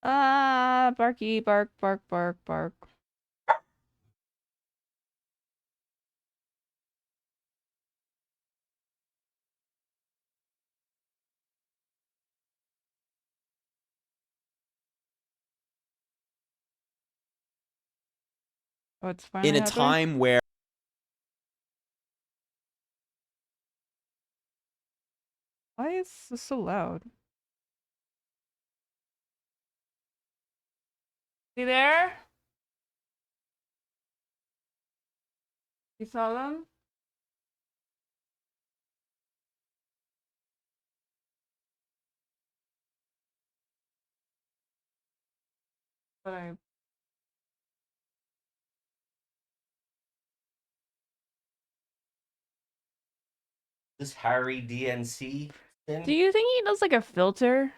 Ah, barky, bark, bark, bark, bark. Oh, it's In finally a happening? time where Why is this so loud? You there? You saw them? But I... This Harry DNC Do thing? you think he does like a filter?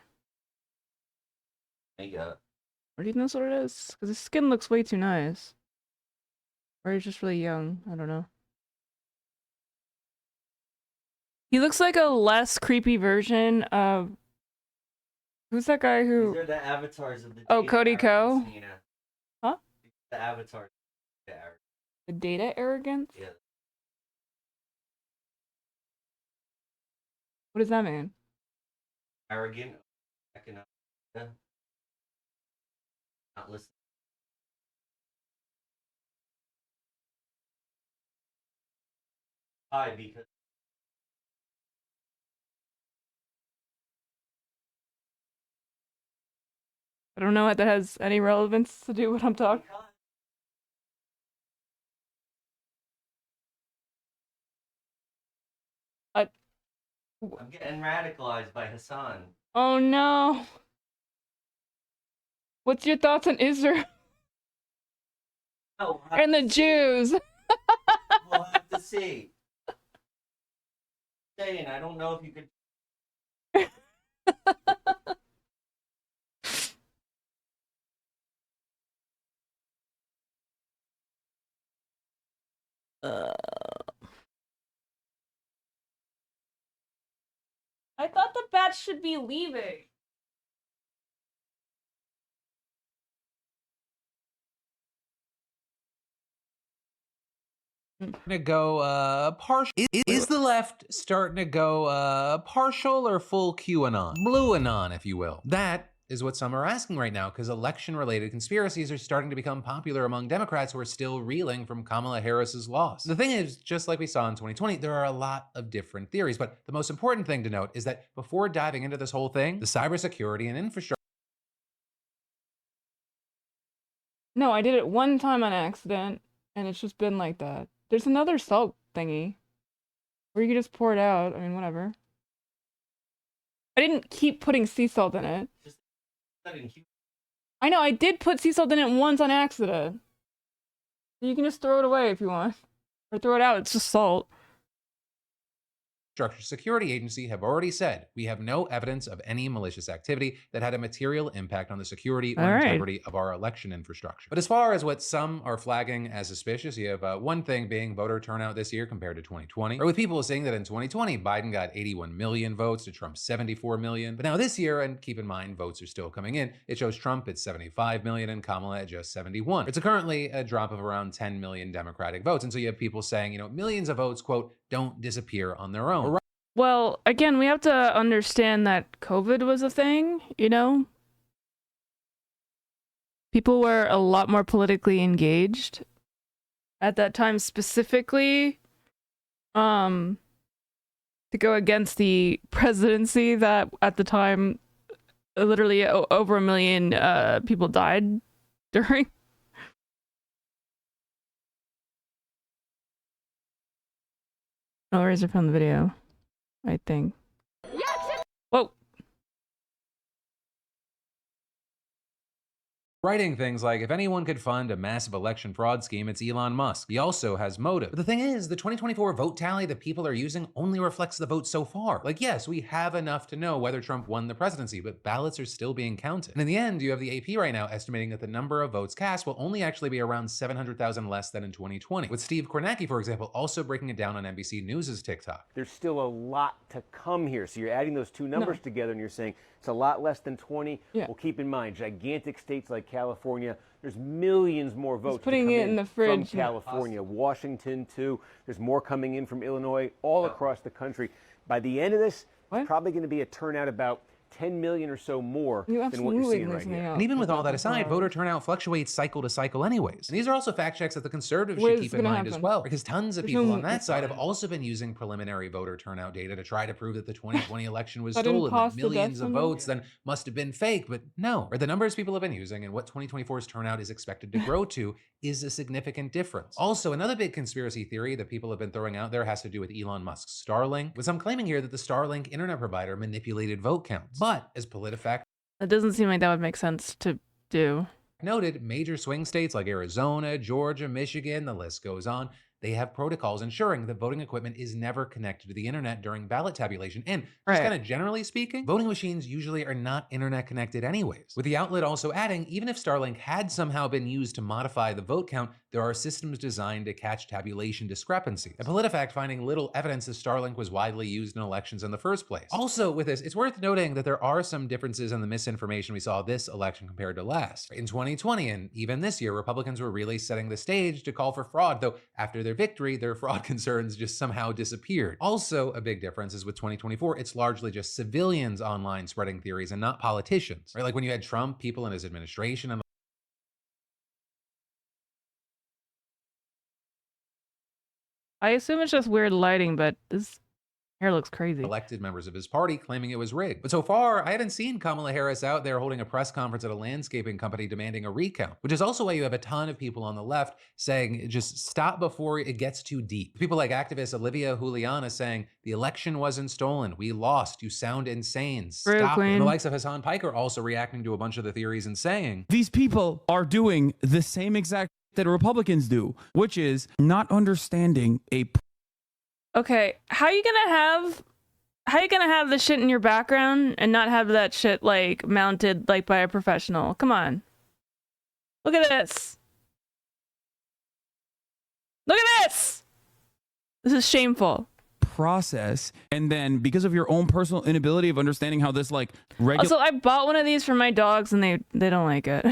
Yeah. Or do you know what it is? Because his skin looks way too nice. Or he's just really young. I don't know. He looks like a less creepy version of... Who's that guy who... These are the avatars of the Oh, data Cody Ko? arrogance, Nina. Huh? The avatars of the data arrogance. The data arrogance? Yeah. What does that mean? Arrogant, economic, not listening. Why? Because I don't know what that has any relevance to do what I'm talking. I'm getting radicalized by Hassan. Oh no. What's your thoughts on Israel Oh, and the Jews? We'll have to see. Saying, I don't know if you could. I thought the bat should be leaving. To go partial. Is the left starting to go partial or full QAnon? Blue anon, if you will. That is what some are asking right now, because election-related conspiracies are starting to become popular among Democrats who are still reeling from Kamala Harris's loss. The thing is, just like we saw in 2020, there are a lot of different theories, but the most important thing to note is that before diving into this whole thing, the cybersecurity and infrastructure No, I did it one time on accident, and it's just been like that. There's another salt thingy where you can just pour it out. I mean, whatever. I didn't keep putting sea salt in it. Just that in I know, I did put sea salt in it once on accident. You can just throw it away if you want. Or throw it out, it's just salt. Security Agency have already said we have no evidence of any malicious activity that had a material impact on the security or integrity of our election infrastructure. But as far as what some are flagging as suspicious, you have one thing being voter turnout this year compared to 2020, or with people saying that in 2020, Biden got 81 million votes to Trump's 74 million. But now this year, and keep in mind, votes are still coming in, it shows Trump at 75 million and Kamala at just 71. It's currently a drop of around 10 million Democratic votes. And so you have people saying, you know, millions of votes, quote, don't disappear on their own. Well, again, we have to understand that COVID was a thing, you know? People were a lot more politically engaged at that time, specifically to go against the presidency that at the time literally over 1 million people died during. Oh, where is it from the video? I think. Whoa. Writing things like, if anyone could fund a massive election fraud scheme, it's Elon Musk. He also has motive. But the thing is, the 2024 vote tally that people are using only reflects the vote so far. Like, yes, we have enough to know whether Trump won the presidency, but ballots are still being counted. And in the end, you have the AP right now estimating that the number of votes cast will only actually be around 700,000 less than in 2020. With Steve Kornacki, for example, also breaking it down on NBC News' TikTok. There's still a lot to come here. So you're adding those two numbers together and you're saying It's a lot less than 20. Yeah. Well, keep in mind, gigantic states like California, there's millions more votes putting to come it in the fridge. from California. Washington, too. There's more coming in from Illinois, all across the country. By the end of this, it's probably going to be a turnout about 10 million or so more than what you're seeing right here. And even with all that aside, voter turnout fluctuates cycle to cycle anyways. And these are also fact checks that the conservatives should keep in mind as well, because tons of people on that side have also been using preliminary voter turnout data to try to prove that the 2020 election was stolen, that millions of votes then must have been fake, but no. Or the numbers people have been using and what 2024's turnout is expected to grow to is a significant difference. Also, another big conspiracy theory that people have been throwing out there has to do with Elon Musk's Starlink, with some claiming here that the Starlink internet provider manipulated vote counts. But as PolitiFact That doesn't seem like that would make sense to do. noted, major swing states like Arizona, Georgia, Michigan, the list goes on, they have protocols ensuring that voting equipment is never connected to the internet during ballot tabulation. And just kind of generally speaking, voting machines usually are not internet connected anyways. With the outlet also adding, even if Starlink had somehow been used to modify the vote count, there are systems designed to catch tabulation discrepancies. And PolitiFact finding little evidence that Starlink was widely used in elections in the first place. Also with this, it's worth noting that there are some differences in the misinformation we saw this election compared to last. In 2020 and even this year, Republicans were really setting the stage to call for fraud, though after their victory, their fraud concerns just somehow disappeared. Also, a big difference is with 2024, it's largely just civilians online spreading theories and not politicians, right? Like when you had Trump, people in his administration and I assume it's just weird lighting, but this hair looks crazy. elected members of his party claiming it was rigged. But so far, I haven't seen Kamala Harris out there holding a press conference at a landscaping company demanding a recount, which is also why you have a ton of people on the left saying just stop before it gets too deep. People like activist Olivia Juliana saying the election wasn't stolen, we lost, you sound insane, stop. And the likes of Hassan Piker also reacting to a bunch of the theories and saying these people are doing the same exact that Republicans do, which is not understanding a. Okay, how you gonna have the shit in your background and not have that shit like mounted like by a professional? Come on. Look at this. Look at this. This is shameful. Process, and then because of your own personal inability of understanding how this like regular Also, I bought one of these for my dogs and they don't like it.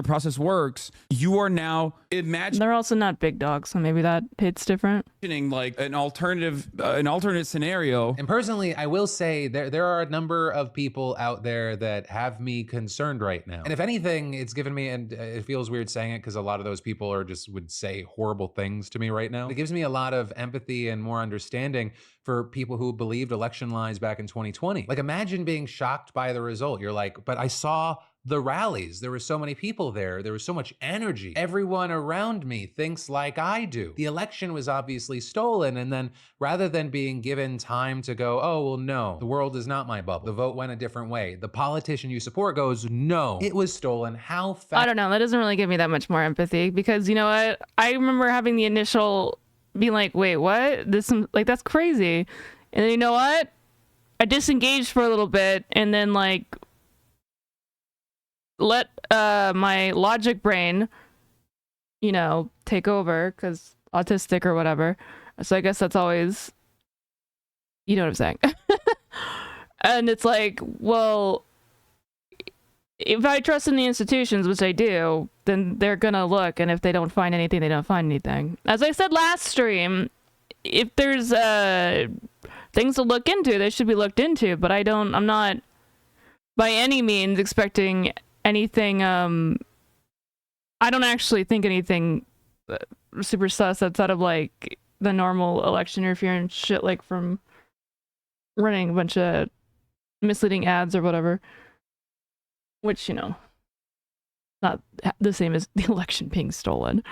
process works, you are now imagining They're also not big dogs, so maybe that hits different. like an alternate scenario. And personally, I will say there are a number of people out there that have me concerned right now. And if anything, it's given me, and it feels weird saying it because a lot of those people are just would say horrible things to me right now. It gives me a lot of empathy and more understanding for people who believed election lies back in 2020. Like imagine being shocked by the result. You're like, but I saw the rallies. There were so many people there. There was so much energy. Everyone around me thinks like I do. The election was obviously stolen. And then rather than being given time to go, oh, well, no, the world is not my bubble. The vote went a different way. The politician you support goes, no, it was stolen. How fast? I don't know. That doesn't really give me that much more empathy because you know what? I remember having the initial being like, wait, what? That's crazy. And then you know what? I disengaged for a little bit and then like let my logic brain, you know, take over because autistic or whatever. So I guess that's always, you know what I'm saying? And it's like, well, if I trust in the institutions, which I do, then they're gonna look, and if they don't find anything, they don't find anything. As I said last stream, if there's things to look into, they should be looked into, but I'm not by any means expecting anything. I don't actually think anything super sus outside of like the normal election interference shit, like from running a bunch of misleading ads or whatever, which, you know, not the same as the election being stolen.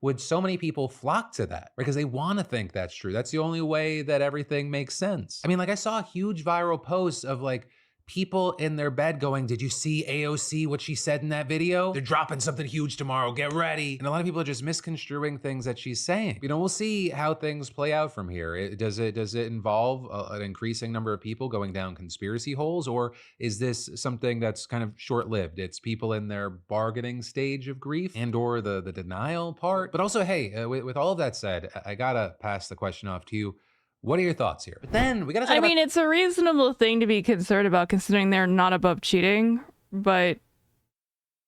Would so many people flock to that because they want to think that's true? That's the only way that everything makes sense. I mean, like I saw huge viral posts of like people in their bed going, did you see AOC, what she said in that video? They're dropping something huge tomorrow, get ready. And a lot of people are just misconstruing things that she's saying. You know, we'll see how things play out from here. Does it involve an increasing number of people going down conspiracy holes, or is this something that's kind of short-lived? It's people in their bargaining stage of grief and or the denial part. But also, hey, with all of that said, I gotta pass the question off to you. What are your thoughts here? But then we got to talk I mean, it's a reasonable thing to be concerned about considering they're not above cheating, but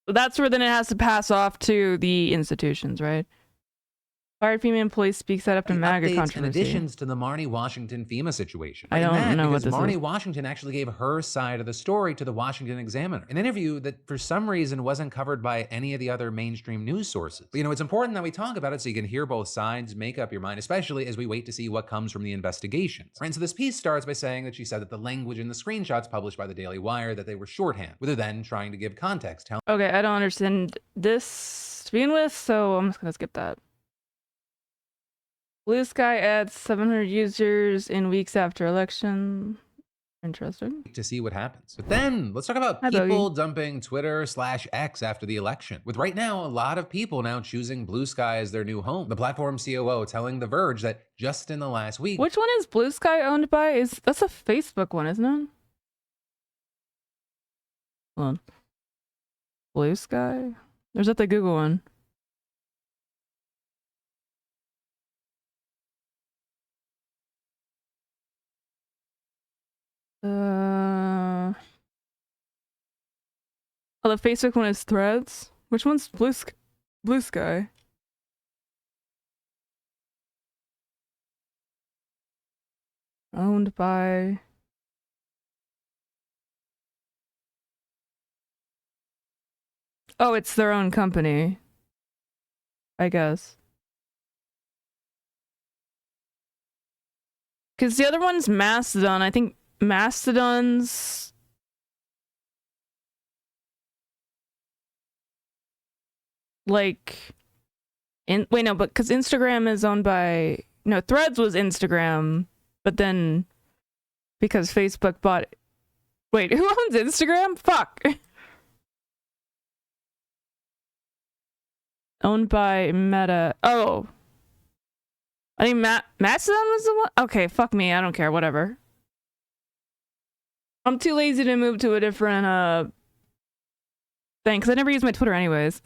that's where then it has to pass off to the institutions, right? Fired female employee speaks out after MAGA controversy. In addition to the Marnie Washington FEMA situation. I don't know what this Marnie is. Washington actually gave her side of the story to the Washington Examiner. An interview that for some reason wasn't covered by any of the other mainstream news sources. But, it's important that we talk about it so you can hear both sides, make up your mind, especially as we wait to see what comes from the investigations. Right, and so this piece starts by saying that she said that the language in the screenshots published by the Daily Wire, that they were shorthand, rather than trying to give context. Okay, I don't understand this to begin with, so I'm just gonna skip that. Blue Sky adds 700 users in weeks after election. Interesting. To see what happens. But then let's talk about people dumping Twitter/X after the election. With right now, a lot of people now choosing Blue Sky as their new home. The platform COO telling The Verge that just in the last week. Which one is Blue Sky owned by? That's a Facebook one, isn't it? Hold on. Blue Sky? There's that the Google one. Oh, the Facebook one is Threads. Which one's Blue Sky? Owned by... Oh, it's their own company, I guess. Because the other one's Mastodon. I think Mastodon's... like... wait, no, but because Instagram is owned by... No, Threads was Instagram, but then because Facebook bought... Wait, who owns Instagram? Fuck! Owned by Meta. Oh. I think Mastodon was the one? Okay, fuck me. I don't care. Whatever. I'm too lazy to move to a different thing, because I never use my Twitter anyways.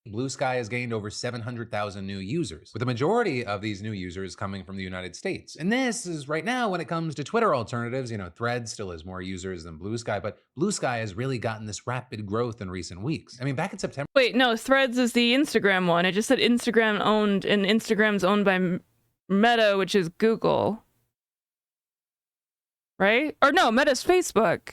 Blue Sky has gained over 700,000 new users, with the majority of these new users coming from the United States. And this is right now when it comes to Twitter alternatives, Threads still has more users than Blue Sky, but Blue Sky has really gotten this rapid growth in recent weeks. I mean, back in September... Wait, no, Threads is the Instagram one. It just said Instagram owned, and Instagram's owned by Meta, which is Google. Right? Or no, Meta's Facebook.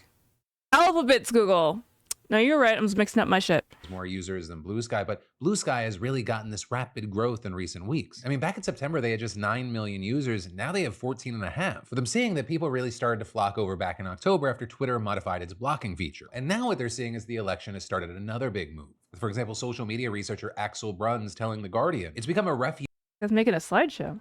Alphabet's Google. No, you're right. I'm just mixing up my shit. More users than Blue Sky, but Blue Sky has really gotten this rapid growth in recent weeks. I mean, back in September, they had just 9 million users. Now they have 14.5. With them seeing that people really started to flock over back in October after Twitter modified its blocking feature. And now what they're seeing is the election has started another big move. For example, social media researcher Axel Bruns telling The Guardian, it's become a refuge. That's making a slideshow.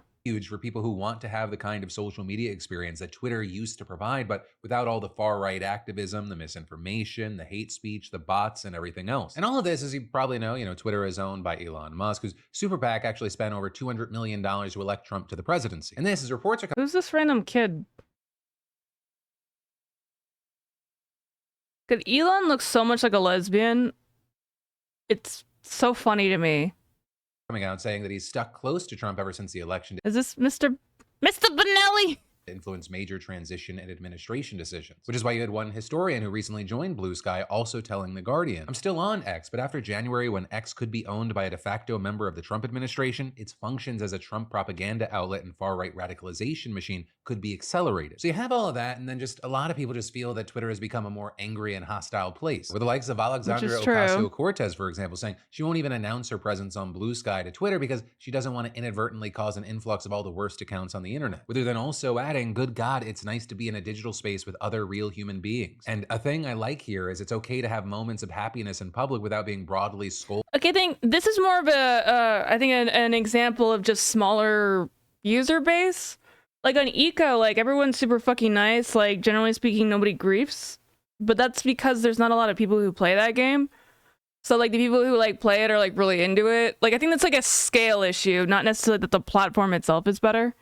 For people who want to have the kind of social media experience that Twitter used to provide, but without all the far-right activism, the misinformation, the hate speech, the bots, and everything else. And all of this, as you probably know, Twitter is owned by Elon Musk, whose super PAC actually spent over $200 million to elect Trump to the presidency. And this is reports are... Who's this random kid? Because Elon looks so much like a lesbian. It's so funny to me. Coming out saying that he's stuck close to Trump ever since the election. Is this Mr. Bonelli? Influence major transition and administration decisions, which is why you had one historian who recently joined Blue Sky also telling The Guardian, I'm still on X, but after January when X could be owned by a de facto member of the Trump administration, its functions as a Trump propaganda outlet and far-right radicalization machine could be accelerated. So you have all of that, and then just a lot of people just feel that Twitter has become a more angry and hostile place, with the likes of Alexandria Ocasio-Cortez, for example, saying she won't even announce her presence on Blue Sky to Twitter because she doesn't want to inadvertently cause an influx of all the worst accounts on the internet. With her then also adding, good God, it's nice to be in a digital space with other real human beings. And a thing I like here is it's okay to have moments of happiness in public without being broadly scolded. Okay, I think this is more of an example of just smaller user base. Like on Eco, like everyone's super fucking nice. Like generally speaking, nobody griefs. But that's because there's not a lot of people who play that game. So like the people who like play it are like really into it. Like I think that's like a scale issue, not necessarily that the platform itself is better.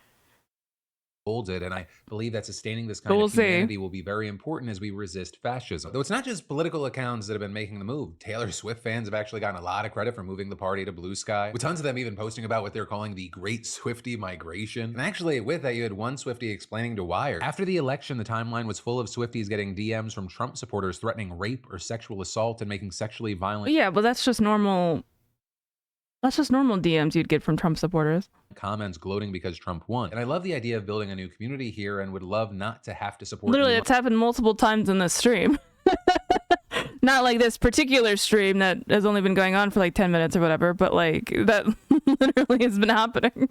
it, and I believe that sustaining this kind of humanity will be very important as we resist fascism. Though it's not just political accounts that have been making the move. Taylor Swift fans have actually gotten a lot of credit for moving the party to Blue Sky, with tons of them even posting about what they're calling the Great Swiftie Migration. And actually, with that, you had one Swiftie explaining to Wired, after the election, the timeline was full of Swifties getting DMs from Trump supporters threatening rape or sexual assault and making sexually violent. Yeah, but that's just normal. That's just normal DMs you'd get from Trump supporters. Comments gloating because Trump won. And I love the idea of building a new community here and would love not to have to support. Literally, it's happened multiple times in this stream. Not like this particular stream that has only been going on for like 10 minutes or whatever, but like that literally has been happening.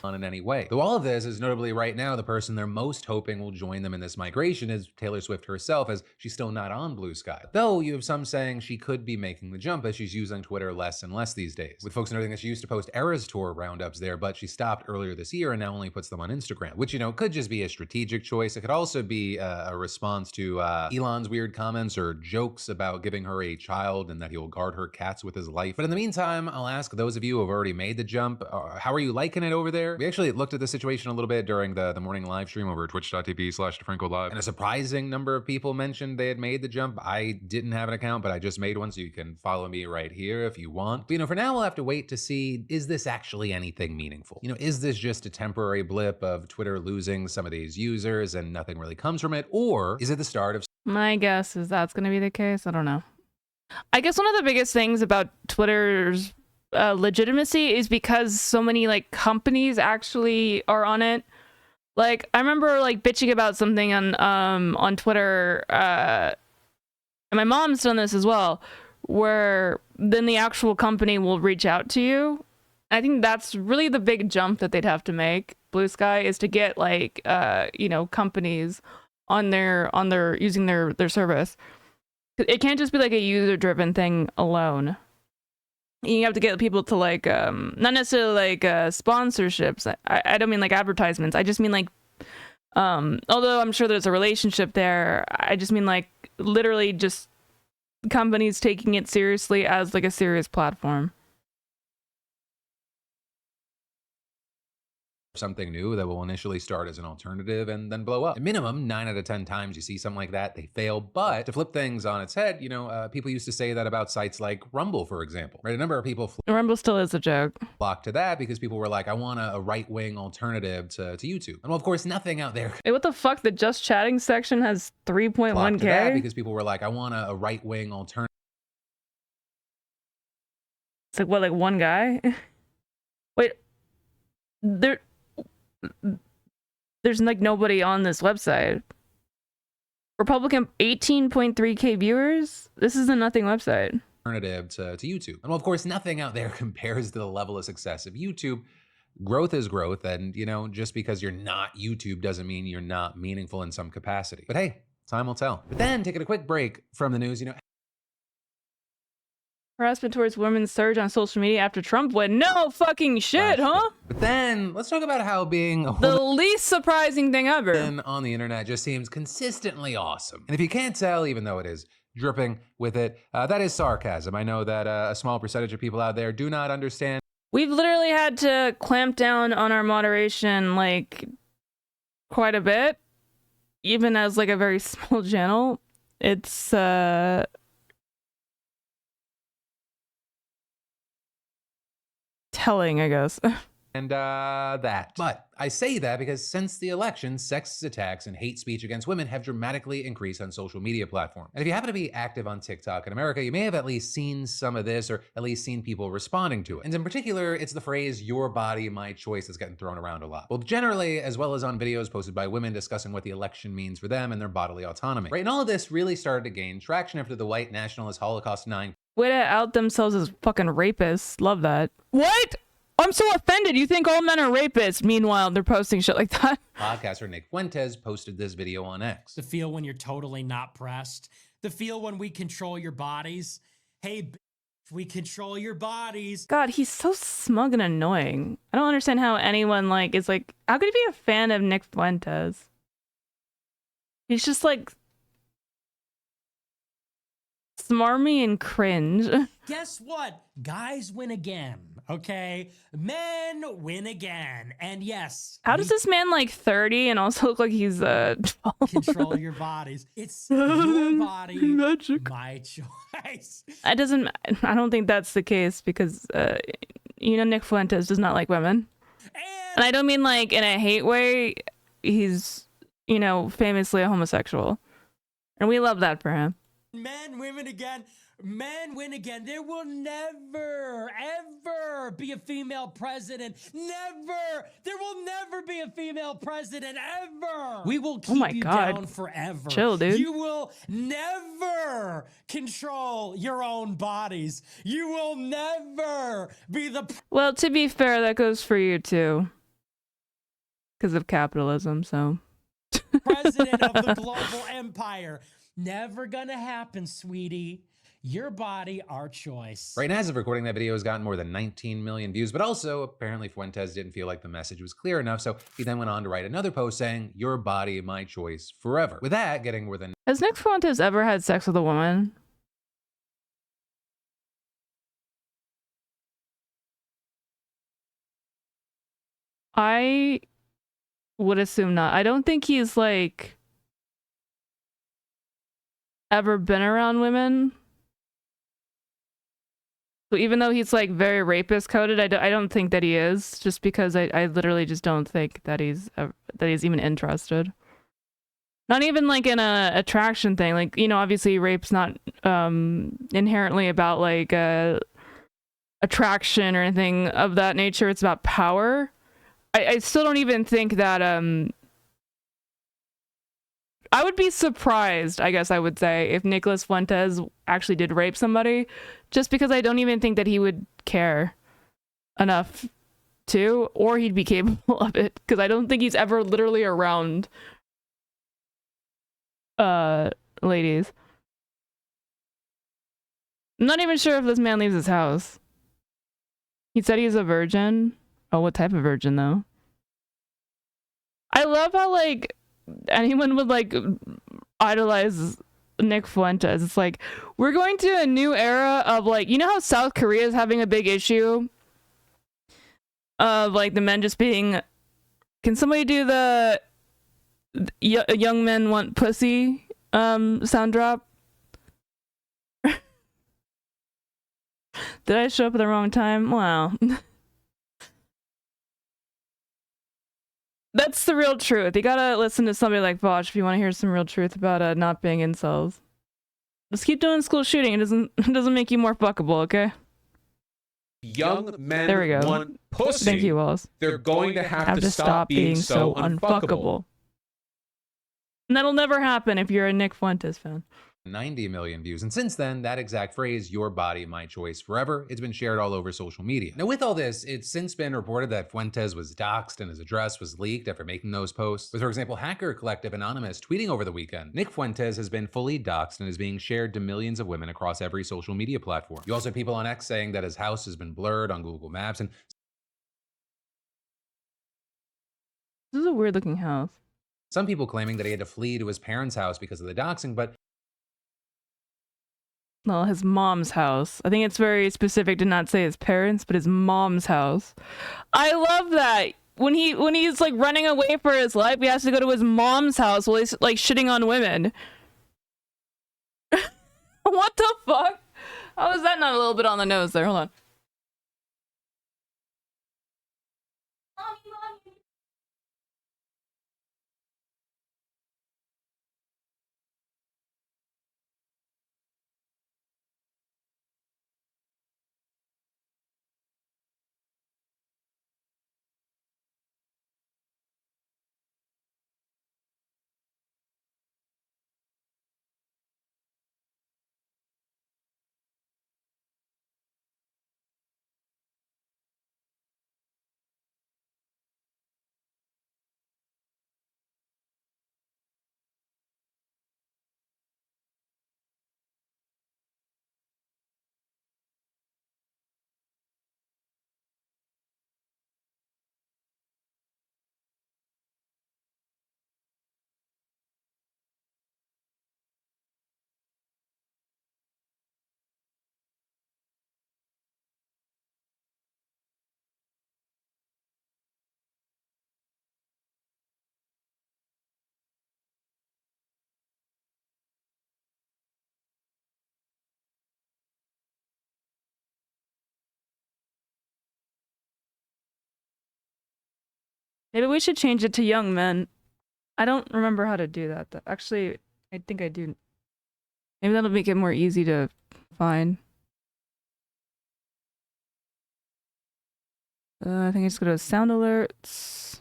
In any way. Though all of this is notably right now, the person they're most hoping will join them in this migration is Taylor Swift herself, as she's still not on Blue Sky. Though you have some saying she could be making the jump as she's using Twitter less and less these days. With folks noting that she used to post Eras Tour roundups there, but she stopped earlier this year and now only puts them on Instagram, which, you know, could just be a strategic choice. It could also be a response to Elon's weird comments or jokes about giving her a child and that he will guard her cats with his life. But in the meantime, I'll ask those of you who have already made the jump, how are you liking it over there? We actually looked at the situation a little bit during the morning live stream over at twitch.tv/DeFranco Live. And a surprising number of people mentioned they had made the jump. I didn't have an account, but I just made one, so you can follow me right here if you want. But, you know, for now, we'll have to wait to see, is this actually anything meaningful? You know, is this just a temporary blip of Twitter losing some of these users and nothing really comes from it? Or is it the start of... My guess is that's going to be the case. I don't know. I guess one of the biggest things about Twitter's legitimacy is because so many like companies actually are on it. Like I remember like bitching about something on Twitter, and my mom's done this as well, where then the actual company will reach out to you. I think that's really the big jump that they'd have to make. Blue Sky is to get like you know, companies on their using their service. It can't just be like a user driven thing alone. You have to get people to like not necessarily like sponsorships. I don't mean like advertisements. I just mean like although I'm sure there's a relationship there, I just mean like literally just companies taking it seriously as like a serious platform. Something new that will initially start as an alternative and then blow up. At minimum, 9 out of 10 times you see something like that, they fail. But to flip things on its head, you know, people used to say that about sites like Rumble, for example, right? A number of people Rumble still is a joke. Flocked to that because people were like, I want a right-wing alternative to YouTube. And well, of course, nothing out there. Hey, what the fuck? The just chatting section has 3.1K? Because people were like, I want a right-wing alternative. It's like, what, like one guy? Wait, there's like nobody on this website. Republican 18.3K viewers. This is a nothing website. Alternative to YouTube. And well, of course, nothing out there compares to the level of success of YouTube. Growth is growth. And, you know, just because you're not YouTube doesn't mean you're not meaningful in some capacity. But hey, time will tell. But then taking a quick break from the news, you know, harassment towards women surge on social media after Trump win. No fucking shit, huh? But then let's talk about how being a the least surprising thing ever on the internet just seems consistently awesome. And if you can't tell, even though it is dripping with it, that is sarcasm. I know that a small percentage of people out there do not understand. We've literally had to clamp down on our moderation like quite a bit, even as like a very small channel. It's telling, I guess. And that. But I say that because since the election, sexist attacks and hate speech against women have dramatically increased on social media platforms. And if you happen to be active on TikTok in America, you may have at least seen some of this or at least seen people responding to it. And in particular, it's the phrase, your body, my choice, that's getting thrown around a lot. Both generally, as well as on videos posted by women discussing what the election means for them and their bodily autonomy. Right, and all of this really started to gain traction after the white nationalist Holocaust 9 way to out themselves as fucking rapists. Love that. What? I'm so offended. You think all men are rapists. Meanwhile, they're posting shit like that. Podcaster Nick Fuentes posted this video on X. The feel when you're totally not pressed. The feel when we control your bodies. Hey, we control your bodies. God, he's so smug and annoying. I don't understand how anyone like is like, how could you be a fan of Nick Fuentes? He's just like smarmy and cringe. Guess what? Guys win again. Okay, men win again, and yes. How does this man like 30 and also look like he's control your bodies? It's your body, magic. My choice. I don't think that's the case because Nick Fuentes does not like women, and I don't mean like in a hate way. He's famously a homosexual, and we love that for him. Men, women again. Men win again. There will never, ever be a female president. Never. There will never be a female president ever. We will keep you down forever. Chill, dude. You will never control your own bodies. You will never be the... Well, to be fair, that goes for you too. Because of capitalism, so... president of the global empire. Never gonna happen, sweetie. Your body, our choice. Right now, as of recording, that video has gotten more than 19 million views, but also apparently Fuentes didn't feel like the message was clear enough, so he then went on to write another post saying, "Your body, my choice, forever." With that, getting more than... Has Nick Fuentes ever had sex with a woman? I would assume not. I don't think he's like ever been around women. So even though he's like very rapist coded, I don't think that he is, just because I literally just don't think that he's even interested. Not even like in a attraction thing. Like, obviously rape's not inherently about like attraction or anything of that nature. It's about power. I still don't even think that I would be surprised, I guess I would say, if Nicholas Fuentes actually did rape somebody, just because I don't even think that he would care enough to, or he'd be capable of it, because I don't think he's ever literally around ladies. I'm not even sure if this man leaves his house. He said he's a virgin. Oh, what type of virgin, though? I love how, like, anyone would, like, idolize Nick Fuentes. It's like, we're going to a new era of, like, how South Korea is having a big issue of, like, the men just being... Can somebody do the young men want pussy sound drop? Did I show up at the wrong time? Wow. That's the real truth. You gotta listen to somebody like Vosh if you want to hear some real truth about not being incels. Just keep doing school shooting. It doesn't make you more fuckable, okay? Young men there we go. want pussy. Thank you, Wallace. They're going to have to stop being so unfuckable. And that'll never happen if you're a Nick Fuentes fan. 90 million views. And since then, that exact phrase, "your body, my choice, forever," it's been shared all over social media. Now, with all this, it's since been reported that Fuentes was doxxed and his address was leaked after making those posts. With, for example, Hacker Collective Anonymous tweeting over the weekend, "Nick Fuentes has been fully doxxed and is being shared to millions of women across every social media platform." You also have people on X saying that his house has been blurred on Google Maps, and this is a weird looking house. Some people claiming that he had to flee to his parents' house because of the doxing, but well, his mom's house. I think it's very specific to not say his parents, but his mom's house. I love that. When he's like running away for his life, he has to go to his mom's house while he's like shitting on women. What the fuck? How is that not a little bit on the nose there? Hold on. Maybe we should change it to young men. I don't remember how to do that. Actually, I think I do. Maybe that'll make it more easy to find. I think I just go to sound alerts.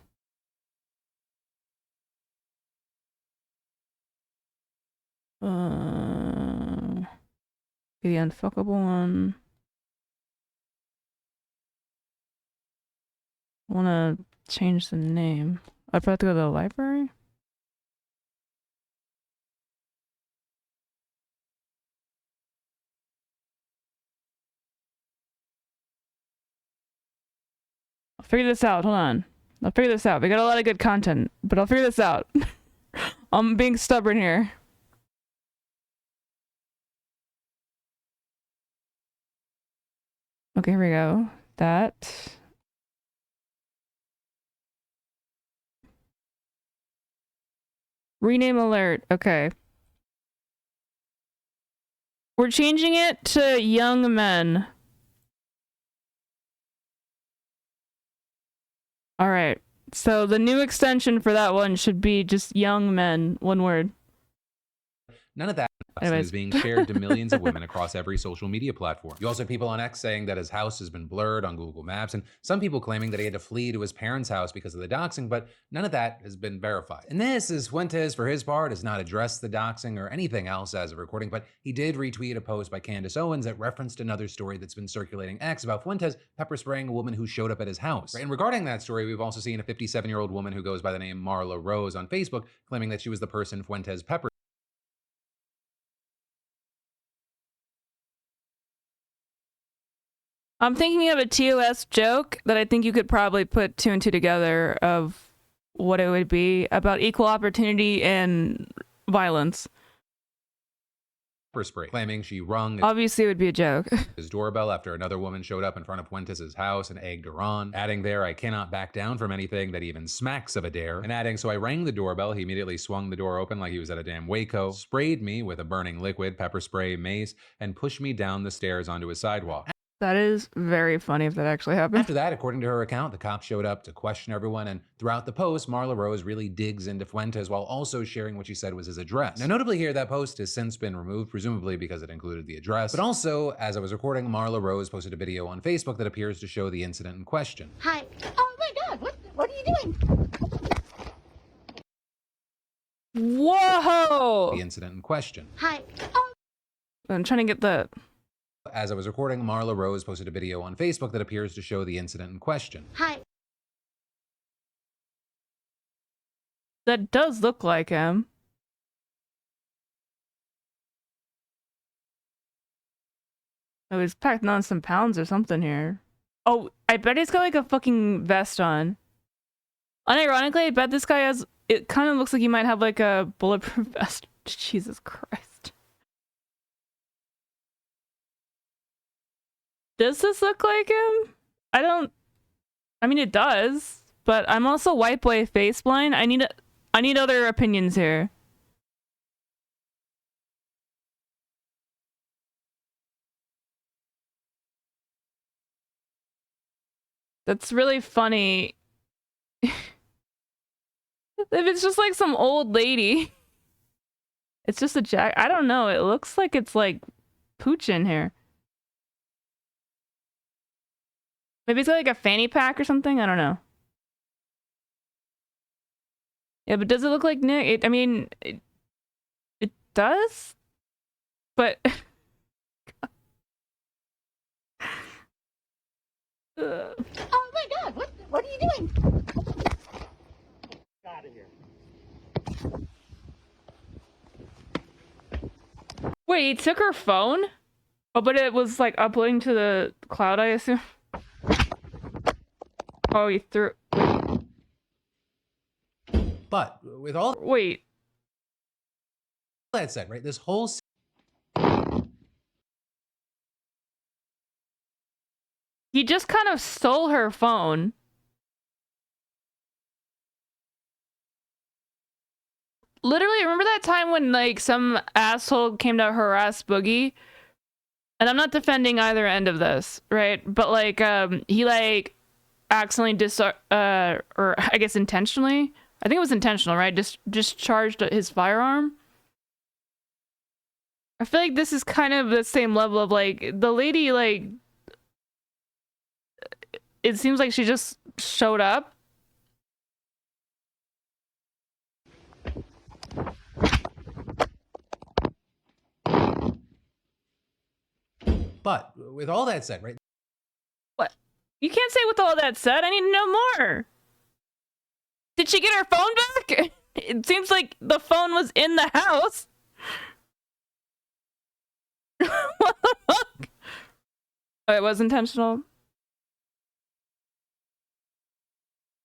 The unfuckable one. I want to change the name. I probably have to go to the library. I'll figure this out. Hold on. I'll figure this out. We got a lot of good content, but I'll figure this out. I'm being stubborn here. Okay, here we go. That. Rename alert. Okay. We're changing it to young men. All right. So the new extension for that one should be just young men, one word. None of that is being shared to millions of women across every social media platform. You also have people on X saying that his house has been blurred on Google Maps, and some people claiming that he had to flee to his parents' house because of the doxing, but none of that has been verified. And this is Fuentes, for his part, has not addressed the doxing or anything else as of recording, but he did retweet a post by Candace Owens that referenced another story that's been circulating X about Fuentes pepper spraying a woman who showed up at his house. And regarding that story, we've also seen a 57-year-old woman who goes by the name Marla Rose on Facebook claiming that she was the person Fuentes pepper. I'm thinking of a TOS joke that I think you could probably put two and two together of what it would be about equal opportunity and violence. Pepper spray, claiming she rung obviously it would be a joke. his doorbell after another woman showed up in front of Fuentes' house and egged her on, adding there, "I cannot back down from anything that even smacks of a dare," and adding, "So I rang the doorbell, he immediately swung the door open like he was at a damn Waco, sprayed me with a burning liquid, pepper spray, mace, and pushed me down the stairs onto his sidewalk." That is very funny if that actually happened. After that, according to her account, the cops showed up to question everyone, and throughout the post, Marla Rose really digs into Fuentes while also sharing what she said was his address. Now, notably here, that post has since been removed, presumably because it included the address, but also, as I was recording, Marla Rose posted a video on Facebook that appears to show the incident in question. Hi. Oh my God, what are you doing? Whoa! The incident in question. Hi. Oh. I'm trying to get the... As I was recording, Marla Rose posted a video on Facebook that appears to show the incident in question. Hi. That does look like him. Oh, he's packing on some pounds or something here. Oh, I bet he's got like a fucking vest on. Unironically, I bet this guy has... It kind of looks like he might have like a bulletproof vest. Jesus Christ. Does this look like him? I mean, it does, but I'm also white boy face blind. I need other opinions here. That's really funny. If it's just like some old lady. It's just a jacket. I don't know. It looks like it's like pooch in here. Maybe it's got like a fanny pack or something. I don't know. Yeah, but does it look like Nick? It does? But... Oh my God, what are you doing? Out of here. Wait, he took her phone? Oh, but it was like uploading to the cloud, I assume? Oh, he threw... But with all Wait. that said, right, this whole... He just kind of stole her phone. Literally, remember that time when like some asshole came to harass Boogie? And I'm not defending either end of this, right? But like, he like accidentally or I guess intentionally. I think it was intentional, right? Discharged his firearm. I feel like this is kind of the same level of like the lady, like it seems like she just showed up. But with all that said, right? What? You can't say with all that said. I need to know more. Did she get her phone back? It seems like the phone was in the house. What the fuck? Oh, it was intentional.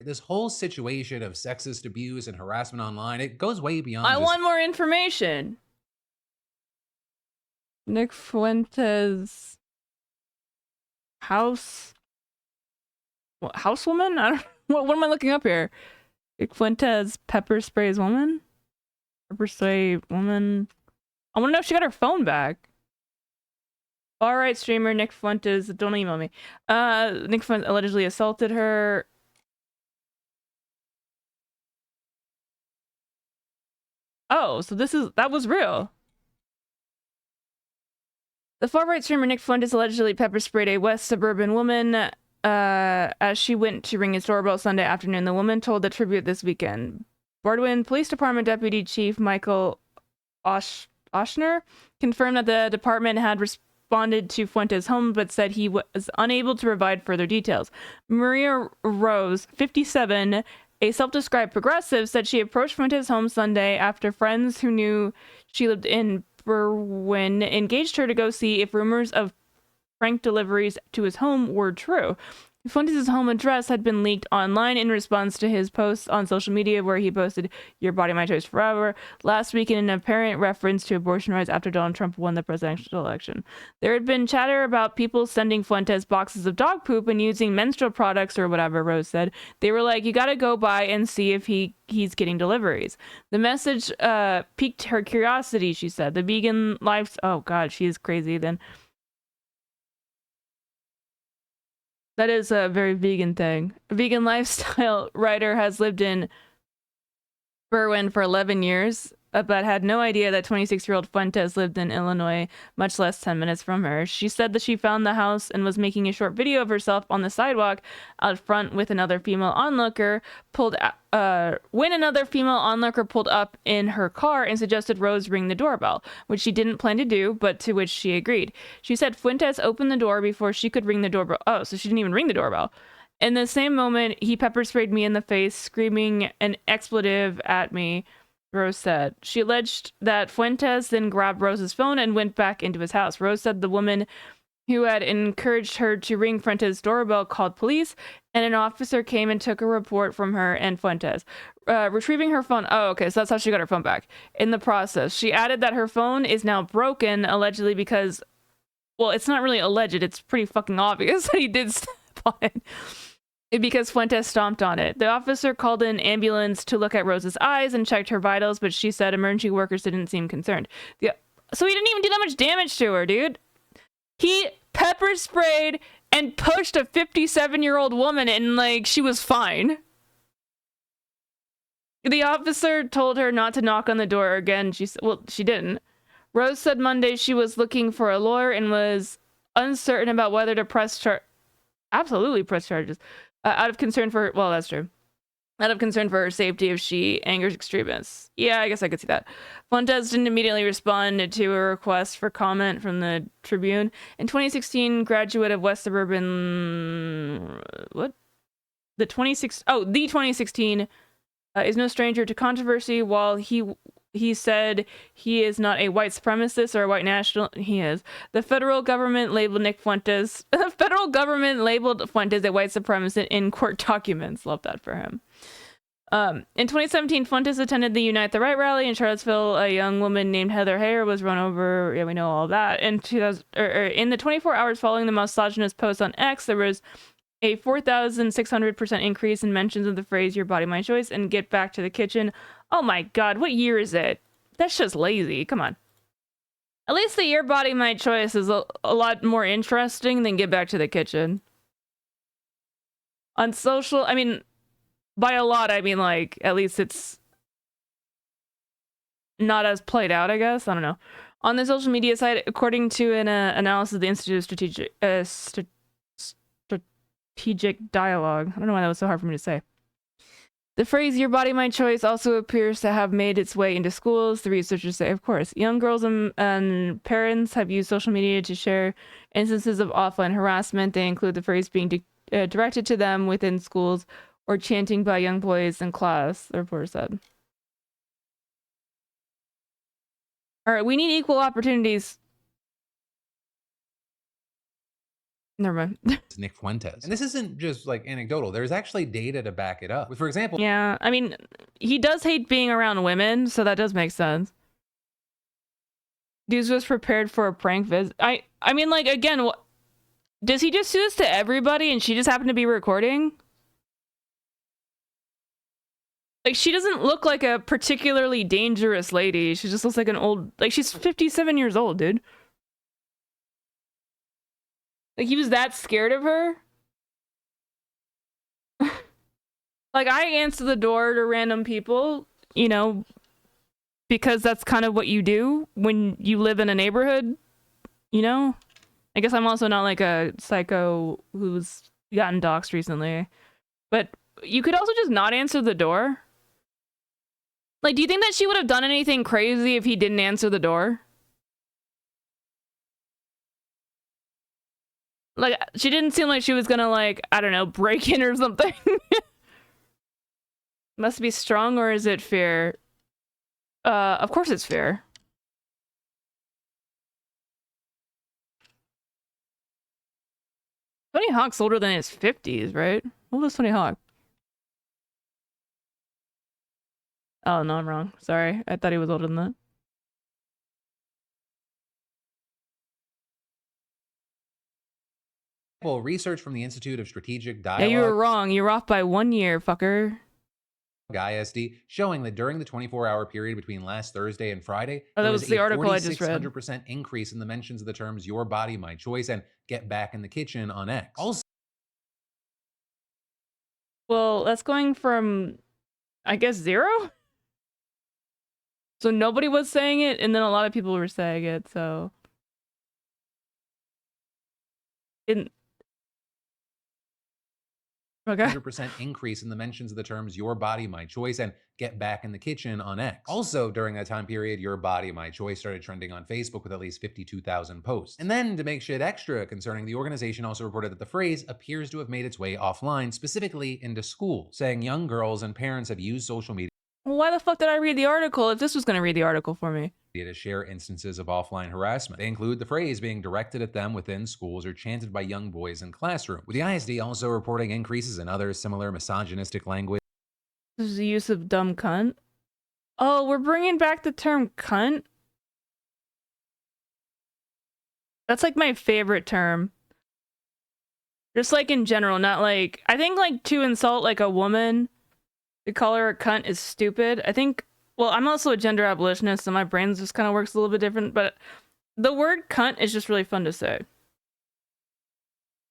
This whole situation of sexist abuse and harassment online, it goes way beyond. I want more information. Nick Fuentes housewoman? I don't what am I looking up here? Nick Fuentes pepper sprays woman? Pepper spray woman. I want to know if she got her phone back. Alright, streamer Nick Fuentes, don't email me. Nick Fuentes allegedly assaulted her. Oh, so that was real. The far-right streamer Nick Fuentes allegedly pepper sprayed a West suburban woman as she went to ring his doorbell Sunday afternoon. The woman told the Tribune this weekend. Baldwin Police Department Deputy Chief Michael Oshner confirmed that the department had responded to Fuentes' home, but said he was unable to provide further details. Maria Rose, 57, a self-described progressive, said she approached Fuentes' home Sunday after friends who knew she lived in Berwyn engaged her to go see if rumors of prank deliveries to his home were true. Fuentes' home address had been leaked online in response to his posts on social media where he posted "Your body, my choice forever" last week in an apparent reference to abortion rights after Donald Trump won the presidential election. There had been chatter about people sending Fuentes boxes of dog poop and using menstrual products or whatever, Rose said. They were like, you gotta go by and see if he's getting deliveries. The message piqued her curiosity, she said. The vegan life... Oh god, she is crazy then. That is a very vegan thing. A vegan lifestyle writer has lived in Berwyn for 11 years, but had no idea that 26-year-old Fuentes lived in Illinois, much less 10 minutes from her. She said that she found the house and was making a short video of herself on the sidewalk out front with another female onlooker when another female onlooker pulled up in her car and suggested Rose ring the doorbell, which she didn't plan to do, but to which she agreed. She said Fuentes opened the door before she could ring the doorbell. Oh, so she didn't even ring the doorbell. In the same moment, he pepper sprayed me in the face, screaming an expletive at me, Rose said. She alleged that Fuentes then grabbed Rose's phone and went back into his house. Rose said the woman who had encouraged her to ring Fuentes' doorbell called police, and an officer came and took a report from her and Fuentes. Retrieving her phone... Oh, okay, so that's how she got her phone back. In the process, she added that her phone is now broken, allegedly because... Well, it's not really alleged. It's pretty fucking obvious that he did step on it. Because Fuentes stomped on it. The officer called an ambulance to look at Rose's eyes and checked her vitals, but she said emergency workers didn't seem concerned. So he didn't even do that much damage to her, dude. He pepper sprayed and pushed a 57-year-old woman and, like, she was fine. The officer told her not to knock on the door again. She didn't. Rose said Monday she was looking for a lawyer and was uncertain about whether to press charges. Out of concern for... Well, that's true. Out of concern for her safety if she angers extremists. Yeah, I guess I could see that. Fuentes didn't immediately respond to a request for comment from the Tribune. In 2016, graduate of West Suburban... What? The 2016 is no stranger to controversy. While he said he is not a white supremacist or a white national. He is. The federal government labeled Fuentes a white supremacist in court documents. Love that for him. In 2017, Fuentes attended the Unite the Right rally in Charlottesville. A young woman named Heather Heyer was run over. Yeah, we know all that. In the 24 hours following the misogynist post on X, there was a 4,600% increase in mentions of the phrase "Your body, my choice" and "Get back to the kitchen." Oh my god, what year is it? That's just lazy. Come on. At least the "Your body, my choice" is a lot more interesting than "Get back to the kitchen." On social, I mean, by a lot, I mean, like, at least it's not as played out, I guess. I don't know. On the social media side, according to an analysis of the Institute of Strategic Dialogue, I don't know why that was so hard for me to say. The phrase "your body, my choice" also appears to have made its way into schools. The researchers say, of course, young girls and parents have used social media to share instances of offline harassment. They include the phrase being directed to them within schools or chanting by young boys in class, the reporter said. All right, we need equal opportunities. Never mind. Nick Fuentes. And this isn't just like anecdotal. There's actually data to back it up. For example, yeah, I mean, he does hate being around women, so that does make sense. Dudes was prepared for a prank visit. I mean, like, again, does he just do this to everybody and she just happened to be recording? Like, she doesn't look like a particularly dangerous lady. She just looks like an old... Like, she's 57 years old, dude. Like, he was that scared of her? Like, I answer the door to random people, you know, because that's kind of what you do when you live in a neighborhood, you know? I guess I'm also not like a psycho who's gotten doxxed recently. But you could also just not answer the door. Like, do you think that she would have done anything crazy if he didn't answer the door? Like, she didn't seem like she was gonna, like, I don't know, break in or something. Must be strong, or is it fear? Of course it's fear. Tony Hawk's older than his 50s, right? How old is Tony Hawk? Oh, no, I'm wrong. Sorry. I thought he was older than that. Well, research from the Institute of Strategic Dialogue. Yeah, you were wrong. You're off by 1 year, fucker. ISD, showing that during the 24-hour period between last Thursday and Friday, that was the article I just read. 100% increase in the mentions of the terms "your body, my choice" and "get back in the kitchen" on X. Also, well, that's going from, I guess, 0? So nobody was saying it, and then a lot of people were saying it, so... Okay. 100% increase in the mentions of the terms "your body, my choice" and "get back in the kitchen" on X. Also, during that time period, "your body, my choice" started trending on Facebook with at least 52,000 posts. And then, to make shit extra concerning, the organization also reported that the phrase appears to have made its way offline, specifically into schools, saying young girls and parents have used social media. Well, why the fuck did I read the article if this was going to read the article for me? To share instances of offline harassment. They include the phrase being directed at them within schools or chanted by young boys in classrooms, with the ISD also reporting increases in other similar misogynistic language. This is the use of dumb cunt. Oh, we're bringing back the term cunt? That's like my favorite term. Just like in general, not like... I think like to insult like a woman, to call her a cunt is stupid. I think... Well, I'm also a gender abolitionist, so my brain just kind of works a little bit different, but the word cunt is just really fun to say.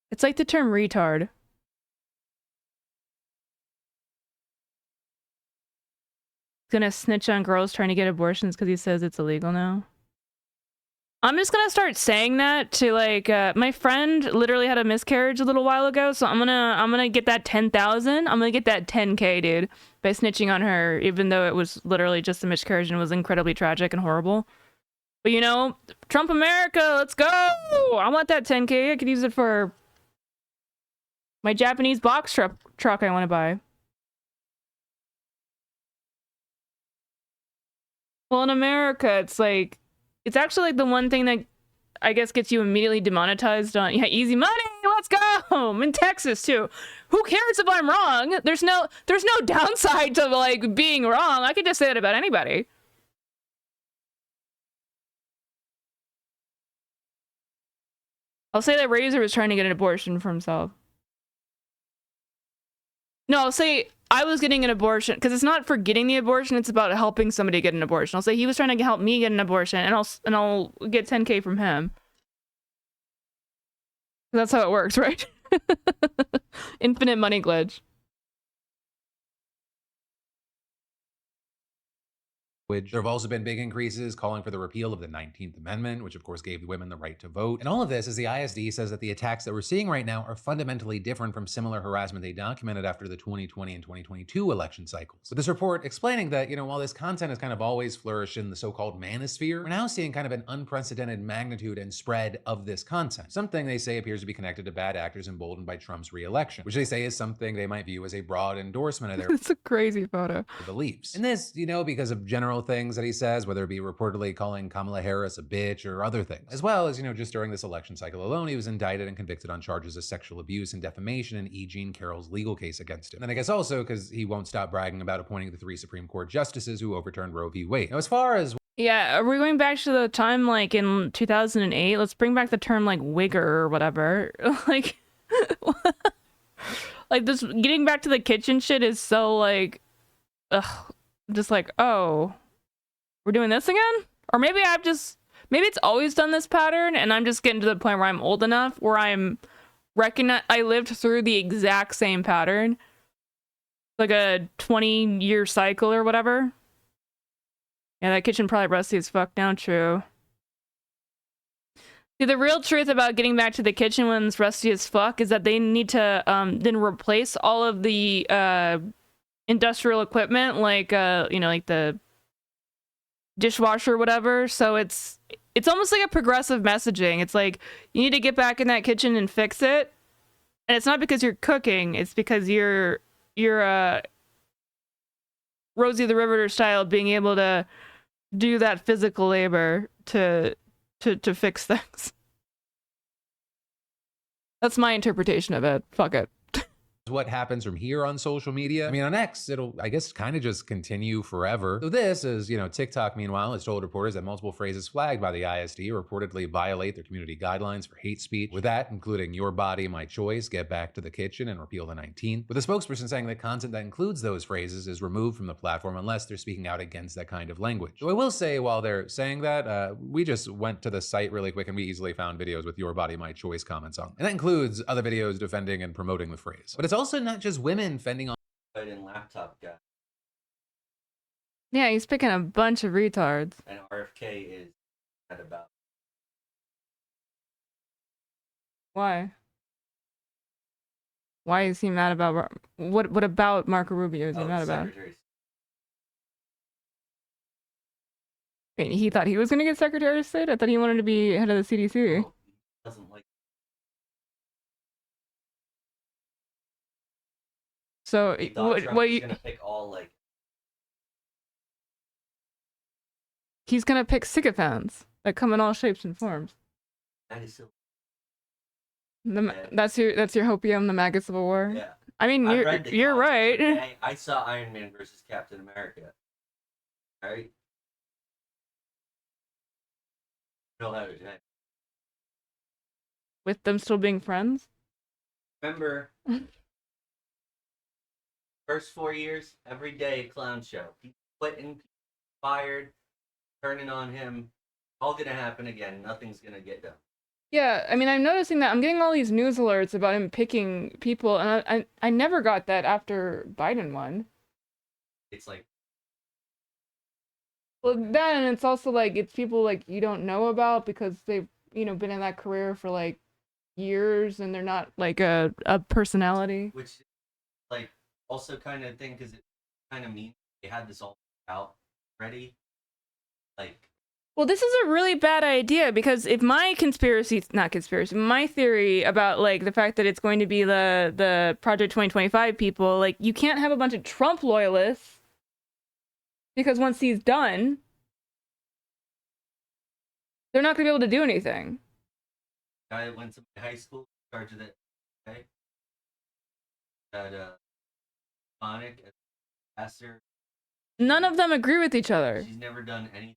It's like the term retard. Gonna snitch on girls trying to get abortions because he says it's illegal now. I'm just gonna start saying that to like my friend literally had a miscarriage a little while ago, so I'm gonna get that 10,000. I'm gonna get that 10K, dude, by snitching on her, even though it was literally just a miscarriage and it was incredibly tragic and horrible. But you know, Trump America, let's go! I want that 10K. I could use it for my Japanese box truck I want to buy. Well, in America, it's like, it's actually like the one thing that I guess gets you immediately demonetized on, yeah, easy money, let's go! I'm in Texas too. Who cares if I'm wrong? There's no downside to like being wrong. I could just say that about anybody. I'll say that Razor was trying to get an abortion for himself. No, I'll say I was getting an abortion, because it's not for getting the abortion, it's about helping somebody get an abortion. I'll say he was trying to help me get an abortion, and I'll get 10K from him. That's how it works, right? Infinite money glitch. There have also been big increases calling for the repeal of the 19th Amendment, which of course gave women the right to vote. And all of this as the ISD says that the attacks that we're seeing right now are fundamentally different from similar harassment they documented after the 2020 and 2022 election cycles. With this report explaining that, while this content has kind of always flourished in the so-called manosphere, we're now seeing kind of an unprecedented magnitude and spread of this content. Something they say appears to be connected to bad actors emboldened by Trump's re-election, which they say is something they might view as a broad endorsement of their It's a crazy photo. beliefs. And this, because of general things that he says, whether it be reportedly calling Kamala Harris a bitch or other things. As well as, just during this election cycle alone, he was indicted and convicted on charges of sexual abuse and defamation in E. Jean Carroll's legal case against him. And I guess also because he won't stop bragging about appointing the 3 Supreme Court justices who overturned Roe v. Wade. Now, as far as Yeah, are we going back to the time like in 2008? Let's bring back the term like wigger or whatever. Like, like this getting back to the kitchen shit is so like, ugh, just like, oh, we're doing this again? Or maybe maybe it's always done this pattern and I'm just getting to the point where I'm old enough where I lived through the exact same pattern. Like a 20-year cycle or whatever. Yeah, that kitchen probably rusty as fuck now, true. See, the real truth about getting back to the kitchen when it's rusty as fuck is that they need to then replace all of the industrial equipment, like like the dishwasher or whatever. So it's almost like a progressive messaging. It's like you need to get back in that kitchen and fix it. And it's not because you're cooking, it's because you're Rosie the Riveter style, being able to do that physical labor to fix things. That's my interpretation of it. Fuck it. what happens from here on social media. I mean, on X, it'll, I guess, kind of just continue forever. So this is, TikTok, meanwhile, has told reporters that multiple phrases flagged by the ISD reportedly violate their community guidelines for hate speech, with that including "your body, my choice," "get back to the kitchen," and "repeal the 19th," with a spokesperson saying that content that includes those phrases is removed from the platform unless they're speaking out against that kind of language. So I will say, while they're saying that, we just went to the site really quick and we easily found videos with "your body, my choice" comments on them. And that includes other videos defending and promoting the phrase. But it's also not just women fending on in laptop guy. Yeah, he's picking a bunch of retards. And RFK is at about. Why? Why is he mad about what about Marco Rubio is he mad about? Wait, he thought he was gonna get Secretary of State? I thought he wanted to be head of the CDC. Oh, he doesn't like. So what you gonna pick all like. He's gonna pick sycophants that come in all shapes and forms. That's your hopium, the MAGA Civil War. Yeah. I mean, you're right. I saw Iron Man versus Captain America. All right. With them still being friends. Remember, first 4 years, every day a clown show. People quitting, fired, turning on him. All gonna happen again. Nothing's gonna get done. Yeah, I mean, I'm noticing that I'm getting all these news alerts about him picking people, and I never got that after Biden won. It's like. Well, that, and it's also like it's people like you don't know about because they've been in that career for like years and they're not like a personality. Which, like, also kind of thing because it kind of means they had this all out ready, like. Well, this is a really bad idea because if my my theory about like the fact that it's going to be the Project 2025 people, like you can't have a bunch of Trump loyalists because once he's done, they're not going to be able to do anything. I went to high school, started it, okay? At Sonic as pastor. None of them agree with each other. She's never done any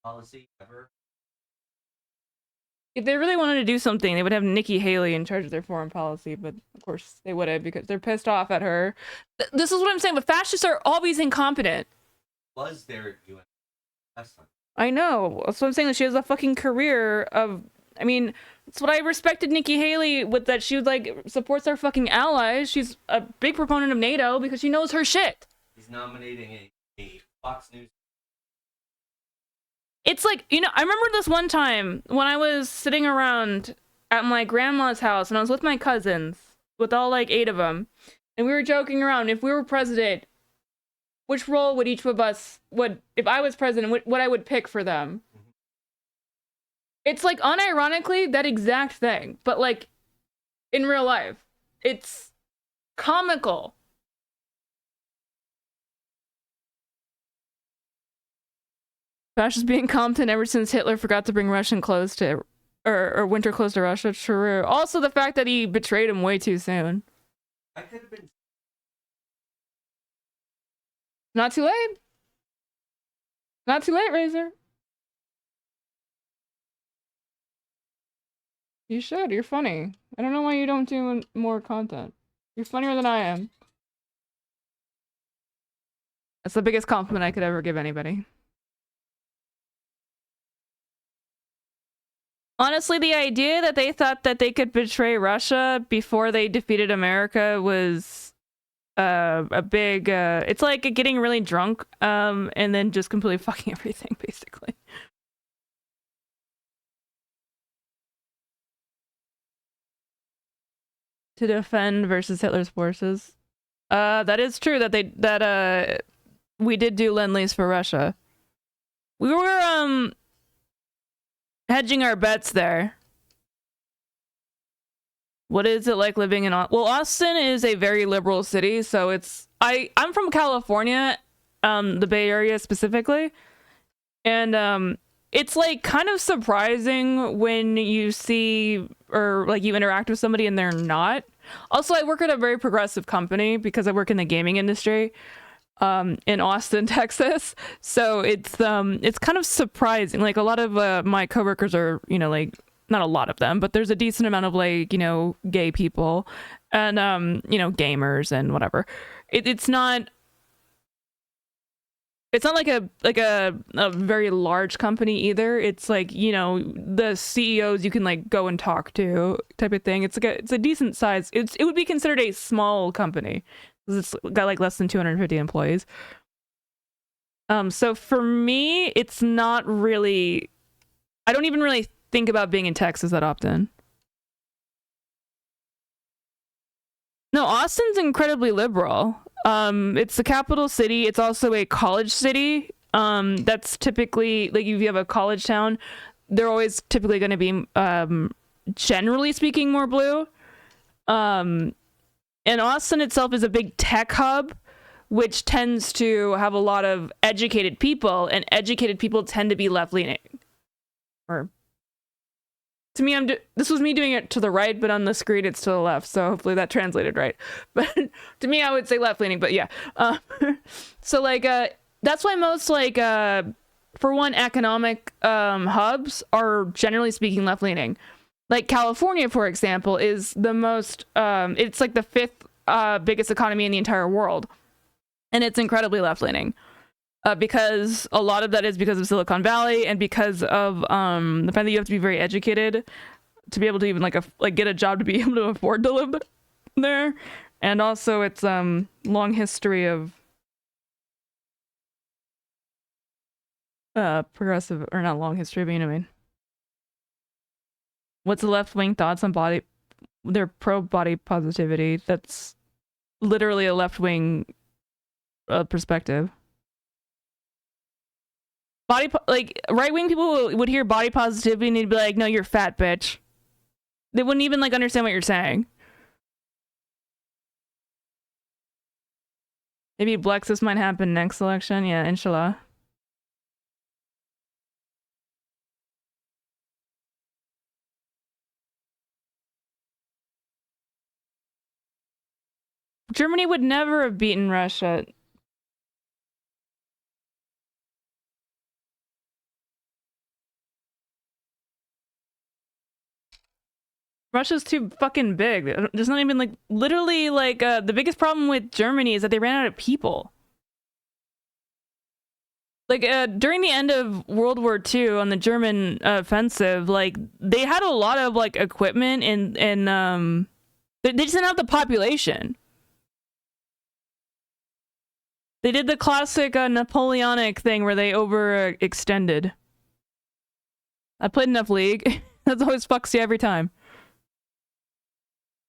policy ever. If they really wanted to do something, they would have Nikki Haley in charge of their foreign policy, but of course they wouldn't because they're pissed off at her. This is what I'm saying, but fascists are always incompetent. Was there UN last time? I know. That's what I'm saying. She has a fucking career of I mean, it's what I respected Nikki Haley with, that she like supports our fucking allies. She's a big proponent of NATO because she knows her shit. He's nominating a Fox News. It's like, you know, I remember this one time when I was sitting around at my grandma's house and I was with my cousins, with all like 8 of them, and we were joking around, if we were president, which role would each of us, if I was president, what I would pick for them. It's like unironically that exact thing, but like in real life, it's comical. Bash is being competent ever since Hitler forgot to bring Russian clothes to, or winter clothes to Russia. True. Also, the fact that he betrayed him way too soon. I could have been. Not too late. Not too late, Razor. You should. You're funny. I don't know why you don't do more content. You're funnier than I am. That's the biggest compliment I could ever give anybody. Honestly, the idea that they thought that they could betray Russia before they defeated America was a big... it's like getting really drunk and then just completely fucking everything, basically. To defend versus Hitler's forces. That is true that we did do Lend-Lease for Russia. We were hedging our bets there. What is it like living in Austin is a very liberal city, so it's I'm from California, the Bay Area specifically, and it's like kind of surprising when you see or like you interact with somebody and they're not. Also, I work at a very progressive company because I work in the gaming industry in Austin, Texas. So it's kind of surprising. Like a lot of my coworkers are, you know, like not a lot of them, but there's a decent amount of like, you know, gay people and you know, gamers and whatever. It's not like a very large company either. It's like, you know, the CEOs you can like go and talk to type of thing. It's a decent size. It would be considered a small company. It's got like less than 250 employees. So for me, it's not really, I don't even really think about being in Texas that often. No, Austin's incredibly liberal. It's the capital city. It's also a college city. That's typically, like if you have a college town, they're always typically going to be, generally speaking, more blue. And Austin itself is a big tech hub, which tends to have a lot of educated people, and educated people tend to be left-leaning. Or, to me, this was me doing it to the right, but on the screen it's to the left, so hopefully that translated right. But to me, I would say left-leaning, but yeah. So, like, that's why most, like, for one, economic hubs are, generally speaking, left-leaning. Like California, for example, is the most, it's like the 5th biggest economy in the entire world. And it's incredibly left-leaning. Because a lot of that is because of Silicon Valley and because of the fact that you have to be very educated to be able to even like get a job to be able to afford to live there. And also it's long history of progressive, or not long history, but you know what I mean. What's the left-wing thoughts on they're pro-body positivity? That's literally a left-wing perspective. Like, right-wing people would hear body positivity and they'd be like, no, you're fat, bitch. They wouldn't even, like, understand what you're saying. Maybe Blexus might happen next election. Yeah, inshallah. Germany would never have beaten Russia. Russia's too fucking big. There's not even like, literally like, the biggest problem with Germany is that they ran out of people. Like during the end of World War II on the German offensive, like they had a lot of like equipment and they just didn't have the population. They did the classic Napoleonic thing where they overextended. I played enough League. That always fucks you every time.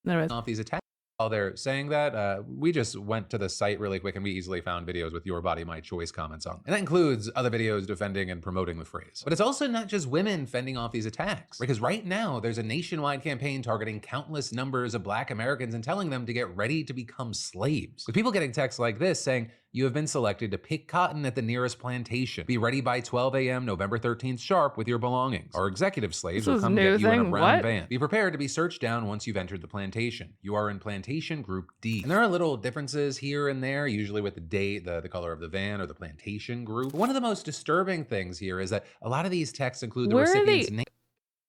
Anyways. Off these attacks. While they're saying that, we just went to the site really quick and we easily found videos with your body, my choice comments on. And that includes other videos defending and promoting the phrase. But it's also not just women fending off these attacks, because right now there's a nationwide campaign targeting countless numbers of Black Americans and telling them to get ready to become slaves. With people getting texts like this saying, you have been selected to pick cotton at the nearest plantation. Be ready by 12 a.m. November 13th sharp with your belongings. Our executive slaves will come get you in a brown van. Be prepared to be searched down once you've entered the plantation. You are in plantation group D. And there are little differences here and there, usually with the date, the color of the van, or the plantation group. But one of the most disturbing things here is that a lot of these texts include the recipient's name.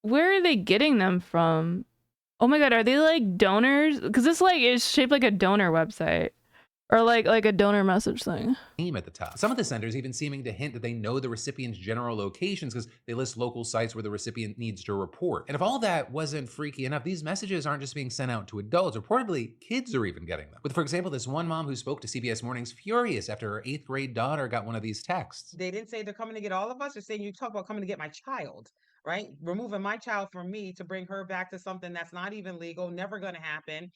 Where are they getting them from? Oh my god, are they like donors? Because this like is shaped like a donor website. Or like a donor message thing. Name at the top. Some of the senders even seeming to hint that they know the recipient's general locations because they list local sites where the recipient needs to report. And if all that wasn't freaky enough, these messages aren't just being sent out to adults. Reportedly, kids are even getting them. With, for example, this one mom who spoke to CBS Mornings furious after her 8th grade daughter got one of these texts. They didn't say they're coming to get all of us. They're saying you talk about coming to get my child. Right? Removing my child from me to bring her back to something that's not even legal, never gonna happen.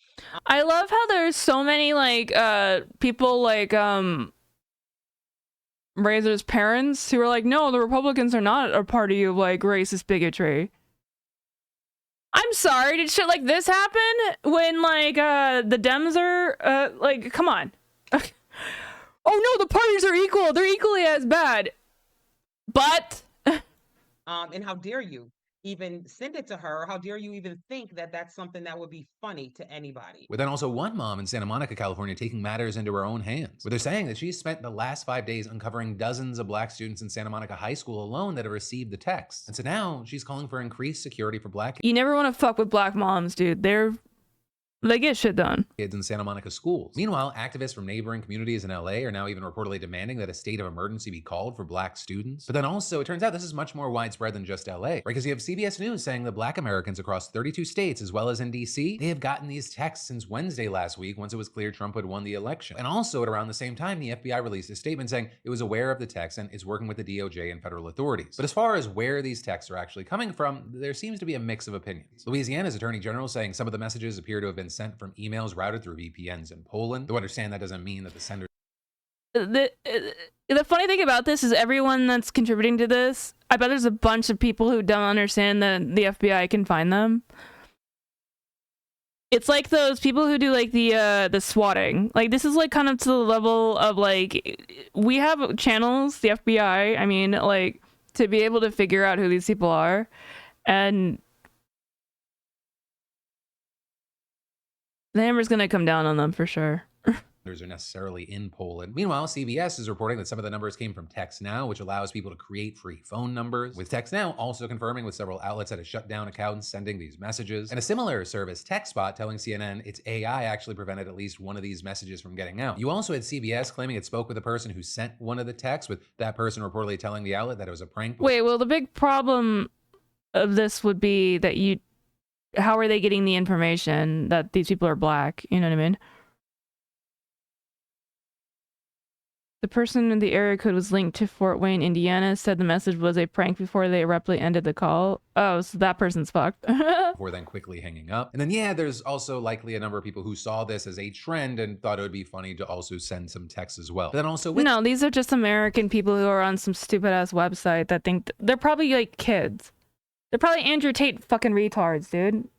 I love how there's so many like people like Razor's parents who are like, no, the Republicans are not a party of like racist bigotry. I'm sorry, did shit like this happen when like the Dems are like, come on. Oh no, the parties are equal, they're equally as bad. But and how dare you even send it to her? How dare you even think that that's something that would be funny to anybody? With then also one mom in Santa Monica, California, taking matters into her own hands, where they're saying that she's spent the last 5 days uncovering dozens of Black students in Santa Monica High School alone that have received the text. And so now she's calling for increased security for Black kids. You never want to fuck with Black moms, dude. They get shit done. Kids in Santa Monica schools. Meanwhile, activists from neighboring communities in LA are now even reportedly demanding that a state of emergency be called for Black students. But then also, it turns out this is much more widespread than just LA, right? Because you have CBS News saying that Black Americans across 32 states, as well as in DC, they have gotten these texts since Wednesday last week, once it was clear Trump had won the election. And also at around the same time, the FBI released a statement saying it was aware of the text and is working with the DOJ and federal authorities. But as far as where these texts are actually coming from, there seems to be a mix of opinions. Louisiana's attorney general saying some of the messages appear to have been sent from emails routed through VPNs in Poland. Though understand that doesn't mean that the sender. The funny thing about this is everyone that's contributing to this, I bet there's a bunch of people who don't understand that the FBI can find them. It's like those people who do like the swatting. Like this is like kind of to the level of like, we have channels, the FBI, I mean, like to be able to figure out who these people are. And the hammer's gonna come down on them for sure. Are necessarily in Poland. Meanwhile, CBS is reporting that some of the numbers came from TextNow, which allows people to create free phone numbers. With TextNow also confirming with several outlets that have shut down accounts sending these messages. And a similar service, TechSpot, telling CNN its AI actually prevented at least one of these messages from getting out. You also had CBS claiming it spoke with the person who sent one of the texts, with that person reportedly telling the outlet that it was a prank. Wait, well, the big problem of this would be that how are they getting the information that these people are Black? You know what I mean? The person in the area code was linked to Fort Wayne, Indiana, said the message was a prank before they abruptly ended the call. Oh, so that person's fucked. Before then quickly hanging up. And then, yeah, there's also likely a number of people who saw this as a trend and thought it would be funny to also send some text as well. But then also no, these are just American people who are on some stupid ass website that think they're probably like kids. They're probably Andrew Tate fucking retards, dude.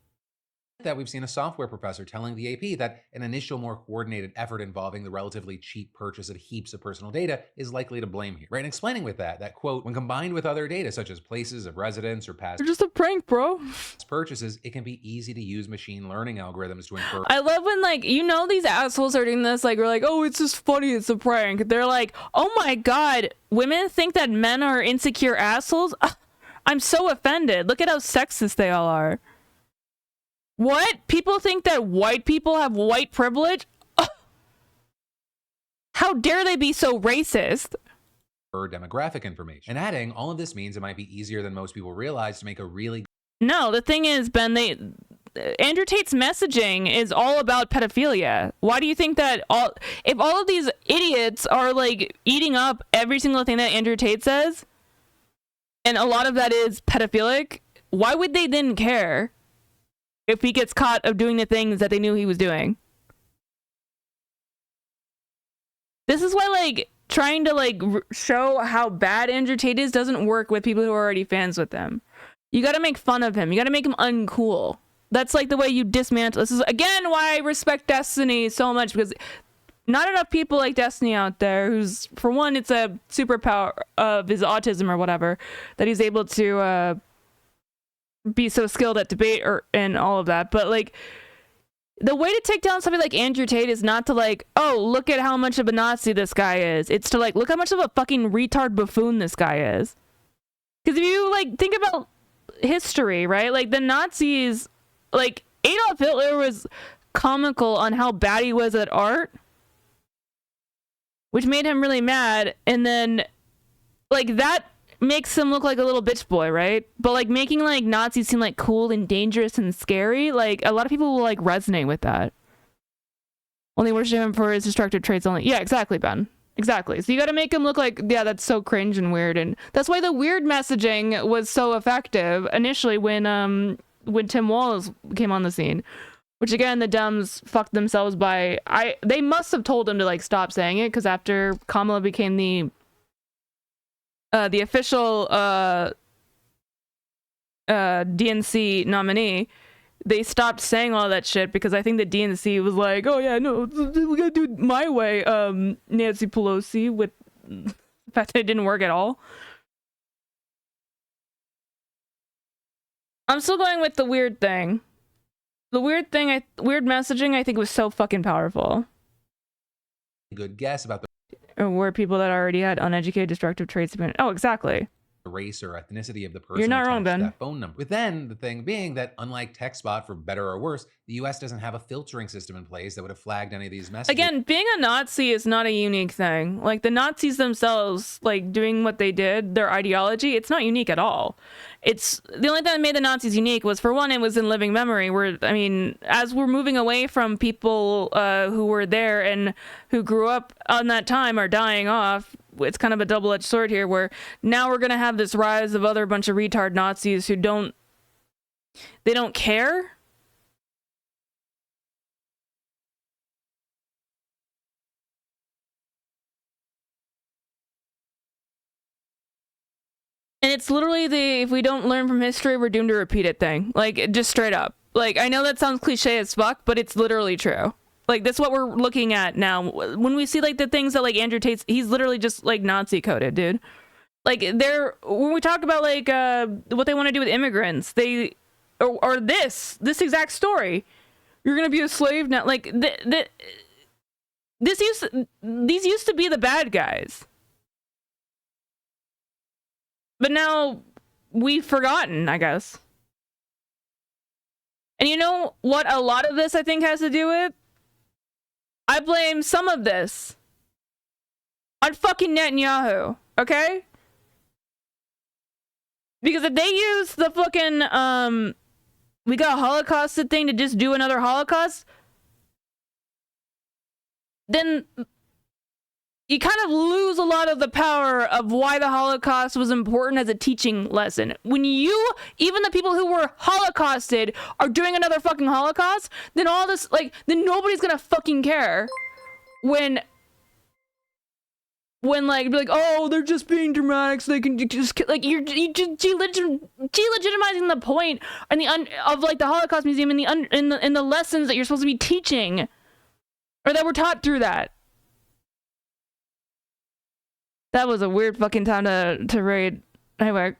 That we've seen a software professor telling the AP that an initial more coordinated effort involving the relatively cheap purchase of heaps of personal data is likely to blame here, right? And explaining with that quote, when combined with other data such as places of residence or past— They're just a prank, bro. Purchases, it can be easy to use machine learning algorithms to infer— I love when like, you know, these assholes are doing this, like we're like, oh, it's just funny, it's a prank. They're like, oh my god, women think that men are insecure assholes? I'm so offended. Look at how sexist they all are. What? People think that white people have white privilege? How dare they be so racist? demographic information. And adding, all of this means it might be easier than most people realize to make a really... No, the thing is, Ben, Andrew Tate's messaging is all about pedophilia. Why do you think that if all of these idiots are like eating up every single thing that Andrew Tate says, and a lot of that is pedophilic, why would they then care if he gets caught of doing the things that they knew he was doing? This is why, like, trying to, like, show how bad Andrew Tate is doesn't work with people who are already fans with him. You gotta make fun of him. You gotta make him uncool. That's, like, the way you dismantle. This is, again, why I respect Destiny so much, because not enough people like Destiny out there who's, for one, it's a superpower of his autism or whatever, that he's able to be so skilled at debate and all of that. But, like, the way to take down somebody like Andrew Tate is not to, like, oh, look at how much of a Nazi this guy is. It's to, like, look how much of a fucking retard buffoon this guy is. Because if you, like, think about history, right? Like, the Nazis, like, Adolf Hitler was comical on how bad he was at art, which made him really mad. And then, like, that makes him look like a little bitch boy, right? But, like, making, like, Nazis seem, like, cool and dangerous and scary, like, a lot of people will, like, resonate with that. Only worship him for his destructive traits only. Yeah, exactly, Ben. Exactly. So you gotta make him look like, yeah, that's so cringe and weird. And that's why the weird messaging was so effective initially when Tim Walz came on the scene. Which, again, the Dems fucked themselves by... They must have told him to, like, stop saying it, because after Kamala became the official DNC nominee, they stopped saying all that shit, because I think the DNC was like, oh yeah, no, we gotta do it my way, Nancy Pelosi, with the fact that it didn't work at all. I'm still going with the weird thing. The weird thing, weird messaging, I think was so fucking powerful. Good guess about the were people that already had uneducated destructive traits. Oh, exactly. Race or ethnicity of the person. You're not wrong, Ben. That phone number. But then the thing being that, unlike TechSpot, for better or worse, the US doesn't have a filtering system in place that would have flagged any of these messages. Again, being a Nazi is not a unique thing. Like, the Nazis themselves, like, doing what they did, their ideology, it's not unique at all. It's the only thing that made the Nazis unique was, for one, it was in living memory, where, I mean, as we're moving away from people who were there and who grew up on that time are dying off, it's kind of a double-edged sword here, where now we're going to have this rise of other bunch of retard Nazis who don't care. And it's literally if we don't learn from history, we're doomed to repeat it thing. Like, just straight up. Like, I know that sounds cliche as fuck, but it's literally true. Like, that's what we're looking at now. When we see, like, the things that, like, Andrew Tate's, he's literally just, like, Nazi coded, dude. Like, when we talk about, like, what they want to do with immigrants, or this exact story. You're gonna be a slave now. Like, these used to be the bad guys. But now we've forgotten, I guess. And you know what a lot of this, I think, has to do with? I blame some of this on fucking Netanyahu, okay? Because if they use the fucking, we got Holocausted thing to just do another Holocaust, then you kind of lose a lot of the power of why the Holocaust was important as a teaching lesson. When even the people who were Holocausted are doing another fucking Holocaust, then all this, like, then nobody's gonna fucking care when like, be like, oh, they're just being dramatic so they can just, like, you're just delegitimizing the point of, like, the Holocaust Museum in the lessons that you're supposed to be teaching, or that were taught through that. That was a weird fucking time to raid. Anyway.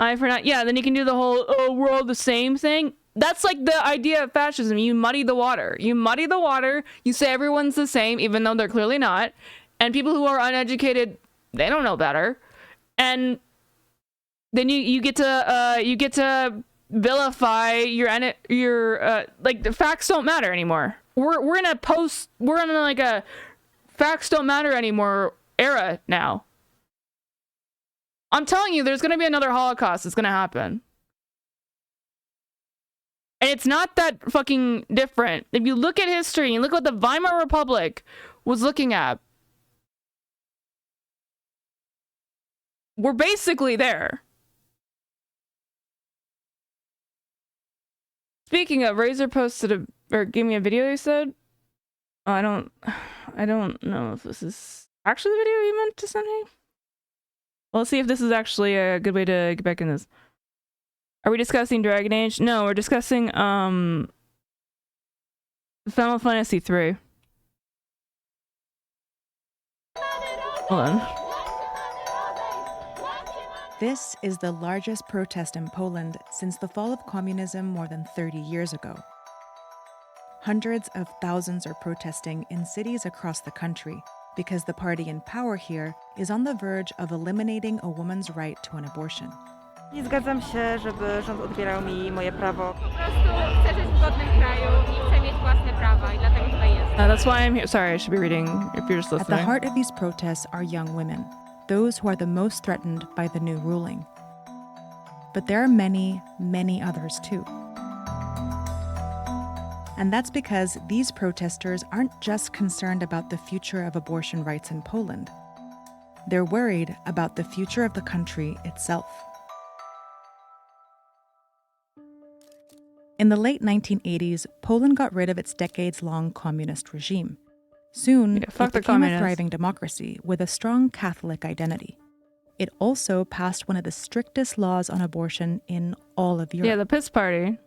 Yeah, then you can do the whole, oh, we're all the same thing. That's like the idea of fascism. You muddy the water. You say everyone's the same, even though they're clearly not. And people who are uneducated, they don't know better. And then you get to vilify your like, the facts don't matter anymore. We're in like a facts don't matter anymore era now. I'm telling you, there's going to be another Holocaust that's going to happen. And it's not that fucking different. If you look at history and look what the Weimar Republic was looking at, we're basically there. Speaking of, Razor posted or gave me a video, he said. Oh, I don't know if this is actually the video you meant to send me. Well, let's see if this is actually a good way to get back in this. Are we discussing Dragon Age? No, we're discussing Final Fantasy 3. Hold on. This is the largest protest in Poland since the fall of communism more than 30 years ago. Hundreds of thousands are protesting in cities across the country because the party in power here is on the verge of eliminating a woman's right to an abortion. Nie zgadzam się, żeby rząd odbierał mi moje prawo. Po prostu chcę żyć w godnym kraju i chcę mieć własne prawa i dlatego tutaj jestem. That's why I'm here. Sorry, I should be reading if you're just listening. At the heart of these protests are young women, those who are the most threatened by the new ruling. But there are many, many others too. And that's because these protesters aren't just concerned about the future of abortion rights in Poland. They're worried about the future of the country itself. In the late 1980s, Poland got rid of its decades-long communist regime. Soon, it became a thriving democracy with a strong Catholic identity. It also passed one of the strictest laws on abortion in all of Europe. Yeah, the piss party.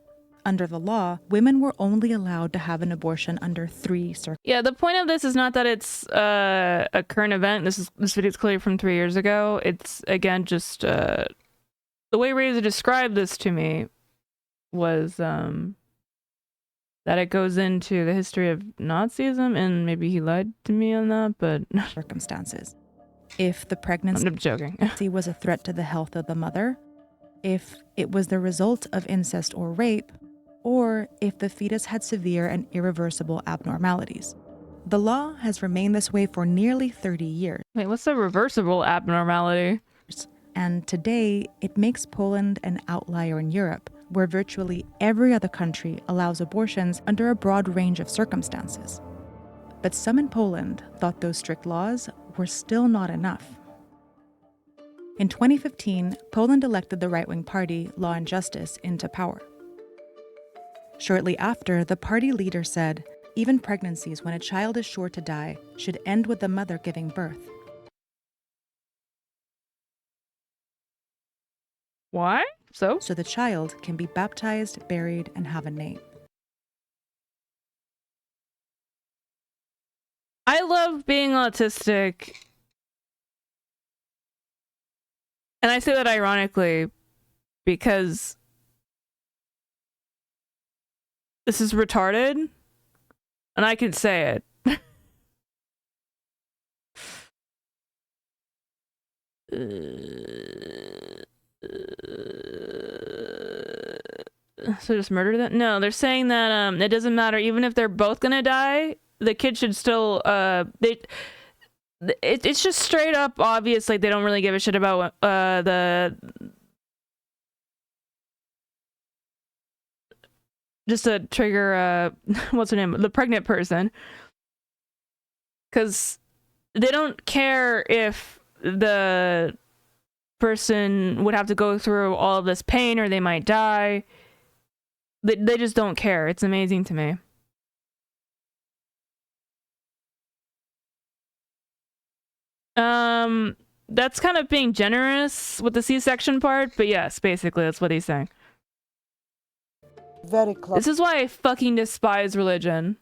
Under the law, women were only allowed to have an abortion under 3 circumstances. Yeah, the point of this is not that it's a current event. This video is clearly from 3 years ago. It's, again, just the way Razor described this to me was that it goes into the history of Nazism, and maybe he lied to me on that, but circumstances. If the pregnancy I'm joking. was a threat to the health of the mother, if it was the result of incest or rape, or if the fetus had severe and irreversible abnormalities. The law has remained this way for nearly 30 years. Wait, what's a reversible abnormality? And today, it makes Poland an outlier in Europe, where virtually every other country allows abortions under a broad range of circumstances. But some in Poland thought those strict laws were still not enough. In 2015, Poland elected the right-wing party, Law and Justice, into power. Shortly after, the party leader said, even pregnancies when a child is sure to die should end with the mother giving birth. Why? So the child can be baptized, buried, and have a name. I love being autistic. And I say that ironically because this is retarded and I can say it. So just murder them? No, they're saying that it doesn't matter. Even if they're both gonna die, the kid should still it's just straight up obvious, like they don't really give a shit about just to trigger what's her name, the pregnant person, because they don't care if the person would have to go through all of this pain or they might die. They just don't care. It's amazing to me. That's kind of being generous with the C-section part, but yes, basically that's what he's saying. Very close. This is why I fucking despise religion.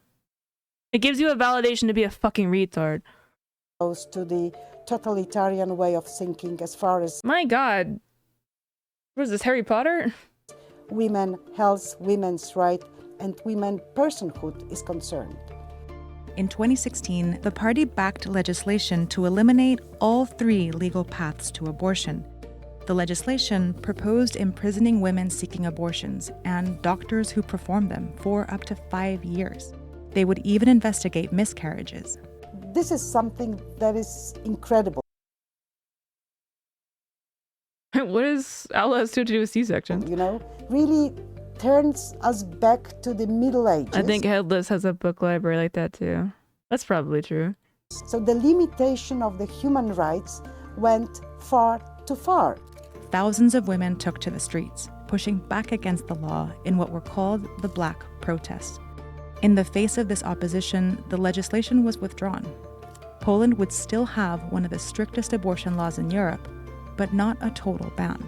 It gives you a validation to be a fucking retard. Close to the totalitarian way of thinking as far as... My God. What is this, Harry Potter? Women health, women's right, and women personhood is concerned. In 2016, the party backed legislation to eliminate all 3 legal paths to abortion. The legislation proposed imprisoning women seeking abortions and doctors who perform them for up to 5 years. They would even investigate miscarriages. this is something that is incredible. What does Allah to do with C-sections? You know, really turns us back to the Middle Ages. I think Headless has a book library like that too. That's probably true. So the limitation of the human rights went far too far. Thousands of women took to the streets, pushing back against the law in what were called the Black Protests. In the face of this opposition, the legislation was withdrawn. Poland would still have one of the strictest abortion laws in Europe, but not a total ban.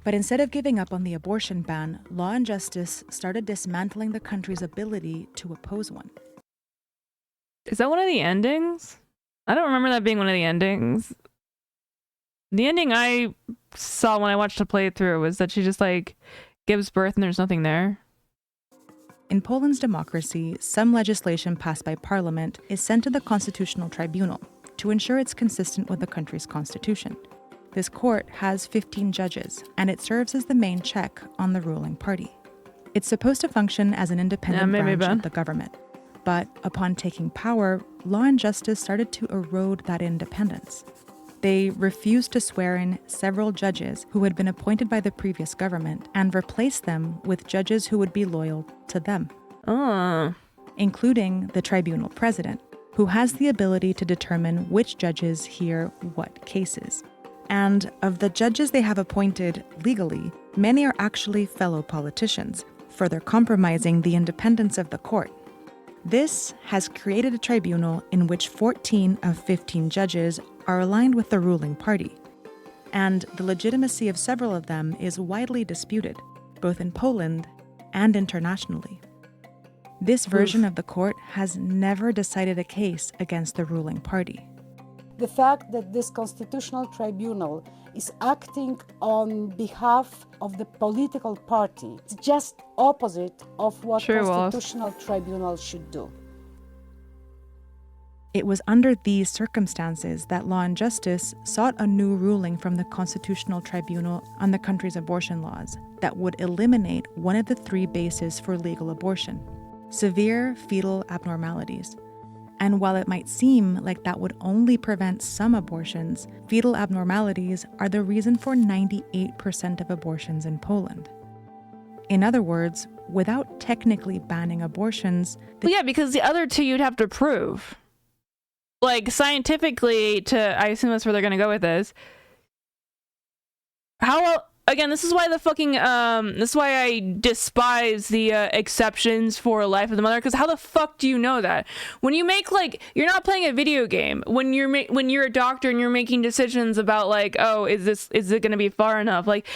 But instead of giving up on the abortion ban, Law and Justice started dismantling the country's ability to oppose one. Is that one of the endings? I don't remember that being one of the endings. The ending I saw when I watched a playthrough was that she just like gives birth and there's nothing there. In Poland's democracy, some legislation passed by parliament is sent to the Constitutional Tribunal to ensure it's consistent with the country's constitution. This court has 15 judges, and it serves as the main check on the ruling party. It's supposed to function as an independent branch of the government. But upon taking power, Law and Justice started to erode that independence. They refused to swear in several judges who had been appointed by the previous government and replaced them with judges who would be loyal to them, including the tribunal president, who has the ability to determine which judges hear what cases. And of the judges they have appointed legally, many are actually fellow politicians, further compromising the independence of the court. This has created a tribunal in which 14 of 15 judges are aligned with the ruling party, and the legitimacy of several of them is widely disputed, both in Poland and internationally. This version of the court has never decided a case against the ruling party. The fact that this constitutional tribunal is acting on behalf of the political party is just opposite of what constitutional tribunal should do. It was under these circumstances that Law and Justice sought a new ruling from the Constitutional Tribunal on the country's abortion laws that would eliminate one of the three bases for legal abortion: severe fetal abnormalities. And while it might seem like that would only prevent some abortions, fetal abnormalities are the reason for 98% of abortions in Poland. In other words, without technically banning abortions... Well, yeah, because the other two you'd have to prove. Like, scientifically, I assume that's where they're going to go with this. Again, this is why this is why I despise the exceptions for life of the mother, because how the fuck do you know that? When you make, like, you're not playing a video game. When you're a doctor and you're making decisions about, like, oh, is it going to be far enough? Like,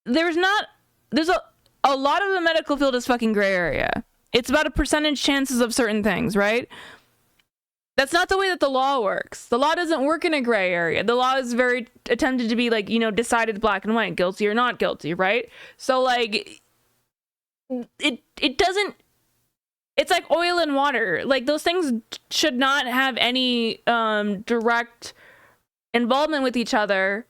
there's a lot of the medical field is fucking gray area. It's about a percentage chances of certain things, right? That's not the way that the law works. The law doesn't work in a gray area. The law is very attempted to be, like, you know, decided black and white, guilty or not guilty, right? So, like, it doesn't, it's like oil and water. Like, those things should not have any direct involvement with each other.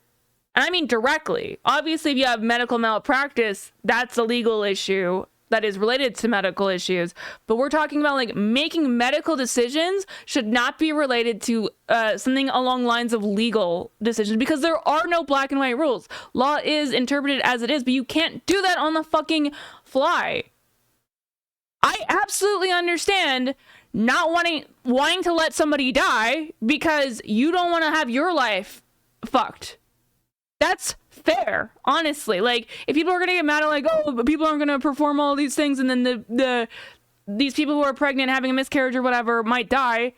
And I mean directly. Obviously, if you have medical malpractice, that's a legal issue that is related to medical issues, but we're talking about, like, making medical decisions should not be related to something along lines of legal decisions, because there are no black and white rules. Law is interpreted as it is, but you can't do that on the fucking fly. I absolutely understand not wanting to let somebody die because you don't want to have your life fucked. That's fair, honestly. Like, if people are gonna get mad at, like, oh, but people aren't gonna perform all these things, and then these people who are pregnant, having a miscarriage or whatever, might die,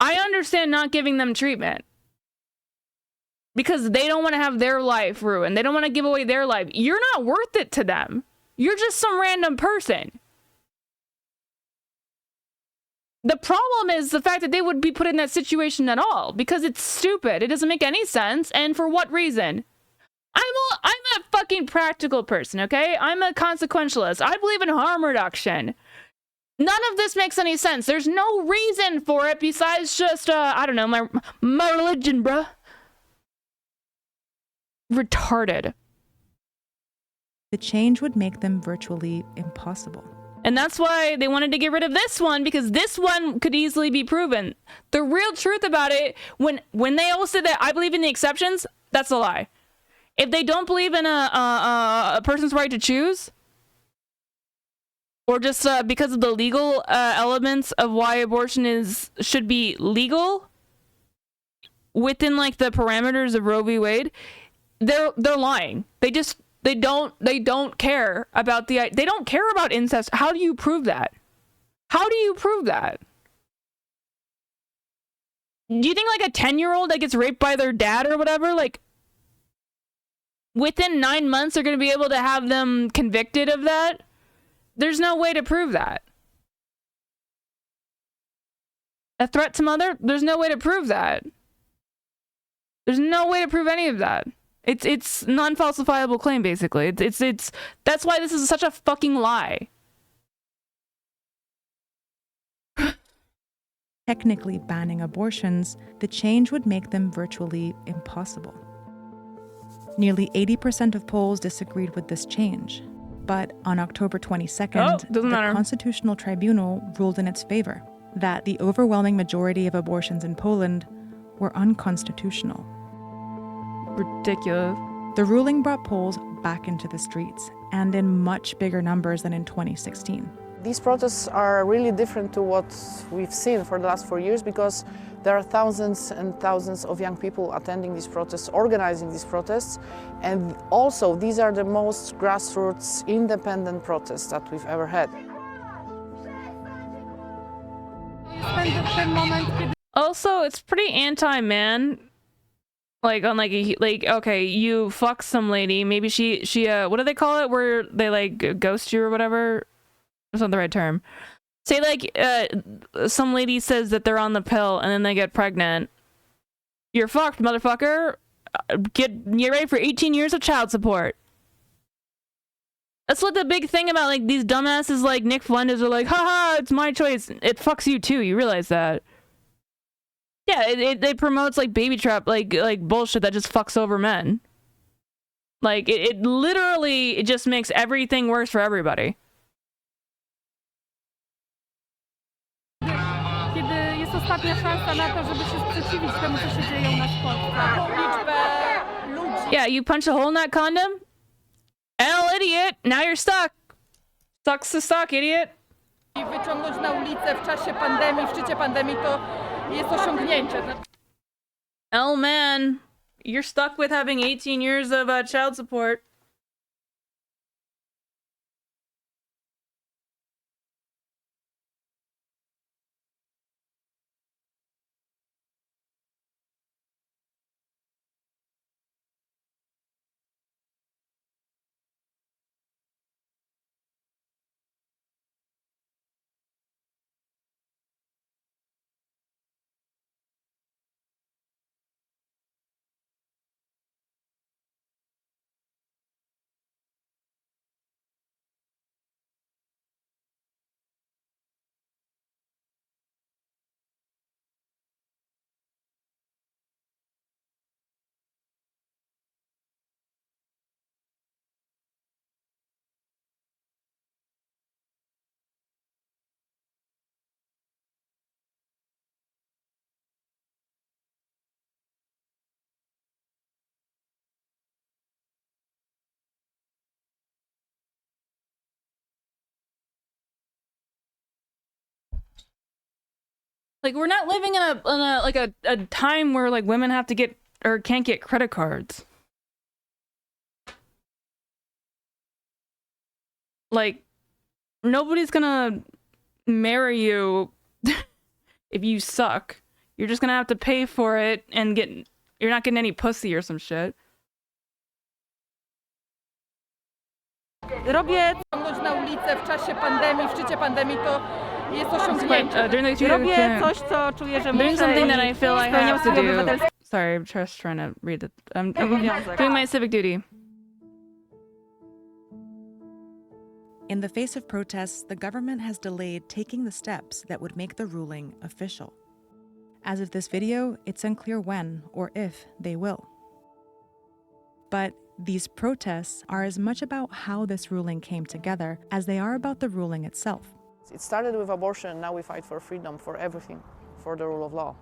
I understand not giving them treatment because they don't want to have their life ruined. They don't want to give away their life. You're not worth it to them. You're just some random person. The problem is the fact that they would be put in that situation at all, because it's stupid. It doesn't make any sense. And for what reason? I'm a fucking practical person, okay? I'm a consequentialist. I believe in harm reduction. None of this makes any sense. There's no reason for it besides just, I don't know, my religion, bruh. Retarded. The change would make them virtually impossible. And that's why they wanted to get rid of this one, because this one could easily be proven. The real truth about it, when they all said that I believe in the exceptions, that's a lie. If they don't believe in a person's right to choose, or just because of the legal elements of why abortion should be legal within like the parameters of Roe v. Wade, they're lying. They don't care about they don't care about incest. How do you prove that? How do you prove that? Do you think like a 10-year-old that gets raped by their dad or whatever, like within 9 months they're going to be able to have them convicted of that? There's no way to prove that. A threat to mother? There's no way to prove that. There's no way to prove any of that. It's non-falsifiable claim, basically. It's that's why this is such a fucking lie. Technically banning abortions, the change would make them virtually impossible. Nearly 80% of Poles disagreed with this change. But on October 22nd, the Constitutional Tribunal ruled in its favor that the overwhelming majority of abortions in Poland were unconstitutional. Ridiculous. The ruling brought Poles back into the streets, and in much bigger numbers than in 2016. These protests are really different to what we've seen for the last 4 years, because there are thousands and thousands of young people attending these protests, organizing these protests, and also these are the most grassroots independent protests that we've ever had. Also, it's pretty anti-man. Like on like okay, you fuck some lady, maybe she what do they call it, where they like ghost you or whatever? That's not the right term. Say like some lady says that they're on the pill and then they get pregnant. You're fucked, motherfucker. Get ready for 18 years of child support. That's what the big thing about like these dumbasses like Nick Flenders are like, haha, it's my choice. It fucks you too, you realize that. Yeah, it promotes like baby trap, like bullshit that just fucks over men. Like it literally just makes everything worse for everybody. Kiedy jest ostatnia szansa na to, żeby się sprzeciwić temu, co się dzieje u nas w Polsce. Yeah, you punch a hole in that condom? Hell, idiot! Now you're stuck. Sucks to suck, idiot. I wyciągnąć na ulicę w czasie pandemii, w szczycie pandemii, to jest osiągnięcie. Oh man, you're stuck with having 18 years of child support. Like, we're not living in a time where like women have to get or can't get credit cards. Like, nobody's gonna marry you if you suck. You're just gonna have to pay for it and you're not getting any pussy or some shit. Robię na ulicę w czasie pandemii, w szczycie pandemii, to jest osiągnięcie. Robię coś, co czuję, że muszę. Something that I feel I have to do. Sorry, I'm just trying to read it. I'm doing my civic duty. In the face of protests, the government has delayed taking the steps that would make the ruling official. As of this video, it's unclear when or if they will. But these protests are as much about how this ruling came together as they are about the ruling itself. It started with abortion, and now we fight for freedom, for everything, for the rule of law.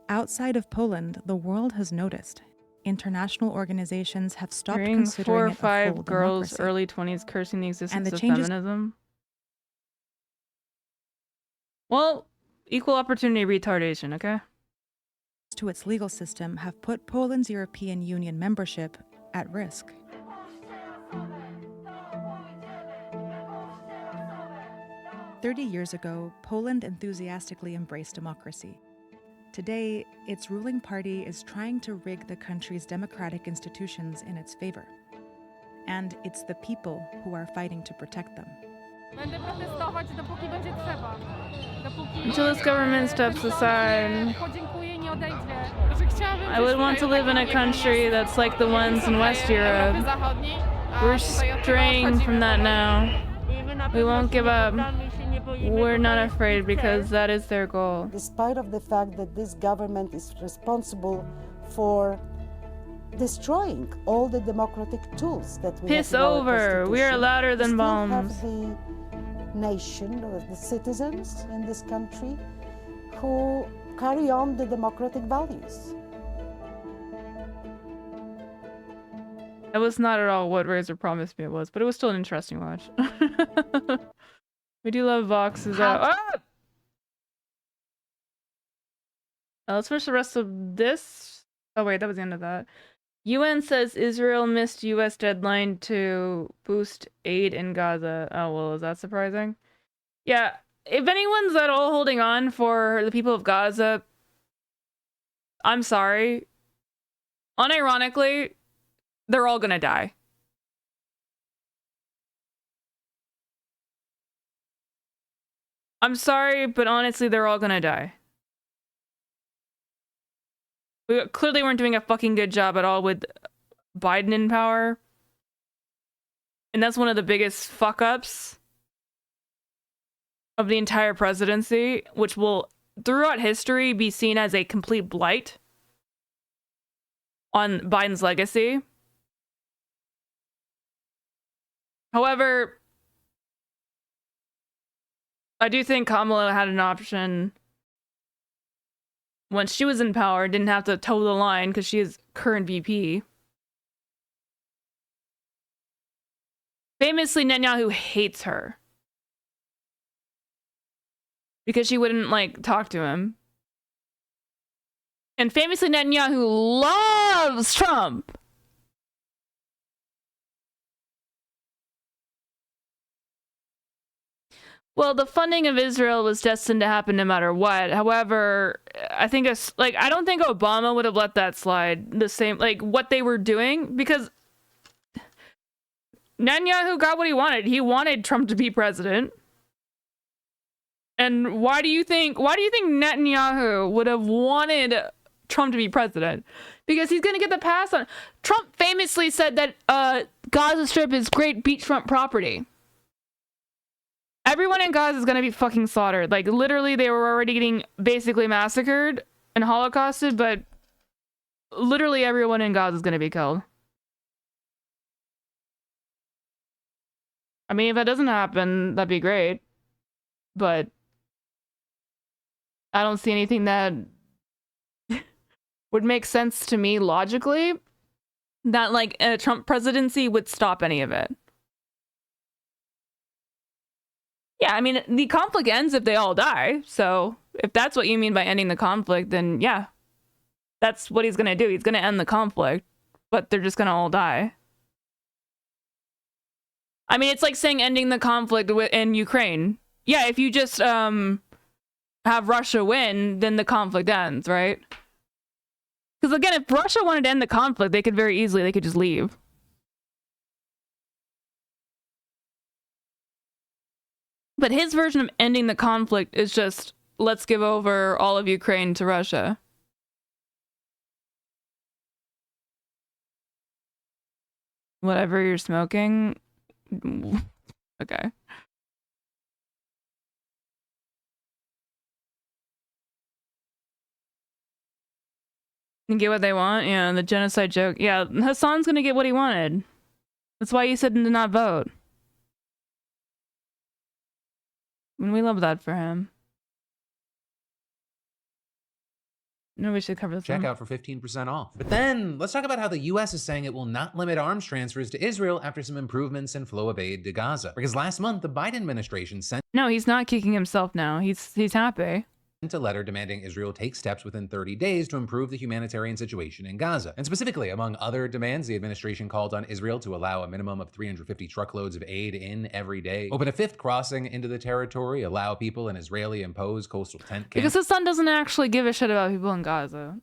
Outside of Poland, the world has noticed. International organizations have stopped Hearing considering 4 or it a 5 full girls democracy. early 20s cursing the existence the of changes- feminism. Well, equal opportunity retardation, okay? To its legal system have put Poland's European Union membership at risk. "30 years ago, Poland enthusiastically embraced democracy. Today, its ruling party is trying to rig the country's democratic institutions in its favor. And it's the people who are fighting to protect them. Będę protestować, dopóki będzie trzeba. Until this government steps aside, Podziękuję, nie odejdzie. Że chciałabym I would want to live in a country that's like the ones in West Europe. We're straying from that now. We won't give up. We're not afraid because that is their goal. Despite of the fact that this government is responsible for destroying all the democratic tools that we Piss have in our over. We are constitution, louder than we still bombs. have the nation or the citizens in this country who carry on the democratic values. That was not at all what Razor promised me it was, but it was still an interesting watch. We do love Vox's. Let's finish the rest of this. Oh wait, that was the end of that. UN says Israel missed US deadline to boost aid in Gaza. Oh well, is that surprising? Yeah, if anyone's at all holding on for the people of Gaza, I'm sorry. Unironically, they're all gonna die. I'm sorry, but honestly, they're all gonna die. We clearly weren't doing a fucking good job at all with Biden in power. And that's one of the biggest fuck-ups of the entire presidency, which will, throughout history, be seen as a complete blight on Biden's legacy. However, I do think Kamala had an option when she was in power, didn't have to toe the line because she is current VP. Famously, Netanyahu hates her because she wouldn't, like, talk to him. And famously, Netanyahu loves Trump. Well, the funding of Israel was destined to happen no matter what. However, I think I don't think Obama would have let that slide the same, like what they were doing, because Netanyahu got what he wanted. He wanted Trump to be president. And why do you think Netanyahu would have wanted Trump to be president? Because he's going to get the pass on. Trump famously said that Gaza Strip is great beachfront property. Everyone in Gaza is going to be fucking slaughtered. Like, literally, they were already getting basically massacred and holocausted, but literally everyone in Gaza is going to be killed. I mean, if that doesn't happen, that'd be great. But I don't see anything that would make sense to me logically that, like, a Trump presidency would stop any of it. Yeah, I mean, the conflict ends if they all die. So if that's what you mean by ending the conflict, then yeah, that's what he's going to do. He's going to end the conflict, but they're just going to all die. I mean, it's like saying ending the conflict in Ukraine. Yeah, if you just have Russia win, then the conflict ends, right? Because again, if Russia wanted to end the conflict, they could just leave. But his version of ending the conflict is just, let's give over all of Ukraine to Russia. Whatever you're smoking. Okay. And get what they want? Yeah, the genocide joke. Yeah, Hassan's gonna get what he wanted. That's why he said to not vote. And we love that for him. No, we should cover this. Check out for 15% off. But then let's talk about how the US is saying it will not limit arms transfers to Israel after some improvements in flow of aid to Gaza. Because last month, the Biden administration sent No, he's not kicking himself now. He's happy. A letter demanding Israel take steps within 30 days to improve the humanitarian situation in Gaza. And specifically, among other demands, the administration called on Israel to allow a minimum of 350 truckloads of aid in every day, open a 5th crossing into the territory, allow people in Israeli-imposed coastal tent camps. Because his son doesn't actually give a shit about people in Gaza.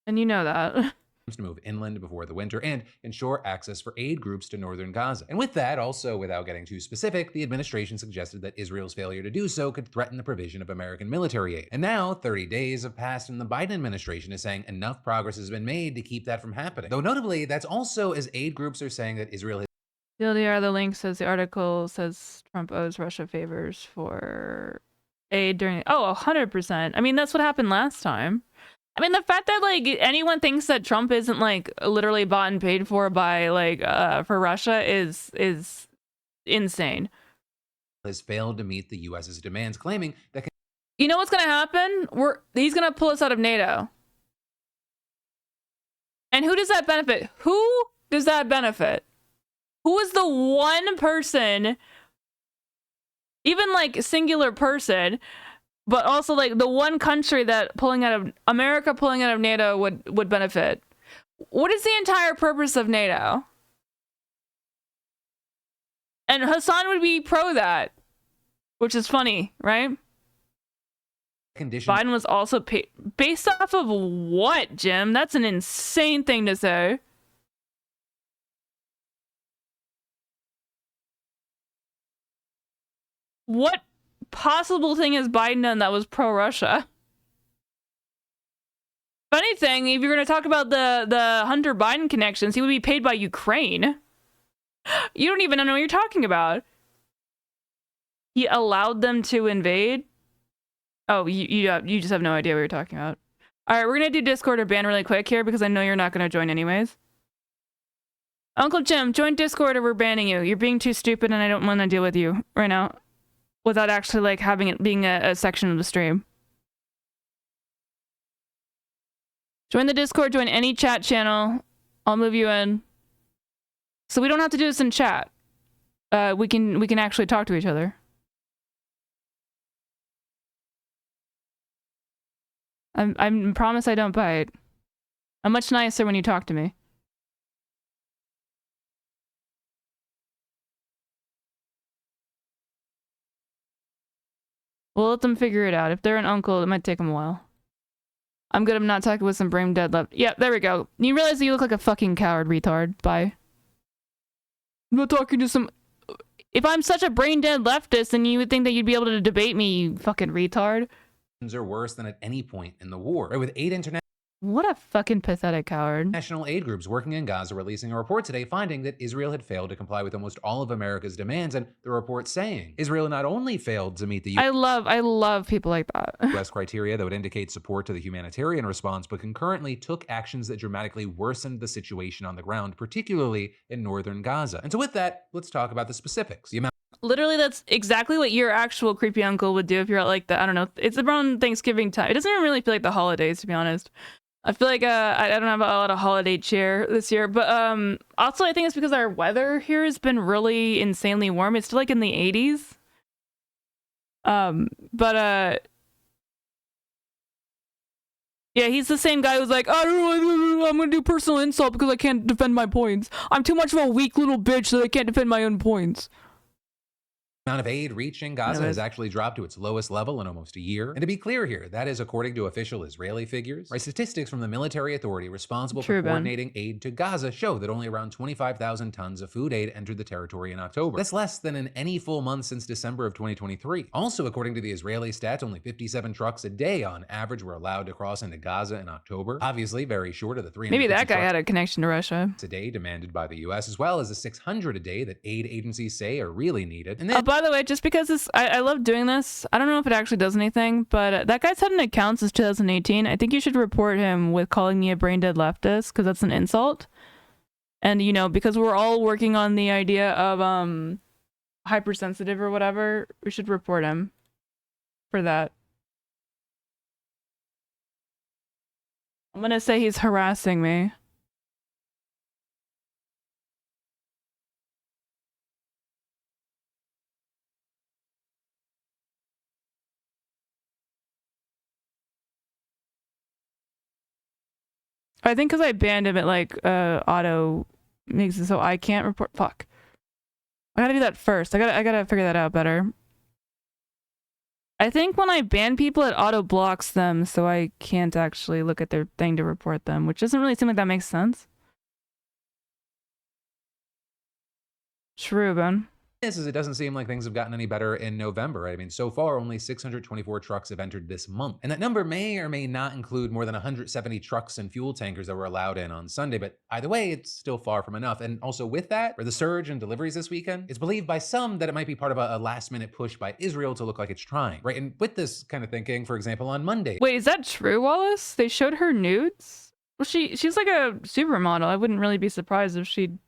And you know that. To move inland before the winter and ensure access for aid groups to northern Gaza. And with that, also without getting too specific, the administration suggested that Israel's failure to do so could threaten the provision of American military aid. And now, 30 days have passed and the Biden administration is saying enough progress has been made to keep that from happening. Though notably, that's also as aid groups are saying that Israel has TLDR, the link says the article says Trump owes Russia favors for aid during... Oh, 100%. I mean, that's what happened last time. I mean, the fact that, like, anyone thinks that Trump isn't, like, literally bought and paid for by, like, for Russia is insane. Has failed to meet the U.S.'s demands, claiming that... You know what's going to happen? He's going to pull us out of NATO. And who does that benefit? Who does that benefit? Who is the one person, even, like, singular person... But also, like, the one country that America pulling out of NATO would benefit. What is the entire purpose of NATO? And Hassan would be pro that, which is funny, right? Biden was also paid based off of what, Jim? That's an insane thing to say. What possible thing has Biden done that was pro-Russia? If anything, if you're going to talk about the Hunter Biden connections, he would be paid by Ukraine. You don't even know what you're talking about. He allowed them to invade? Oh, you just have no idea what you're talking about. All right, we're going to do Discord or ban really quick here because I know you're not going to join anyways. Uncle Jim, join Discord or we're banning you. You're being too stupid and I don't want to deal with you right now. Without actually, like, having it being a section of the stream. Join the Discord, join any chat channel. I'll move you in. So we don't have to do this in chat. We can actually talk to each other. I promise I don't bite. I'm much nicer when you talk to me. We'll let them figure it out. If they're an uncle, it might take them a while. I'm good. I'm not talking with some brain dead left. Yeah, there we go. You realize that you look like a fucking coward, retard. Bye. I'm not talking to some... If I'm such a brain dead leftist, then you would think that you'd be able to debate me, you fucking retard. Are worse than at any point in the war. Right, with 8 international... What a fucking pathetic coward. National aid groups working in Gaza releasing a report today finding that Israel had failed to comply with almost all of America's demands, and the report saying Israel not only failed to meet the I love people like that. U.S. criteria that would indicate support to the humanitarian response, but concurrently took actions that dramatically worsened the situation on the ground, particularly in northern Gaza. And so with that, let's talk about the specifics. Literally, that's exactly what your actual creepy uncle would do if you're at, like, I don't know, it's around Thanksgiving time. It doesn't even really feel like the holidays, to be honest. I feel like I don't have a lot of holiday cheer this year, but also I think it's because our weather here has been really insanely warm. It's still like in the 80s. Yeah, he's the same guy who's like, I don't know, I'm gonna do personal insult because I can't defend my points. I'm too much of a weak little bitch that I can't defend my own points. Amount of aid reaching Gaza has actually dropped to its lowest level in almost a year. And to be clear here, that is according to official Israeli figures. Right, statistics from the military authority responsible for coordinating aid to Gaza show that only around 25,000 tons of food aid entered the territory in October. That's less than in any full month since December of 2023. Also, according to the Israeli stats, only 57 trucks a day on average were allowed to cross into Gaza in October. Obviously, very short of the 300. Maybe that guy had a connection to Russia. A day demanded by the U.S., as well as the 600 a day that aid agencies say are really needed. And then, by by the way, just because this, I love doing this. I don't know if it actually does anything, but that guy's had an account since 2018. I think you should report him with calling me a brain dead leftist, because that's an insult. And, you know, because we're all working on the idea of hypersensitive or whatever, we should report him for that. I'm gonna say he's harassing me. I think because I banned him, it like auto makes it so I can't report. Fuck. I gotta do that first. I gotta figure that out better. I think when I ban people, it auto blocks them, so I can't actually look at their thing to report them, which doesn't really seem like that makes sense. True, Ben. Is it doesn't seem like things have gotten any better in November. I mean, so far, only 624 trucks have entered this month. And that number may or may not include more than 170 trucks and fuel tankers that were allowed in on Sunday. But either way, it's still far from enough. And also with that, for the surge in deliveries this weekend, it's believed by some that it might be part of a last-minute push by Israel to look like it's trying, right? And with this kind of thinking, for example, on Monday. Wait, is that true, Wallace? They showed her nudes? Well, she's like a supermodel. I wouldn't really be surprised if she'd...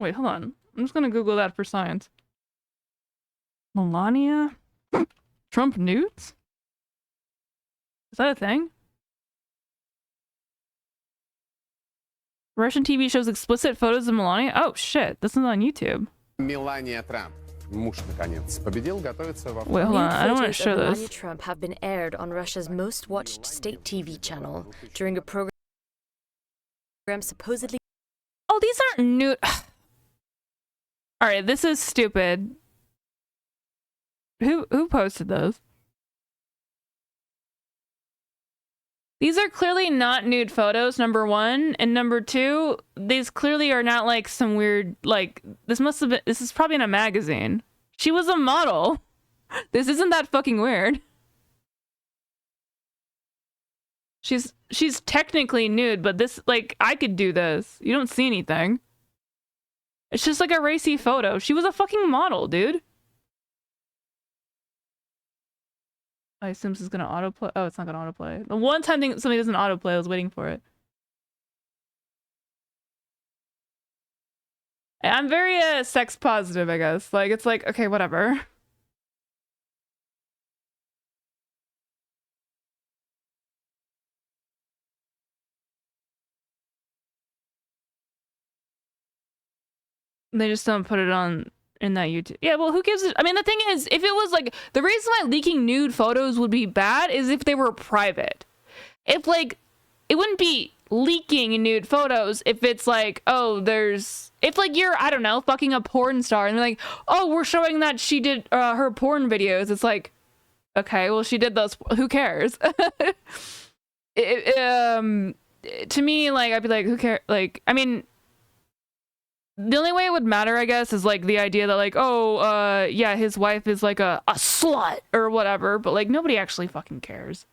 Wait, hold on. I'm just gonna Google that for science. Melania? Trump nudes? Is that a thing? Russian TV shows explicit photos of Melania? Oh shit, this is on YouTube. Melania Trump. Муж, наконец, победил, готовится во... Wait, hold on. I don't want to show this. Melania Trump have been aired on Russia's most watched state TV channel during a program supposedly... Oh, these aren't nude... Alright, this is stupid. Who posted those? These are clearly not nude photos, number one. And number two, these clearly are not like some weird, like, this is probably in a magazine. She was a model. This isn't that fucking weird. She's technically nude, but this, like, I could do this. You don't see anything. It's just like a racy photo. She was a fucking model, dude. I assume this is gonna autoplay. Oh, it's not gonna autoplay. The one time somebody doesn't autoplay, I was waiting for it. I'm very sex positive, I guess. Like, it's like, okay, whatever. They just don't put it on in that YouTube. Yeah, well, who gives it? I mean, the thing is, if it was like, the reason why leaking nude photos would be bad is if they were private. If like, it wouldn't be leaking nude photos if it's like, oh, if like you're, I don't know, fucking a porn star and they're like, oh, we're showing that she did her porn videos. It's like, okay, well, she did those. Who cares? To me, like, I'd be like, who cares? Like, I mean, the only way it would matter, I guess, is like the idea that like, oh, yeah, his wife is like a slut or whatever, but like nobody actually fucking cares.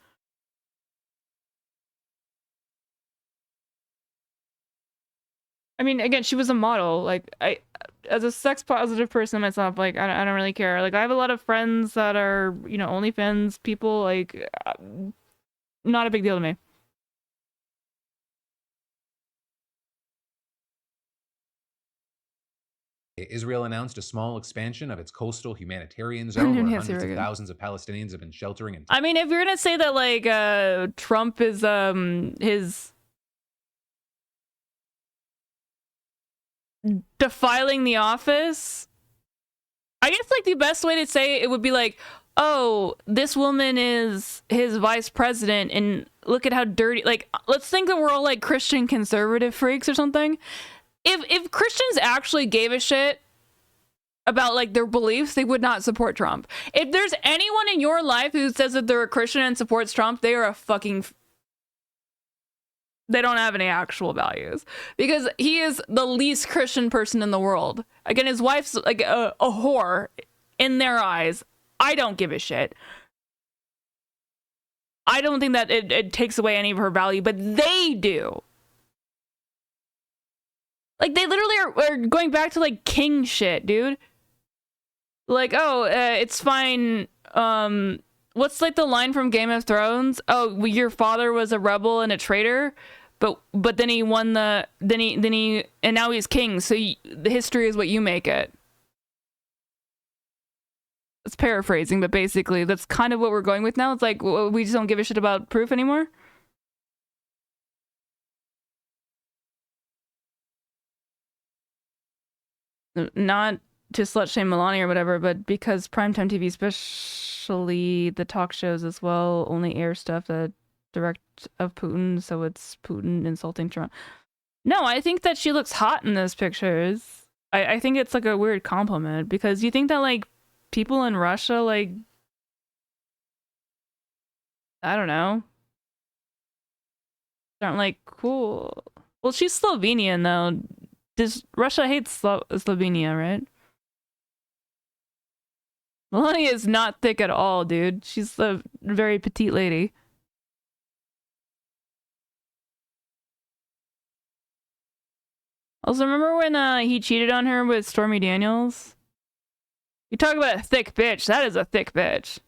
I mean, again, she was a model. Like, as a sex positive person myself, like, I don't really care. Like, I have a lot of friends that are, you know, OnlyFans people. Like, not a big deal to me. Israel announced a small expansion of its coastal humanitarian zone where hundreds of thousands of Palestinians have been sheltering in. I mean, if you're gonna say that like Trump is his defiling the office, I guess like the best way to say it would be like, oh, this woman is his vice president and look at how dirty, like, let's think that we're all like Christian conservative freaks or something. If Christians actually gave a shit about like their beliefs, they would not support Trump. If there's anyone in your life who says that they're a Christian and supports Trump, they are a fucking... They don't have any actual values. Because he is the least Christian person in the world. Again, his wife's like a whore in their eyes. I don't give a shit. I don't think that it takes away any of her value, but they do. Like, they literally are going back to, like, king shit, dude. Like, oh, it's fine. What's, like, the line from Game of Thrones? Oh, your father was a rebel and a traitor, but then he won the... And now he's king, so the history is what you make it. It's paraphrasing, but basically, that's kind of what we're going with now. It's like, we just don't give a shit about proof anymore. Not to slut shame Melania or whatever, but because primetime TV, especially the talk shows as well, only air stuff that direct of Putin, so it's Putin insulting Trump. No, I think that she looks hot in those pictures. I think it's like a weird compliment, because you think that, like, people in Russia, like, I don't know, aren't like cool. Well, she's Slovenian though. Russia hates Slovenia, right? Melania is not thick at all, dude. She's a very petite lady. Also, remember when he cheated on her with Stormy Daniels? You talk about a thick bitch. That is a thick bitch.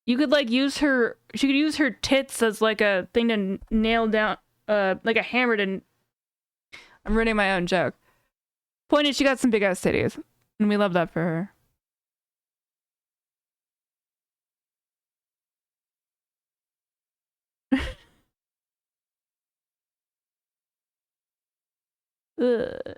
You could, like, use her... She could use her tits as, like, a thing to nail down... like a hammer to... I'm ruining my own joke. Point is, she got some big-ass titties. And we love that for her. Ugh.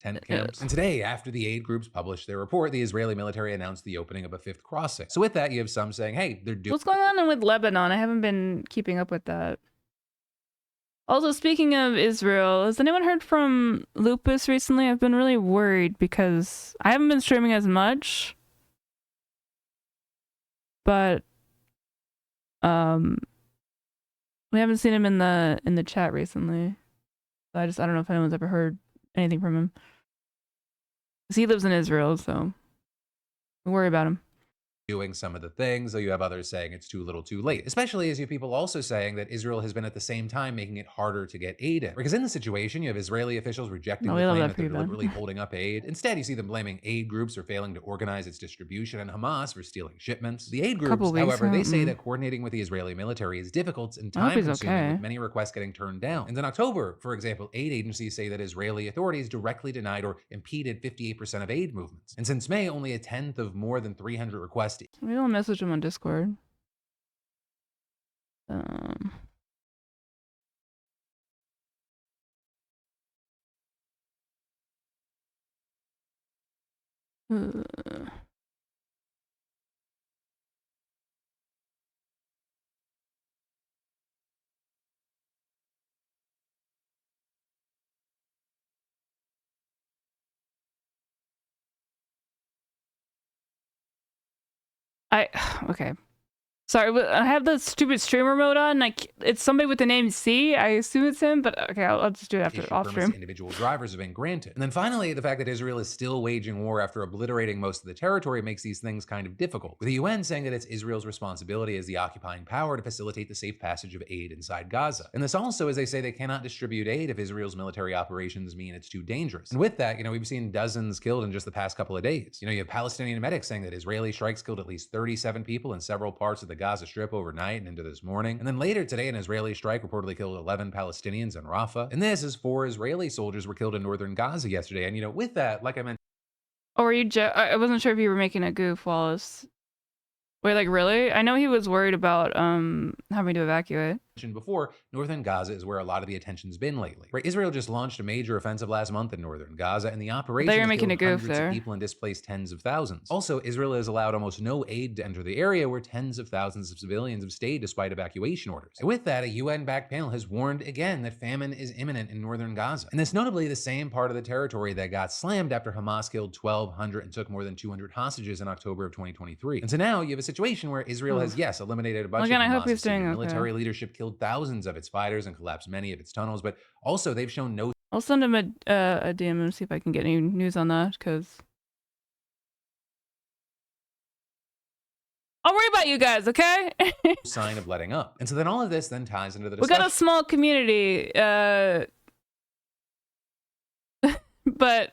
Tent camps. And today, after the aid groups published their report, the Israeli military announced the opening of a 5th crossing. So with that, you have some saying, hey, they're doing... What's going on with Lebanon? I haven't been keeping up with that. Also, speaking of Israel, has anyone heard from Lupus recently? I've been really worried because I haven't been streaming as much. But we haven't seen him in the chat recently. So I don't know if anyone's ever heard anything from him. 'Cause he lives in Israel, so don't worry about him. Doing some of the things, though you have others saying it's too little too late. Especially as you have people also saying that Israel has been at the same time making it harder to get aid in. Because in the situation, you have Israeli officials rejecting the claim that they're deliberately holding up aid. Instead, you see them blaming aid groups for failing to organize its distribution and Hamas for stealing shipments. The aid groups, however, they say that coordinating with the Israeli military is difficult and time-consuming, with many requests getting turned down. And in October, for example, aid agencies say that Israeli authorities directly denied or impeded 58% of aid movements. And since May, only a tenth of more than 300 requests. We will message him on Discord. Okay. Sorry, I have the stupid streamer mode on. Like, it's somebody with the name C. I assume it's him, but okay, I'll just do it after off stream. Individual drivers have been granted. And then finally, the fact that Israel is still waging war after obliterating most of the territory makes these things kind of difficult. With the UN saying that it's Israel's responsibility as the occupying power to facilitate the safe passage of aid inside Gaza. And this also, as they say, they cannot distribute aid if Israel's military operations mean it's too dangerous. And with that, we've seen dozens killed in just the past couple of days. You have Palestinian medics saying that Israeli strikes killed at least 37 people in several parts of the Gaza Strip overnight and into this morning. And then later today, an Israeli strike reportedly killed 11 Palestinians in Rafah. And this is 4 Israeli soldiers were killed in northern Gaza yesterday. And with that, like I mentioned... Oh, were you I wasn't sure if you were making a goof, Wallace. Wait, like, really? I know he was worried about having to evacuate. Before, northern Gaza is where a lot of the attention's been lately. Right, Israel just launched a major offensive last month in northern Gaza, and the operation killed hundreds of people and displaced tens of thousands. Also, Israel has allowed almost no aid to enter the area where tens of thousands of civilians have stayed despite evacuation orders. And with that, a UN-backed panel has warned again that famine is imminent in northern Gaza. And that's notably the same part of the territory that got slammed after Hamas killed 1,200 and took more than 200 hostages in October of 2023. And so now you have a situation where Israel has, yes, eliminated a bunch of Hamas military leadership, killed thousands of its fighters and collapsed many of its tunnels, but also they've shown no... I'll send him a DM and see if I can get any news on that, because... I'll worry about you guys, okay? sign of letting up. And so then all of this then ties into the We discussion. got a small community, but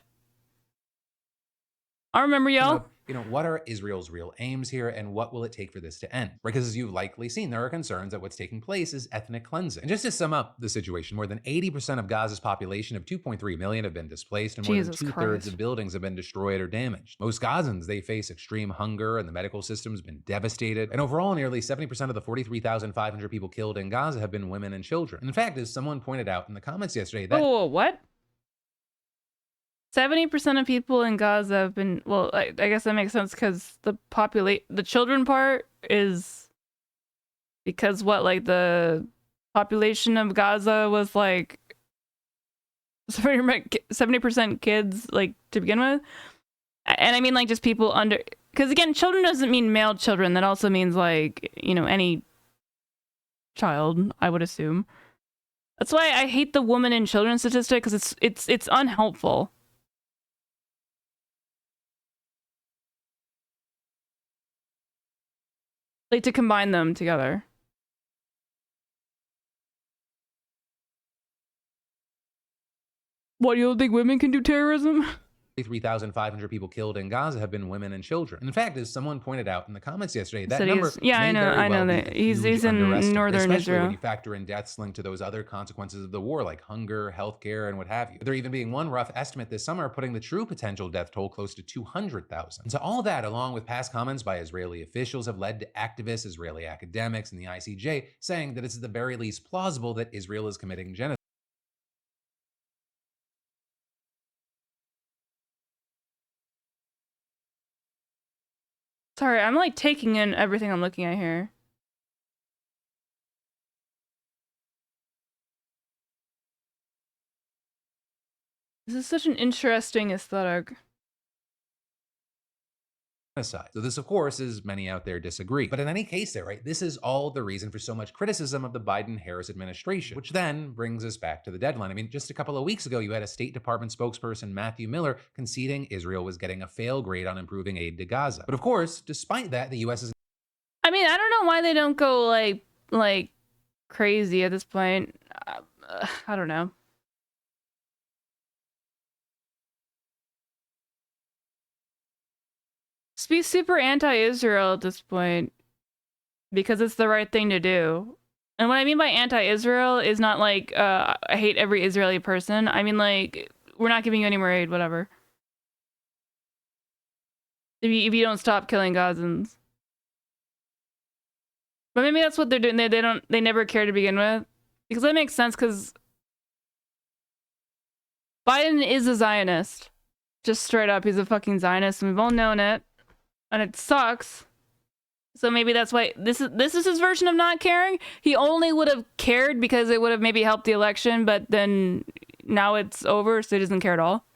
I remember y'all. What are Israel's real aims here, and what will it take for this to end? Because as you've likely seen, there are concerns that what's taking place is ethnic cleansing. And just to sum up the situation, more than 80% of Gaza's population of 2.3 million have been displaced, and more than 2/3 of buildings have been destroyed or damaged. Most Gazans, they face extreme hunger, and the medical system's been devastated. And overall, nearly 70% of the 43,500 people killed in Gaza have been women and children. And in fact, as someone pointed out in the comments yesterday, that what? 70% of people in Gaza have been, well, I guess that makes sense because the children part is because the population of Gaza was 70% kids to begin with. And I mean just people under, because again, children doesn't mean male children. That also means any child, I would assume. That's why I hate the woman and children statistic, because it's unhelpful. To combine them together. What, you don't think women can do terrorism? 3,500 people killed in Gaza have been women and children. And in fact, as someone pointed out in the comments yesterday, that number I know that he's in northern Israel. When you factor in deaths linked to those other consequences of the war, like hunger, healthcare, and what have you. There even being one rough estimate this summer putting the true potential death toll close to 200,000. And so all that, along with past comments by Israeli officials, have led to activists, Israeli academics, and the ICJ saying that it's at the very least plausible that Israel is committing genocide. Sorry, I'm taking in everything I'm looking at here. This is such an interesting aesthetic. So this, of course, is many out there disagree. But in any case there, right, this is all the reason for so much criticism of the Biden-Harris administration, which then brings us back to the deadline. I mean, just a couple of weeks ago, you had a State Department spokesperson, Matthew Miller, conceding Israel was getting a fail grade on improving aid to Gaza. But of course, despite that, the U.S. is... I mean, I don't know why they don't go like crazy at this point. I don't know. Just be super anti-Israel at this point because it's the right thing to do. And what I mean by anti-Israel is not I hate every Israeli person. I mean we're not giving you any more aid, whatever. If you don't stop killing Gazans. But maybe that's what they're doing. They never care to begin with. Because that makes sense, because Biden is a Zionist. Just straight up, he's a fucking Zionist, and we've all known it. And it sucks. So maybe that's why this is his version of not caring. He only would have cared because it would have maybe helped the election, but then now it's over, so he doesn't care at all.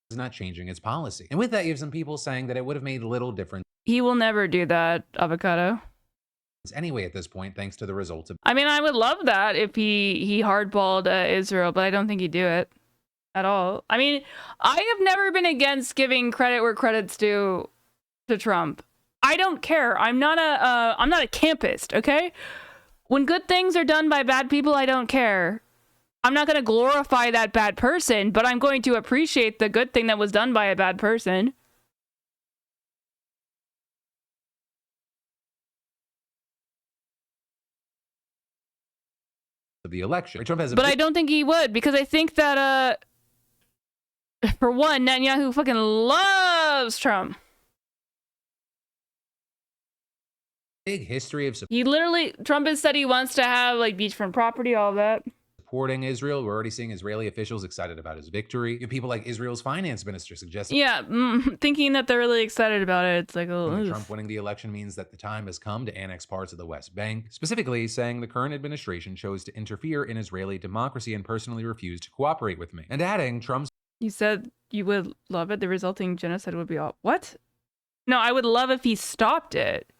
It's not changing its policy. And with that, you have some people saying that it would have made little difference. He will never do that, Avocado. Anyway, at this point, thanks to the results of... I mean, I would love that if he hardballed Israel, but I don't think he'd do it at all. I mean, I have never been against giving credit where credit's due to Trump. I don't care. I'm not a campist, okay? When good things are done by bad people, I don't care. I'm not going to glorify that bad person, but I'm going to appreciate the good thing that was done by a bad person. Of the election. Trump has but I don't think he would, because I think that, for one, Netanyahu fucking loves Trump. Big history of Trump has said he wants to have beachfront property, all that. Supporting Israel. We're already seeing Israeli officials excited about his victory. You have people like Israel's finance minister suggesting... Yeah, thinking that they're really excited about it. It's Trump winning the election means that the time has come to annex parts of the West Bank, specifically saying the current administration chose to interfere in Israeli democracy and personally refused to cooperate with me. And adding, Trump's... You said you would love it. The resulting genocide would be all... What? No, I would love if he stopped it.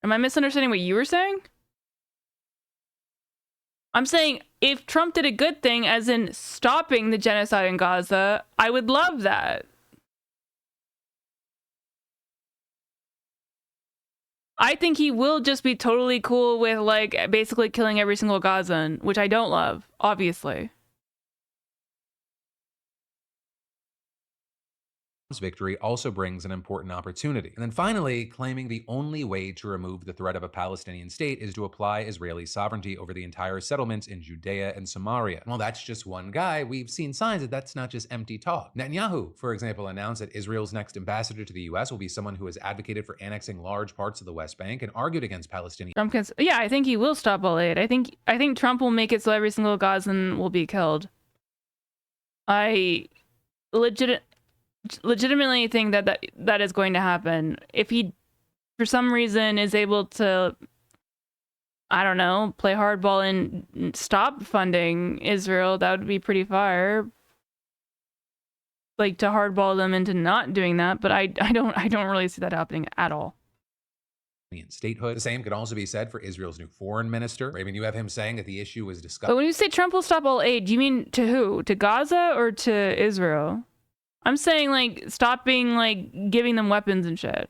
Am I misunderstanding what you were saying? I'm saying if Trump did a good thing, as in stopping the genocide in Gaza, I would love that. I think he will just be totally cool with like basically killing every single Gazan, which I don't love, obviously. Victory also brings an important opportunity. And then finally, claiming the only way to remove the threat of a Palestinian state is to apply Israeli sovereignty over the entire settlements in Judea and Samaria. Well, that's just one guy. We've seen signs that that's not just empty talk. Netanyahu, for example, announced that Israel's next ambassador to the US will be someone who has advocated for annexing large parts of the West Bank and argued against Palestinian. Yeah, I think he will stop all aid. I think Trump will make it so every single Gazan will be killed. I legitimately think that is going to happen. If he, for some reason, is able to, I don't know, play hardball and stop funding Israel, that would be pretty fire. Like to hardball them into not doing that, but I don't really see that happening at all. Statehood. The same could also be said for Israel's new foreign minister. I mean, you have him saying that the issue was discussed. But when you say Trump will stop all aid, do you mean to who? To Gaza or to Israel? I'm saying, like, stopping, like, giving them weapons and shit.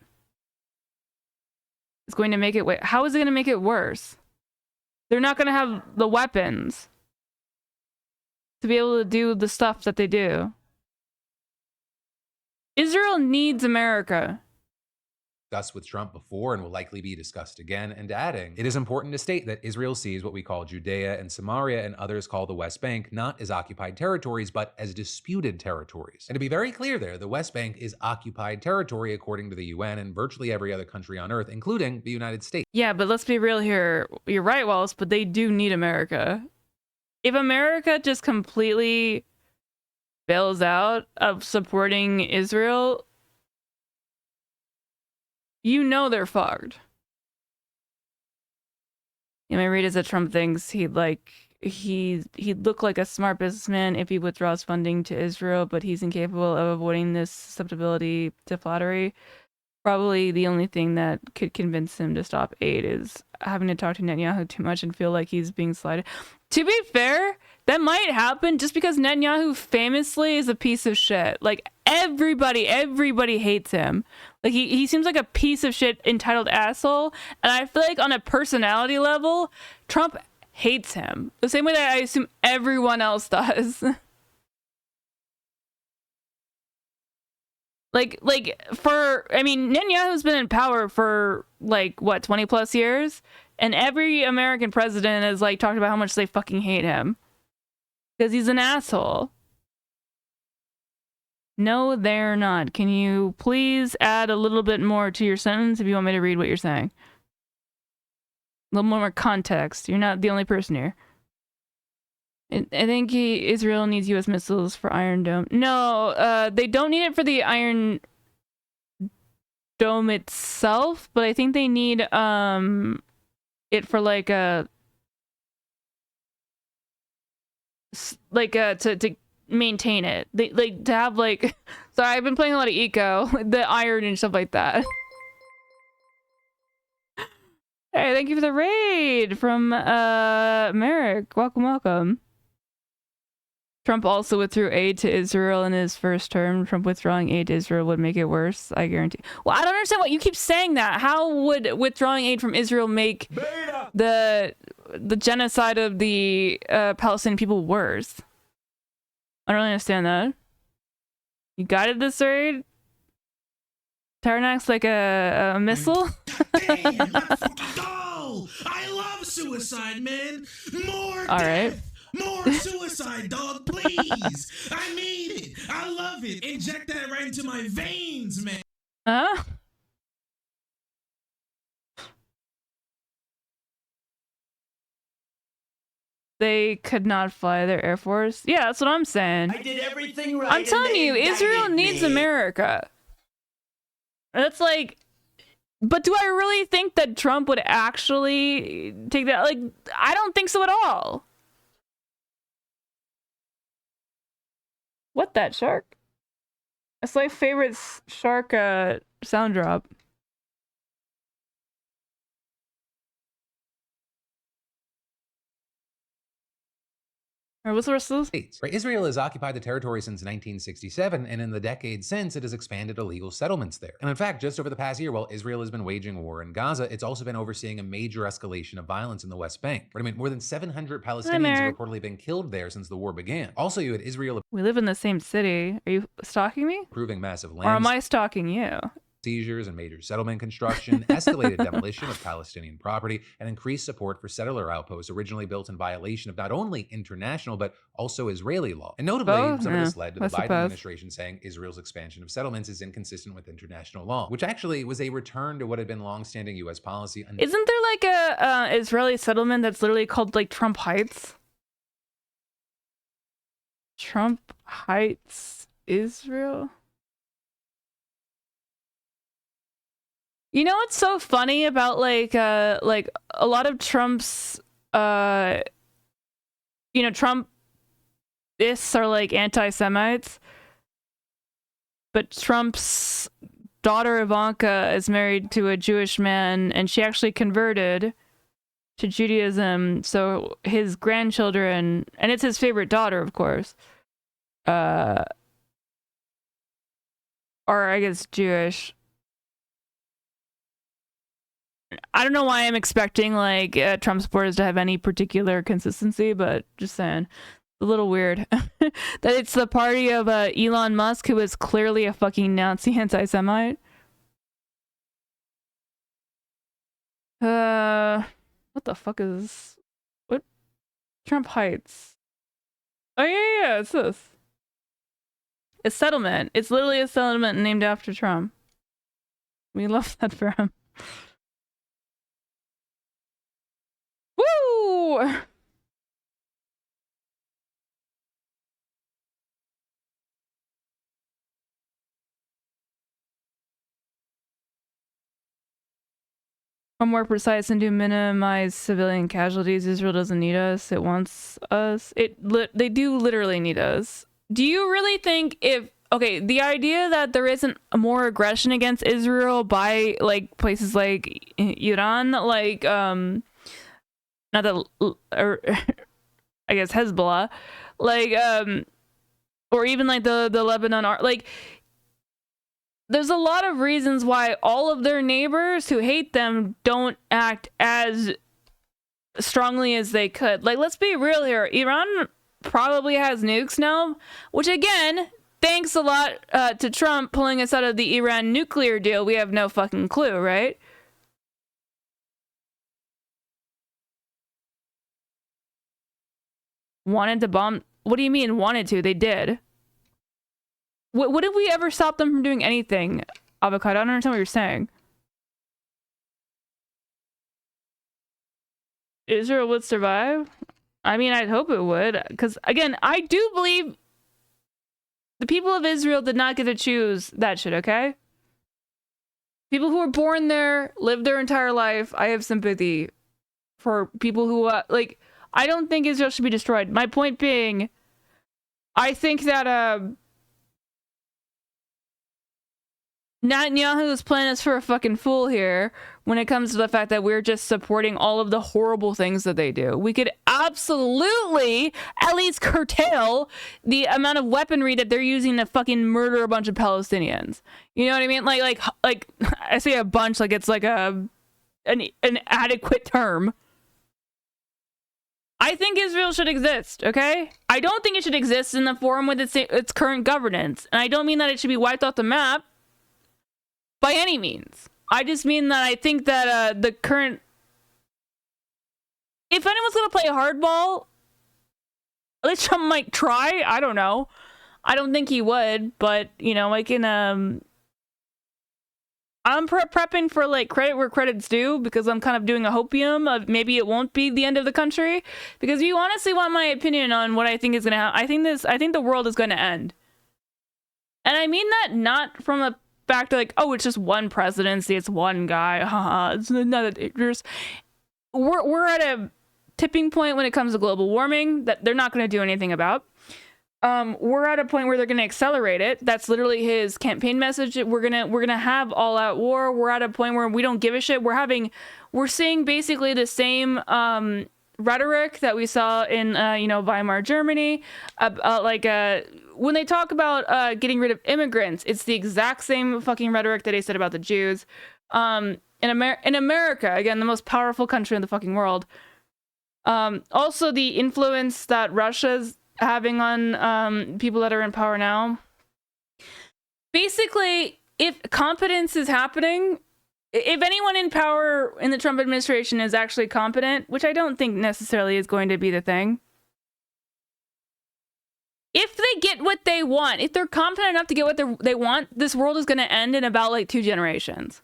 It's going to make it... How is it going to make it worse? They're not going to have the weapons to be able to do the stuff that they do. Israel needs America. Discussed with Trump before and will likely be discussed again, and adding, it is important to state that Israel sees what we call Judea and Samaria and others call the West Bank not as occupied territories, but as disputed territories. And to be very clear there, the West Bank is occupied territory according to the UN and virtually every other country on earth, including the United States. Yeah, but let's be real here. You're right, Wallace, but they do need America. If America just completely bails out of supporting Israel, you know they're fucked. You may read as that Trump thinks he'd look like a smart businessman if he withdraws funding to Israel, but he's incapable of avoiding this susceptibility to flattery. Probably the only thing that could convince him to stop aid is having to talk to Netanyahu too much and feel like he's being slighted. To be fair, that might happen just because Netanyahu famously is a piece of shit. Like, everybody hates him. Like, he seems like a piece of shit, entitled asshole. And I feel like on a personality level, Trump hates him. The same way that I assume everyone else does. Netanyahu's been in power for, 20 plus years? And every American president has, talked about how much they fucking hate him. Because he's an asshole. No, they're not. Can you please add a little bit more to your sentence if you want me to read what you're saying? A little more context. You're not the only person here. I think Israel needs U.S. missiles for Iron Dome. No, they don't need it for the Iron Dome itself, but I think they need it for to maintain it. They to have sorry, I've been playing a lot of Eco, the iron and stuff like that. Hey, thank you for the raid from Merrick. Welcome. Trump also withdrew aid to Israel in his first term. Trump withdrawing aid to Israel would make it worse, I guarantee. Well, I don't understand what you keep saying that. How would withdrawing aid from Israel make the genocide of the Palestinian people worse? I don't really understand that. You guided this raid? Taranak's like a missile? Damn, let's fucking go! I love suicide, man! More All right. More suicide, dog, please! I made it! I love it! Inject that right into my veins, man! Huh? They could not fly their Air Force? Yeah, that's what I'm saying. I did everything right. I'm telling you, Israel needs America. That's but do I really think that Trump would actually take that? I don't think so at all. What, that shark? That's my favorite shark sound drop. Or what's the rest of this? Israel has occupied the territory since 1967, and in the decades since, it has expanded illegal settlements there. And in fact, just over the past year, while Israel has been waging war in Gaza, it's also been overseeing a major escalation of violence in the West Bank. I mean, more than 700 Palestinians have reportedly been killed there since the war began. Also, you had Israel. We live in the same city. Are you stalking me? Approving massive land. Or am I stalking you? Seizures and major settlement construction, escalated demolition of Palestinian property, and increased support for settler outposts originally built in violation of not only international but also Israeli law. And notably, some of this led to the Biden administration saying Israel's expansion of settlements is inconsistent with international law, which actually was a return to what had been longstanding U.S. policy. Isn't there like a Israeli settlement that's literally called like Trump Heights? Trump Heights, Israel? You know what's so funny about like a lot of Trump's Trumpists are like anti-Semites, but Trump's daughter Ivanka is married to a Jewish man, and she actually converted to Judaism. So his grandchildren, and it's his favorite daughter, of course, are, I guess, Jewish. I don't know why I'm expecting like Trump supporters to have any particular consistency, but just saying, a little weird that it's the party of Elon Musk, who is clearly a fucking Nazi anti-Semite. What the fuck is what? Trump Heights. Oh yeah, it's this. It's settlement. It's literally a settlement named after Trump. We love that for him. Woo! Or more precise and to minimize civilian casualties. Israel doesn't need us. It wants us. They do literally need us. Do you really think the idea that there isn't more aggression against Israel by like places like Iran, like not that, or I guess Hezbollah, like or even like the Lebanon, like there's a lot of reasons why all of their neighbors who hate them don't act as strongly as they could. Like, let's be real here. Iran probably has nukes now, which again, thanks a lot to Trump pulling us out of the Iran nuclear deal. We have no fucking clue, right? Wanted to bomb? What do you mean wanted to? They did. What did we ever stop them from doing anything? Avocado, I don't understand what you're saying. Israel would survive? I mean, I'd hope it would. Because, again, I do believe the people of Israel did not get to choose that shit, okay? People who were born there, lived their entire life. I have sympathy for people who, I don't think Israel should be destroyed. My point being, I think that, Netanyahu's playing us for a fucking fool here when it comes to the fact that we're just supporting all of the horrible things that they do. We could absolutely at least curtail the amount of weaponry that they're using to fucking murder a bunch of Palestinians. You know what I mean? Like I say a bunch like it's like an adequate term. I think Israel should exist, okay? I don't think it should exist in the form with its current governance. And I don't mean that it should be wiped off the map by any means. I just mean that I think that the current... If anyone's going to play hardball, at least Trump might try. I don't know. I don't think he would, but, you know, I can... I'm prepping for, like, credit where credit's due, because I'm kind of doing a hopium of maybe it won't be the end of the country. Because if you honestly want my opinion on what I think is going to happen, I think the world is going to end. And I mean that not from a fact like, oh, it's just one presidency, it's one guy, haha, it's not dangerous. We're at a tipping point when it comes to global warming that they're not going to do anything about. We're at a point where they're going to accelerate it. That's literally his campaign message. We're gonna have all out war. We're at a point where we don't give a shit. We're seeing basically the same rhetoric that we saw in, Weimar Germany, when they talk about getting rid of immigrants, it's the exact same fucking rhetoric that they said about the Jews. In America, again, the most powerful country in the fucking world. Also, the influence that Russia's having on people that are in power now. Basically, if competence is happening, if anyone in power in the Trump administration is actually competent, which I don't think necessarily is going to be the thing, if they get what they want, if they're competent enough to get what they want, this world is going to end in about like 2 generations.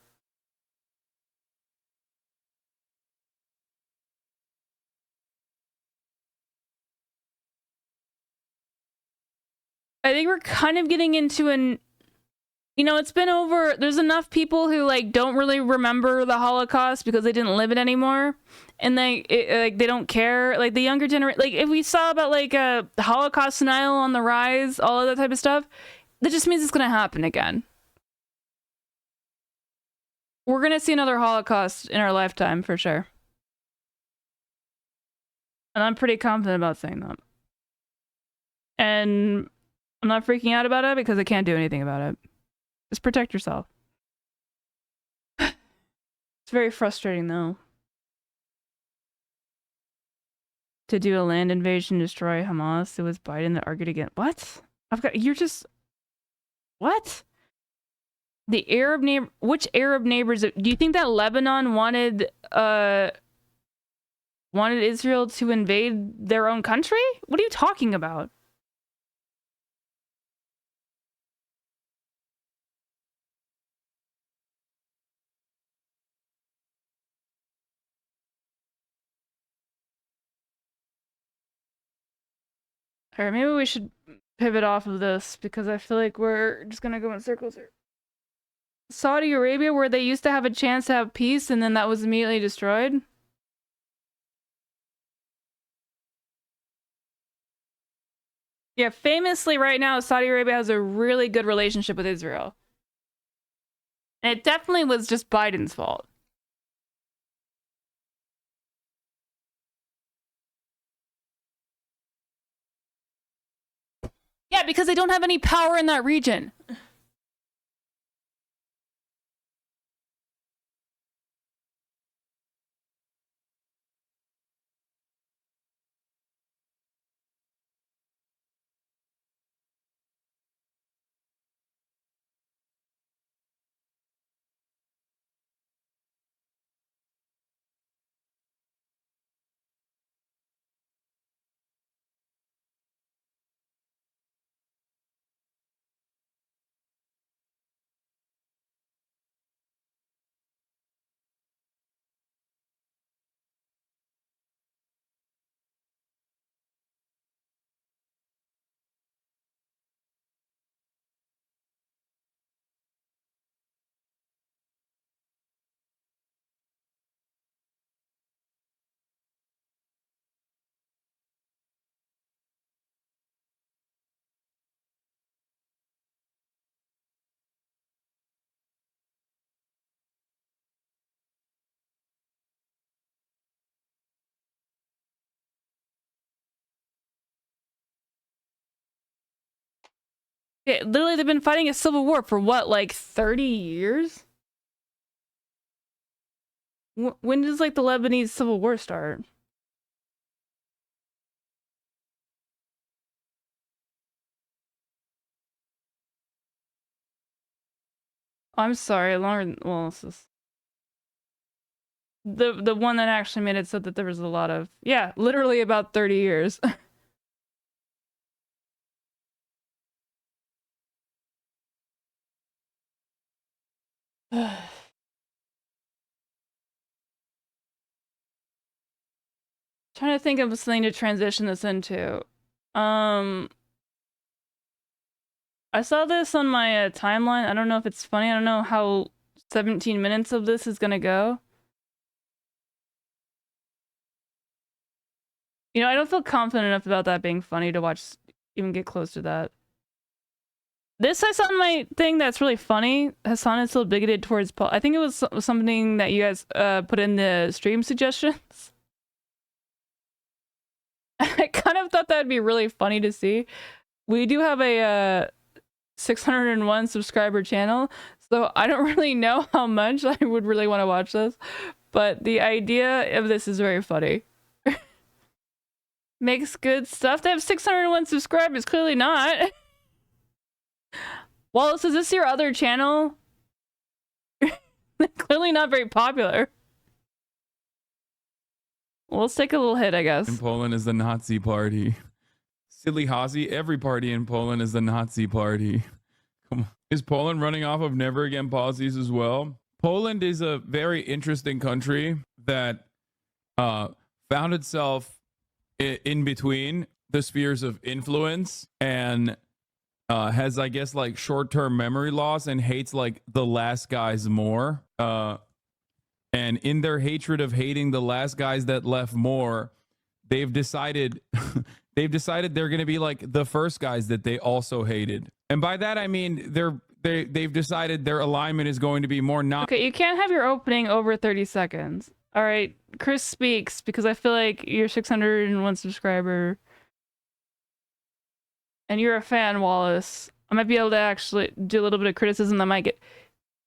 I think we're kind of getting into it's been over. There's enough people who like don't really remember the Holocaust because they didn't live it anymore, and they don't care. Like the younger generation, like if we saw about like the Holocaust denial on the rise, all of that type of stuff, that just means it's gonna happen again. We're gonna see another Holocaust in our lifetime for sure, and I'm pretty confident about saying that. And I'm not freaking out about it because I can't do anything about it. Just protect yourself. It's very frustrating, though. To do a land invasion, destroy Hamas. It was Biden that argued against. What? What? The Arab neighbor. Which Arab neighbors? Do you think that Lebanon wanted Israel to invade their own country? What are you talking about? Alright, maybe we should pivot off of this because I feel like we're just gonna go in circles here. Saudi Arabia, where they used to have a chance to have peace and then that was immediately destroyed. Yeah, famously right now, Saudi Arabia has a really good relationship with Israel. And it definitely was just Biden's fault. Yeah, because they don't have any power in that region. Yeah, literally, they've been fighting a civil war for what, like 30 years? When does like the Lebanese civil war start? I'm sorry, longer. Well, this is the one that actually made it said that there was a lot of literally about 30 years. Trying to think of something to transition this into. I saw this on my timeline. I don't know if it's funny. I don't know how 17 minutes of this is gonna go. I don't feel confident enough about that being funny to watch, even get close to that. This I saw on my thing that's really funny. Hassan is still bigoted towards Paul. I think it was something that you guys put in the stream suggestions. kind of thought that would be really funny to see. We do have a 601 subscriber channel, so I don't really know how much I would really want to watch this, but the idea of this is very funny. Makes good stuff. They have 601 subscribers. Clearly not. Wallace, is this your other channel? Clearly not very popular. Well, let's take a little hit, I guess. In Poland is the Nazi party. Silly Hazy, every party in Poland is the Nazi party. Come on. Is Poland running off of never again policies as well? Poland is a very interesting country that found itself in between the spheres of influence and has, I guess, like short-term memory loss and hates like the last guys more. And in their hatred of hating the last guys that left more, they've decided they're going to be like the first guys that they also hated. And by that I mean they've decided their alignment is going to be more not. Okay, you can't have your opening over 30 seconds. All right, Chris speaks because I feel like you're 601 subscriber and you're a fan, Wallace. I might be able to actually do a little bit of criticism that might get...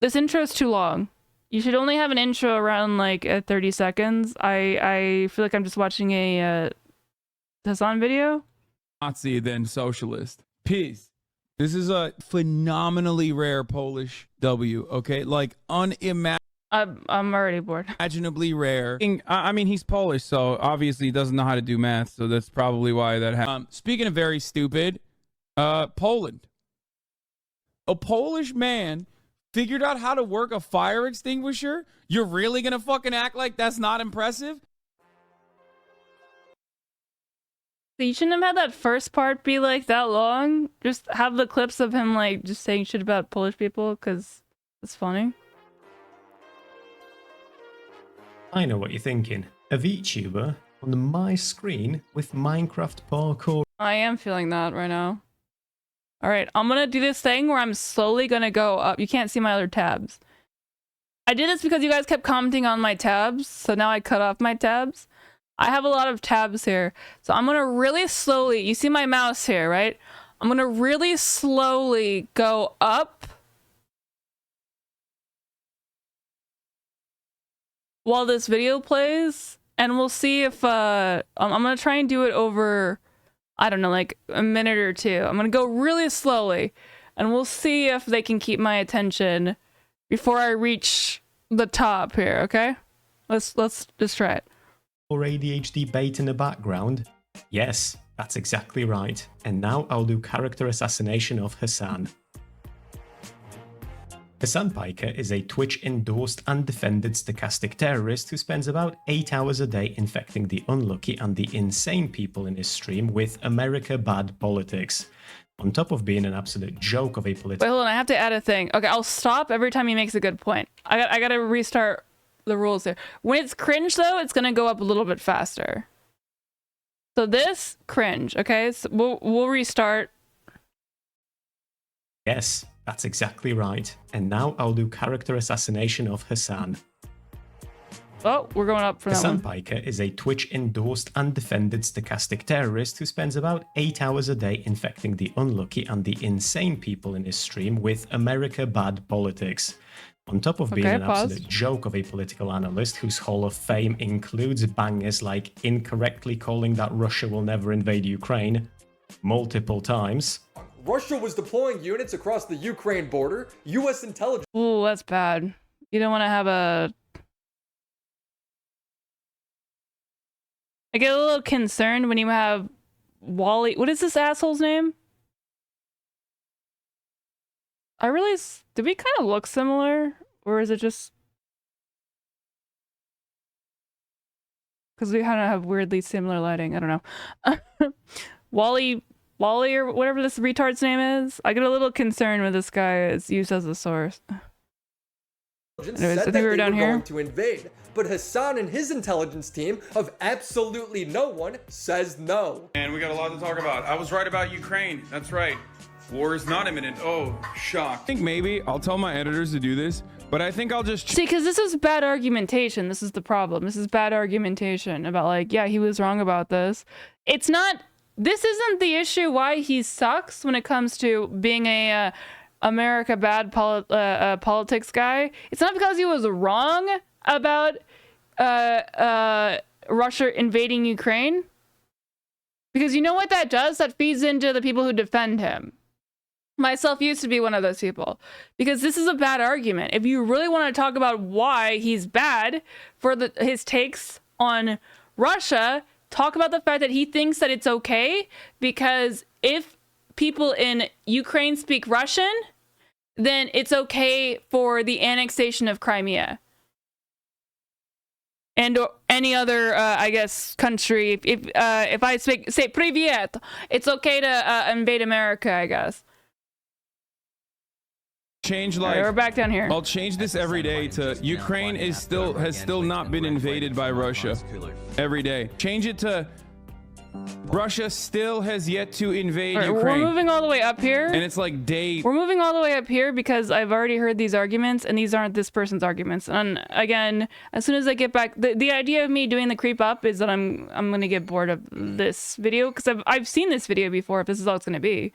This intro is too long. You should only have an intro around like 30 seconds. I feel like I'm just watching a Hassan video. Nazi than socialist. Peace. This is a phenomenally rare Polish W, okay? Like unimaginable. I'm already bored. Imaginably rare. I mean, he's Polish, so obviously he doesn't know how to do math, so that's probably why that happened. Speaking of very stupid, Poland. A Polish man figured out how to work a fire extinguisher? You're really gonna fucking act like that's not impressive? So you shouldn't have had that first part be like that long. Just have the clips of him like just saying shit about Polish people because it's funny. I know what you're thinking. A VTuber on my screen with Minecraft parkour. I am feeling that right now. All right, I'm gonna do this thing where I'm slowly gonna go up. You can't see my other tabs. I did this because you guys kept commenting on my tabs, so now I cut off my tabs. I have a lot of tabs here, so I'm gonna really slowly, you see my mouse here, right? I'm gonna really slowly go up while this video plays, and we'll see if, I'm gonna try and do it over, I don't know, like a minute or two. I'm gonna go really slowly, and we'll see if they can keep my attention before I reach the top here, okay? Let's just try it. Or ADHD bait in the background? Yes, that's exactly right. And now I'll do character assassination of Hassan. Hassan Piker is a Twitch-endorsed and defended stochastic terrorist who spends about 8 hours a day infecting the unlucky and the insane people in his stream with America bad politics. On top of being an absolute joke of a political... Wait, hold on, I have to add a thing. Okay, I'll stop every time he makes a good point. I gotta restart the rules here. When it's cringe, though, it's gonna go up a little bit faster. So this, cringe, okay? So we'll restart. Yes, that's exactly right. And now I'll do character assassination of Hassan. Oh, we're going up for that one. Hassan Piker is a Twitch-endorsed and defended stochastic terrorist who spends about 8 hours a day infecting the unlucky and the insane people in his stream with America bad politics. On top of being an absolute joke of a political analyst whose Hall of Fame includes bangers like incorrectly calling that Russia will never invade Ukraine multiple times. Russia was deploying units across the Ukraine border. U.S. intelligence... Ooh, that's bad. You don't want to have a... I get a little concerned when you have Wally... What is this asshole's name? I realize... Do we kind of look similar? Or is it just... Because we kind of have weirdly similar lighting. I don't know. Wally or whatever this retard's name is. I get a little concerned when this guy is used as a source. Anyways, I think we were down here. Going to invade, but Hassan and his intelligence team of absolutely no one says no. And we got a lot to talk about. I was right about Ukraine. That's right. War is not imminent. Oh, shocked. I think maybe I'll tell my editors to do this, but I think I'll just... See, because this is bad argumentation. This is the problem. This is bad argumentation about like, yeah, he was wrong about this. It's not this isn't the issue why he sucks when it comes to being a America bad politics guy. It's not because he was wrong about Russia invading Ukraine. Because you know what that does? That feeds into the people who defend him. Myself used to be one of those people. Because this is a bad argument. If you really want to talk about why he's bad for his takes on Russia, talk about the fact that he thinks that it's okay because if people in Ukraine speak Russian, then it's okay for the annexation of Crimea. And any other, I guess, country. If I say "Привет," it's okay to invade America, I guess. Change life. We're back down here. I'll change this every day to Ukraine has still not been invaded by Russia. Every day. Change it to Russia still has yet to invade Ukraine. We're moving all the way up here. And it's like day. We're moving all the way up here because I've already heard these arguments, and these aren't this person's arguments. And again, as soon as I get back, the idea of me doing the creep up is that I'm gonna get bored of this video because I've seen this video before. If this is all it's gonna be.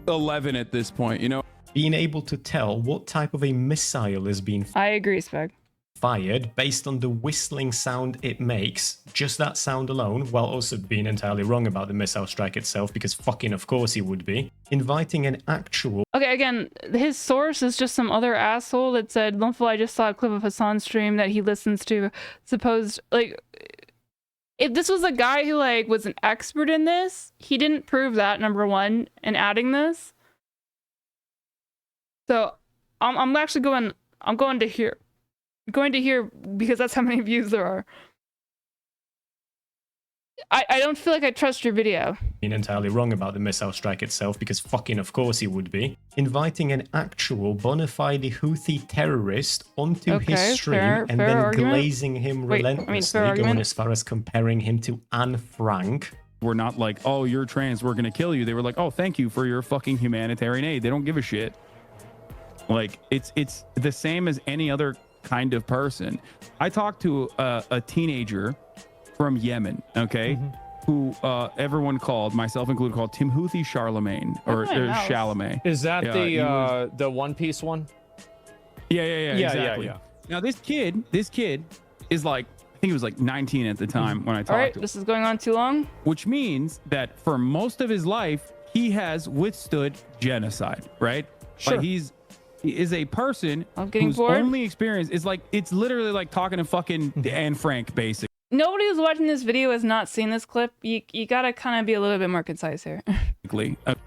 11 at this point, you know. Being able to tell what type of a missile is being I agree, Speg. fired based on the whistling sound it makes, just that sound alone, while also being entirely wrong about the missile strike itself, because fucking of course he would be, inviting an actual... Okay, again, his source is just some other asshole that said, Lumful, I just saw a clip of Hassan's stream that he listens to, supposed, like... If this was a guy who, like, was an expert in this, he didn't prove that, number one, in adding this. So, I'm actually going to here. I'm going to here because that's how many views there are. I don't feel like I trust your video. Being entirely wrong about the missile strike itself, because fucking of course he would be. Inviting an actual bona fide Houthi terrorist onto his stream and then argument. Glazing him relentlessly, going as far as comparing him to Anne Frank. We're not like, oh, you're trans, we're gonna kill you. They were like, oh, thank you for your fucking humanitarian aid. They don't give a shit. Like, it's the same as any other kind of person. I talked to a teenager from Yemen, okay, who everyone called, myself included, called Timothy Charlemagne or Chalamet. Is that the One Piece one? Yeah, exactly. Now this kid is like, I think he was like 19 at the time when I talked. All right, to him. this is going on too long. Which means that for most of his life, he has withstood genocide, right? Sure. Like he is a person whose only experience is like, it's literally like talking to fucking Anne Frank, basically. Nobody who's watching this video has not seen this clip. You gotta kind of be a little bit more concise here.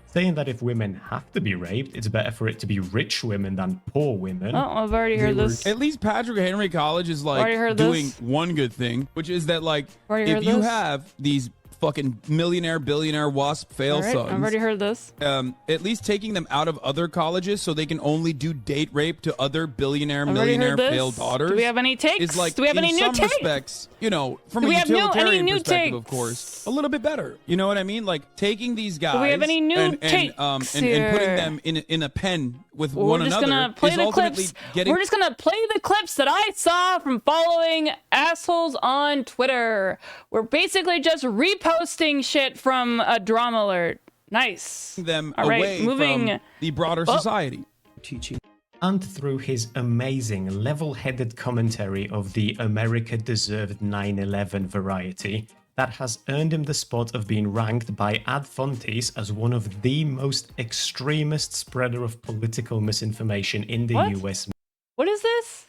Saying that if women have to be raped, it's better for it to be rich women than poor women. Oh, I've already heard this. At least Patrick Henry College is like doing one good thing, which is that like if you have these fucking millionaire, billionaire, wasp fail sons. I've already heard this. At least taking them out of other colleges so they can only do date rape to other billionaire, millionaire failed daughters. Do we have any takes? Is like, do we have any new takes? In some respects, you know, from a utilitarian perspective, of course, a little bit better. You know what I mean? Like taking these guys. Do we have any new takes and putting them in a pen with one another is ultimately getting. We're just gonna play the clips that I saw from following assholes on Twitter. We're basically just reposting shit from a Drama Alert. Nice. Them All right, away moving from the broader society. Teaching. And through his amazing level-headed commentary of the America deserved 9/11 variety, that has earned him the spot of being ranked by Ad Fontes as one of the most extremist spreader of political misinformation in the US. What is this?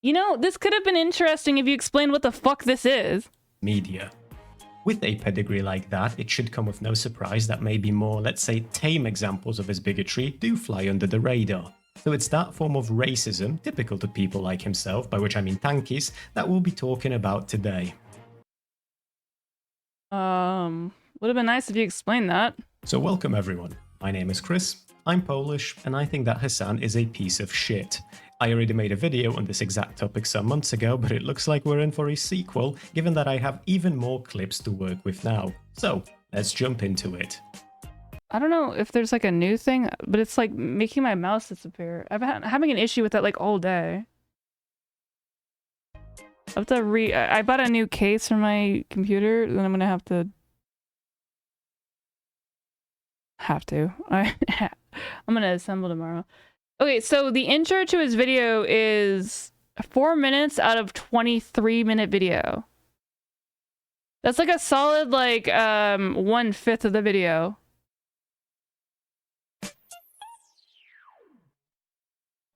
You know, this could have been interesting if you explained what the fuck this is. Media. With a pedigree like that, it should come with no surprise that maybe more, let's say, tame examples of his bigotry do fly under the radar. So it's that form of racism, typical to people like himself, by which I mean tankies, that we'll be talking about today. Would have been nice if you explained that. So welcome everyone. My name is Chris, I'm Polish, and I think that Hassan is a piece of shit. I already made a video on this exact topic some months ago, but it looks like we're in for a sequel, given that I have even more clips to work with now. So, let's jump into it. I don't know if there's like a new thing, but it's like making my mouse disappear. I've been having an issue with that like all day. I have to I bought a new case for my computer, then I'm gonna have to. I'm gonna assemble tomorrow. Okay, so the intro to his video is 4 minutes out of 23-minute video. That's like a solid, like, 1/5 of the video.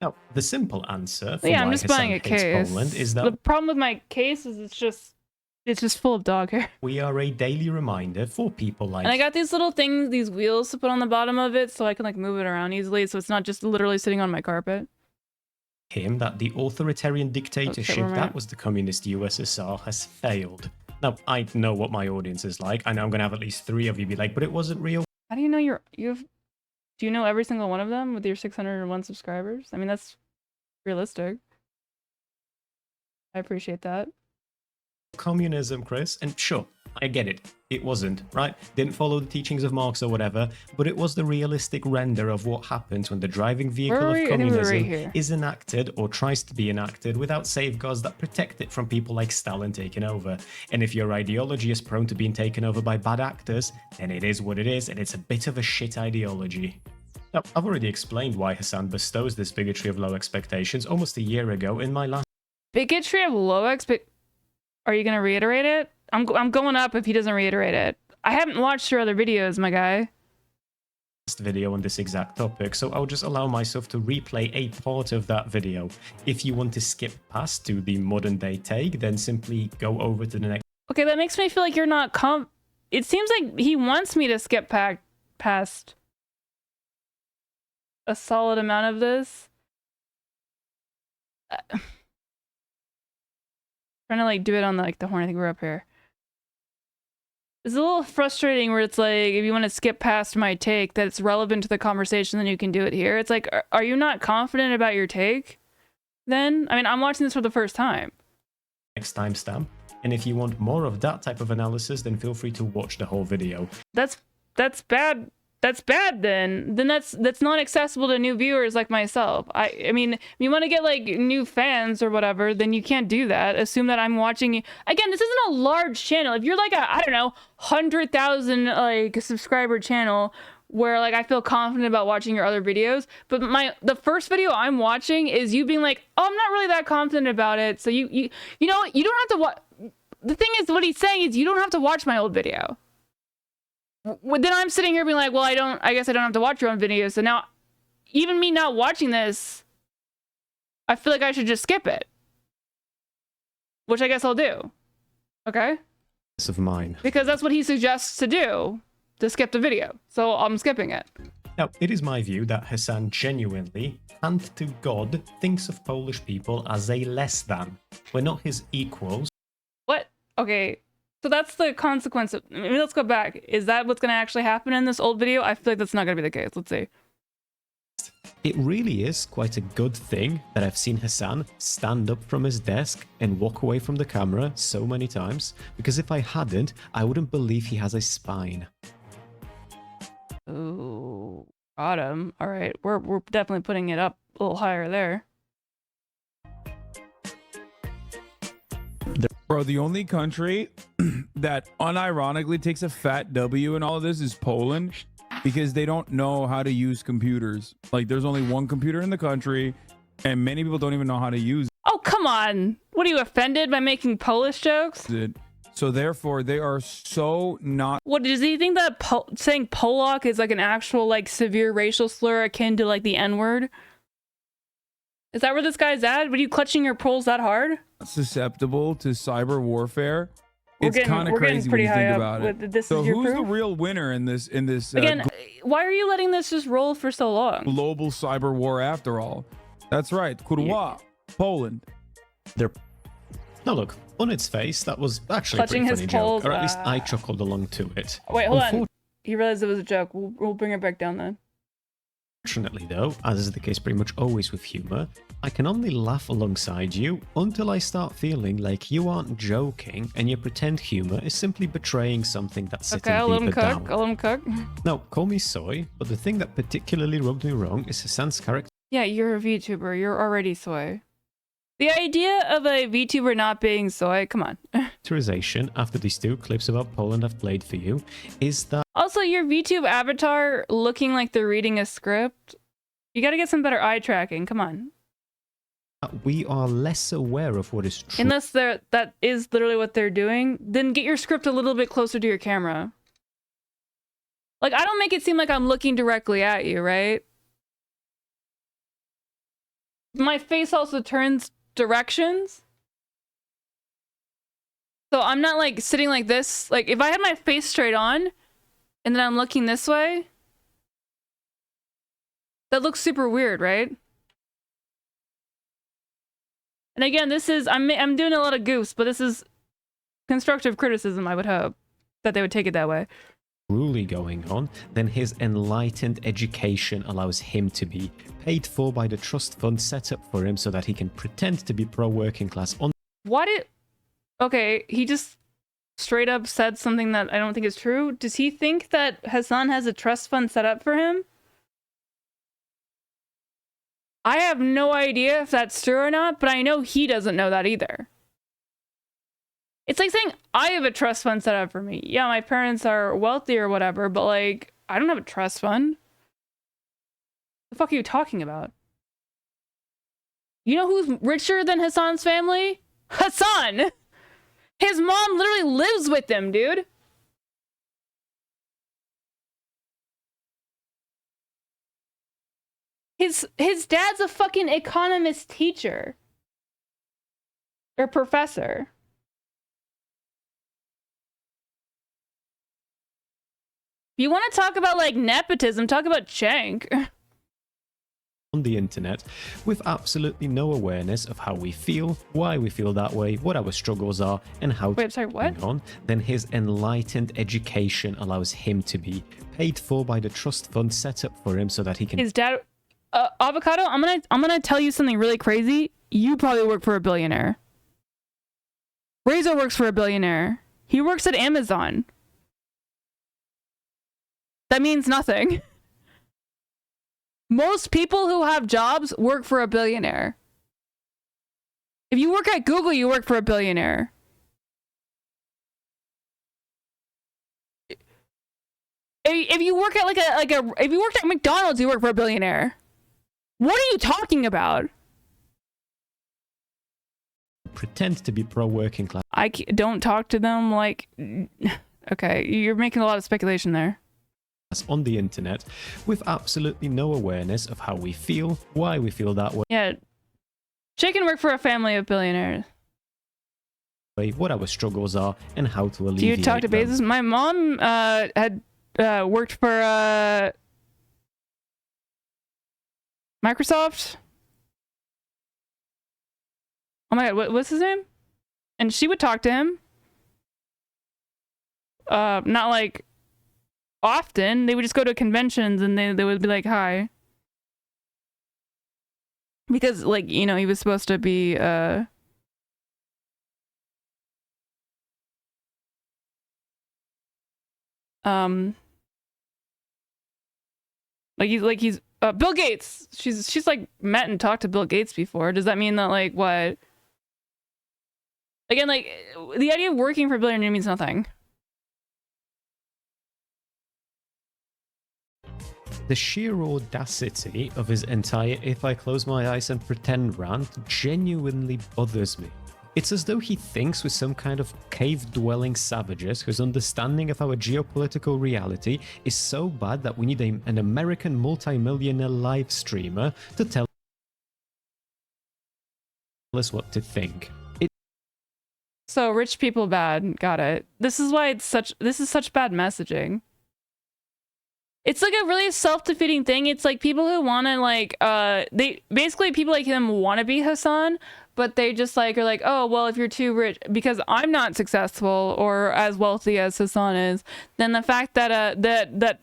Now, the simple answer for Yeah, why I'm just buying a Hassan hates case. Poland is The that problem with my case is it's just full of dog hair. we are a daily reminder for people like And I got these little things, these wheels to put on the bottom of it so I can like move it around easily, so it's not just literally sitting on my carpet. him that the authoritarian dictatorship where am I that at? was the communist USSR has failed. Now, I know what my audience is like. I know I'm going to have at least 3 of you be like, but it wasn't real. How do you know do you know every single one of them with your 601 subscribers? I mean, that's realistic. I appreciate that. Communism, Chris, and sure, I get it. It wasn't, right? Didn't follow the teachings of Marx or whatever, but it was the realistic render of what happens when the driving vehicle Where are of we? I think we're right communism here. is enacted or tries to be enacted without safeguards that protect it from people like Stalin taking over. And if your ideology is prone to being taken over by bad actors, then it is what it is, and it's a bit of a shit ideology. Now, I've already explained why Hassan bestows this bigotry of low expectations almost a year ago in my last Bigotry of low Are you gonna reiterate it? I'm going up if he doesn't reiterate it. I haven't watched your other videos, my guy. video on this exact topic, so I'll just allow myself to replay a part of that video. If you want to skip past to the modern day take, then simply go over to the next. Okay, that makes me feel like you're not It seems like he wants me to skip past a solid amount of this. Trying to like do it on the horn. I think we're up here. It's a little frustrating where it's like, if you want to skip past my take that's relevant to the conversation, then you can do it here. It's like, are you not confident about your take then? I mean, I'm watching this for the first time. Next timestamp. And if you want more of that type of analysis, then feel free to watch the whole video. That's bad. That's bad then. Then that's not accessible to new viewers like myself. I mean, if you want to get like new fans or whatever, then you can't do that. Assume that I'm watching. Again, this isn't a large channel. If you're like a, I don't know, 100,000 like subscriber channel where like I feel confident about watching your other videos, but the first video I'm watching is you being like, "Oh, I'm not really that confident about it." So you know what? You don't have to watch. The thing is, what he's saying is you don't have to watch my old video. Well, then I'm sitting here being like, well, I guess I don't have to watch your own videos. So now, even me not watching this, I feel like I should just skip it. Which I guess I'll do. Okay? Of mine. Because that's what he suggests to do, to skip the video. So I'm skipping it. Now, it is my view that Hassan genuinely, and to God, thinks of Polish people as a less than. We're not his equals. What? Okay. So that's the consequence of, maybe let's go back. Is that what's going to actually happen in this old video? I feel like that's not going to be the case. Let's see. It really is quite a good thing that I've seen Hassan stand up from his desk and walk away from the camera so many times, because if I hadn't, I wouldn't believe he has a spine. Ooh, got him. All right, we're definitely putting it up a little higher there. Bro, the only country that unironically takes a fat W in all of this is Poland, because they don't know how to use computers. Like, there's only one computer in the country, and many people don't even know how to use Oh, come on. What, are you offended by making Polish jokes? it. So therefore, they are so not. What, does he think that saying Polak is like an actual like severe racial slur akin to like the N-word? Is that where this guy's at? Were you clutching your pearls that hard? susceptible to cyber warfare. We're It's getting- kind of we're getting crazy when pretty you high think up about it. with this So is your who's the proof? real winner in this Again, why are you letting this just roll for so long? global cyber war after all? That's right, Kurwa, Poland. Now look, on its face, that was actually Clutching a his pretty funny poles, joke, or at least I chuckled along to it. Wait, hold on. He realized it was a joke. We'll bring it back down then. Unfortunately though, as is the case pretty much always with humor, I can only laugh alongside you until I start feeling like you aren't joking and your pretend humor is simply betraying something that's sitting Okay, I'll let him deeper cook. down. I'll let him cook. Now, call me soy, but the thing that particularly rubbed me wrong is Hassan's character. Yeah, you're a VTuber. You're already soy. The idea of a VTuber not being soy, come on. Characterization after these two clips about Poland I've played for you is that Also, your VTube avatar looking like they're reading a script. You gotta get some better eye tracking, come on. we are less aware of what is true. Unless that is literally what they're doing, then get your script a little bit closer to your camera. Like, I don't make it seem like I'm looking directly at you, right? My face also turns directions. So I'm not like sitting like this. Like if I had my face straight on and then I'm looking this way, that looks super weird, right? And again, this is, I'm doing a lot of goofs, but this is constructive criticism, I would hope, that they would take it that way. Truly going on, then his enlightened education allows him to be paid for by the trust fund set up for him so that he can pretend to be pro-working class on. What it... Okay, he just straight up said something that I don't think is true. Does he think that Hasan has a trust fund set up for him? I have no idea if that's true or not, but I know he doesn't know that either. It's like saying I have a trust fund set up for me. Yeah, my parents are wealthy or whatever, but like, I don't have a trust fund. The fuck are you talking about? You know who's richer than Hasan's family? Hasan! His mom literally lives with them, dude. His dad's a fucking economist teacher. Or professor. If you want to talk about like nepotism, talk about Cenk. On the internet with absolutely no awareness of how we feel, why we feel that way, what our struggles are, and how on, then his enlightened education allows him to be paid for by the trust fund set up for him so that he can. His dad, Avocado, I'm gonna tell you something really crazy. You probably work for a billionaire. Razor works for a billionaire. He works at Amazon. That means nothing. Most people who have jobs work for a billionaire. If you work at Google, you work for a billionaire. If you work at if you worked at McDonald's, you work for a billionaire. What are you talking about? Pretend to be pro-working class. Don't talk to them like... Okay, you're making a lot of speculation there. On the internet with absolutely no awareness of how we feel, why we feel that way. Yeah, Jake can work for a family of billionaires. What our struggles are and how to alleviate. Do you talk to Bezos? My mom had worked for Microsoft. Oh my god, what's his name? And she would talk to him. Not like often. They would just go to conventions and they would be like, hi. Because, like, you know, he was supposed to be, he's Bill Gates. She's like met and talked to Bill Gates before. Does that mean that, like, what? Again, like, the idea of working for a billionaire means nothing. The sheer audacity of his entire "if I close my eyes and pretend" rant genuinely bothers me. It's as though he thinks we're some kind of cave-dwelling savages whose understanding of our geopolitical reality is so bad that we need an American multi-millionaire live streamer to tell us what to think. So rich people bad, got it. This is why this is such bad messaging. It's like a really self-defeating thing. It's like people who want to like, people like him want to be Hasan, but they just like are like, oh, well, if you're too rich, because I'm not successful or as wealthy as Hasan is, then the fact that that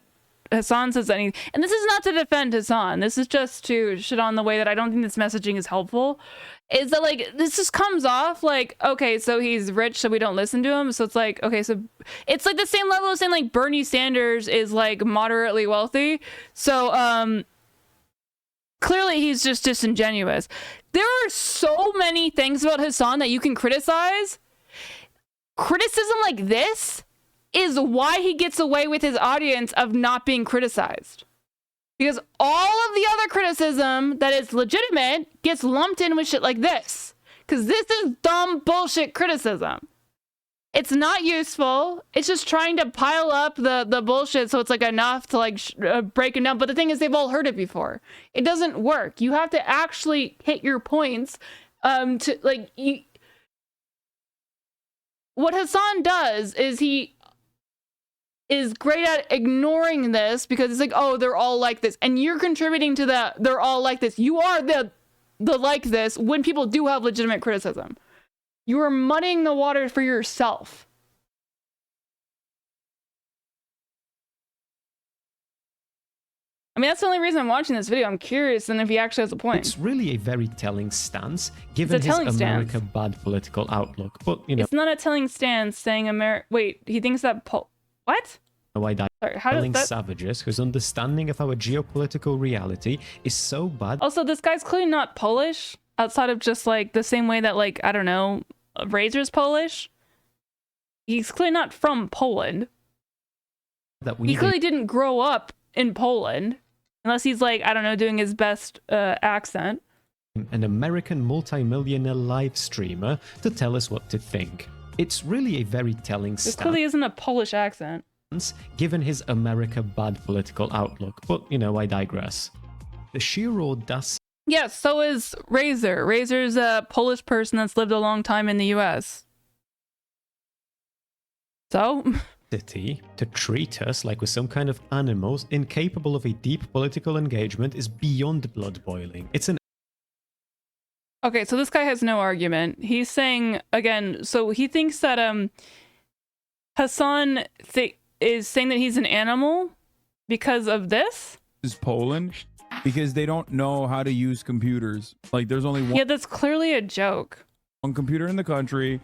Hasan says anything, and this is not to defend Hasan, this is just to shit on the way that I don't think this messaging is helpful, is that like this just comes off like, okay, so he's rich so we don't listen to him, so it's like, okay, so it's like the same level of saying like Bernie Sanders is like moderately wealthy, so clearly he's just disingenuous. there are so many things about Hasan that you can criticize. Criticism like this is why he gets away with his audience of not being criticized. Because all of the other criticism that is legitimate gets lumped in with shit like this. Because this is dumb bullshit criticism. It's not useful. It's just trying to pile up the bullshit so it's like enough to like break it down. But the thing is, they've all heard it before. It doesn't work. You have to actually hit your points. To like what Hasan does is he is great at ignoring this because it's like, oh, they're all like this, and you're contributing to that. They're all like this. You are the like this when people do have legitimate criticism. You are muddying the water for yourself. I mean, that's the only reason I'm watching this video. I'm curious, and if he actually has a point. It's really a very telling stance, given his America bad political outlook. But you know, it's not a telling stance saying America. Wait, he thinks that what? I die. Sorry, how does that... savages whose understanding of our geopolitical reality is so bad. Also, this guy's clearly not Polish, outside of just like the same way that, like, I don't know, Razor's Polish. He's clearly not from Poland. He clearly didn't grow up in Poland, unless he's like, I don't know, doing his best accent. An American multi-millionaire live streamer to tell us what to think. It's really a very telling This clearly isn't a Polish accent. Given his America bad political outlook, but you know, I digress. The sheer audacity. Yes, so is Razor. Razor's a Polish person that's lived a long time in the US. So? To treat us like we're some kind of animals incapable of a deep political engagement is beyond blood boiling. It's an Okay, so this guy has no argument. He's saying, again, so he thinks that Hasan is saying that he's an animal because of this? Is Poland because they don't know how to use computers. Like there's only one. Yeah, that's clearly a joke. One computer in the country,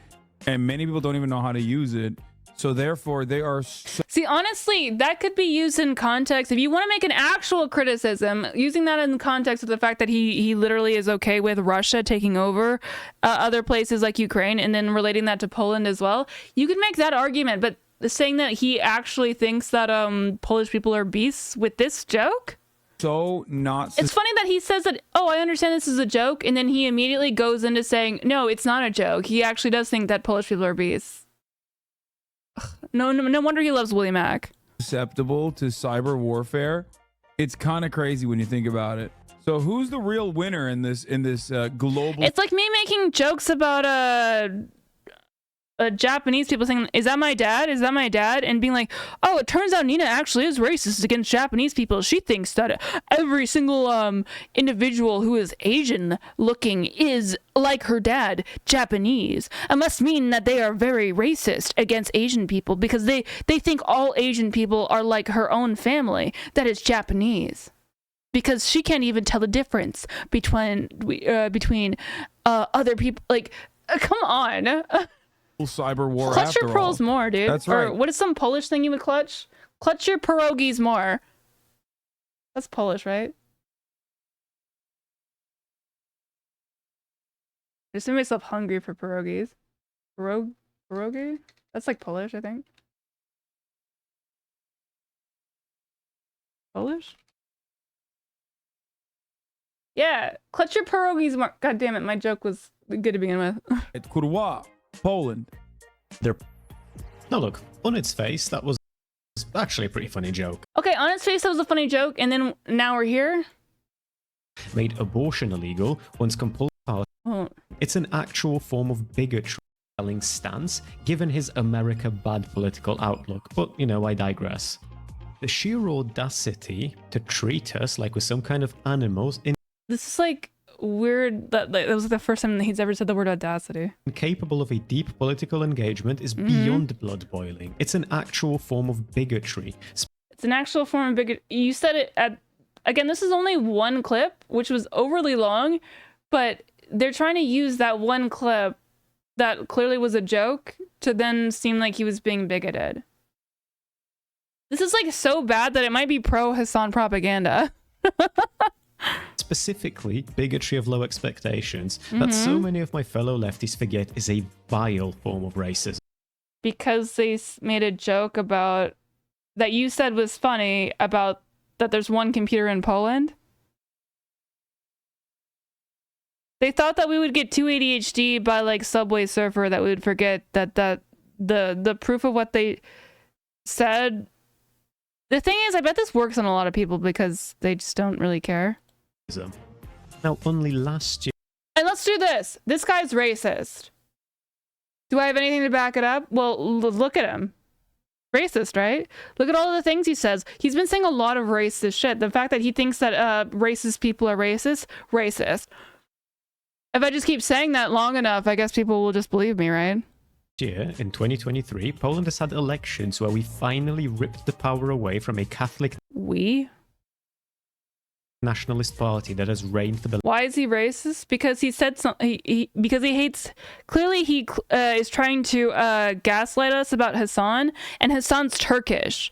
and many people don't even know how to use it. So therefore, they are. See, honestly, that could be used in context. If you want to make an actual criticism, using that in context of the fact that he literally is okay with Russia taking over other places like Ukraine, and then relating that to Poland as well, you could make that argument. But saying that he actually thinks that Polish people are beasts with this joke. So not. It's funny that he says that, oh, I understand this is a joke, and then he immediately goes into saying, no, it's not a joke. He actually does think that Polish people are beasts. No wonder he loves Willie Mack. Susceptible to cyber warfare. It's kind of crazy when you think about it. So who's the real winner in this global? It's like me making jokes about Japanese people saying, is that my dad? Is that my dad? And being like, oh, it turns out Nina actually is racist against Japanese people. She thinks that every single individual who is Asian looking is, like her dad, Japanese. It must mean that they are very racist against Asian people because they think all Asian people are like her own family that is Japanese. Because she can't even tell the difference between other people. Like, come on. Cyber war. Clutch your pearls more, dude. That's right. Or what is some Polish thing you would clutch? Clutch your pierogies more. That's Polish, right? I just made myself hungry for pierogies. Pierogi? That's like Polish, I think. Polish? Yeah, clutch your pierogies more. God damn it, my joke was good to begin with. It's Kurwa. Poland. No, look, on its face, that was actually a pretty funny joke. Okay, on its face, that was a funny joke, and then now we're here. Made abortion illegal once compulsory. Oh. It's an actual form of bigotry telling stance, given his America bad political outlook. But, you know, I digress. The sheer audacity to treat us like we're some kind of animals. This is like weird that was the first time that he's ever said the word audacity. Incapable of a deep political engagement is beyond blood boiling. It's an actual form of bigotry. It's an actual form of bigotry. You said it at, again, this is only one clip, which was overly long, but they're trying to use that one clip that clearly was a joke to then seem like he was being bigoted. This is like so bad that it might be pro Hasan propaganda. specifically bigotry of low expectations, that so many of my fellow lefties forget is a vile form of racism. Because they made a joke about that you said was funny about that there's one computer in Poland. They thought that we would get too ADHD by like Subway Surfer, that we would forget that the proof of what they said. The thing is, I bet this works on a lot of people because they just don't really care. Now, only last year. And let's do this. This guy's racist. Do I have anything to back it up? Well, look at him. Racist, right? Look at all the things he says. He's been saying a lot of racist shit. The fact that he thinks that racist people are racist. If I just keep saying that long enough, I guess people will just believe me, right? Year, in 2023, Poland has had elections where we finally ripped the power away from a Catholic nationalist party that has reigned for the... Why is he racist? Because he said something. Because he hates... Clearly, he is trying to gaslight us about Hassan, and Hassan's Turkish.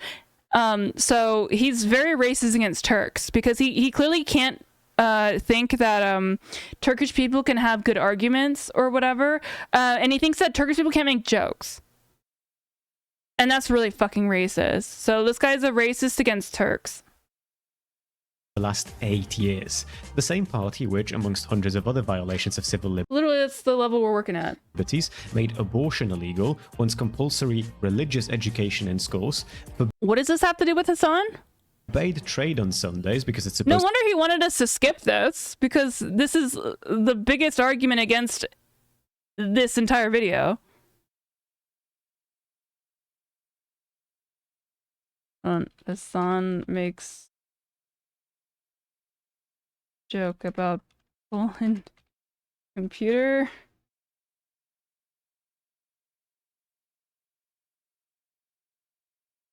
So he's very racist against Turks because he clearly can't think that Turkish people can have good arguments or whatever, and he thinks that Turkish people can't make jokes, and that's really fucking racist. So this guy's a racist against Turks. The last 8 years, the same party which, amongst hundreds of other violations of civil Literally, that's the level we're working at. liberties, made abortion illegal, once compulsory religious education in schools, What does this have to do with Hassan? forbade trade on Sundays because it's No supposed wonder he wanted us to skip this, because this is the biggest argument against this entire video. Hassan makes joke about Poland computer.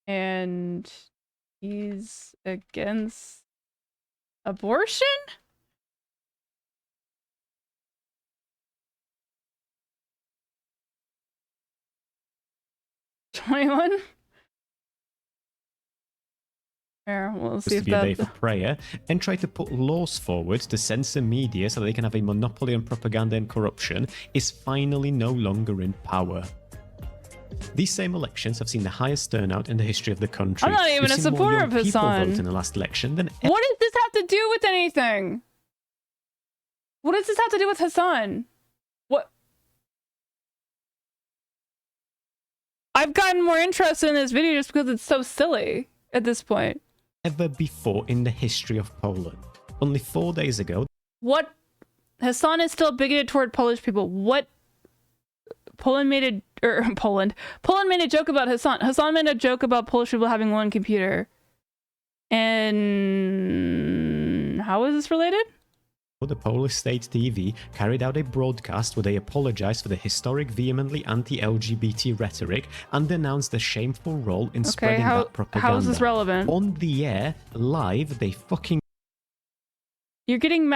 And he's against abortion? $21? Here, we'll see if to be a day that... for prayer, and try to put laws forward to censor media so they can have a monopoly on propaganda and corruption, is finally no longer in power. These same elections have seen the highest turnout in the history of the country. I'm not even We've a seen supporter more young of people Hassan. vote in the last election than What does this have to do with anything? What does this have to do with Hassan? What? I've gotten more interested in this video just because it's so silly at this point. ever before in the history of Poland. Only 4 days ago, What? Hassan is still bigoted toward Polish people. What? Poland made a joke about Hassan. Hassan made a joke about Polish people having one computer. And how is this related? the Polish state TV carried out a broadcast where they apologized for the historic vehemently anti-LGBT rhetoric and denounced the shameful role in spreading that propaganda. How is this relevant? On the air, live, they fucking... You're getting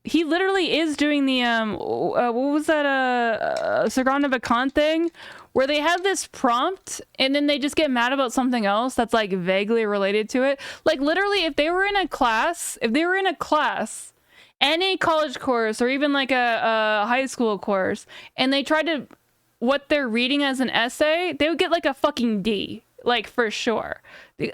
he literally is doing the what was that Sagranova Khan thing where they have this prompt and then they just get mad about something else that's like vaguely related to it. Like literally if they were in a class, any college course or even like a high school course, and they tried to what they're reading as an essay, they would get like a fucking D, like for sure.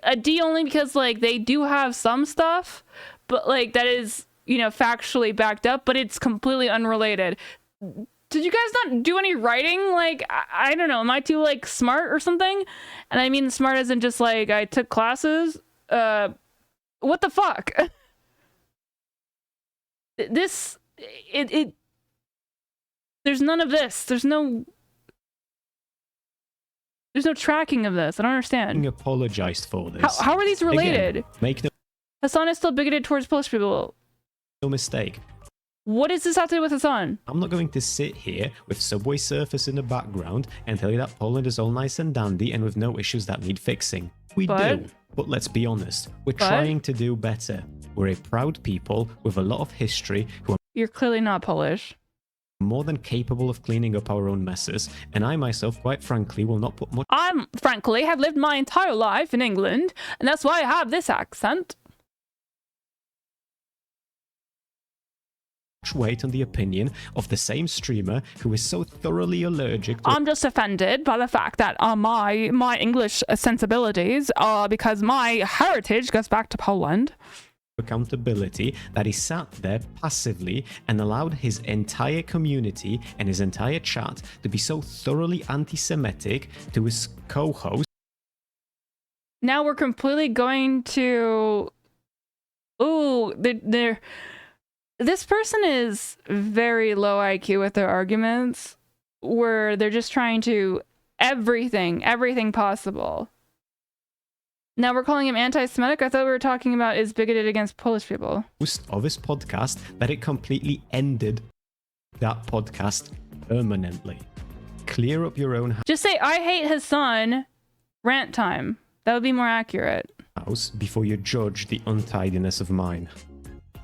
A D only because like they do have some stuff, but like that is, you know, factually backed up, but it's completely unrelated. Did you guys not do any writing? Like, I don't know, am I too like smart or something? And I mean smart as in just like I took classes. What the fuck? There's none of this. There's no tracking of this. I don't understand. Apologized for this. How are these related? Again, make Hassan is still bigoted towards Polish people. no mistake. What does this have to do with Hassan? I'm not going to sit here with Subway Surfers in the background and tell you that Poland is all nice and dandy and with no issues that need fixing. We do. But let's be honest, we're trying to do better. We're a proud people with a lot of history who are You're clearly not Polish. more than capable of cleaning up our own messes, and I myself, quite frankly, will not put much... frankly, have lived my entire life in England, and that's why I have this accent. weight on the opinion of the same streamer who is so thoroughly allergic to I'm just offended by the fact that my English sensibilities are because my heritage goes back to Poland. accountability, that he sat there passively and allowed his entire community and his entire chat to be so thoroughly anti-Semitic to his co-host. Now we're completely going to... Ooh, this person is very low IQ with their arguments, where they're just trying to everything possible. Now we're calling him anti-Semitic? I thought we were talking about is bigoted against Polish people. Of his podcast, that it completely ended that podcast permanently. Clear up your own Just say, I hate his son, rant time. That would be more accurate. House before you judge the untidiness of mine.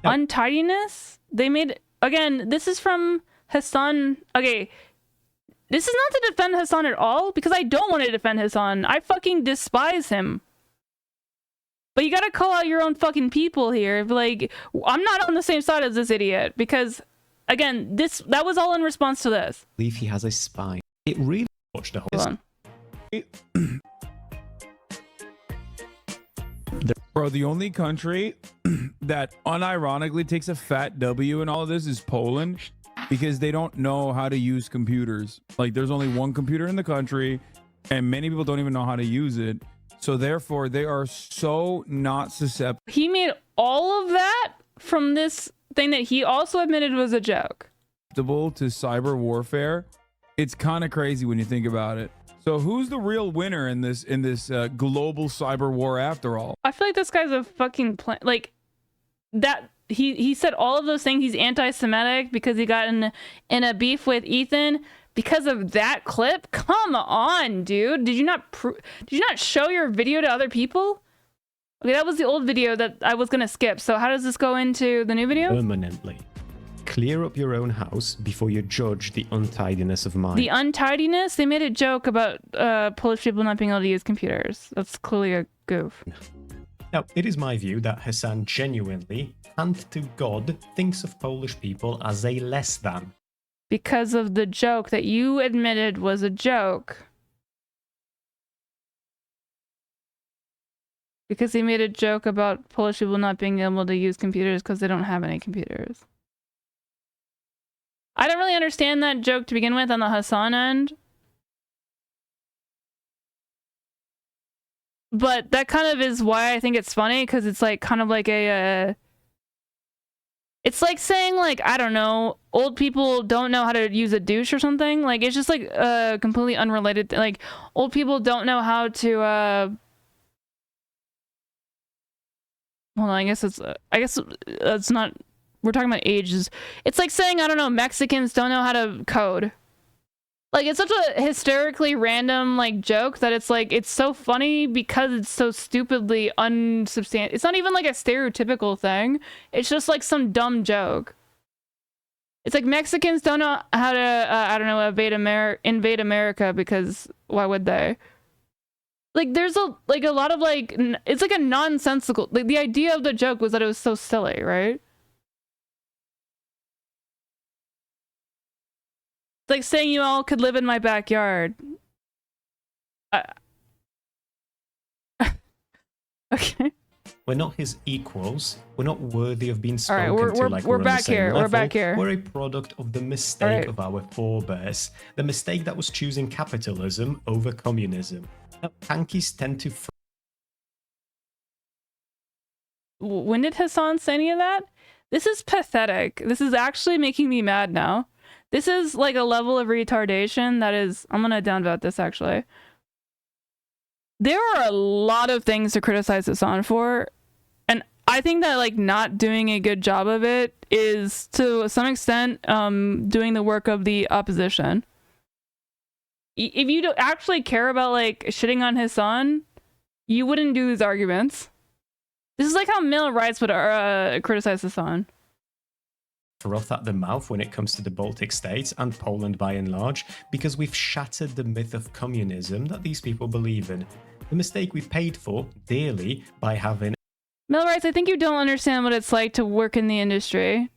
Untidiness? They made... Again, this is from Hassan... Okay, this is not to defend Hassan at all, because I don't want to defend Hassan. I fucking despise him. But you gotta call out your own fucking people here. Like, I'm not on the same side as this idiot, because, again, that was all in response to this. I believe he has a spine. It really watched the whole... Hold on. Bro, the only country that unironically takes a fat W in all of this is Poland, because they don't know how to use computers. Like, there's only one computer in the country, and many people don't even know how to use it. So therefore, they are so not susceptible. He made all of that from this thing that he also admitted was a joke. To cyber warfare. It's kind of crazy when you think about it. So who's the real winner in this global cyber war after all? I feel like this guy's a fucking like that. He said all of those things. He's anti-Semitic because he got in a beef with Ethan because of that clip. Come on, dude. Did you not show your video to other people? Okay, that was the old video that I was gonna skip. So how does this go into the new video? Permanently. Clear up your own house before you judge the untidiness of mine. The untidiness? They made a joke about Polish people not being able to use computers. That's clearly a goof. Now, it is my view that Hassan genuinely, hand to God, thinks of Polish people as a less than. Because of the joke that you admitted was a joke. Because he made a joke about Polish people not being able to use computers because they don't have any computers. I don't really understand that joke to begin with on the Hassan end. But that kind of is why I think it's funny, because it's like kind of like a... it's like saying, like, I don't know, old people don't know how to use a douche or something. Like, it's just like a completely unrelated thing. Like, old people don't know how to... Hold on, I guess it's not... We're talking about ages. It's like saying, I don't know, Mexicans don't know how to code. Like, it's such a hysterically random, like, joke that it's like, it's so funny because it's so stupidly unsubstantiated. It's not even like a stereotypical thing. It's just like some dumb joke. It's like Mexicans don't know how to, I don't know, invade America because why would they? Like, there's a lot of, like, it's like a nonsensical, like, the idea of the joke was that it was so silly, right? Like saying you all could live in my backyard. Okay. We're not his equals. We're not worthy of being spoken to like we're on back the same here. level. We're back here. We're a product of the mistake of our forebears. The mistake that was choosing capitalism over communism. Now, tankies tend to... When did Hassan say any of that? This is pathetic. This is actually making me mad now. This is like a level of retardation that is... I'm gonna downvote this, actually. There are a lot of things to criticize Hassan for, and I think that, like, not doing a good job of it is, to some extent, doing the work of the opposition. If you don't actually care about, like, shitting on Hassan, you wouldn't do these arguments. This is like how male rights would criticize Hassan. Froth at the mouth when it comes to the Baltic states and Poland by and large, because we've shattered the myth of communism that these people believe in. The mistake we've paid for dearly by having... Male rights, I think you don't understand what it's like to work in the industry.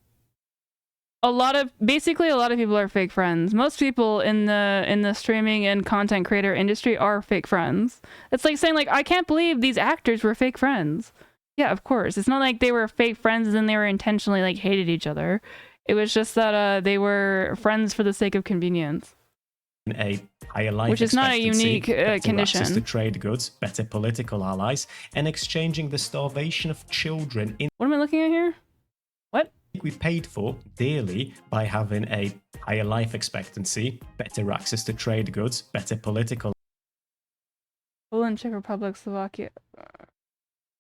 basically a lot of people are fake friends. Most people in the streaming and content creator industry are fake friends. It's like saying like, I can't believe these actors were fake friends. Yeah, of course. It's not like they were fake friends and then they were intentionally like hated each other. It was just that they were friends for the sake of convenience. A higher life which is not a unique condition. Access to trade goods, better political allies, and exchanging the starvation of children in what am I looking at here? What? We paid for dearly by having a higher life expectancy, better access to trade goods, better political Poland, Czech Republic, Slovakia.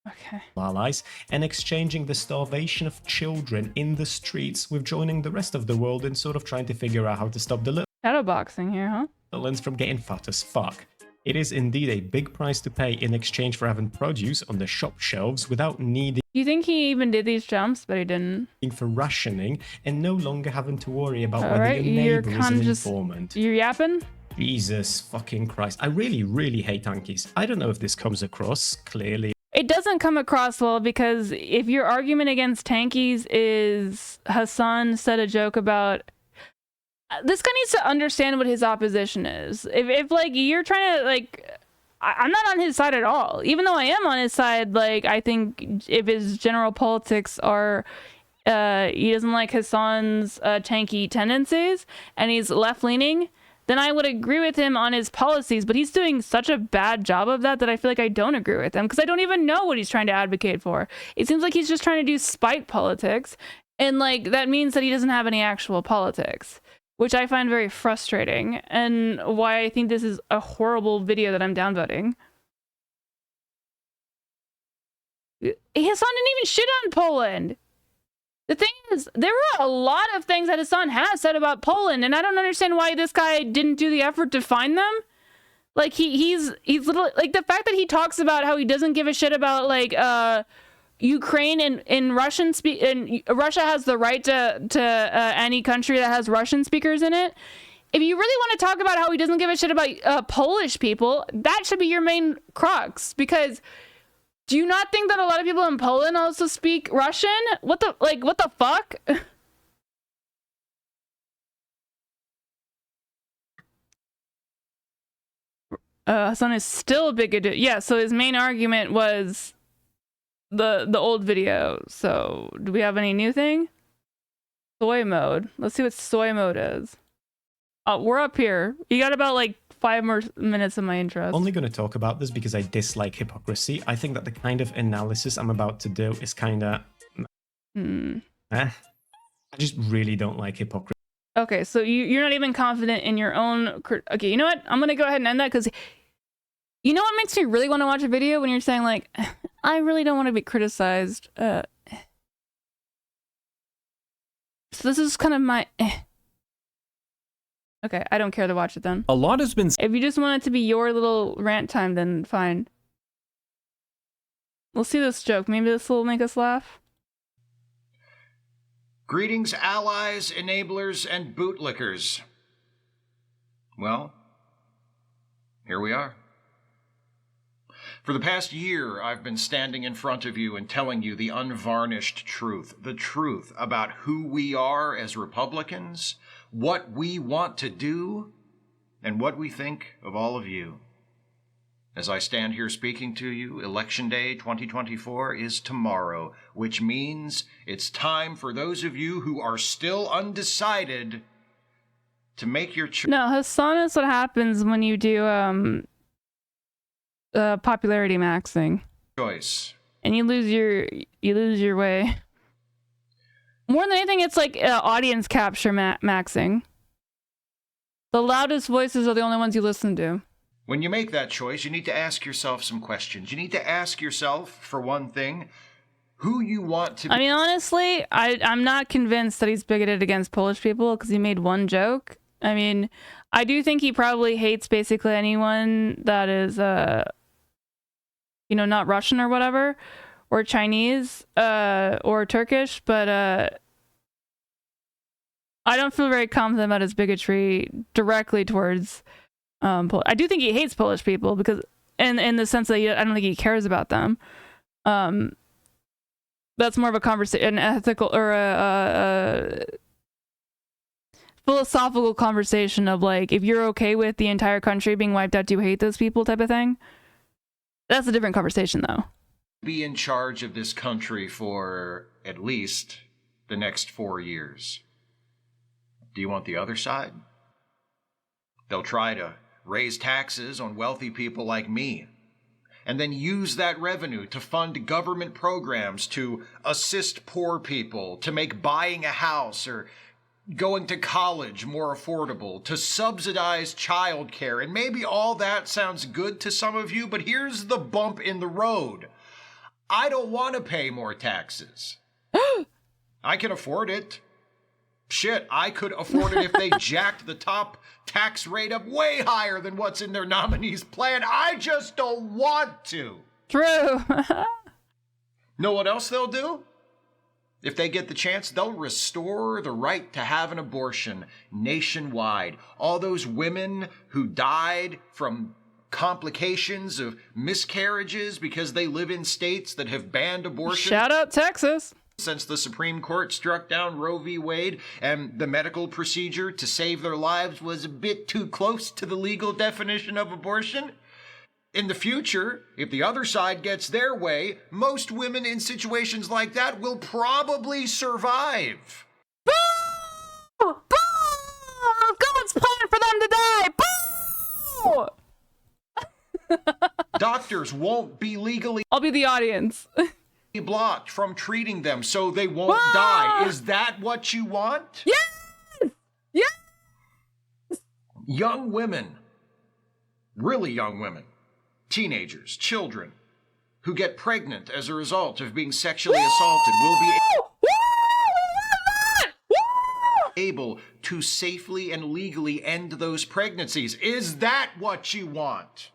Okay. allies, and exchanging the starvation of children in the streets with joining the rest of the world in sort of trying to figure out how to stop the shadowboxing here, huh? Netherlands from getting fat as fuck. It is indeed a big price to pay in exchange for having produce on the shop shelves without needing You think he even did these jumps, but he didn't. For rationing and no longer having to worry about All whether right, your neighbor is an informant. You're yapping? Jesus fucking Christ. I really, really hate Tankies. I don't know if this comes across clearly. It doesn't come across well because if your argument against tankies is Hassan said a joke about this guy needs to understand what his opposition is. If like you're trying to like, I'm not on his side at all. Even though I am on his side, like I think if his general politics are, he doesn't like Hassan's tanky tendencies and he's left leaning, then I would agree with him on his policies, but he's doing such a bad job of that I feel like I don't agree with him because I don't even know what he's trying to advocate for. It seems like he's just trying to do spite politics, and like that means that he doesn't have any actual politics, which I find very frustrating and why I think this is a horrible video that I'm downvoting. Hassan didn't even shit on Poland. The thing is, there were a lot of things that Hassan has said about Poland, and I don't understand why this guy didn't do the effort to find them. Like he's literally like the fact that he talks about how he doesn't give a shit about like Ukraine and Russian and Russia has the right to any country that has Russian speakers in it. If you really want to talk about how he doesn't give a shit about Polish people, that should be your main crux, because do you not think that a lot of people in Poland also speak Russian? What the fuck? Hassan is still a bigot. Yeah, so his main argument was the old video. So do we have any new thing? Soy mode. Let's see what soy mode is. Oh, we're up here. You got about like 5 more minutes of my interest. Only going to talk about this because I dislike hypocrisy. I think that the kind of analysis I'm about to do is kind of... I just really don't like hypocrisy. Okay, so you're not even confident in your own... Okay, you know what? I'm going to go ahead and end that because... You know what makes me really want to watch a video? When you're saying like, I really don't want to be criticized. So this is kind of my... Okay, I don't care to watch it then. A lot has been... If you just want it to be your little rant time, then fine. We'll see this joke. Maybe this will make us laugh. Greetings, allies, enablers, and bootlickers. Well, here we are. For the past year, I've been standing in front of you and telling you the unvarnished truth. The truth about who we are as Republicans, what we want to do, and what we think of all of you. As I stand here speaking to you, Election Day 2024 is tomorrow, which means it's time for those of you who are still undecided to make your choice. No, Hassan is what happens when you do popularity maxing. And you lose your way. More than anything, it's like audience capture maxing. The loudest voices are the only ones you listen to. When you make that choice, you need to ask yourself some questions. You need to ask yourself, for one thing, who you want to be. I mean, honestly, I'm not convinced that he's bigoted against Polish people because he made one joke. I mean, I do think he probably hates basically anyone that is, not Russian or whatever, or Chinese, or Turkish, but I don't feel very confident about his bigotry directly towards I do think he hates Polish people because in the sense that I don't think he cares about them. That's more of a conversation, an ethical or philosophical conversation of like, if you're okay with the entire country being wiped out, do you hate those people type of thing. That's a different conversation though. Be in charge of this country for at least the next 4 years. Do you want the other side? They'll try to raise taxes on wealthy people like me, and then use that revenue to fund government programs to assist poor people, to make buying a house or going to college more affordable, to subsidize childcare. And maybe all that sounds good to some of you, but here's the bump in the road. I don't want to pay more taxes. I can afford it. Shit, I could afford it if they jacked the top tax rate up way higher than what's in their nominee's plan. I just don't want to. True. Know what else they'll do? If they get the chance, they'll restore the right to have an abortion nationwide. All those women who died from complications of miscarriages because they live in states that have banned abortion. Shout out Texas. Since the Supreme Court struck down Roe v. Wade and the medical procedure to save their lives was a bit too close to the legal definition of abortion. In the future, if the other side gets their way, most women in situations like that will probably survive. Boo! Boo! God's plan for them to die! Boo! Doctors won't be legally... I'll be the audience. blocked from treating them so they won't die. Is that what you want? Yes! Yes! Young women, really young women, teenagers, children, who get pregnant as a result of being sexually assaulted will be able to safely and legally end those pregnancies. Is that what you want?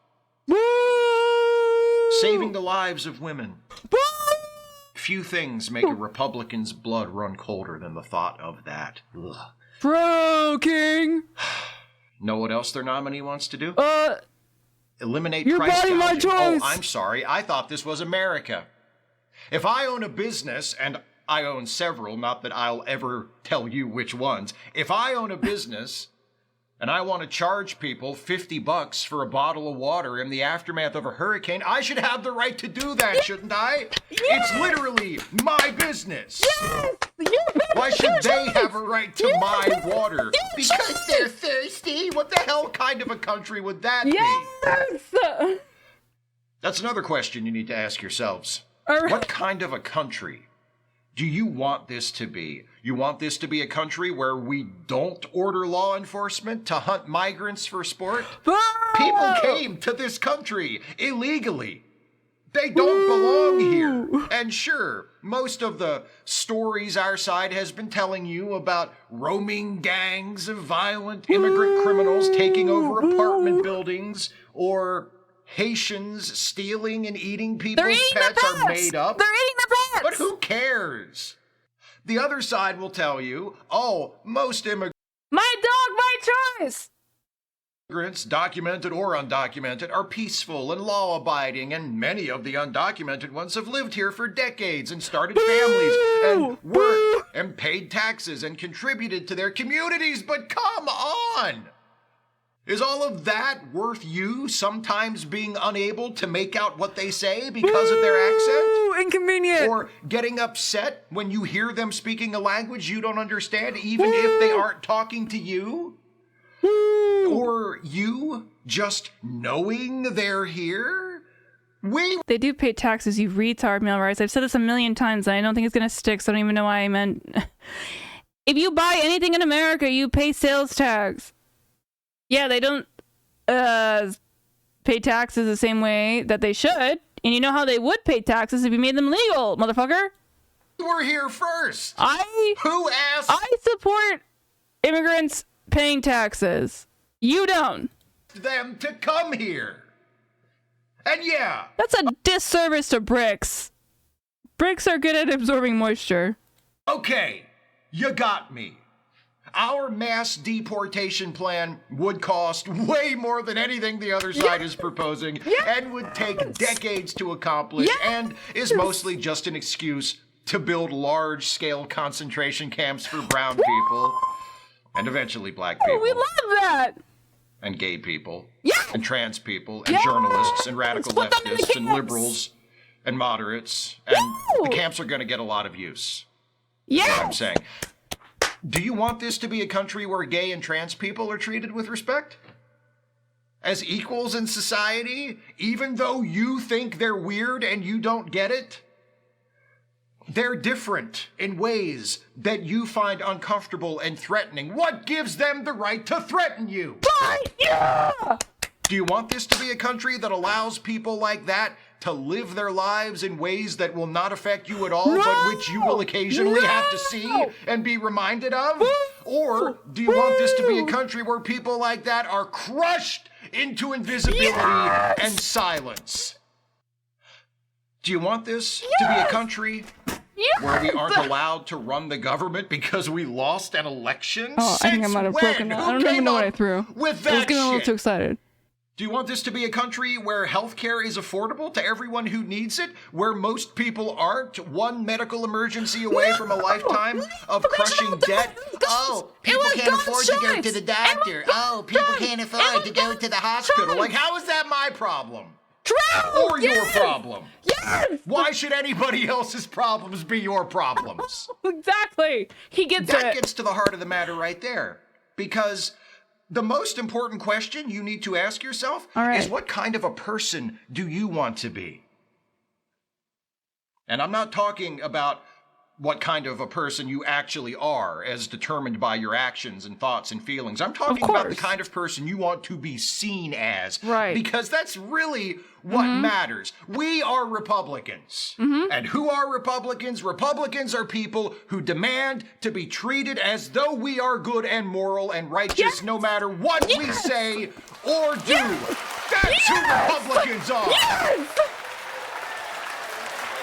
Saving the lives of women. Few things make a Republican's blood run colder than the thought of that. Ugh. Bro King. Know what else their nominee wants to do? Eliminate your price body, my gouging. choice. Oh, I'm sorry. I thought this was America. If I own a business, and I own several, not that I'll ever tell you which ones. If I own a business and I want to charge people $50 for a bottle of water in the aftermath of a hurricane, I should have the right to do that, shouldn't I? Yes. It's literally my business. Yes. Why should they have a right to my water? Because they're thirsty? What the hell kind of a country would that be? That's another question you need to ask yourselves. What kind of a country do you want this to be? You want this to be a country where we don't order law enforcement to hunt migrants for sport? People came to this country illegally. They don't belong here. And sure, most of the stories our side has been telling you about roaming gangs of violent immigrant criminals taking over apartment buildings, or Haitians stealing and eating people's pets are made up. They're eating the pets! But who cares? The other side will tell you, oh, most immigrants... My dog, my choice! Immigrants, documented or undocumented, are peaceful and law-abiding, and many of the undocumented ones have lived here for decades and started families and worked and paid taxes and contributed to their communities. But come on! Is all of that worth you sometimes being unable to make out what they say because of their accent? Inconvenient. Or getting upset when you hear them speaking a language you don't understand, even if they aren't talking to you? Or you just knowing they're here? They do pay taxes, you retard, Melrise. I've said this a million times, and I don't think it's gonna stick, so I don't even know why I meant... If you buy anything in America, you pay sales tax. Yeah, they don't pay taxes the same way that they should. And you know how they would pay taxes if you made them legal, motherfucker? We're here first. Who asked? I support immigrants paying taxes. You don't. Them to come here. And yeah. That's a disservice to bricks. Bricks are good at absorbing moisture. Okay, you got me. Our mass deportation plan would cost way more than anything the other side is proposing, and would take decades to accomplish, and is mostly just an excuse to build large-scale concentration camps for brown people. and eventually black people. Oh, we love that. And gay people. Yes. And trans people. And Yes. journalists. And radical Let's put them in the leftists. And camps. liberals. And moderates. And the camps are going to get a lot of use. Yeah. That's what I'm saying. Do you want this to be a country where gay and trans people are treated with respect? As equals in society, even though you think they're weird and you don't get it? They're different in ways that you find uncomfortable and threatening. What gives them the right to threaten you? Yeah. Do you want this to be a country that allows people like that to live their lives in ways that will not affect you at all, but which you will occasionally have to see and be reminded of? Or do you want this to be a country where people like that are crushed into invisibility and silence? Do you want this to be a country where we aren't allowed to run the government because we lost an election? Oh, I think I might have broken that. I don't even know what I threw. With I was that getting a little shit? too excited. Do you want this to be a country where healthcare is affordable to everyone who needs it? Where most people aren't one medical emergency away from a lifetime of crushing debt? Oh, people can't afford to go to the doctor. Oh, people can't afford to go to the hospital. Like, how is that my problem? Or your problem? Yes! Why should anybody else's problems be your problems? Exactly. He gets That it. gets to the heart of the matter right there. Because the most important question you need to ask yourself is, what kind of a person do you want to be? And I'm not talking about what kind of a person you actually are as determined by your actions and thoughts and feelings. I'm talking about the kind of person you want to be seen as. Right. Because that's really what matters. We are Republicans. And who are Republicans? Republicans are people who demand to be treated as though we are good and moral and righteous no matter what we say or do. That's who Republicans are.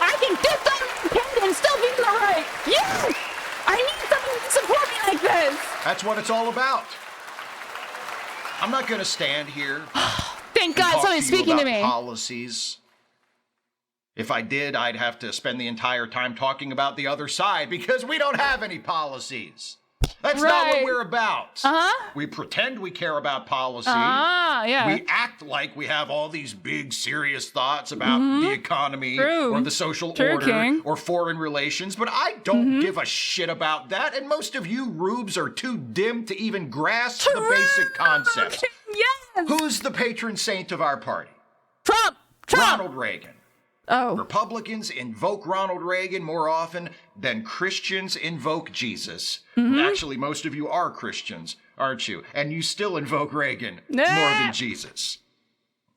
I can get them and still be in the right. Yes! I need someone to support me like this. That's what it's all about. I'm not going to stand here. Thank God somebody's speaking to me. Policies. If I did, I'd have to spend the entire time talking about the other side because we don't have any policies. That's not what we're about. We pretend we care about policy. We act like we have all these big, serious thoughts about the economy or the social order or foreign relations, but I don't give a shit about that, and most of you rubes are too dim to even grasp the basic concepts. Yes! Who's the patron saint of our party? Trump! Ronald Reagan. Oh. Republicans invoke Ronald Reagan more often than Christians invoke Jesus. Actually, most of you are Christians, aren't you? And you still invoke Reagan more than Jesus.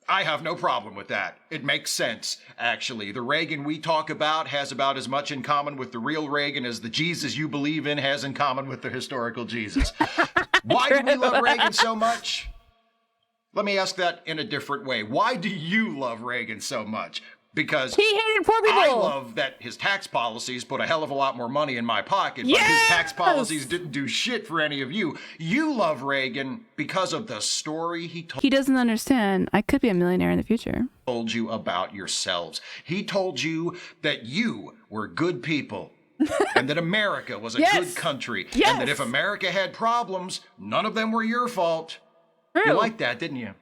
I have no problem with that. It makes sense, actually. The Reagan we talk about has about as much in common with the real Reagan as the Jesus you believe in has in common with the historical Jesus. Why do we love Reagan so much? Let me ask that in a different way. Why do you love Reagan so much? Because he hated poor people. I love that his tax policies put a hell of a lot more money in my pocket, but his tax policies didn't do shit for any of you. You love Reagan because of the story he told. He doesn't understand. I could be a millionaire in the future. Told you about yourselves. He told you that you were good people. And that America was a good country. And that if America had problems, none of them were your fault. True. You liked that, didn't you?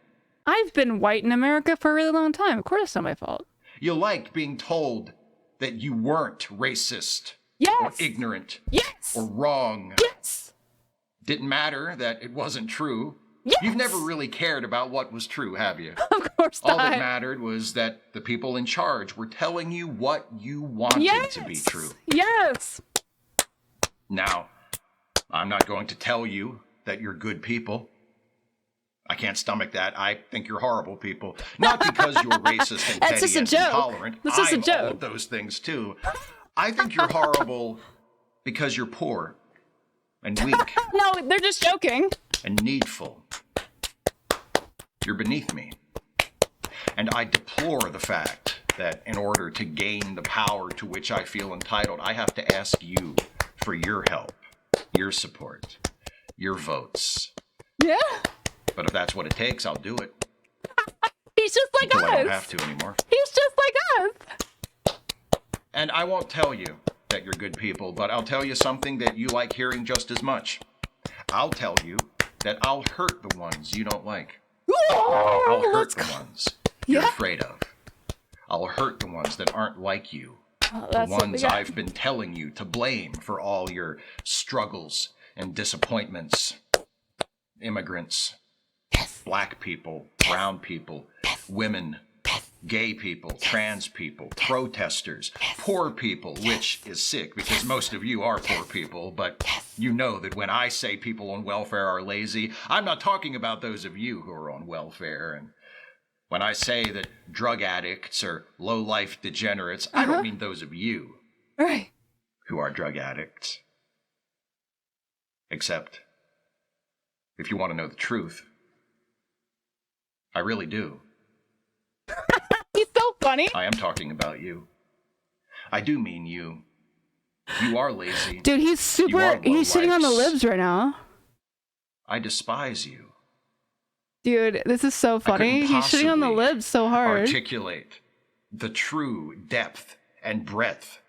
I've been white in America for a really long time. Of course it's not my fault. You liked being told that you weren't racist or ignorant or wrong. Didn't matter that it wasn't true. You've never really cared about what was true, have you? Of course not. All that mattered was that the people in charge were telling you what you wanted to be true. Yes. Now, I'm not going to tell you that you're good people. I can't stomach that. I think you're horrible people. Not because you're racist and petty and intolerant. That's just a joke. I'm all of those things too. I think you're horrible because you're poor and weak. No, they're just joking. And needful. You're beneath me. And I deplore the fact that in order to gain the power to which I feel entitled, I have to ask you for your help, your support, your votes. Yeah. But if that's what it takes, I'll do it. He's just like Until us. I don't have to anymore. He's just like us. And I won't tell you that you're good people, but I'll tell you something that you like hearing just as much. I'll tell you that I'll hurt the ones you don't like. I'll hurt the ones you're afraid of. I'll hurt the ones that aren't like you. The ones I've been telling you to blame for all your struggles and disappointments. Immigrants, black people, brown people, women, gay people, trans people, protesters, poor people, which is sick because most of you are poor people, but you know that when I say people on welfare are lazy, I'm not talking about those of you who are on welfare. And when I say that drug addicts are low-life degenerates, I don't mean those of you who are drug addicts. Except, if you want to know the truth, I really do. He's so funny. I am talking about you. I do mean you. You are lazy. Dude, he's super. He's sitting on the libs right now. I despise you. Dude, this is so funny. He's sitting on the libs so hard. Articulate the true depth and breadth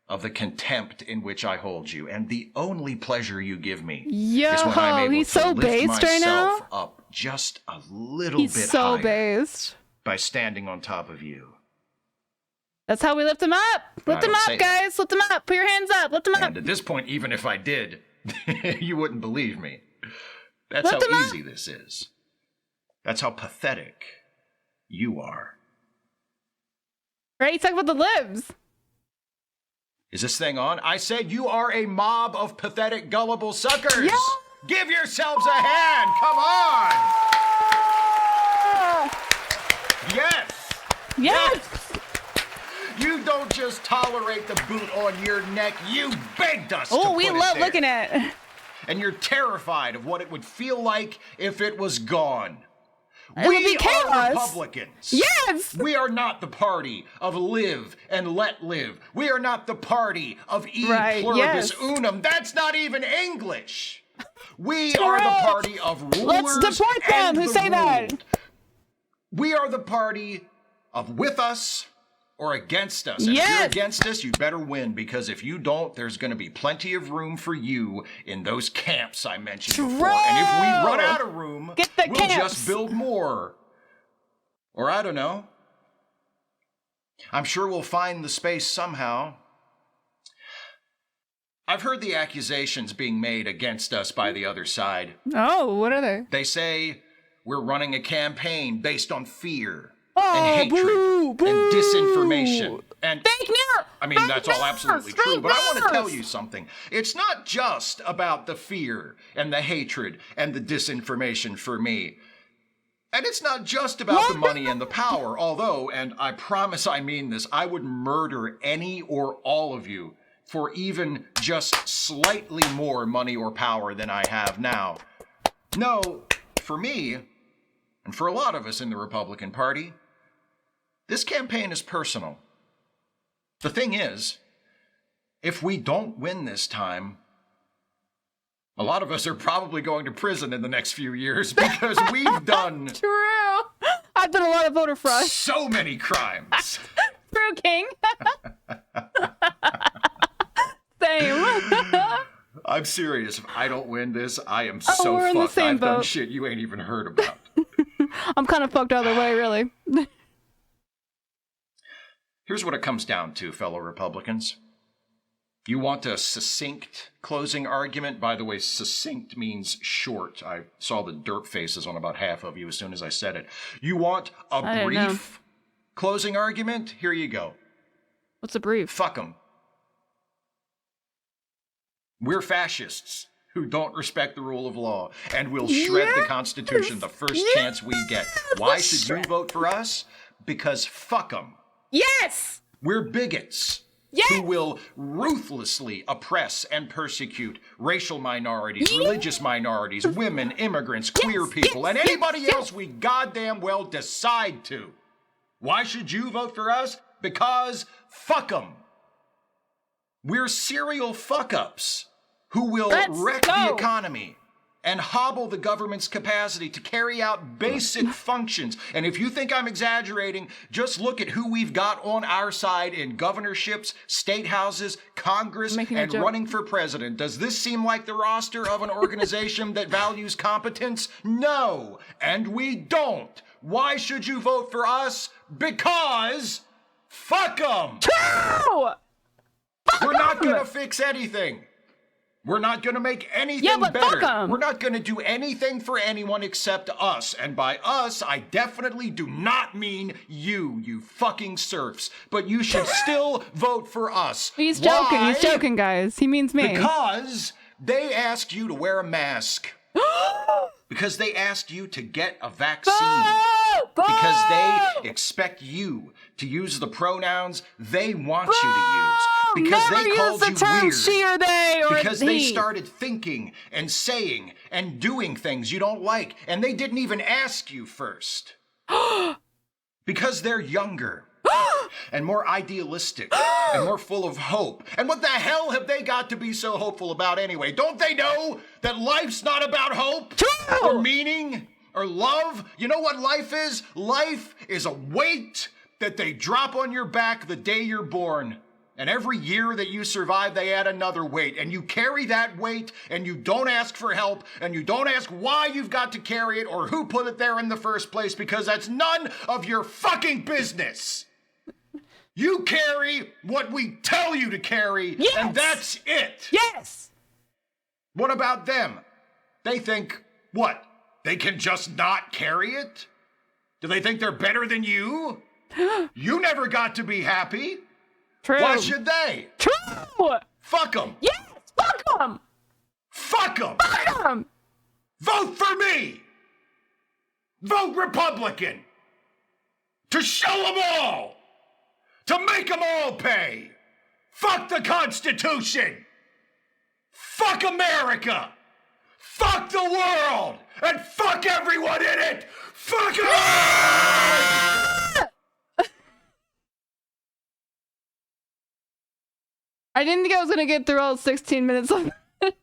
of the contempt in which I hold you, and the only pleasure you give me is when I'm able he's to so lift based right myself now. up just a little He's bit so higher based. by standing on top of you. That's how we lift him up. Lift him up, guys. Lift him up. Put your hands up. Lift him up. And at this point, even if I did, you wouldn't believe me. That's Lift him how up. easy this is. That's how pathetic you are. Right? He's talking about the libs. Is this thing on? I said you are a mob of pathetic, gullible suckers. Yeah. Give yourselves a hand. Come on. Yes. Yes. You don't just tolerate the boot on your neck. You begged us to Oh, put we it love there. looking at it. And you're terrified of what it would feel like if it was gone. It would be We are chaos. Republicans. Yes. We are not the party of live and let live. We are not the party of e pluribus unum. That's not even English. We are the party of rulers. Let's deport them and who the say that. ruled. We are the party of with us or against us. And if Yes. you're against us, you better win, because if you don't, there's going to be plenty of room for you in those camps I mentioned before. And if we run out of room, we'll camps. just build more. Or I don't know. I'm sure we'll find the space somehow. I've heard the accusations being made against us by the other side. Oh, what are they? They say we're running a campaign based on fear Oh, and hatred and disinformation. And fake news. I mean, that's all absolutely true, but I want to tell you something. It's not just about the fear and the hatred and the disinformation for me. And it's not just about the money and the power, although, and I promise I mean this, I would murder any or all of you for even just slightly more money or power than I have now. No, for me, and for a lot of us in the Republican Party, this campaign is personal. The thing is, if we don't win this time, a lot of us are probably going to prison in the next few years because we've done True. I've done a lot of voter fraud. so many crimes. True, King. Same. I'm serious. If I don't win this, I am Oh, so we're in the fucked. same I've done boat. shit you ain't even heard about. I'm kind of fucked either way, really. Here's what it comes down to, fellow Republicans. You want a succinct closing argument? By the way, succinct means short. I saw the dirt faces on about half of you as soon as I said it. You want I a didn't know. brief closing argument? Here you go. What's a brief? Fuck them. We're fascists who don't respect the rule of law, and we'll shred the Constitution the first chance we get. Why should you vote for us? Because fuck them. Yes! We're bigots. Yes! Who will ruthlessly oppress and persecute racial minorities, religious minorities, women, immigrants, queer people, and anybody else we goddamn well decide to. Why should you vote for us? Because fuck them. We're serial fuck-ups who will wreck the economy and hobble the government's capacity to carry out basic functions. And if you think I'm exaggerating, just look at who we've got on our side in governorships, state houses, Congress, and running for president. Does this seem like the roster of an organization that values competence? No, and we don't. Why should you vote for us? Because fuck them! We're not gonna fix anything. We're not going to make anything better. We're not going to do anything for anyone except us. And by us, I definitely do not mean you fucking serfs. But you should still vote for us. He's joking. He's joking, guys. He means me. Because they asked you to wear a mask. Because they asked you to get a vaccine. Because they expect you to use the pronouns they want you to use. Because Never they called use the you term weird. she or they or because he. they started thinking and saying and doing things you don't like. And they didn't even ask you first. Because they're younger. And more idealistic. And more full of hope. And what the hell have they got to be so hopeful about anyway? Don't they know that life's not about hope? Or meaning? Or love? You know what life is? Life is a weight that they drop on your back the day you're born. And every year that you survive, they add another weight. And you carry that weight, and you don't ask for help, and you don't ask why you've got to carry it or who put it there in the first place, because that's none of your fucking business. You carry what we tell you to carry, and that's it. Yes. What about them? They think, what? They can just not carry it? Do they think they're better than you? You never got to be happy. True. Why should they? True. Fuck them. Yes. Fuck them. Fuck them. Fuck them. Vote for me. Vote Republican. To show them all. To make them all pay. Fuck the Constitution. Fuck America. Fuck the world. And fuck everyone in it. Fuck it. I didn't think I was gonna get through all 16 minutes of it.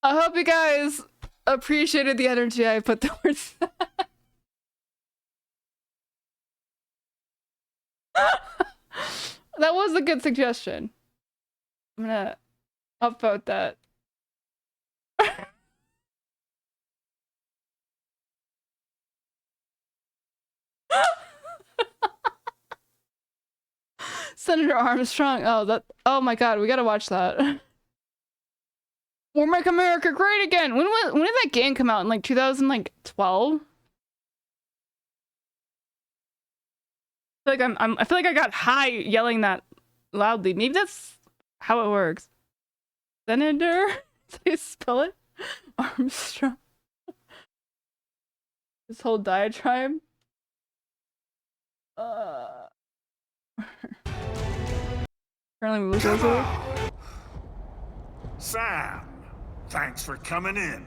I hope you guys appreciated the energy I put towards that. That was a good suggestion. I'm gonna upvote that. Senator Armstrong. Oh my god, we gotta watch that. We'll make America great again. When did that game come out? In like 2012? I feel like I got high yelling that loudly. Maybe that's how it works. Senator? How do you spell it? Armstrong. This whole diatribe. Apparently we lose those. Sam, thanks for coming in.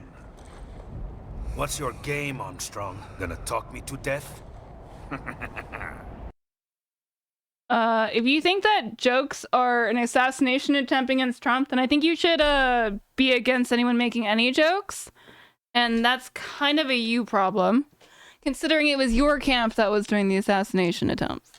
What's your game, Armstrong? Gonna talk me to death? If you think that jokes are an assassination attempt against Trump, then I think you should be against anyone making any jokes. And that's kind of a you problem, considering it was your camp that was doing the assassination attempts.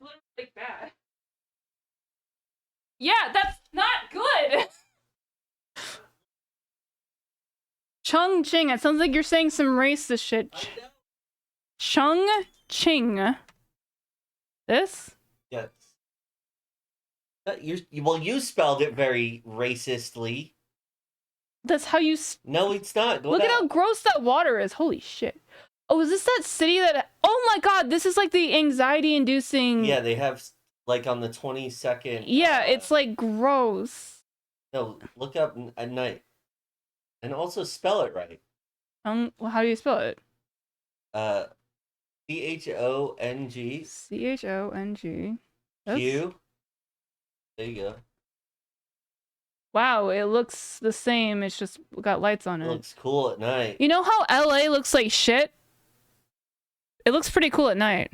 literally like bad. Yeah, that's not good. Chung Ching. It sounds like you're saying some racist shit. Chung Ching. This? Yes. Well, you spelled it very racistly. That's how you. No, it's not. Look at how gross that water is. Holy shit. Oh, is this that city that? Oh my god, this is like the anxiety-inducing. Yeah, they have like on the 22nd. Yeah, it's like gross. No, look up at night, and also spell it right. Well, how do you spell it? CHONG. CHONG. Q. There you go. Wow, it looks the same. It's just got lights on it. It looks cool at night. You know how LA looks like shit? It looks pretty cool at night.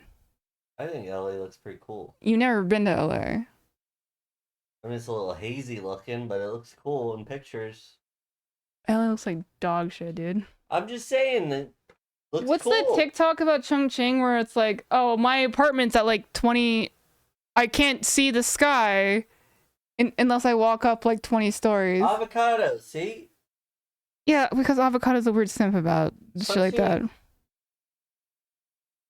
I think LA looks pretty cool. You've never been to LA. I mean, it's a little hazy looking, but it looks cool in pictures. LA looks like dog shit, dude. I'm just saying that. What's the TikTok about Chongqing where it's like, oh, my apartment's at like 20. I can't see the sky unless I walk up like 20 stories. Avocado, see? Yeah, because avocado's a weird simp about shit like that.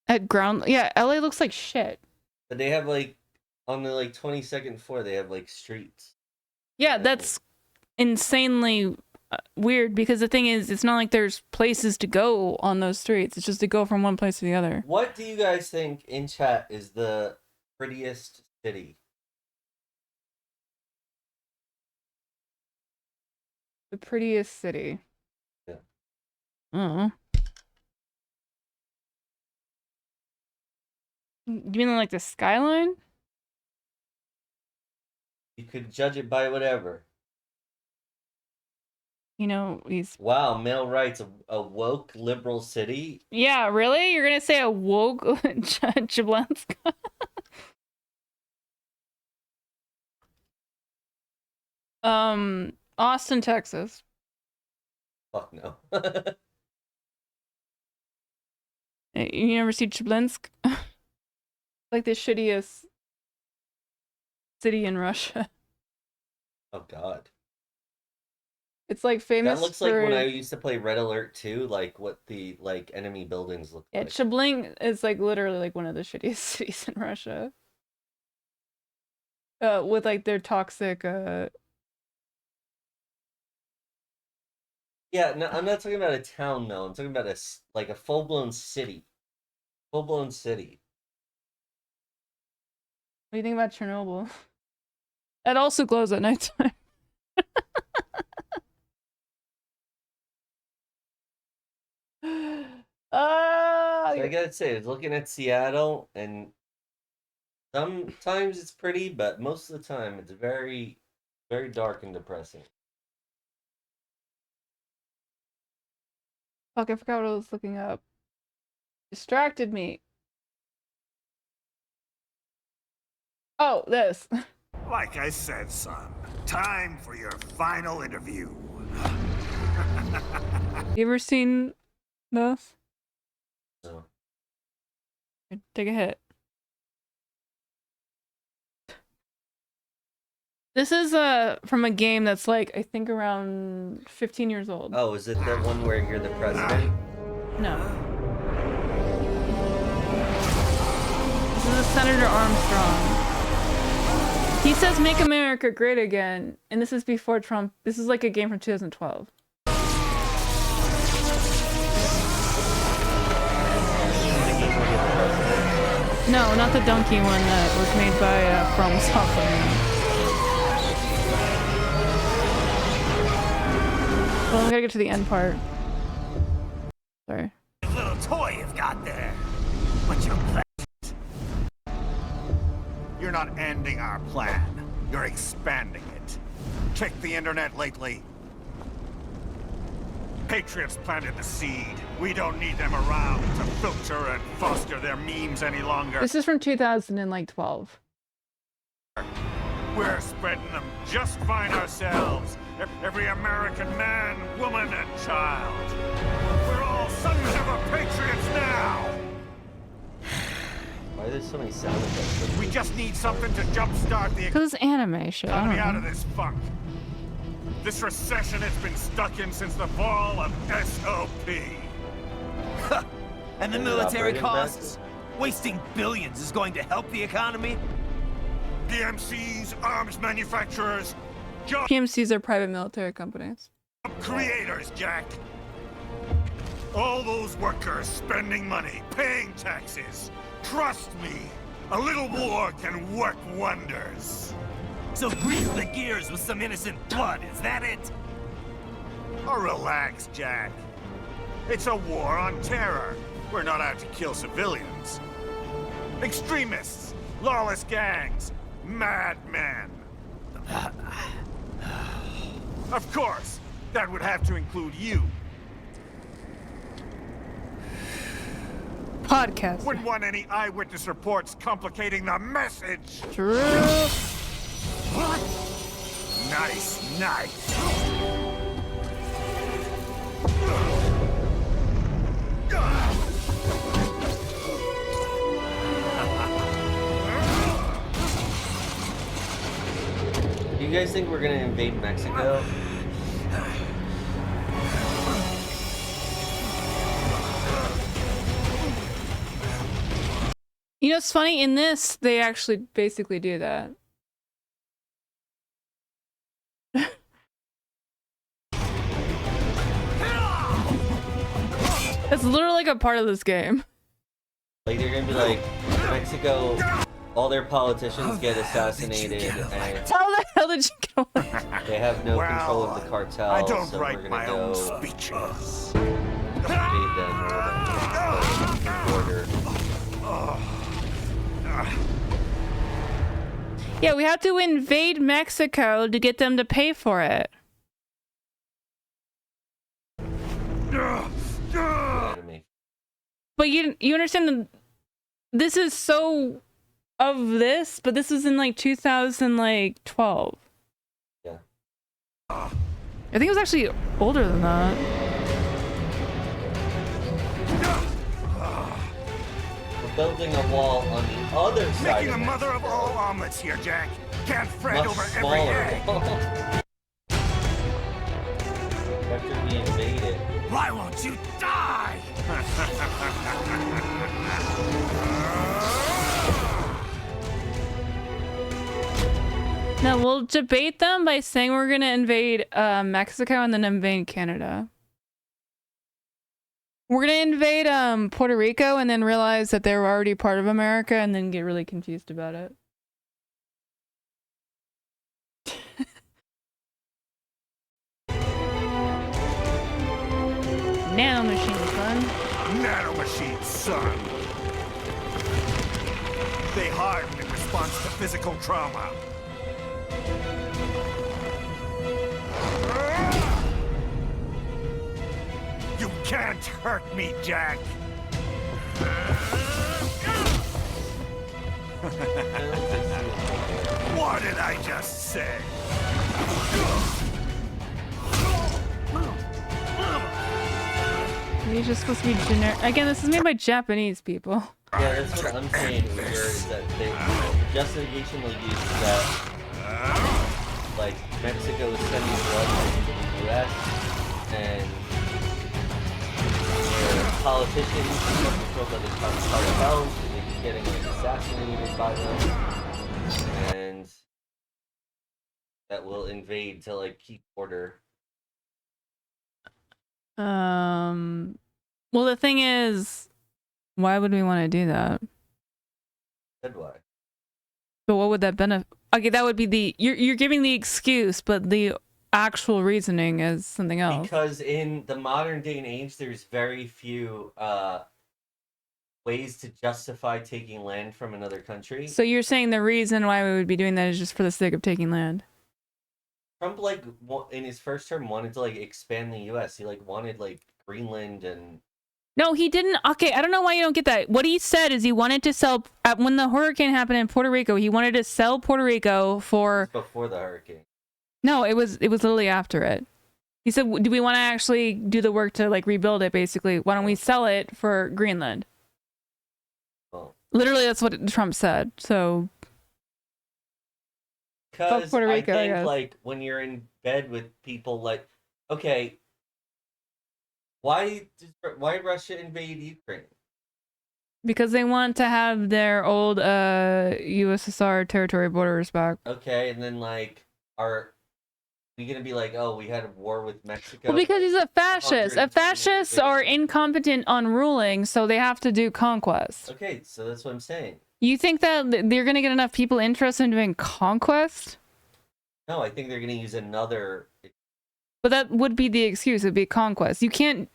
At ground, yeah, LA looks like shit. But they have like on the like 22nd floor, they have like streets. Yeah, that's insanely weird because the thing is, it's not like there's places to go on those streets. It's just to go from one place to the other. What do you guys think in chat is the prettiest city? The prettiest city. Yeah. Oh. You mean like the skyline? You could judge it by whatever. You know, he's... Wow, male rights, a woke liberal city? Yeah, really? You're gonna say a woke Jablanska? Austin, Texas. Fuck no. You never see Chablinsk? Like the shittiest city in Russia. Oh god. It's like famous. That looks like when I used to play Red Alert 2, like what the like enemy buildings look like. Chablink is like literally like one of the shittiest cities in Russia. With like their toxic Yeah, no, I'm not talking about a town though. I'm talking about a full-blown city. Full-blown city. What do you think about Chernobyl? It also glows at nighttime. So I gotta say, looking at Seattle, and sometimes it's pretty, but most of the time it's very, very dark and depressing. Fuck, I forgot what I was looking up. Distracted me. Oh, this. Like I said, son, time for your final interview. You ever seen this? No. Take a hit. This is from a game that's like, I think around 15 years old. Oh, is it the one where you're the president? No. This is Senator Armstrong. He says, "Make America Great Again," and this is before Trump. This is like a game from 2012. No, not the donkey one that was made by From Software. Well, we gotta get to the end part. Sorry. Little toy you've got there, but you're playing. You're not ending our plan. You're expanding it. Check the internet lately. Patriots planted the seed. We don't need them around to filter and foster their memes any longer. This is from 2012. We're spreading them just fine ourselves. Every American man, woman, and child. We're all sons of a patriots now. Why are there's so many sound effects? We just need something to jumpstart the Because it's anime shit. I economy don't out know. of this funk. This recession has been stuck in since the fall of SOP. And the military costs? Wasting billions is going to help the economy? PMCs, arms manufacturers, job PMCs are private military companies. creators, Jack. All those workers spending money, paying taxes. Trust me, a little more can work wonders. So grease the gears with some innocent blood, is that it? Oh, relax, Jack. It's a war on terror. We're not out to kill civilians. Extremists, lawless gangs, madmen. Of course, that would have to include you. Podcast. Wouldn't want any eyewitness reports complicating the message. True. What? Nice, nice. Do you guys think we're gonna invade Mexico? You know, it's funny, in this, they actually basically do that. That's literally like a part of this game. Like they're gonna be like, Mexico, all their politicians get assassinated, and How the hell did you get away? they have no control of the cartel. I don't so write we're gonna my go own speeches. invade them or the border. Yeah, we have to invade Mexico to get them to pay for it. But you understand this is so of this, but this was in like 2012. Yeah. I think it was actually older than that. We're building a wall on the other side Making of the mother of all omelets here, Jack. Can't fret over every egg. After we invade it. Why won't you die? Now we'll debate them by saying we're gonna invade Mexico and then invade Canada. We're gonna invade Puerto Rico and then realize that they were already part of America and then get really confused about it. Nanomachine, son. Nanomachines, son. They harden in response to physical trauma. You can't hurt me, Jack. What did I just say? You're just supposed to be generic. Again, this is made by Japanese people. Yeah, that's what I'm saying. Is that the justification they'll use is that like Mexico is sending blood to the U.S. and their politicians are controlled by the cartels, and they keep getting like assassinated by them, and that will invade to like keep order. Well, the thing is, why would we want to do that? Said why? But what would that benefit? Okay, that would be the you're giving the excuse, but the actual reasoning is something else. Because in the modern day and age, there's very few ways to justify taking land from another country. So you're saying the reason why we would be doing that is just for the sake of taking land? Trump, like, in his first term, wanted to, like, expand the U.S. He, like, wanted, like, Greenland and... No, he didn't. Okay, I don't know why you don't get that. What he said is he wanted to sell... when the hurricane happened in Puerto Rico, he wanted to sell Puerto Rico for... Before the hurricane. No, it was literally after it. He said, do we want to actually do the work to, like, rebuild it, basically? Why don't we sell it for Greenland? Oh. Literally, that's what Trump said. So. Because Puerto Rico, I think, yes. like, when you're in bed with people, like, okay, why did Russia invade Ukraine? Because they want to have their old USSR territory borders back. Okay, and then, like, are we gonna be like, oh, we had a war with Mexico? Well, because he's a fascist. Fascists are incompetent on ruling, so they have to do conquest. Okay, so that's what I'm saying. You think that they're going to get enough people interested in doing conquest? No, I think they're gonna use another. But that would be the excuse. It would be conquest. You can't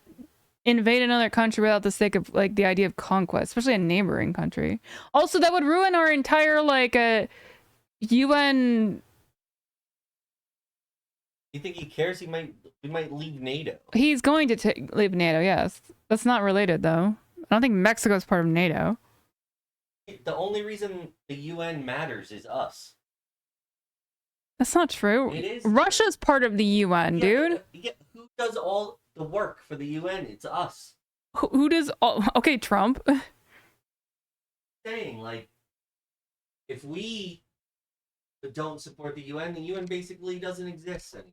invade another country without the sake of, like, the idea of conquest, especially a neighboring country. Also, that would ruin our entire, like, UN. You think he cares? We might leave NATO. He's going to leave NATO, yes. That's not related, though. I don't think Mexico's part of NATO. The only reason the UN matters is us. That's not true. It is. Russia's part of the UN, dude. Yeah, who does all the work for the UN? It's us. Who does all... Okay, Trump. Saying, like, if we don't support the UN basically doesn't exist anymore.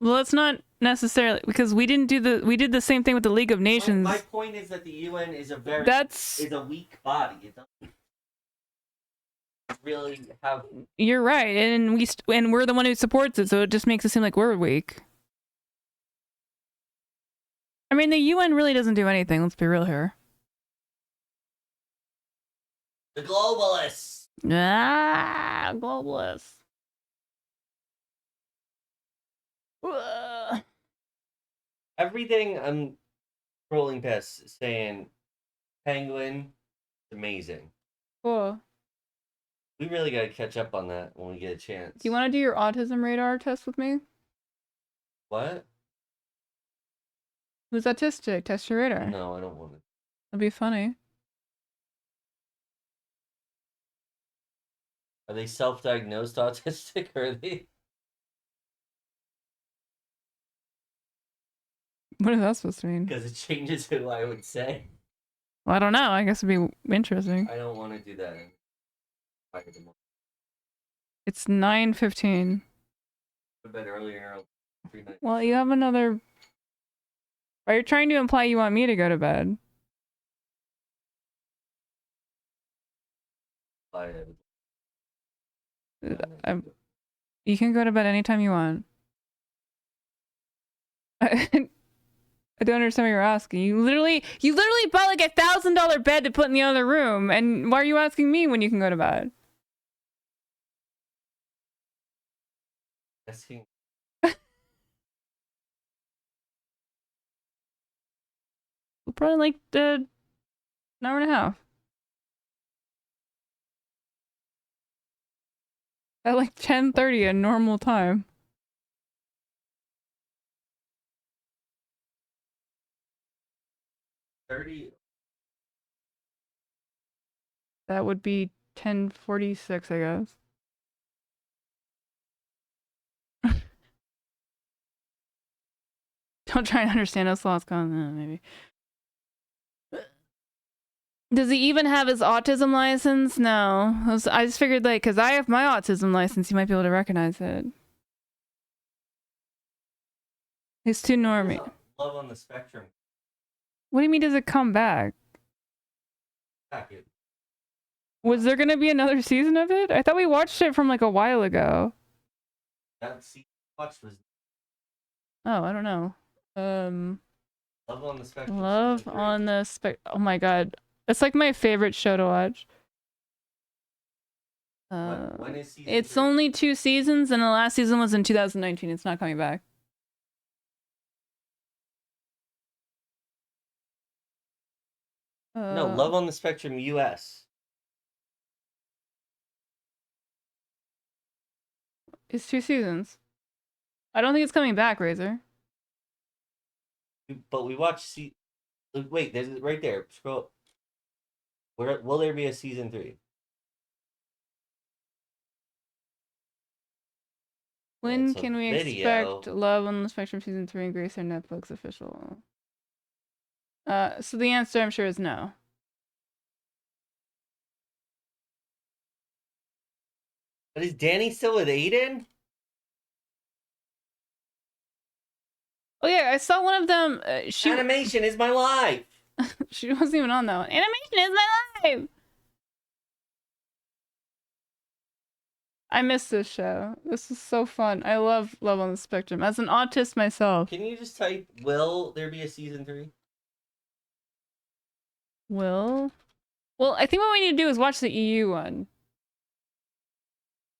Well, it's not necessarily because we did the same thing with the League of Nations. My point is that the UN is a weak body. It doesn't really have. You're right, and we're the one who supports it, so it just makes it seem like we're weak. I mean, the UN really doesn't do anything. Let's be real here. The globalists. Globalists. Everything I'm scrolling past saying Penguin, amazing. Cool. We really gotta catch up on that when we get a chance. Do you want to do your autism radar test with me? What? Who's autistic? Test your radar. No, I don't want to. That'd be funny. Are they self-diagnosed autistic, or are they? What is that supposed to mean? Because it changes who I would say. Well, I don't know. I guess it'd be interesting. I don't want to do that. It's 9:15. A bit earlier. Well, you have another. Are you trying to imply you want me to go to bed? You can go to bed anytime you want. I don't understand what you're asking. You literally bought like $1,000 bed to put in the other room, and why are you asking me when you can go to bed? Asking. Probably like an hour and a half. At like 10:30 a normal time. That would be 10:46, I guess. Don't try and understand how sloth's going. Maybe. Does he even have his autism license? No. I just figured, like, because I have my autism license, he might be able to recognize it. He's too normy. Love on the Spectrum. What do you mean, does it come back? Was there going to be another season of it? I thought we watched it from, like, a while ago. That season watched was. Oh, I don't know. Love on the Spectrum. Love on the Spectrum. Oh my god. It's like my favorite show to watch. When is season it's 3? only 2 seasons, and the last season was in 2019. It's not coming back. No, Love on the Spectrum US. It's 2 seasons. I don't think it's coming back, Razor. But we watched wait, there's right there. Scroll. Will there be a season 3? When can we expect Love on the Spectrum season 3 and Grace or Netflix official? So the answer, I'm sure, is no. But is Danny still with Aiden? Oh yeah, I saw one of them. Animation is my life. She wasn't even on that one. Animation is my life. I miss this show. This is so fun. I love Love on the Spectrum. As an autist myself. Can you just type, will there be a season 3? Well, I think what we need to do is watch the EU one.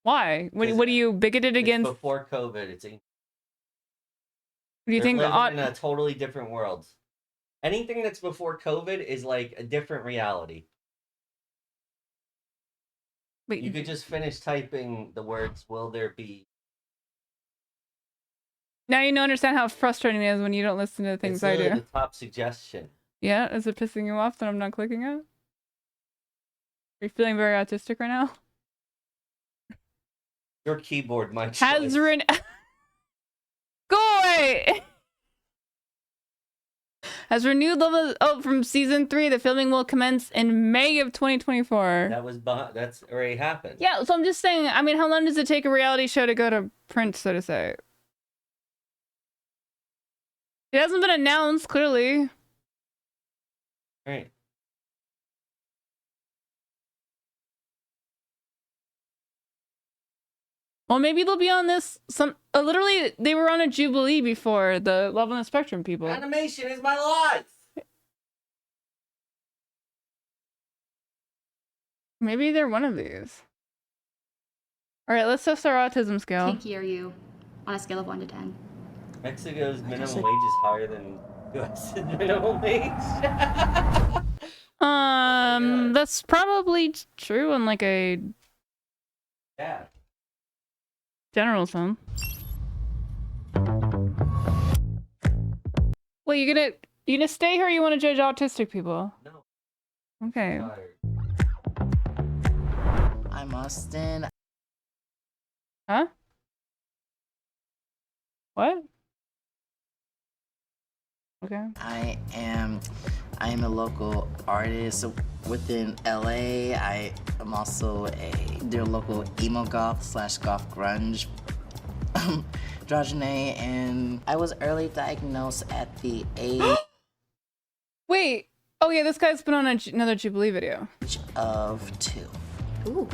Why? What are you bigoted against? Before COVID, it's a... Do you think living in a totally different world? Anything that's before COVID is like a different reality. Wait, you could just finish typing the words, will there be? Now you understand how frustrating it is when you don't listen to the things I do. The top suggestion. Yeah? Is it pissing you off that I'm not clicking it? Are you feeling very autistic right now? Your keyboard, my choice. Go away! Has renewed level from season 3. The filming will commence in May of 2024. That's already happened. Yeah, so I'm just saying, I mean, how long does it take a reality show to go to print, so to say? It hasn't been announced, clearly. Right. Well, maybe they'll be on this. Literally, they were on a Jubilee before, the Love on the Spectrum people. Animation is my life. Maybe they're one of these. All right, let's test our autism scale. Kinky are you on a scale of 1 to 10? Mexico's minimum wage is higher than U.S. minimum wage. That's probably true on like a general sense. Wait, you gonna stay here or you want to judge autistic people? No. Okay. I'm Austin. Huh? What? Okay. I am a local artist within LA. I am also their local emo goth / goth grunge androgyne, and I was early diagnosed at the age Wait. Oh yeah, this guy's been on another Jubilee video. Of 2. Ooh.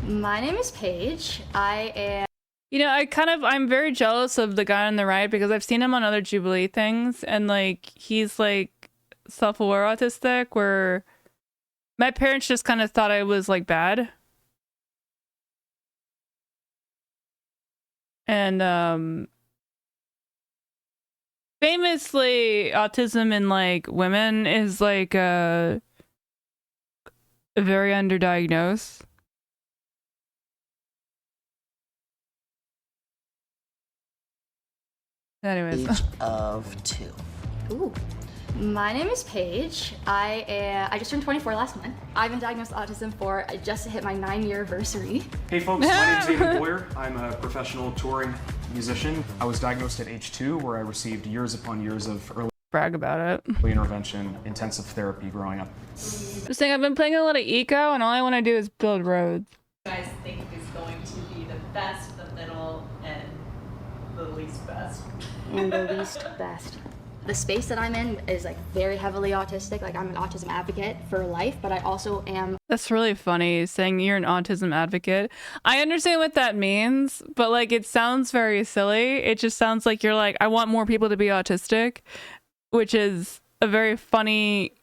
My name is Paige. I am... You know, I'm very jealous of the guy on the right because I've seen him on other Jubilee things and like he's like self-aware autistic where my parents just kind of thought I was like bad. And famously autism in like women is like very underdiagnosed. Anyways. Age of 2. Ooh. My name is Paige. I just turned 24 last month. I've been diagnosed with autism for just hit my 9-year anniversary. Hey folks, my name's David Boyer. I'm a professional touring musician. I was diagnosed at age 2 where I received years upon years of early brag about it. Intervention, intensive therapy growing up. Just saying, I've been playing a lot of eco and all I want to do is build roads. You guys think is going to be the best, the middle, and the least best? And the least best. The space that I'm in is like very heavily autistic. Like I'm an autism advocate for life, but I also am. That's really funny saying you're an autism advocate. I understand what that means, but like it sounds very silly. It just sounds like you're like, I want more people to be autistic, which is a very funny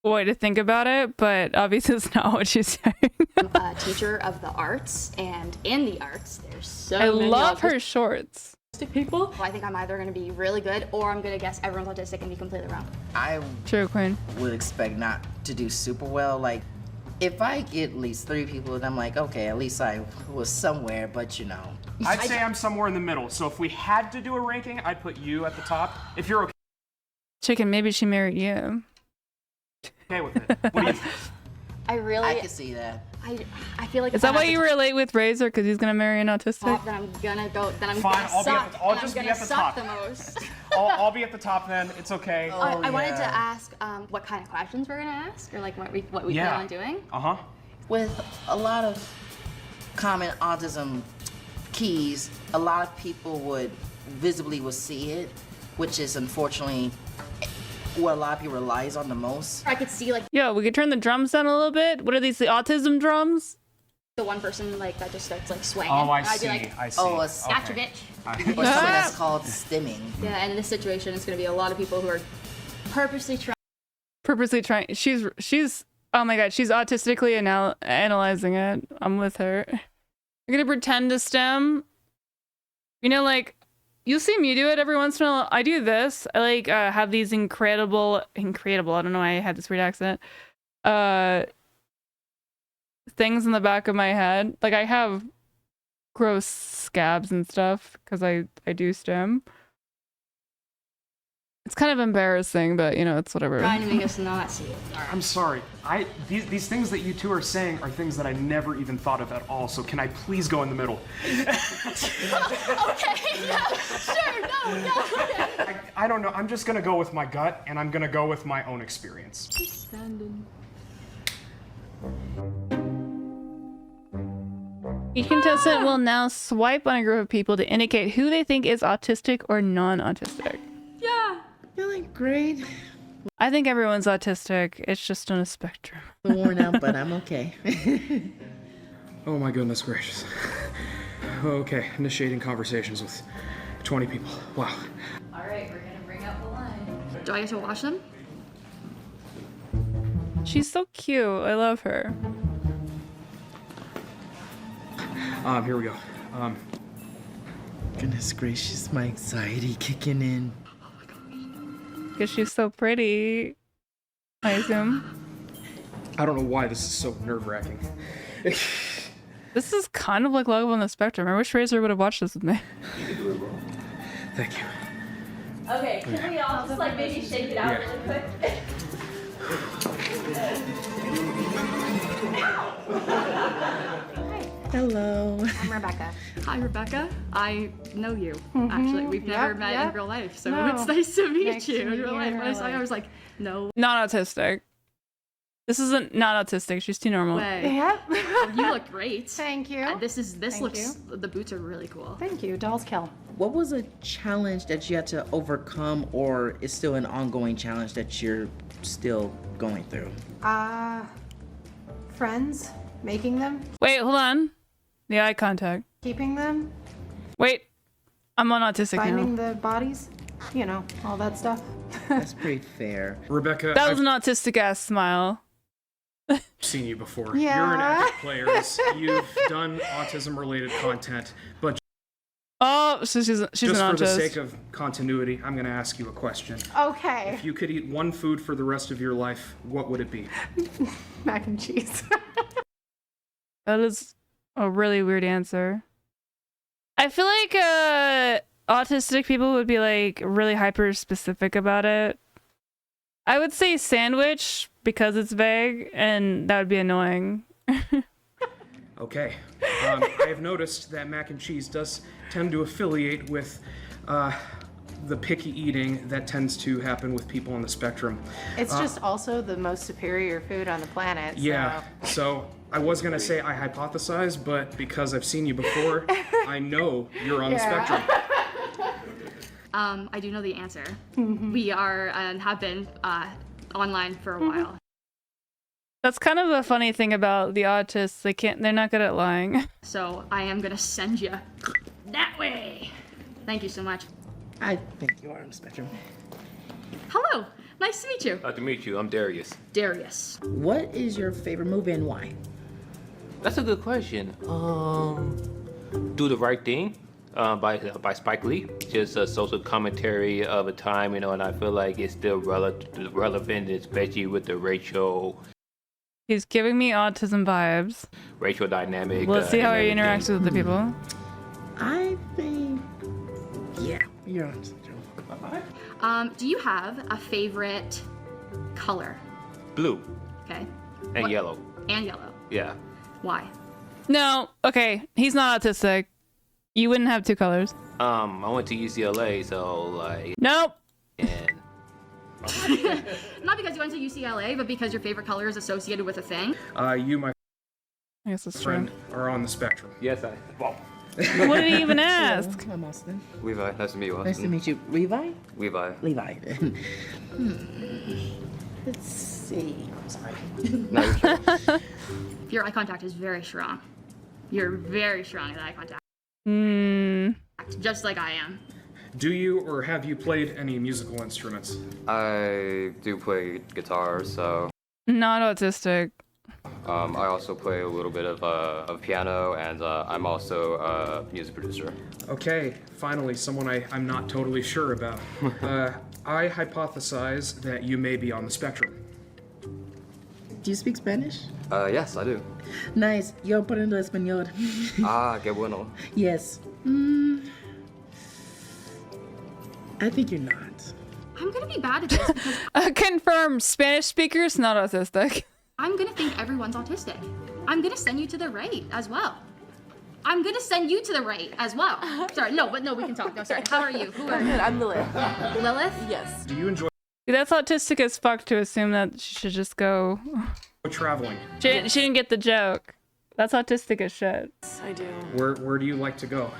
way to think about it, but obviously it's not what she's saying. I'm a teacher of the arts, and in the arts, there's so I many love her shorts. People. I think I'm either going to be really good or I'm going to guess everyone's autistic and be completely wrong. I Queen. would expect not to do super well. Like, if I get at least 3 people, then I'm like, okay, at least I was somewhere, but you know. I'd say I'm somewhere in the middle. So if we had to do a ranking, I'd put you at the top. If you're Chicken, maybe she married you. okay with it. What do you think? I can see that. I feel like Is that why you relate with Razor? Because he's gonna marry an autistic? Then I'm gonna go. Then I'm Fine, gonna I'll suck. be at the, I'll and just I'm be gonna at the suck top. the most. I'll be at the top then. It's okay. I wanted to ask what kind of questions we're gonna ask, or like what we plan on doing. Uh huh. With a lot of common autism keys, a lot of people would visibly see it, which is unfortunately what a lot of people relies on the most. I could see like Yo, we could turn the drums down a little bit. What are these, the autism drums? the one person like that just starts like swaying. Oh, I I'd see. Be like, I see. Oh, a Gotcha, bitch. or something that's called stimming. Yeah, and in this situation, it's going to be a lot of people who are purposely trying. She's oh my god, she's autistically analyzing it. I'm with her. You're gonna pretend to stem. You know, like you'll see me do it every once in a while. I do this. I like have these incredible. I don't know why I had this weird accent. Things in the back of my head. Like I have gross scabs and stuff because I do stem. It's kind of embarrassing, but you know, it's whatever. Trying to make us not see it. I'm sorry. These things that you two are saying are things that I never even thought of at all. So can I please go in the middle? Okay, yeah, sure, no. I don't know. I'm just gonna go with my gut, and I'm gonna go with my own experience. Standing. Each contestant will now swipe on a group of people to indicate who they think is autistic or non-autistic. Yeah. Feeling great. I think everyone's autistic. It's just on a spectrum. Worn out, but I'm okay. Oh my goodness gracious. Okay, initiating conversations with 20 people. Wow. All right, we're gonna bring up the line. Do I get to watch them? She's so cute. I love her. Here we go. Goodness gracious, my anxiety kicking in. Because she's so pretty, I assume. I don't know why this is so nerve-wracking. This is kind of like Love on the Spectrum. I wish Razor would have watched this with me. Thank you. Okay, can we all just like maybe shake it out really quick? Hello. I'm Rebecca. Hi, Rebecca. I know you, actually. We've never met in real life, so it's nice to meet you in real life. When I saw you, I was like, no. Not autistic. This isn't not autistic. She's too normal. Way. Yeah. You look great. Thank you. The boots are really cool. Thank you. Dolls kill. What was a challenge that you had to overcome, or is still an ongoing challenge that you're still going through? Friends, making them, Wait, hold on. The eye contact. keeping them, Wait, I'm on autistic finding now. the bodies, you know, all that stuff. That's pretty fair. Rebecca, That was an autistic ass smile. I've seen you before. Yeah. You're an epic player. You've done autism-related content, but Oh, so she's just an for autist. the sake of continuity, I'm going to ask you a question. Okay. If you could eat one food for the rest of your life, what would it be? Mac and cheese. That is a really weird answer. I feel like autistic people would be like really hyper specific about it. I would say sandwich because it's vague, and that would be annoying. Okay. I have noticed that mac and cheese does tend to affiliate with the picky eating that tends to happen with people on the spectrum. It's just also the most superior food on the planet. Yeah, so I was gonna say I hypothesize, but because I've seen you before, I know you're on the spectrum. I do know the answer. We are and have been online for a while. That's kind of a funny thing about the autists. They're not good at lying. So I am gonna send you that way. Thank you so much. I think you are on the spectrum. Hello, nice to meet you. Nice to meet you. I'm Darius. Darius. What is your favorite movie and why? That's a good question. Do the Right Thing by Spike Lee. Just a social commentary of a time, you know, and I feel like it's still relevant, especially with the racial He's giving me autism vibes. dynamic. Let's see how he and everything. interacts with the people. I think, yeah, you're on the spectrum. Do you have a favorite color? Blue Okay. and yellow. And yellow. Yeah. Why? No, okay, he's not autistic. You wouldn't have two colors. I went to UCLA, so like. Nope. And Not because you went to UCLA, but because your favorite color is associated with a thing. You, my I guess that's friend true. are on the spectrum. Yes, I. Well, What did he even ask? I'm Austin. Levi, nice to meet you. Austin. Nice to meet you. Levi? Levi. Levi. Let's see. I'm sorry. No, you're sure. Your eye contact is very strong. You're very strong at eye contact. Just like I am. Do you or have you played any musical instruments? I do play guitar, so. Not autistic. I also play a little bit of piano, and I'm also a music producer. Okay, finally, someone I'm not totally sure about. I hypothesize that you may be on the spectrum. Do you speak Spanish? Yes, I do. Nice. Yo aprendo español. Qué bueno. Yes. I think you're not. I'm gonna be bad at this because Confirmed. Spanish speakers, not autistic. I'm gonna think everyone's autistic. I'm gonna send you to the right as well. I'm gonna send you to the right as well. Sorry, no, we can talk. No, sorry. How are you? Who are you? I'm Lilith. Lilith? Yes. Do you enjoy That's autistic as fuck to assume that she should just go. traveling? She didn't get the joke. That's autistic as shit. I do. Where do you like to go?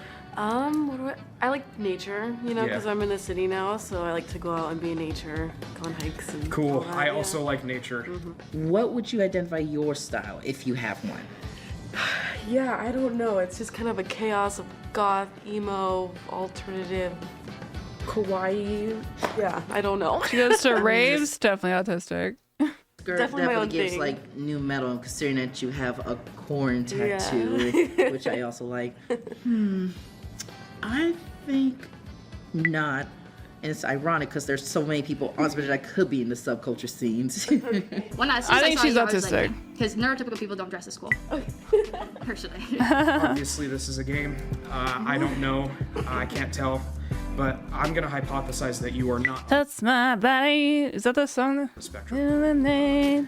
I like nature, you know, Yeah. because I'm in the city now, so I like to go out and be in nature, go on hikes and Cool. all that, I yeah. also like nature. What would you identify your style if you have one? Yeah, I don't know. It's just kind of a chaos of goth, emo, alternative, kawaii. Yeah, I don't know. She goes to raves, definitely autistic. Skirt Definitely my own gives thing. like new metal, considering that you have a corn tattoo, Yeah. which I also like. I think not. And it's ironic because there's so many people on Twitter that could be in the subculture scenes. When I think she's autistic. Because neurotypical people don't dress as cool. Personally. Obviously, this is a game. I don't know. I can't tell. But I'm gonna hypothesize that you are not That's my body. Is that the song? the spectrum.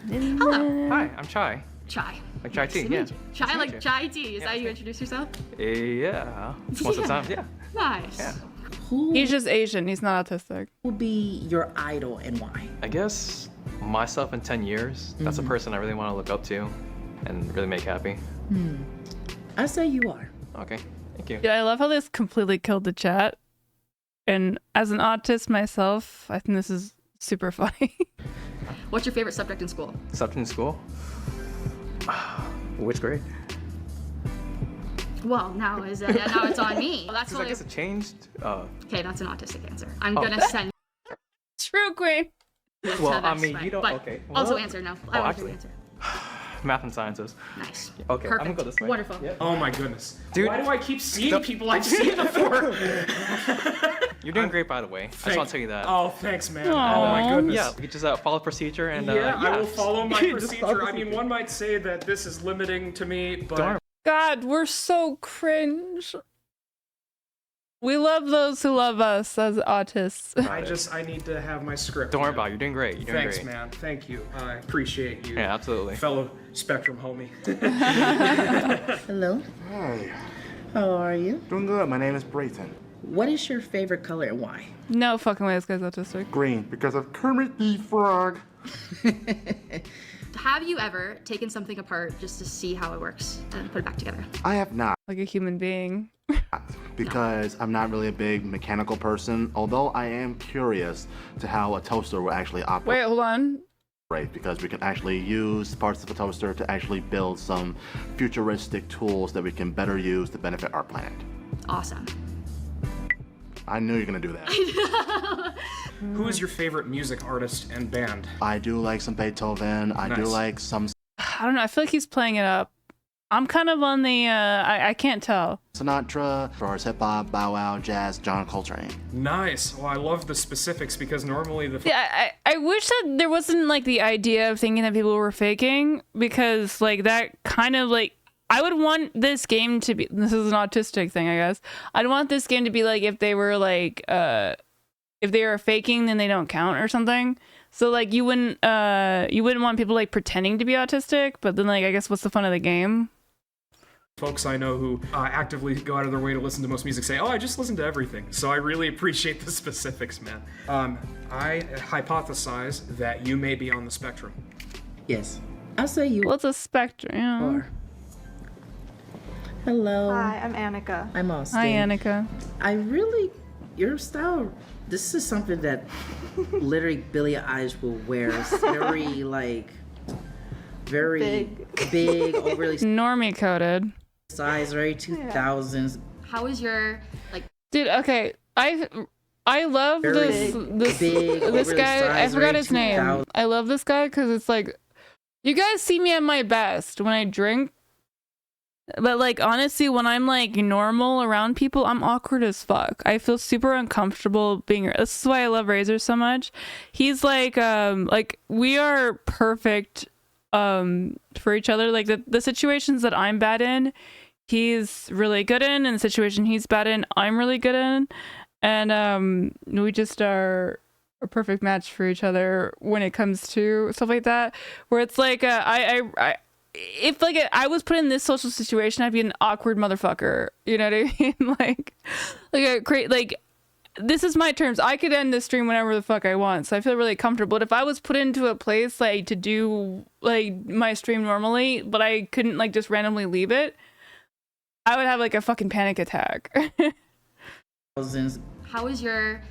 Hello. Hi, I'm Chai. Chai. Like chai tea, Nice to yeah. meet you. Chai like chai tea. Is that how you introduce yourself? Yeah. Most of the time, yeah. Nice. Yeah. Who He's just Asian. He's not autistic. would be your idol and why? I guess myself in 10 years, that's a person I really want to look up to and really make happy. I say you are. Okay, thank you. Yeah, I love how this completely killed the chat. And as an autist myself, I think this is super funny. What's your favorite subject in school? Subject in school? Which grade? Well, now it's on me. Well, that's Because I totally guess it changed. okay. That's an autistic answer. I'm Oh. gonna send. True queen. you to Well, the I best mean, way. you don't. But Okay. Also well- answer no. Oh, I want you actually, to answer. math and sciences. Nice. Okay, I'm gonna Perfect. go this way. Wonderful. Yep. Oh my goodness. Dude. Why do I keep seeing people I've seen before? You're doing great, by the way. I just want to tell you that. Oh, thanks, man. Oh my goodness. Yeah, you just follow procedure and. Yeah, I will follow my Just follow procedure. I mean, one might say that this is limiting to me, but Darn. God, we're so cringe. We love those who love us as autists. I need to have my script. Don't worry about it. You're doing great. You're doing Thanks, great. man. Thank you. I appreciate you. Yeah, absolutely. Fellow Spectrum homie. Hello. Hi. How are you? Doing good. My name is Brayton. What is your favorite color and why? No fucking way this guy's autistic. Green, because of Kermit the Frog. Have you ever taken something apart just to see how it works and put it back together? I have not, Like a human being. because I'm not really a big mechanical person, although I am curious to how a toaster will actually operate. Wait, hold on. Because we can actually use parts of a toaster to actually build some futuristic tools that we can better use to benefit our planet. Awesome. I knew you were gonna do that. Who is your favorite music artist and band? I do like some Beethoven. I do Nice. like some I don't know. I feel like he's playing it up. I'm kind of on the, I can't tell. Sinatra, for hip hop, Bow Wow, jazz, John Coltrane. Nice. Well, I love the specifics because normally the Yeah, I wish that there wasn't like the idea of thinking that people were faking, because like that kind of like, I would want this game to be, this is an autistic thing, I guess. I'd want this game to be like if they were like, if they were faking, then they don't count or something. So like you wouldn't want people like pretending to be autistic, but then like I guess what's the fun of the game? folks I know who actively go out of their way to listen to most music say, oh, I just listen to everything. So I really appreciate the specifics, man. I hypothesize that you may be on the spectrum. Yes. I'll say you What's a spectrum? are. Hello. Hi, I'm Annika. I'm Austin. Hi, Annika. Your style, this is something that literally Billie Eilish will wear. It's very, very big overly normie coded. Size, very 2000s. How is your, Dude, okay. I love Very this big, this guy. I oversized, forgot very his name. 2000. I love this guy because it's like, you guys see me at my best when I drink. But like honestly, when I'm like normal around people, I'm awkward as fuck. I feel super uncomfortable being. This is why I love Razor so much. He's like we are perfect for each other. Like the situations that I'm bad in, he's really good in, and the situation he's bad in, I'm really good in. And we just are a perfect match for each other when it comes to stuff like that, where it's like if like I was put in this social situation, I'd be an awkward motherfucker. You know what I mean? like this is my terms. I could end this stream whenever the fuck I want, so I feel really comfortable. But if I was put into a place like to do like my stream normally, but I couldn't like just randomly leave it, I would have like a fucking panic attack. how is your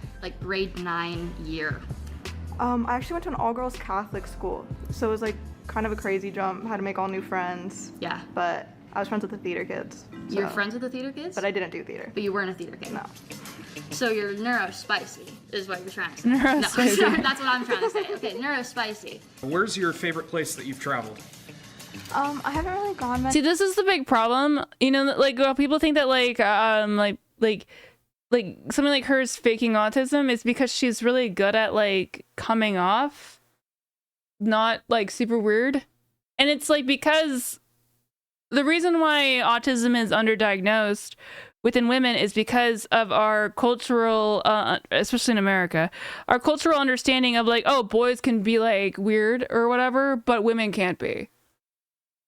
grade 9 year? I actually went to an all-girls Catholic school, so it was like kind of a crazy jump. Had to make all new friends. Yeah. But I was friends with the theater kids. You're friends with the theater kids? But I didn't do theater. But you weren't a theater kid? No. So you're neurospicy, is what you're trying to say. Neurospicy. No, that's what I'm trying to say. Okay, neurospicy. Where's your favorite place that you've traveled? I haven't really gone much. See, this is the big problem. You know, like people think that like something like her is faking autism is because she's really good at like coming off not like super weird. And it's like because the reason why autism is underdiagnosed within women is because of our cultural, especially in America, our cultural understanding of like, oh, boys can be like weird or whatever, but women can't be.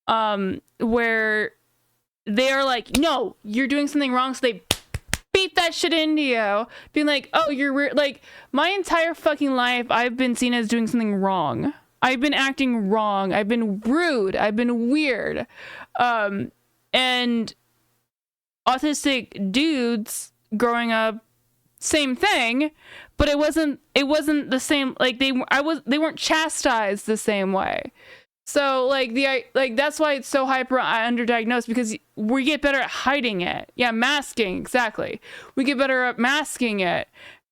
Where they are like, no, you're doing something wrong, so they beat that shit into you, being like, oh, you're weird. Like my entire fucking life, I've been seen as doing something wrong. I've been acting wrong. I've been rude. I've been weird. And autistic dudes growing up, same thing, but it wasn't the same. Like they weren't chastised the same way. So like that's why it's so hyper underdiagnosed, because we get better at hiding it. Yeah, masking, exactly. We get better at masking it.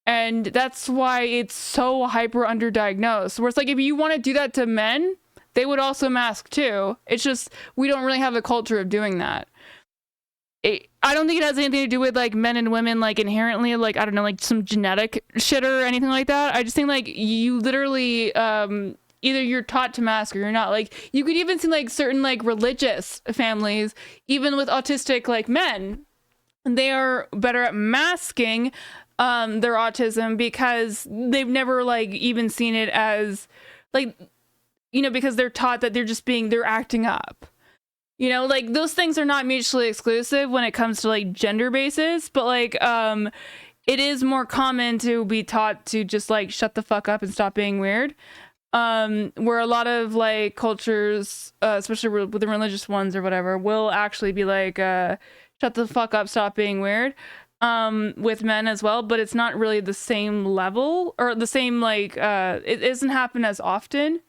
And that's why it's so hyper underdiagnosed. Where it's like, if you want to do that to men, they would also mask too. It's just, we don't really have a culture of doing that. I don't think it has anything to do with like men and women, like inherently, like, I don't know, like some genetic shit or anything like that. I just think like you literally, either you're taught to mask or you're not. Like you could even see like certain like religious families, even with autistic like men, they are better at masking their autism because they've never like even seen it as like, you know, because they're taught that they're acting up. You know, like those things are not mutually exclusive when it comes to like gender basis, but like it is more common to be taught to just like shut the fuck up and stop being weird. Where a lot of like cultures, especially with the religious ones or whatever, will actually be like shut the fuck up, stop being weird. With men as well, but it's not really the same level or the same like it doesn't happen as often.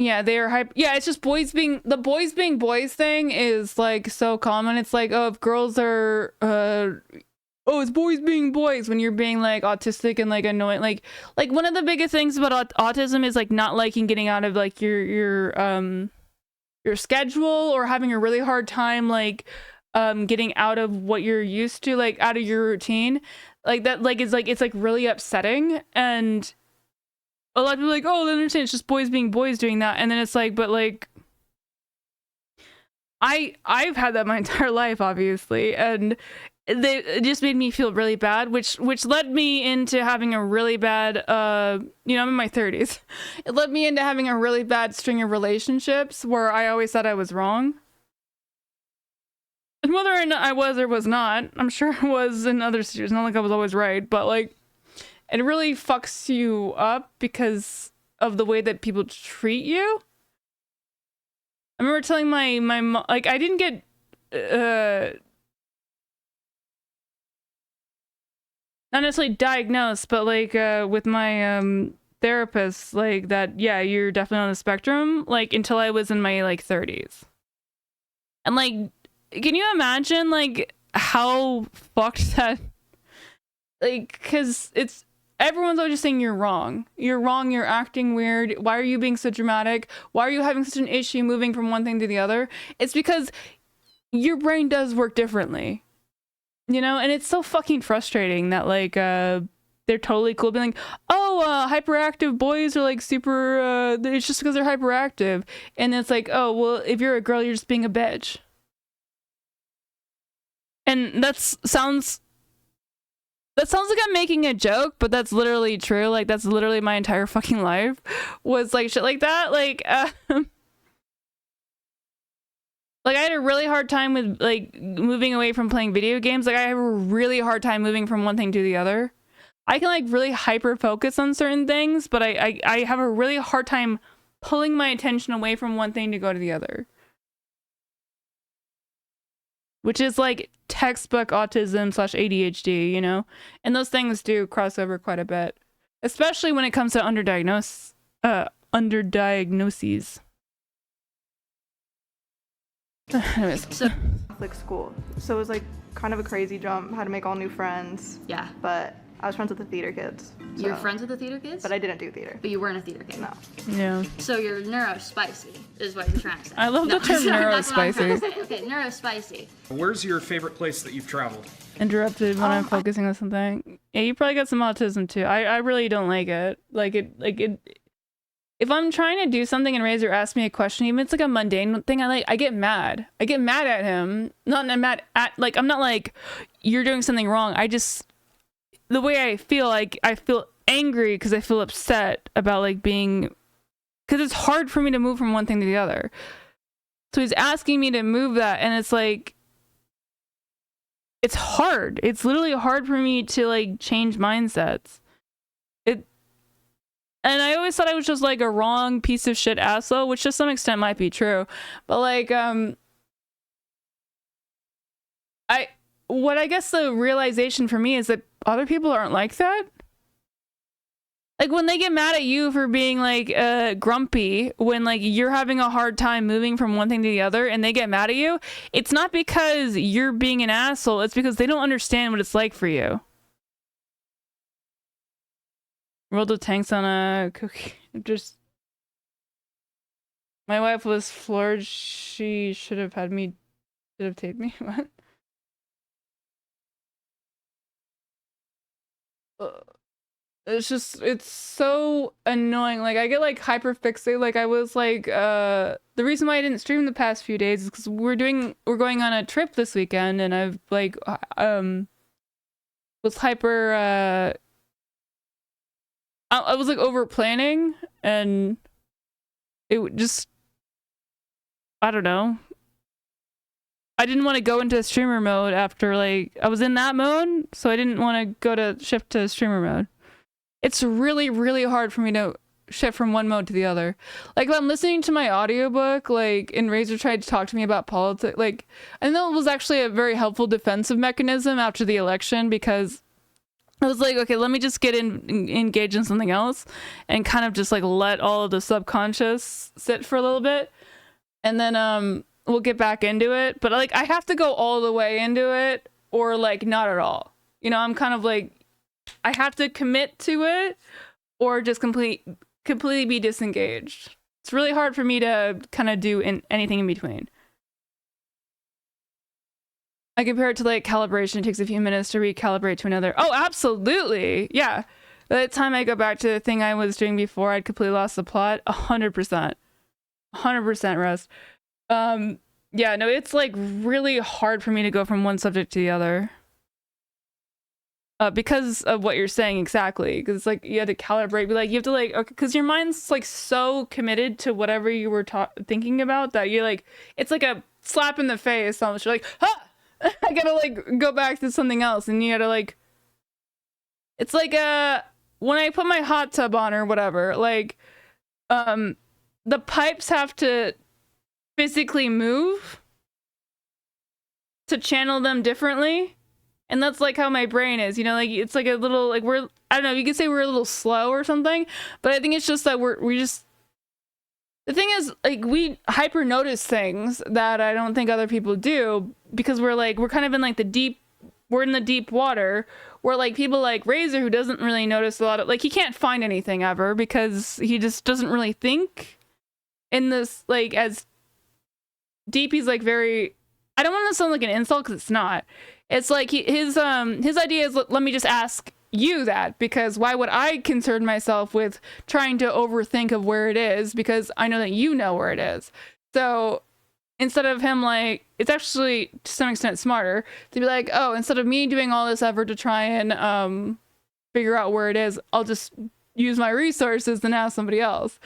Yeah, they are hype. Yeah, it's just boys being boys thing is like so common. It's like, oh, if girls are it's boys being boys when you're being like autistic and like annoying. Like one of the biggest things about autism is like not liking getting out of like your schedule, or having a really hard time like getting out of what you're used to, like out of your routine, like that, like it's like really upsetting. And a lot of people are like, oh, I understand, it's just boys being boys doing that. And then it's like, but like I've had that my entire life, obviously, and it just made me feel really bad, which led me into having a really bad I'm in my 30s. It led me into having a really bad string of relationships where I always thought I was wrong. And whether or not I was or was not, I'm sure I was in other situations. Not like I was always right, but like it really fucks you up because of the way that people treat you. I remember telling my mom, like, I didn't get not necessarily diagnosed, but like with my therapist, like that, yeah, you're definitely on the spectrum, like until I was in my like 30s. And like, can you imagine like how fucked that, like, because it's, everyone's always just saying you're wrong, you're acting weird, why are you being so dramatic, why are you having such an issue moving from one thing to the other? It's because your brain does work differently, you know. And it's so fucking frustrating that like they're totally cool being like, oh, hyperactive boys are like super it's just because they're hyperactive. And it's like, oh well, if you're a girl, you're just being a bitch. And that sounds like I'm making a joke, but that's literally true. Like that's literally my entire fucking life was like shit like that. Like like I had a really hard time with like moving away from playing video games. Like I have a really hard time moving from one thing to the other. I can like really hyper focus on certain things, but I have a really hard time pulling my attention away from one thing to go to the other. Which is like textbook autism / ADHD, you know? And those things do cross over quite a bit. Especially when it comes to underdiagnoses. Anyways. So Catholic school. So it was like kind of a crazy jump. Had to make all new friends. Yeah. But I was friends with the theater kids. So. You're friends with the theater kids? But I didn't do theater. But you weren't a theater kid? No. Yeah. So you're neurospicy, is what you're trying to say. I love the term that's what I'm trying to neurospicy. say. Okay, neurospicy. Where's your favorite place that you've traveled? Interrupted when I'm focusing on something. Yeah, you probably got some autism too. I really don't like it. Like it. If I'm trying to do something and Razor asks me a question, even if it's like a mundane thing, I get mad. I get mad at him. Not mad at, like, I'm not like, you're doing something wrong. I just, the way I feel, like, I feel angry because I feel upset about, like, being, because it's hard for me to move from one thing to the other. So he's asking me to move that, and it's like, it's hard. It's literally hard for me to, like, change mindsets. And I always thought I was just like a wrong piece of shit asshole, which to some extent might be true. But like, what I guess the realization for me is that other people aren't like that. Like when they get mad at you for being like grumpy, when like you're having a hard time moving from one thing to the other and they get mad at you, it's not because you're being an asshole. It's because they don't understand what it's like for you. Rolled with tanks on a cookie. Just, my wife was floored. She should have taped me. What? It's so annoying. Like I get like hyper fixated. Like I was like, the reason why I didn't stream the past few days is because we're going on a trip this weekend, and I've like was hyper I was like over planning, and it would just, I don't know. I didn't want to go into streamer mode after like, I was in that mode, so I didn't want to go to shift to streamer mode. It's really, really hard for me to shift from one mode to the other. Like if I'm listening to my audiobook, like, and Razor tried to talk to me about politics, like, I know it was actually a very helpful defensive mechanism after the election, because I was like, okay, let me just get engaged in something else and kind of just like let all of the subconscious sit for a little bit. And then we'll get back into it. But like I have to go all the way into it or like not at all. You know, I'm kind of like, I have to commit to it or just completely be disengaged. It's really hard for me to kind of do anything in between. I compare it to like calibration. It takes a few minutes to recalibrate to another. Oh, absolutely. Yeah. By the time I go back to the thing I was doing before, I'd completely lost the plot. 100%. 100% Rust. Yeah, no, it's like really hard for me to go from one subject to the other. Because of what you're saying exactly. Because it's like you have to calibrate. Be like, you have to like, okay, because your mind's like so committed to whatever you were thinking about that you're like, it's like a slap in the face. Almost. You're like, ha! I gotta like go back to something else, and you gotta like, it's like when I put my hot tub on or whatever, like the pipes have to physically move to channel them differently. And that's like how my brain is, you know, like it's like a little, like we're, I don't know, you could say we're a little slow or something, but I think it's just that we just, the thing is, like, we hyper notice things that I don't think other people do, because we're kind of in like we're in the deep water, where like people like Razor, who doesn't really notice a lot of, like, he can't find anything ever because he just doesn't really think in this, like, as deep. He's like very, I don't want to sound like an insult because it's not. It's like his idea is, let me just ask you that, because why would I concern myself with trying to overthink of where it is, because I know that you know where it is. So instead of him, like, it's actually to some extent smarter to be like, oh, instead of me doing all this effort to try and figure out where it is, I'll just use my resources and ask somebody else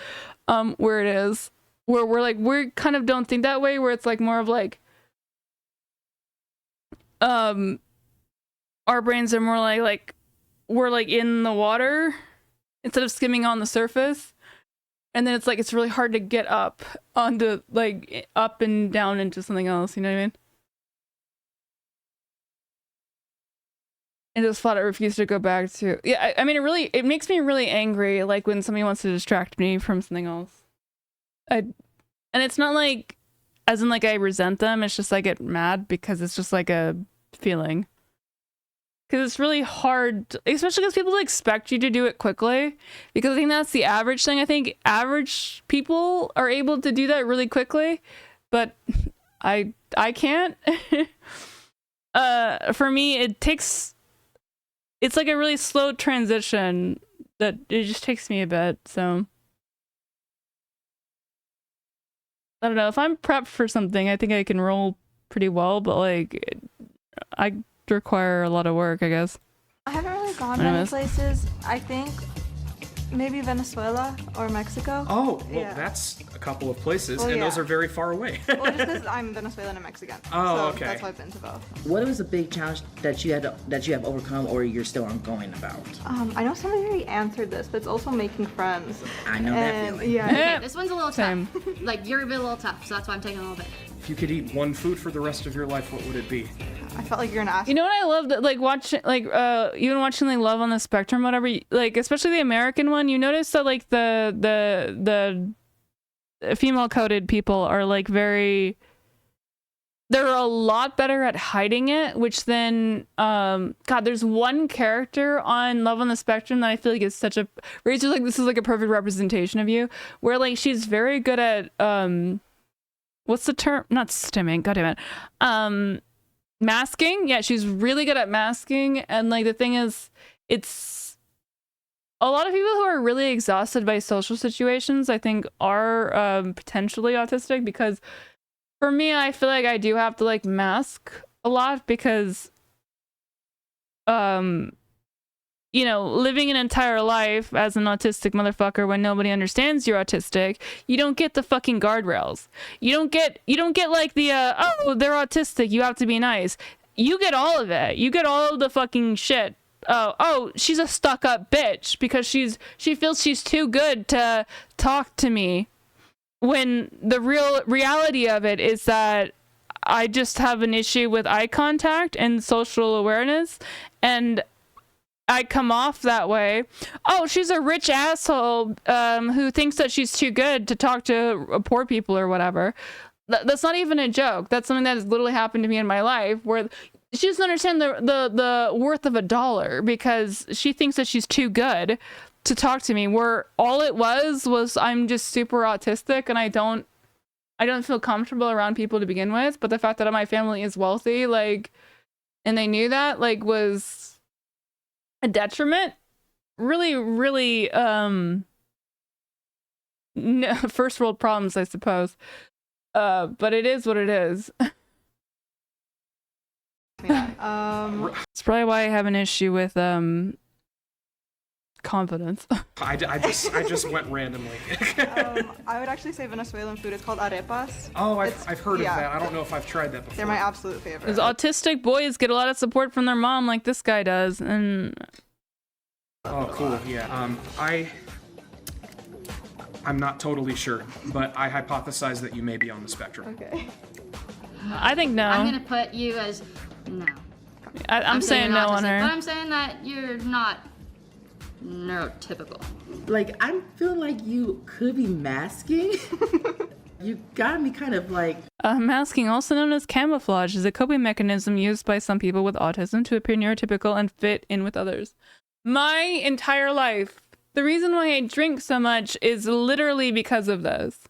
where it is. Where we kind of don't think that way, where it's like more of like our brains are more like we're like in the water instead of skimming on the surface, and then it's like it's really hard to get up onto, like, up and down into something else, you know what I mean? And this thought I refuse to go back to. Yeah, I mean, it makes me really angry, like when somebody wants to distract me from something else. And it's not like as in like I resent them, it's just I get mad because it's just like a feeling. Because it's really hard, especially because people expect you to do it quickly. Because I think that's the average thing. I think average people are able to do that really quickly, but I can't. For me, it's like a really slow transition that it just takes me a bit. So I don't know, if I'm prepped for something, I think I can roll pretty well, but like I require a lot of work, I guess. I haven't really gone many places. I think maybe Venezuela or Mexico. Oh, well, yeah. That's a couple of places, Well, and yeah. those are very far away. Well, just because I'm Venezuelan and Mexican. Oh, so okay. That's why I've been to both. What was a big challenge that you have overcome, or you're still ongoing about? I know somebody already answered this, but it's also making friends. I know that feeling. Yeah. Okay, this one's a little tough. Like, you're a little tough, so that's why I'm taking a little bit. If you could eat one food for the rest of your life, what would it be? I felt like you're gonna ask. You know what I love, that like watching, like even watching like Love on the Spectrum, whatever, like especially the American one, you notice that like the female coded people are like they're a lot better at hiding it, which then God, there's one character on Love on the Spectrum that I feel like is such a Rachel's like, this is like a perfect representation of you, where like she's very good at what's the term? Not stimming, goddamn it. Masking. Yeah, she's really good at masking. And like the thing is, it's a lot of people who are really exhausted by social situations, I think, are potentially autistic, because for me, I feel like I do have to like mask a lot because you know, living an entire life as an autistic motherfucker when nobody understands you're autistic, you don't get the fucking guardrails. You don't get like the oh, they're autistic, you have to be nice. You get all of it. You get all of the fucking shit. Oh, she's a stuck-up bitch because she feels she's too good to talk to me. When the reality of it is that I just have an issue with eye contact and social awareness, and I come off that way. Oh, she's a rich asshole who thinks that she's too good to talk to poor people or whatever. That's not even a joke. That's something that has literally happened to me in my life, where she doesn't understand the worth of $1 because she thinks that she's too good to talk to me, where all it was I'm just super autistic and I don't feel comfortable around people to begin with. But the fact that my family is wealthy, like, and they knew that, like, was a detriment. Really, really, no, first world problems, I suppose. But it is what it is. It's probably why I have an issue with confidence. I just went randomly. I would actually say Venezuelan food. It's called arepas. Oh, I've heard of that. I don't know if I've tried that before. They're my absolute favorite. Because autistic boys get a lot of support from their mom, like this guy does, and oh, cool. Yeah. I'm not totally sure, but I hypothesize that you may be on the spectrum. Okay. I think no. I'm gonna put you as no. I'm saying you're no on autistic, her. But I'm saying that you're not neurotypical. Like, I feel like you could be masking. You got me kind of like... Masking, also known as camouflage, is a coping mechanism used by some people with autism to appear neurotypical and fit in with others. My entire life, the reason why I drink so much is literally because of this.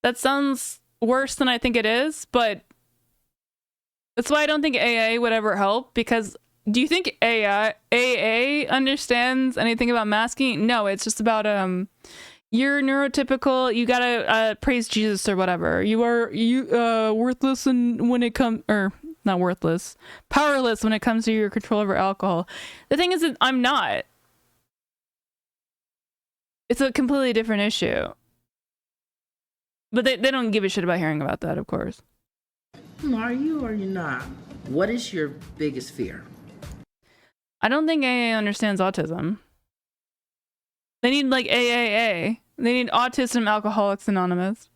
That sounds worse than I think it is, but that's why I don't think AA would ever help, because do you think AA understands anything about masking? No, it's just about you're neurotypical, you gotta praise Jesus or whatever. You are worthless when it comes, or not worthless, powerless when it comes to your control over alcohol. The thing is that I'm not. It's a completely different issue. But they don't give a shit about hearing about that, of course. Are you or you're not? What is your biggest fear? I don't think AA understands autism. They need like AAA. They need Autism Alcoholics Anonymous.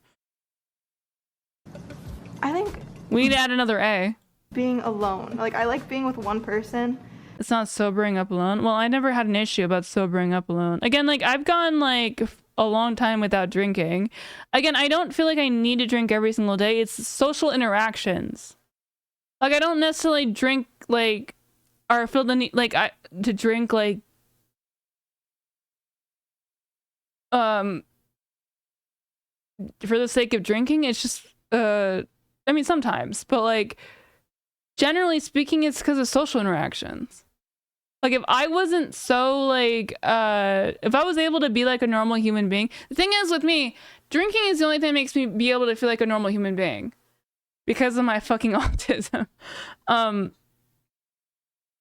I think we need to add another A. Being alone. Like, I like being with one person. It's not sobering up alone. Well, I never had an issue about sobering up alone. Again, like, I've gone like a long time without drinking. Again, I don't feel like I need to drink every single day. It's social interactions. Like, I don't necessarily drink like, or feel the need like to drink like for the sake of drinking. It's just I mean, sometimes, but like generally speaking, it's because of social interactions. Like, if I wasn't so like if I was able to be like a normal human being, the thing is with me, drinking is the only thing that makes me be able to feel like a normal human being because of my fucking autism.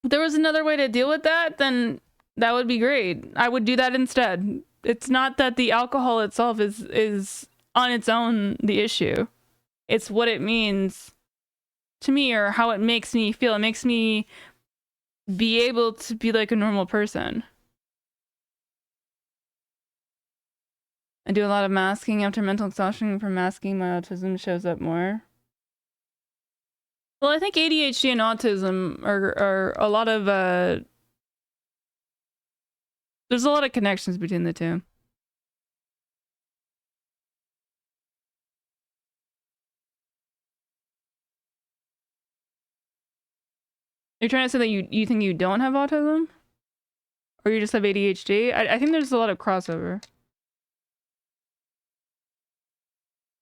If there was another way to deal with that, then that would be great. I would do that instead. It's not that the alcohol itself is on its own the issue. It's what it means to me, or how it makes me feel. It makes me be able to be like a normal person. I do a lot of masking after mental exhaustion from masking. My autism shows up more. Well, I think ADHD and autism are a lot of there's a lot of connections between the two. You're trying to say that you think you don't have autism? Or you just have ADHD? I think there's a lot of crossover.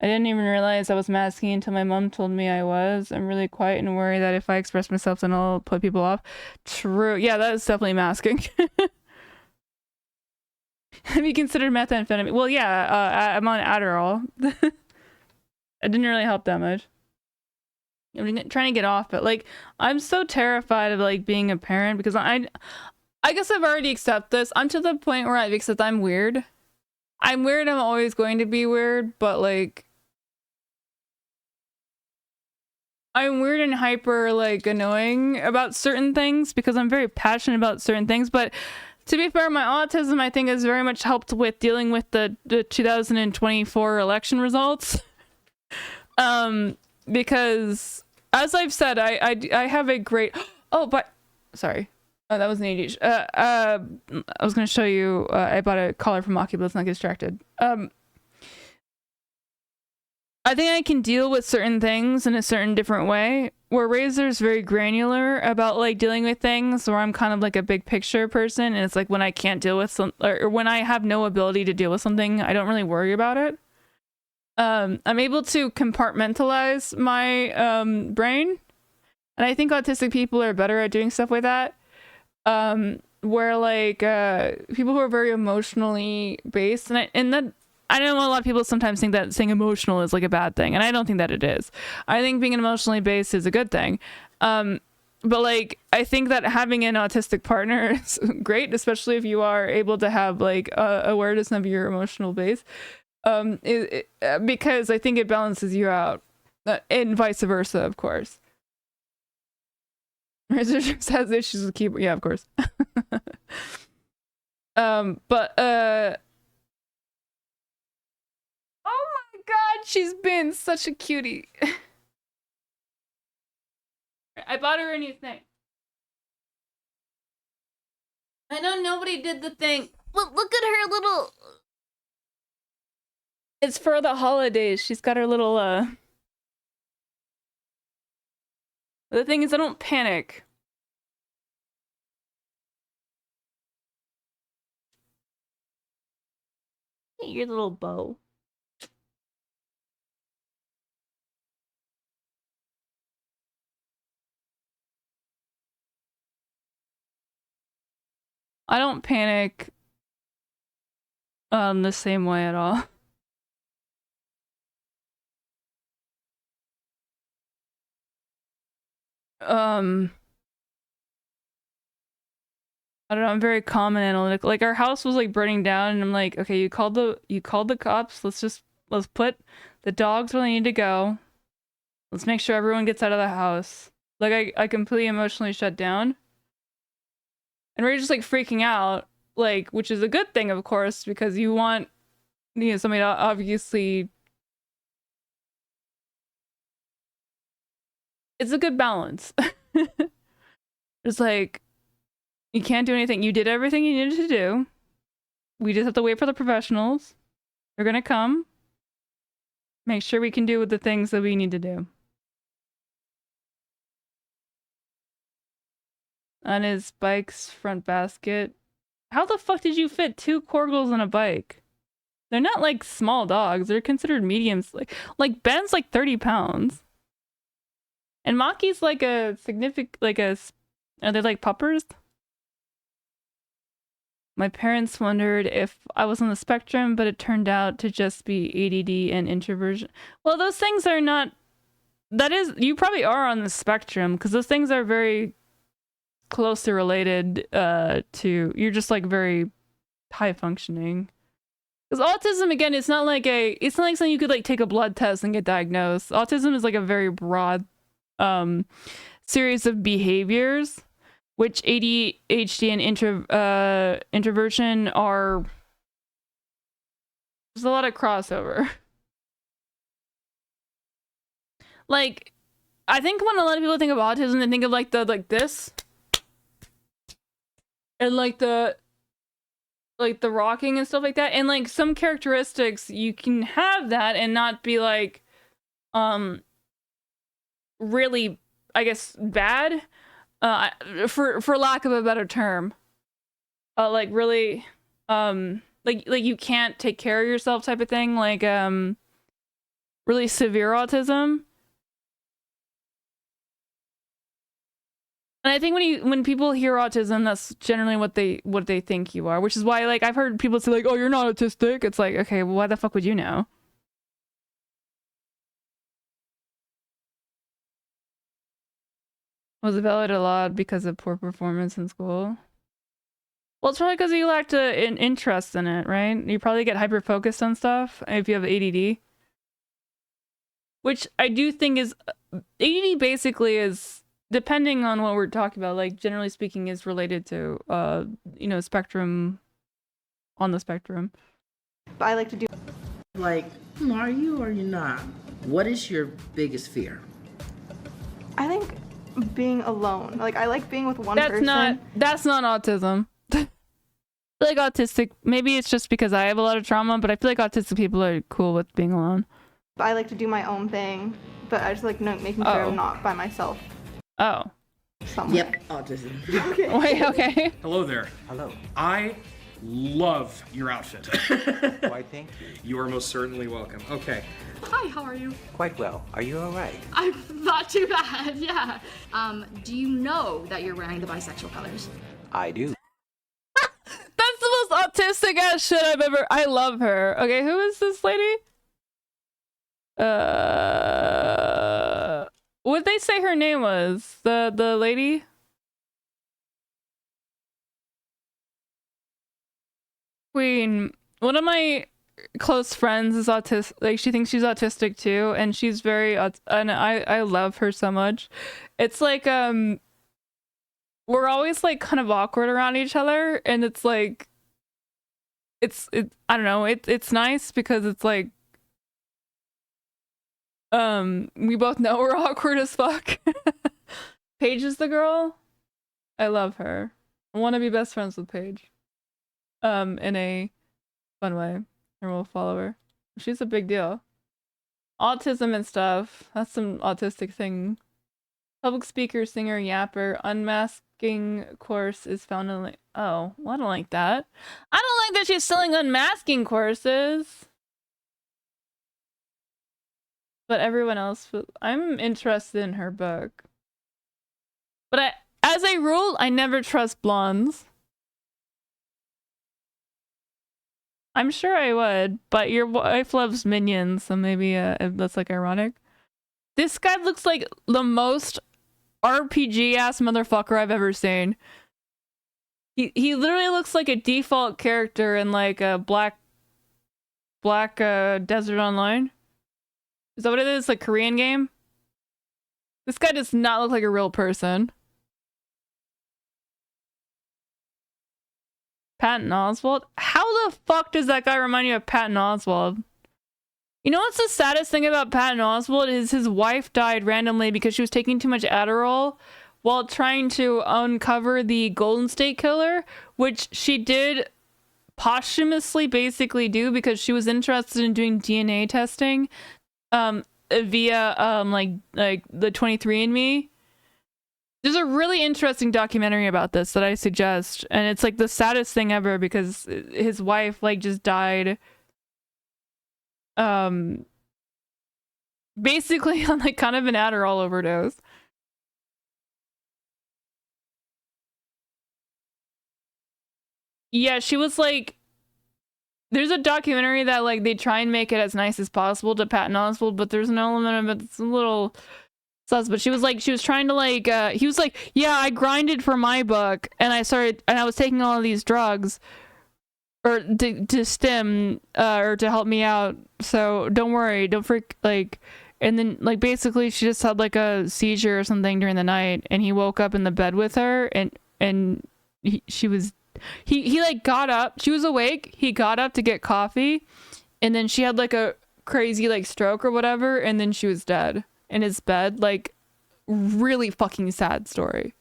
I didn't even realize I was masking until my mom told me I was. I'm really quiet and worry that if I express myself, then I'll put people off. True. Yeah, that is definitely masking. Have you considered methamphetamine? Well, yeah, I'm on Adderall. It didn't really help that much. I'm trying to get off it. Like, I'm so terrified of like being a parent because I guess I've already accepted this. I'm to the point where I've accepted I'm weird. I'm weird. I'm always going to be weird, but like, I'm weird and hyper like annoying about certain things because I'm very passionate about certain things. But to be fair, my autism I think has very much helped with dealing with the 2024 election results. Because as I've said, I have a great sorry. Oh, that was an ADHD. I was going to show you, I bought a collar from Maki, but let's not get distracted. I think I can deal with certain things in a certain different way, where Razor's very granular about like dealing with things, where I'm kind of like a big picture person, and it's like when I can't deal with or when I have no ability to deal with something, I don't really worry about it. I'm able to compartmentalize my brain, and I think autistic people are better at doing stuff like that. Where like people who are very emotionally based, and that I know a lot of people sometimes think that saying emotional is like a bad thing, and I don't think that it is. I think being emotionally based is a good thing. But like I think that having an autistic partner is great, especially if you are able to have like awareness of your emotional base. Because I think it balances you out, and vice versa, of course. Razor just has issues with keyboard. Yeah, of course. But she's been such a cutie. I bought her a new thing. I know nobody did the thing. Look at her little... It's for the holidays. She's got her little, The thing is, I don't panic. Your little bow. I don't panic the same way at all. I don't know, I'm very calm and analytical. Like, our house was like burning down and I'm like, okay, you called the cops. Let's put the dogs where they need to go. Let's make sure everyone gets out of the house. Like, I completely emotionally shut down. And we're just like freaking out, like, which is a good thing, of course, because you want, you know, somebody to obviously... It's a good balance. It's like, you can't do anything. You did everything you needed to do. We just have to wait for the professionals. They're gonna come. Make sure we can do the things that we need to do. On his bike's front basket. How the fuck did you fit 2 Corgils on a bike? They're not like small dogs. They're considered mediums. Like Ben's like 30 pounds. And Maki's like a significant, are they like puppers? My parents wondered if I was on the spectrum, but it turned out to just be ADD and introversion. Well, those things are not, you probably are on the spectrum, because those things are very closely related to, you're just like very high functioning. Because autism, again, it's not like something you could like take a blood test and get diagnosed. Autism is like a very broad series of behaviors, which ADHD and introversion are. There's a lot of crossover. Like, I think when a lot of people think of autism, they think of like this, and like the rocking and stuff like that, and like some characteristics you can have that and not be like, really, I guess, bad, for lack of a better term, like really, like you can't take care of yourself type of thing, like really severe autism. And I think when people hear autism, that's generally what they think you are, which is why, like, I've heard people say like, "Oh, you're not autistic." It's like, okay, well, why the fuck would you know? Was evaluated a lot because of poor performance in school. Well, it's probably because you lacked an interest in it, right? You probably get hyper focused on stuff if you have ADD, which I do think is ADD basically is, depending on what we're talking about, like generally speaking, is related to spectrum, on the spectrum. But I like to do like, are you or you're not? What is your biggest fear? I think being alone. Like, I like being with one person. That's not autism. I feel like autistic, maybe it's just because I have a lot of trauma, but I feel like autistic people are cool with being alone. I like to do my own thing, but I just like making sure I'm not by myself. Oh. Somewhere. Yep, autism. Okay. Wait, okay. Hello there. Hello. I love your outfit. Why, thank you. You are most certainly welcome. Okay. Hi, how are you? Quite well. Are you all right? I'm not too bad, yeah. Do you know that you're wearing the bisexual colors? I do. That's the most autistic ass shit I've ever. I love her. Okay, who is this lady? What'd they say her name was? The lady? Queen. One of my close friends is autistic. Like, she thinks she's autistic too, and she's very and I love her so much. It's like we're always like kind of awkward around each other, and it's like I don't know, it's nice because it's like We both know we're awkward as fuck. Paige is the girl. I love her. I want to be best friends with Paige. In a fun way. And we'll follow her. She's a big deal. Autism and stuff. That's some autistic thing. Public speaker, singer, yapper, unmasking course is found in oh, well, I don't like that. I don't like that she's selling unmasking courses. But everyone else, I'm interested in her book. But as a rule, I never trust blondes. I'm sure I would, but your wife loves Minions, so maybe that's like ironic. This guy looks like the most RPG ass motherfucker I've ever seen. He literally looks like a default character in like a black Desert Online. Is that what it is? Like Korean game? This guy does not look like a real person. Patton Oswalt? How the fuck does that guy remind you of Patton Oswalt? You know what's the saddest thing about Patton Oswalt is his wife died randomly because she was taking too much Adderall while trying to uncover the Golden State Killer, which she did posthumously basically do because she was interested in doing DNA testing via like the 23andMe. There's a really interesting documentary about this that I suggest, and it's like the saddest thing ever because his wife like just died basically on like kind of an Adderall overdose. Yeah, she was like, there's a documentary that like they try and make it as nice as possible to Patton Oswalt, but there's an element of it that's a little sus. But she was trying to like he was like, yeah, I grinded for my book and I was taking all of these drugs or to stim or to help me out, so don't worry, don't freak, like. And then like basically she just had like a seizure or something during the night, and he woke up in the bed with her, and he like got up, she was awake, he got up to get coffee, and then she had like a crazy like stroke or whatever, and then she was dead in his bed. Like really fucking sad story.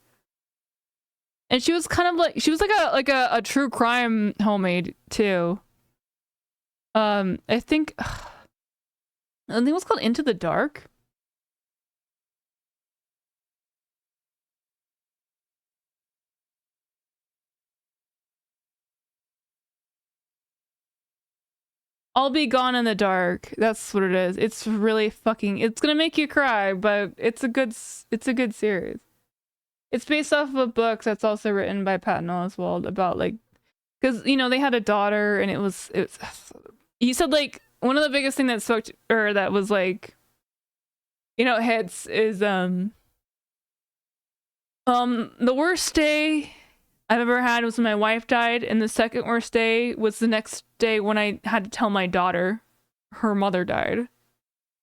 And she was kind of like, she was like a true crime homemade too. I think it was called Into the Dark. I'll Be Gone in the Dark. That's what it is. It's really fucking, it's gonna make you cry, but it's a good series. It's based off of a book that's also written by Patton Oswalt about like, because you know they had a daughter, and it was he said like one of the biggest thing that spoke to, or that was like, you know, hits is the worst day I've ever had was when my wife died, and the second worst day was the next day when I had to tell my daughter her mother died.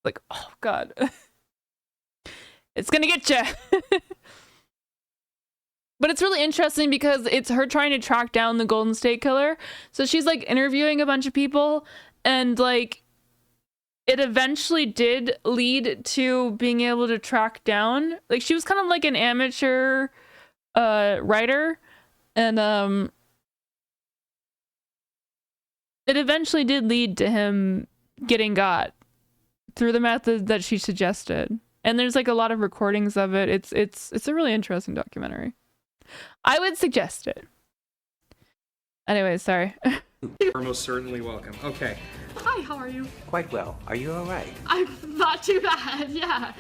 Like, oh god. It's gonna get you. But it's really interesting because it's her trying to track down the Golden State Killer. So she's like interviewing a bunch of people, and like it eventually did lead to being able to track down. Like she was kind of like an amateur writer, and it eventually did lead to him getting got through the method that she suggested. And there's like a lot of recordings of it. It's a really interesting documentary. I would suggest it. Anyway, sorry. You're most certainly welcome. Okay. Hi, how are you? Quite well. Are you all right? I'm not too bad, yeah.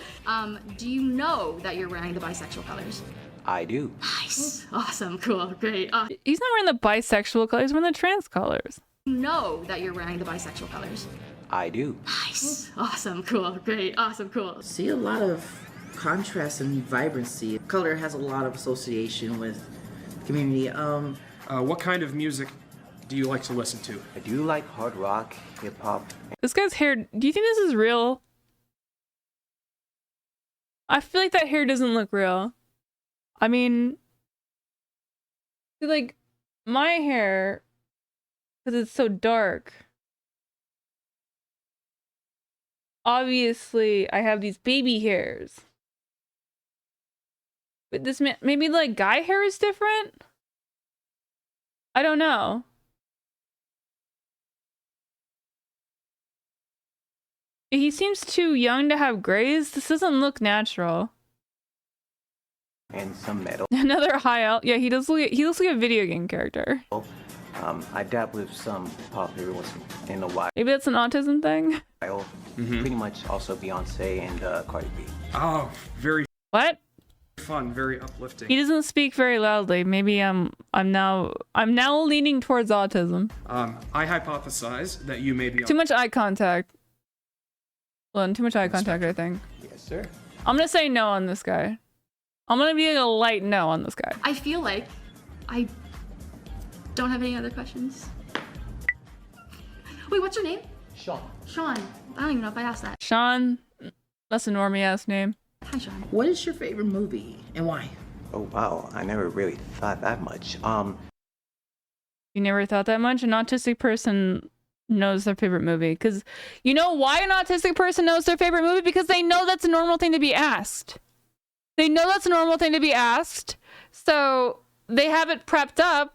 Do you know that you're wearing the bisexual colors? I do. Nice. Awesome, cool, great. He's not wearing the bisexual colors, he's wearing the trans colors. You know that you're wearing the bisexual colors? I do. Nice. Awesome, cool, great, awesome, cool. See a lot of contrast and vibrancy. Color has a lot of association with community. What kind of music do you like to listen to? I do like hard rock, hip hop. This guy's hair, do you think this is real? I feel like that hair doesn't look real. I mean, like my hair, because it's so dark. obviously I have these baby hairs. But this man, maybe like guy hair is different? I don't know. He seems too young to have grays. This doesn't look natural. And some metal. Another high elf. Yeah, he looks like a video game character. I dabble with some pop every once in a while. Maybe that's an autism thing. Pretty much also Beyonce and Cardi B. Oh, very What? fun, very uplifting. He doesn't speak very loudly. Maybe I'm now leaning towards autism. I hypothesize that you may be Too much eye contact. Well, too much eye contact, I think. Yes, sir. I'm gonna say no on this guy. I'm gonna be like a light no on this guy. I feel like I don't have any other questions. Wait, what's your name? Sean. Sean. I don't even know if I asked that. Sean, that's a normie ass name. Hi, Sean. What is your favorite movie and why? Oh wow, I never really thought that much. You never thought that much? An autistic person knows their favorite movie. Because you know why an autistic person knows their favorite movie? Because they know that's a normal thing to be asked. They know that's a normal thing to be asked. So they have it prepped up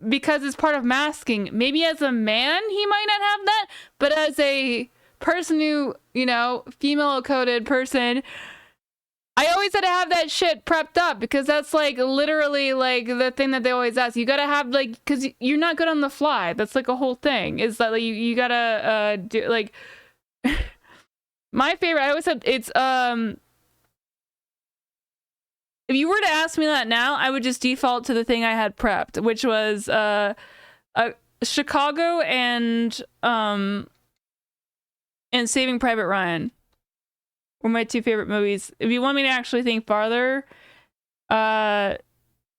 because it's part of masking. Maybe as a man, he might not have that. But as a person who, you know, female-coded person, I always had to have that shit prepped up because that's like literally like the thing that they always ask. You gotta have like, because you're not good on the fly. That's like a whole thing. Is that like you gotta do like my favorite. I always said it's if you were to ask me that now, I would just default to the thing I had prepped, which was Chicago and Saving Private Ryan. Were my two favorite movies. If you want me to actually think farther,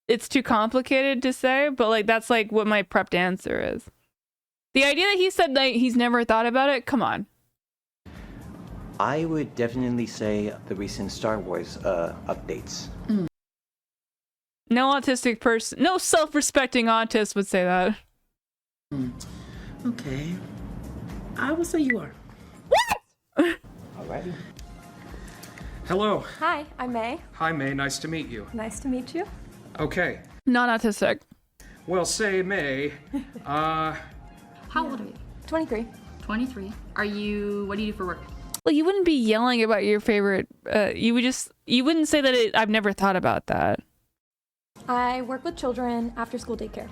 it's too complicated to say, but like that's like what my prepped answer is. The idea that he said like he's never thought about it, come on. I would definitely say the recent Star Wars updates. No autistic person, no self-respecting autist would say that. Okay. I will say you are. Alrighty. Hello. Hi, I'm May. Hi, May. Nice to meet you. Nice to meet you. Okay. Not autistic. Well, say, May, How old are you? 23. 23. What do you do for work? Well, you wouldn't be yelling about your favorite. You wouldn't say that I've never thought about that. I work with children after school daycare.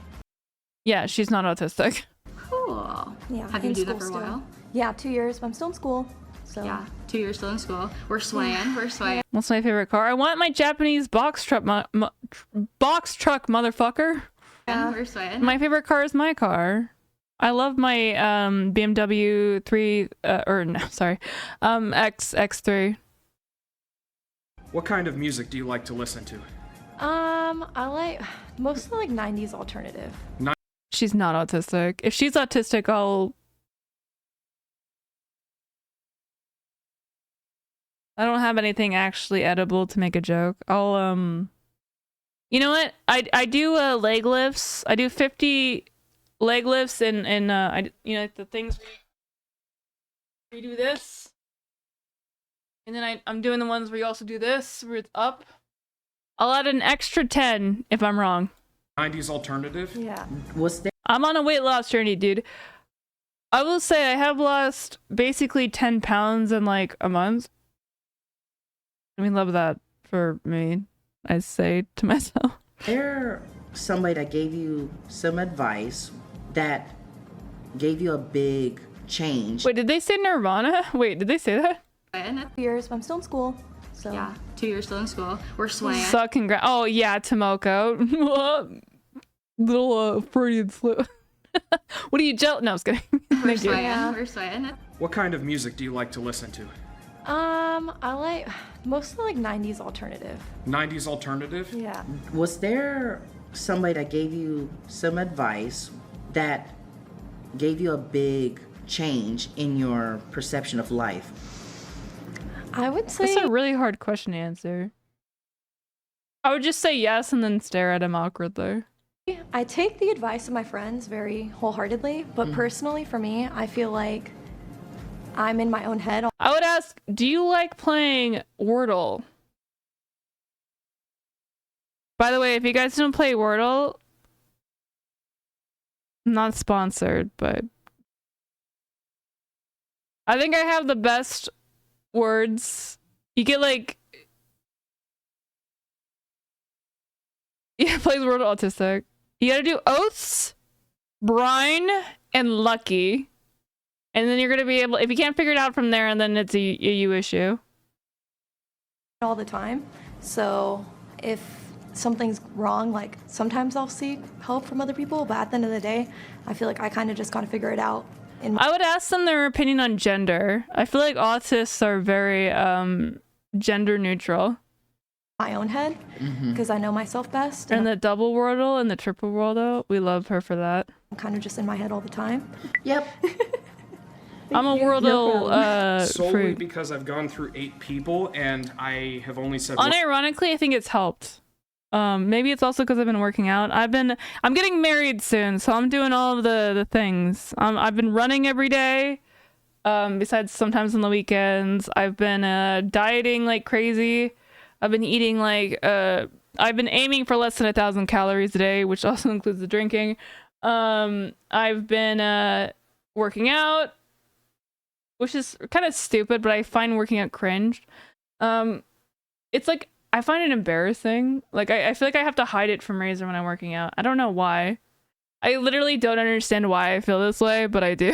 Yeah, she's not autistic. Cool. Yeah. Have you in do that school for a still. while? Yeah, 2 years, but I'm still in school. So Yeah, 2 years still in school. We're swaying. We're swaying. What's my favorite car? I want my Japanese box truck, box truck, motherfucker. Yeah, we're swaying. My favorite car is my car. I love my BMW X3. what kind of music do you like to listen to? I like mostly like 90s alternative. She's not autistic. If she's autistic, I don't have anything actually edible to make a joke. You know what? I do leg lifts. I do 50 leg lifts and the things where you do this. And then I'm doing the ones where you also do this, where it's up. I'll add an extra 10 if I'm wrong. 90s alternative? Yeah. What's that? I'm on a weight loss journey, dude. I will say I have lost basically 10 pounds in like a month. I mean, love that for me, I say to myself. There somebody that gave you some advice that gave you a big change. Wait, did they say Nirvana? Wait, did they say that? 2 years, but I'm still in school. So Yeah, 2 years still in school. We're swaying. So oh yeah, Tomoko. Little Freudian slip. What are you jealous? No, I was kidding. We're swaying. We're swaying. What kind of music do you like to listen to? I like mostly like 90s alternative. 90s alternative? Yeah. Was there somebody that gave you some advice that gave you a big change in your perception of life? I would say That's a really hard question to answer. I would just say yes and then stare at him awkwardly. I take the advice of my friends very wholeheartedly, but personally for me, I feel like I'm in my own head. I would ask, do you like playing Wordle? By the way, if you guys don't play Wordle, not sponsored, but I think I have the best words. You get like, yeah, plays Wordle autistic. You gotta do oaths, brine, and lucky. And then you're gonna be able, if you can't figure it out from there, and then it's a you issue. All the time. So if something's wrong, like sometimes I'll seek help from other people, but at the end of the day, I feel like I kind of just gotta figure it out. I would ask them their opinion on gender. I feel like autists are very gender neutral. My own head, because I know myself best. And the double Wordle and the triple Wordle, we love her for that. I'm kind of just in my head all the time. Yep. I'm a Wordle solely freak. because I've gone through 8 people and I have only said. Unironically, I think it's helped. Maybe it's also because I've been working out. I'm getting married soon, so I'm doing all of the things. I've been running every day. Besides sometimes on the weekends, I've been dieting like crazy. I've been eating like I've been aiming for less than 1,000 calories a day, which also includes the drinking. I've been working out, which is kind of stupid, but I find working out cringe. It's like I find it embarrassing. Like I feel like I have to hide it from Razor when I'm working out. I don't know why. I literally don't understand why I feel this way, but I do.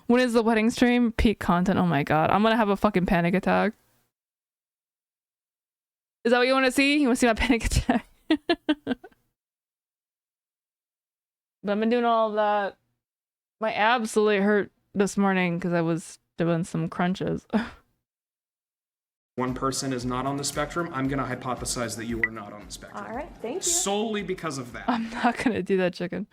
When is the wedding stream? Peak content. Oh my god, I'm gonna have a fucking panic attack. Is that what you want to see? You want to see my panic attack? But I've been doing all of that. My abs absolutely hurt this morning because I was doing some crunches. One person is not on the spectrum. I'm gonna hypothesize that you are not on the spectrum. All right, thank you. Solely because of that. I'm not gonna do that, chicken.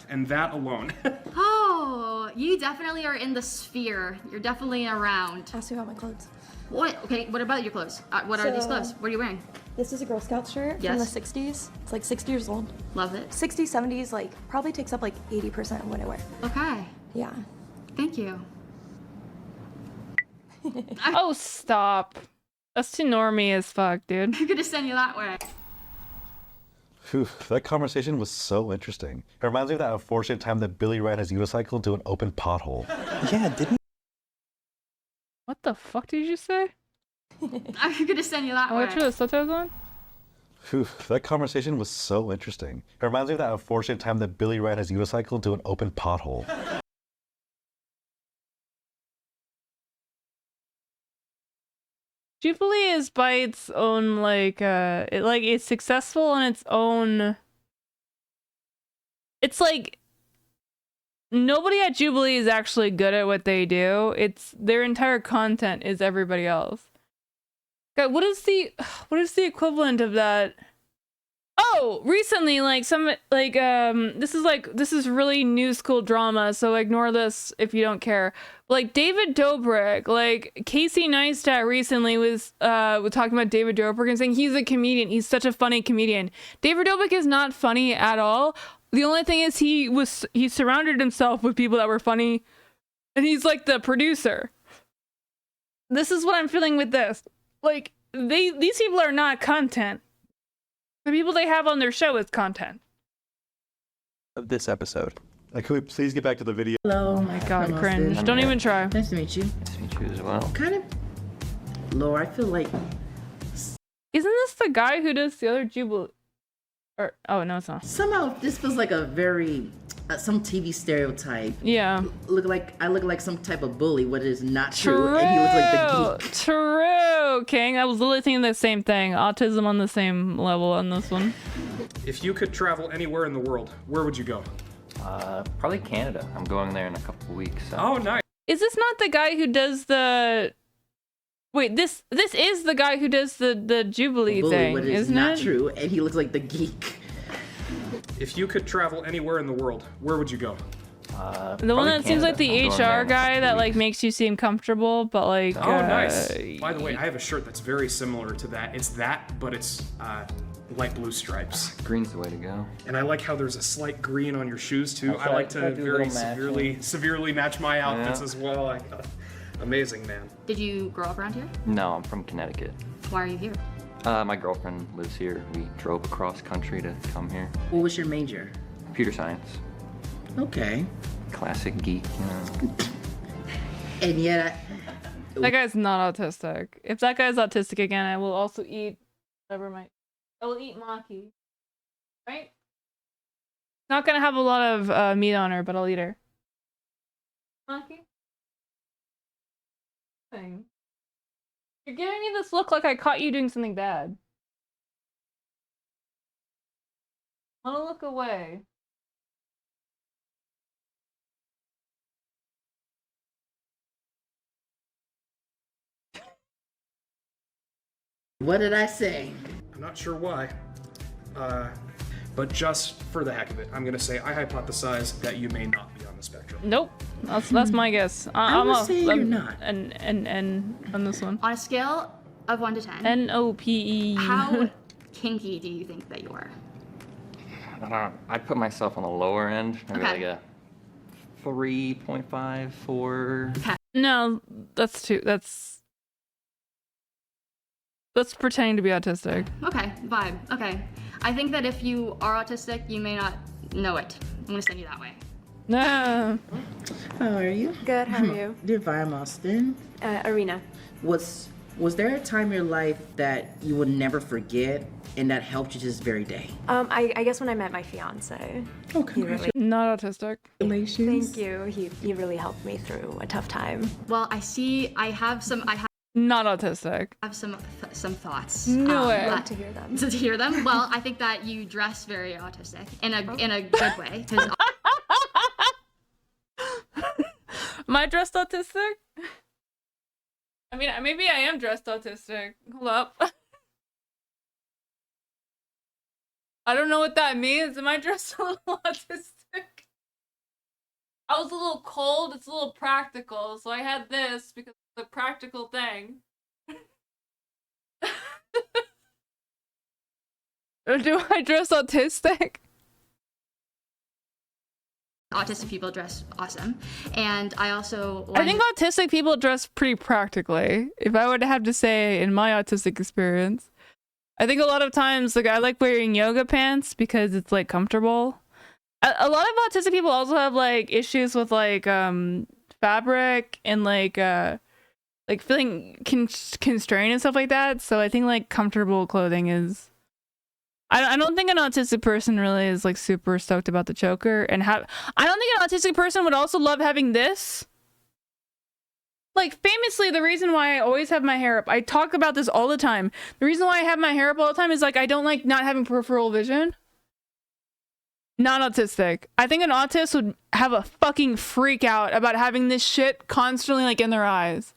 And that alone. Oh, you definitely are in the sphere. You're definitely around. Ask me about my clothes. What? Okay, what about your clothes? What are these clothes? What are you wearing? This is a Girl Scout shirt from the 60s. It's like 60 years old. Love it. 60s, 70s, like probably takes up like 80% of what I wear. Okay. Yeah. Thank you. Oh, stop. That's too normie as fuck, dude. I'm gonna send you that way. Phew, that conversation was so interesting. It reminds me of that unfortunate time that Billy ran his unicycle into an open pothole. Yeah, didn't What the fuck did you say? I'm gonna send you that way. Oh, turn the subtitles on? Phew, that conversation was so interesting. It reminds me of that unfortunate time that Billy ran his unicycle into an open pothole. Jubilee is by its own it's successful on its own. It's like nobody at Jubilee is actually good at what they do. It's their entire content is everybody else. God, what is the equivalent of that? Oh, recently, this is really new school drama, so ignore this if you don't care. Like David Dobrik, like Casey Neistat recently was talking about David Dobrik and saying he's a comedian. He's such a funny comedian. David Dobrik is not funny at all. The only thing is he surrounded himself with people that were funny, and he's like the producer. This is what I'm feeling with this. Like these people are not content. The people they have on their show is content. Of this episode. Can we please get back to the video? Hello. Oh my god, I'm cringe. Austin. Don't even try. Nice to meet you. Nice to meet you as well. Kind of lower. I feel like. Isn't this the guy who does the other Jubilee? Or oh no, it's not. Somehow this feels like a very some TV stereotype. Yeah. I look like some type of bully, what is not true, and he looks like the geek. True, King. I was literally thinking the same thing. Autism on the same level on this one. If you could travel anywhere in the world, where would you go? Probably Canada. I'm going there in a couple of weeks. So. Oh, nice. Is this not the guy who does the? Wait, this is the guy who does the Jubilee bully, thing, what is isn't not it? true, and he looks like the geek. If you could travel anywhere in the world, where would you go? The one that seems like the HR guy that like makes you seem comfortable, but like. Oh, nice. By the way, I have a shirt that's very similar to that. It's that, but it's light blue stripes. Green's the way to go. And I like how there's a slight green on your shoes too. I I like try to do a very little severely match my outfits Yeah. as well. Amazing, man. Did you grow up around here? No, I'm from Connecticut. Why are you here? My girlfriend lives here. We drove across country to come here. What was your major? Computer science. Okay. Classic geek, you know. And yet, That guy's not autistic. If that guy's autistic again, I will also eat whatever my. I will eat Maki. Right? Not gonna have a lot of meat on her, but I'll eat her. Maki? Thing. You're giving me this look like I caught you doing something bad. I wanna look away. what did I say? I'm not sure why. But just for the heck of it, I'm gonna say I hypothesize that you may not be on the spectrum. Nope. That's my guess. I would say you're I'm- not. And on this one. On a scale of 1 to 10, NOPE. how kinky do you think that you are? I don't know. I'd put myself on the lower end. Maybe Okay. like a 3.5, 4. No, that's too. That's pretending to be autistic. Okay, vibe. Okay. I think that if you are autistic, you may not know it. I'm gonna send you that way. No. How are you? Good, how are you? Divine Austin. Arena. Was there a time in your life that you would never forget and that helped you to this very day? I guess when I met my fiance. Okay. He really, Not autistic. thank you. He really helped me through a tough time. Well, I have Not autistic. some thoughts. No way. Glad to hear them. To hear them? Well, I think that you dress very autistic in a good way. 'Cause Am I dressed autistic? I mean, maybe I am dressed autistic. Hold up. I don't know what that means. Am I dressed a little autistic? I was a little cold. It's a little practical. So I had this because it's a practical thing. Do I dress autistic? autistic people dress awesome, and I also. I think autistic people dress pretty practically. If I were to have to say in my autistic experience, I think a lot of times like I like wearing yoga pants because it's like comfortable. A lot of autistic people also have like issues with like fabric and like feeling constrained and stuff like that. So I think like comfortable clothing is. I don't think an autistic person really is like super stoked about the choker and I don't think an autistic person would also love having this. Like famously, the reason why I always have my hair up, I talk about this all the time. The reason why I have my hair up all the time is like I don't like not having peripheral vision. Not autistic. I think an autist would have a fucking freak out about having this shit constantly like in their eyes.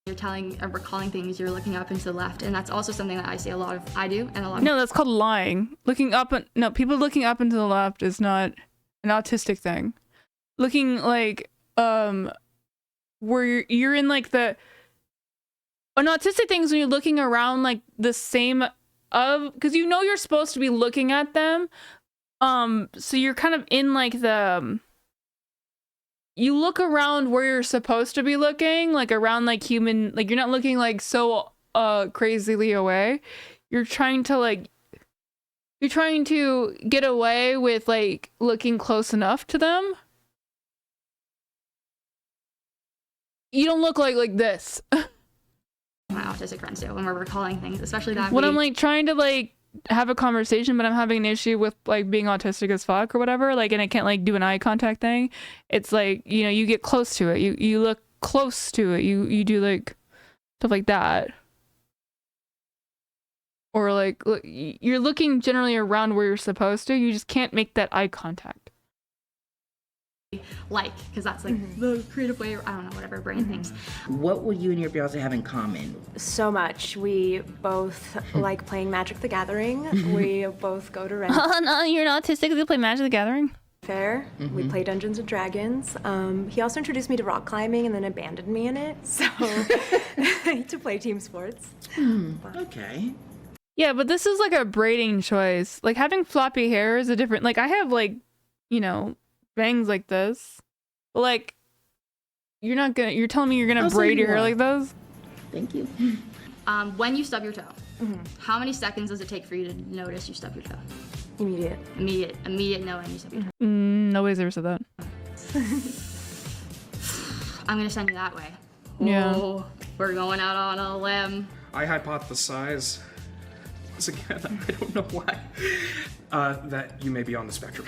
You're telling or recalling things, you're looking up and to the left, and that's also something that I see a lot of. I do, and a lot. No, that's called lying. Looking up and no, people looking up and to the left is not an autistic thing. Looking like where you're in like an autistic thing is when you're looking around like the same of because you know you're supposed to be looking at them. So you're kind of in like the. You look around where you're supposed to be looking, like around like human, like you're not looking like so crazily away. You're trying to get away with like looking close enough to them. You don't look like this. My autistic friends do when we're recalling things, especially that. When I'm like trying to like have a conversation, but I'm having an issue with like being autistic as fuck or whatever, like, and I can't like do an eye contact thing. It's like, you know, you get close to it. You look close to it. You do like stuff like that. Or like you're looking generally around where you're supposed to. You just can't make that eye contact. Like, because that's like the creative way, or I don't know, whatever brain thinks. What would you and your fiance have in common? So much. We both like playing Magic the Gathering. We both go to Ren Oh no, you're not autistic. You play Magic the Gathering? Fair. We play Dungeons and Dragons. He also introduced me to rock climbing and then abandoned me in it. So to play team sports. Okay. Yeah, but this is like a braiding choice. Like having floppy hair is a different. Like I have like, you know, bangs like this. But like, you're not gonna. You're telling me you're gonna Oh, so braid you your hair are. like those? Thank you. When you stub your toe, how many seconds does it take for you to notice you stub your toe? Immediate. Immediate knowing you stub your toe. Nobody's ever said that. I'm gonna send you that way. Yeah. Oh, we're going out on a limb. I hypothesize, once again, I don't know why, that you may be on the spectrum.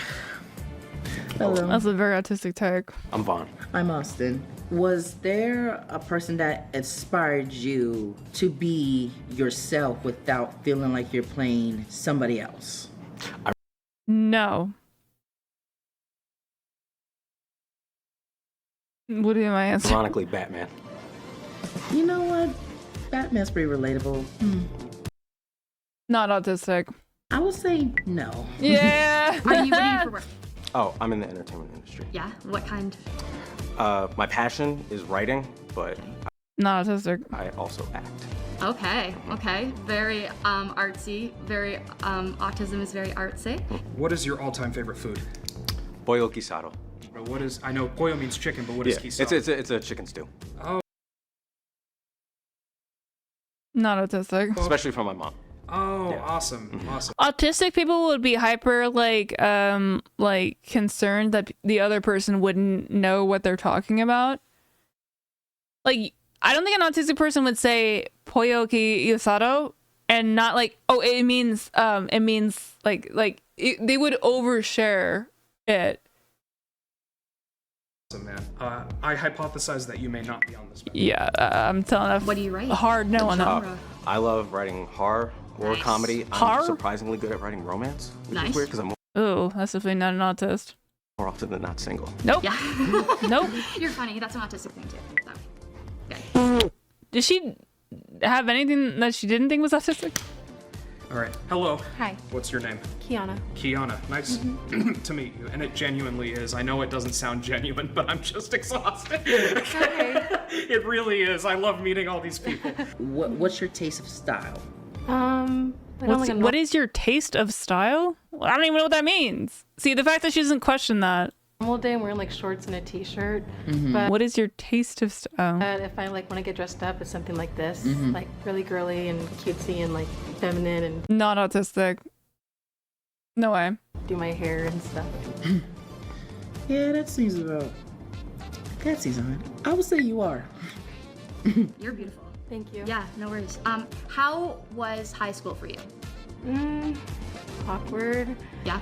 Hello. That's a very autistic take. I'm Vaughn. I'm Austin. Was there a person that inspired you to be yourself without feeling like you're playing somebody else? No. What do you my answer? Ironically, Batman. You know what? Batman's pretty relatable. Not autistic. I would say no. Yeah. What do you do for work? Oh, I'm in the entertainment industry. Yeah, what kind? My passion is writing, but Not autistic. I also act. Okay. Very artsy. Very autism is very artsy. What is your all-time favorite food? Pollo guisado. What is, I know pollo means chicken, but what is queso? It's a chicken stew. Oh. Not autistic. Especially from my mom. Oh, awesome. Awesome. Autistic people would be hyper like concerned that the other person wouldn't know what they're talking about. Like I don't think an autistic person would say pollo guisado and not like, oh, it means like they would overshare it. Awesome, man. I hypothesize that you may not be on the spectrum. Yeah, I'm telling a What do you write? hard no on that. I love writing horror or comedy. Horror? I'm surprisingly good at writing romance, which Nice. is weird because I'm Ooh, that's definitely not an autist. more often than not single. Nope. Yeah. Nope. You're funny. That's an autistic thing too. So. Did she have anything that she didn't think was autistic? All right. Hello. Hi. What's your name? Kiana. Kiana. Nice to meet you. And it genuinely is. I know it doesn't sound genuine, but I'm just exhausted. Okay. It really is. I love meeting all these people. What's your taste of style? What is your taste of style? I don't even know what that means. See, the fact that she doesn't question that. Normal day I'm wearing like shorts and a t-shirt. But what is your taste of style? If I like want to get dressed up, it's something like this, Mhm. like really girly and cutesy and like feminine and Not autistic. No way. do my hair and stuff. Yeah, that seems about. That seems alright. I would say you are. You're beautiful. Thank you. Yeah, no worries. How was high school for you? Awkward. Yeah.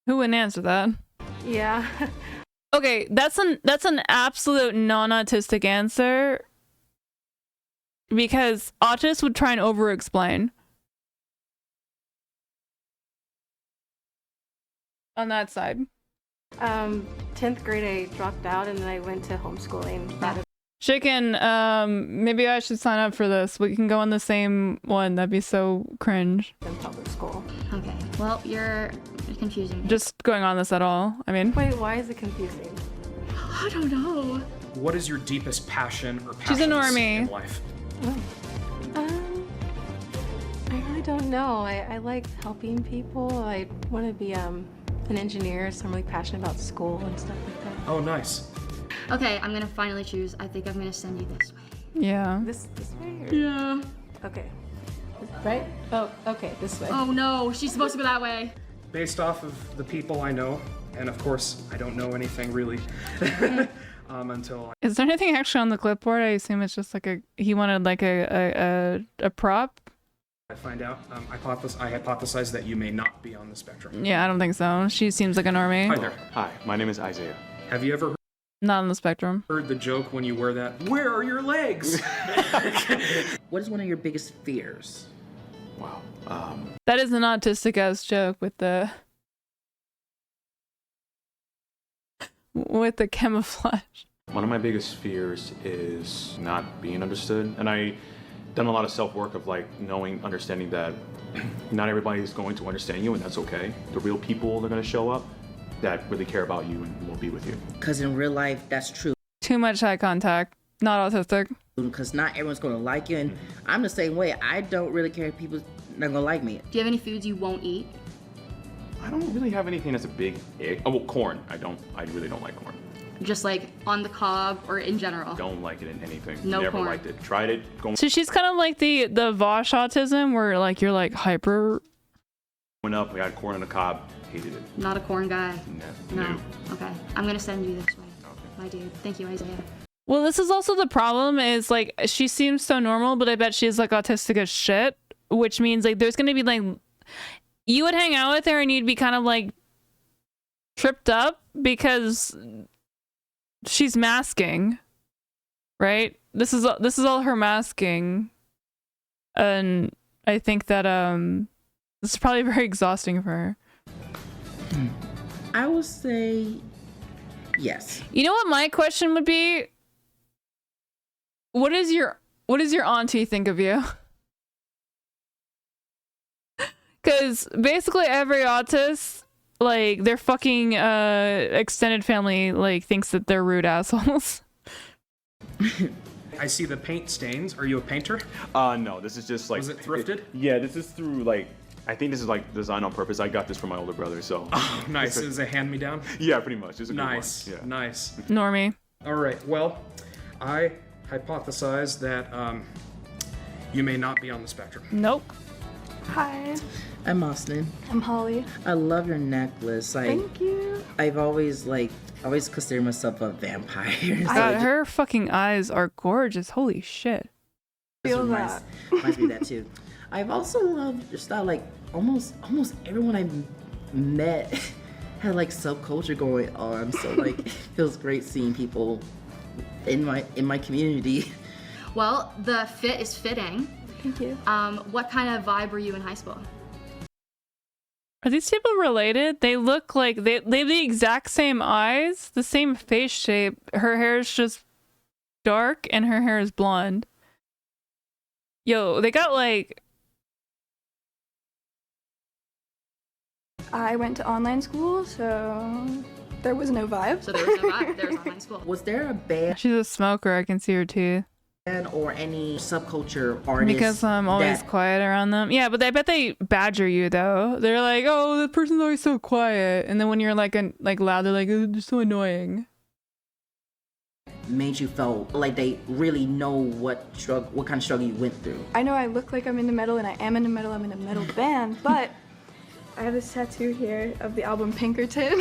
Who wouldn't answer that? Yeah. Okay, that's an absolute non-autistic answer because autists would try and over-explain. On that side. 10th grade I dropped out and then I went to homeschooling. That is Chicken, maybe I should sign up for this. We can go on the same one. That'd be so cringe. in public school. Okay. Well, you're confusing me. Just going on this at all. I mean, Wait, why is it confusing? I don't know. What is your deepest passion or She's a passions normie. in life? I really don't know. I like helping people. I want to be an engineer, so I'm really passionate about school and stuff like that. Oh, nice. Okay, I'm gonna finally choose. I think I'm gonna send you this way. yeah. This way? Or? Yeah. Okay. Right? Oh, okay, this way. Oh no, she's supposed to go that way. Based off of the people I know, and of course, I don't know anything really until Is there anything actually on the clipboard? I assume it's just like he wanted like a prop. I find out. I hypothesize that you may not be on the spectrum. Yeah, I don't think so. She seems like a normie. Hi there. Hi, my name is Isaiah. Have you ever Not on the spectrum. heard the joke when you wear that? Where are your legs? What is one of your biggest fears? Wow. That is an autistic ass joke with the camouflage. One of my biggest fears is not being understood, and I done a lot of self-work of like understanding that not everybody is going to understand you, and that's okay. The real people are going to show up that really care about you and will be with you. Because in real life, that's true. Too much eye contact. Not autistic. because not everyone's going to like you, and I'm the same way. I don't really care if people not going to like me. Do you have any foods you won't eat? I don't really have anything that's a big ick. Oh, well, corn. I really don't like corn. Just like on the cob or in general? Don't like it in anything. No Never corn. liked it. Tried it. So she's kind of like the Vosh autism, where like you're like hyper. Went up. I got corn on the cob. Hated it. Not a corn guy? No. Okay. I'm gonna send you this way. My dude. Thank you, Isaiah. Well, this is also the problem is like she seems so normal, but I bet she's like autistic as shit, which means like there's gonna be like you would hang out with her and you'd be kind of like tripped up because she's masking, right? This is all her masking, and I think that this is probably very exhausting for her. I would say yes. You know what my question would be? What does your auntie think of you? Because basically every autist, like their fucking extended family, like thinks that they're rude assholes. I see the paint stains. Are you a painter? No. This is just like. Was it thrifted? Yeah. This is through like. I think this is like designed on purpose. I got this from my older brother, so. Oh, nice. Is it a hand-me-down? Yeah, pretty much. It's a good nice. one. Yeah. Nice. Normie. All right. Well, I hypothesize that you may not be on the spectrum. Nope. Hi. I'm Austin. I'm Holly. I love your necklace. Thank you. I've always considered myself a vampire. God, her fucking eyes are gorgeous. Holy shit. Feel that. Reminds me of that too. I've also loved your style. Like almost everyone I've met had like subculture going on. So like it feels great seeing people in my community. Well, the fit is fitting. Thank you. What kind of vibe were you in high school? Are these people related? They look like they have the exact same eyes, the same face shape. Her hair is just dark and her hair is blonde. Yo, they got like. I went to online school, so there was no vibe. So there was no vibe. There was online school. Was there a band She's a smoker. I can see her teeth. or any subculture artist? Because I'm always quiet around them. Yeah, but I bet they badger you though. They're like, "Oh, the person's always so quiet," and then when you're like loud, they're like, "Oh, they're so annoying." Made you feel like they really know what kind of struggle you went through? I know I look like I'm into metal, and I am into metal. I'm in a metal band, but I have this tattoo here of the album Pinkerton,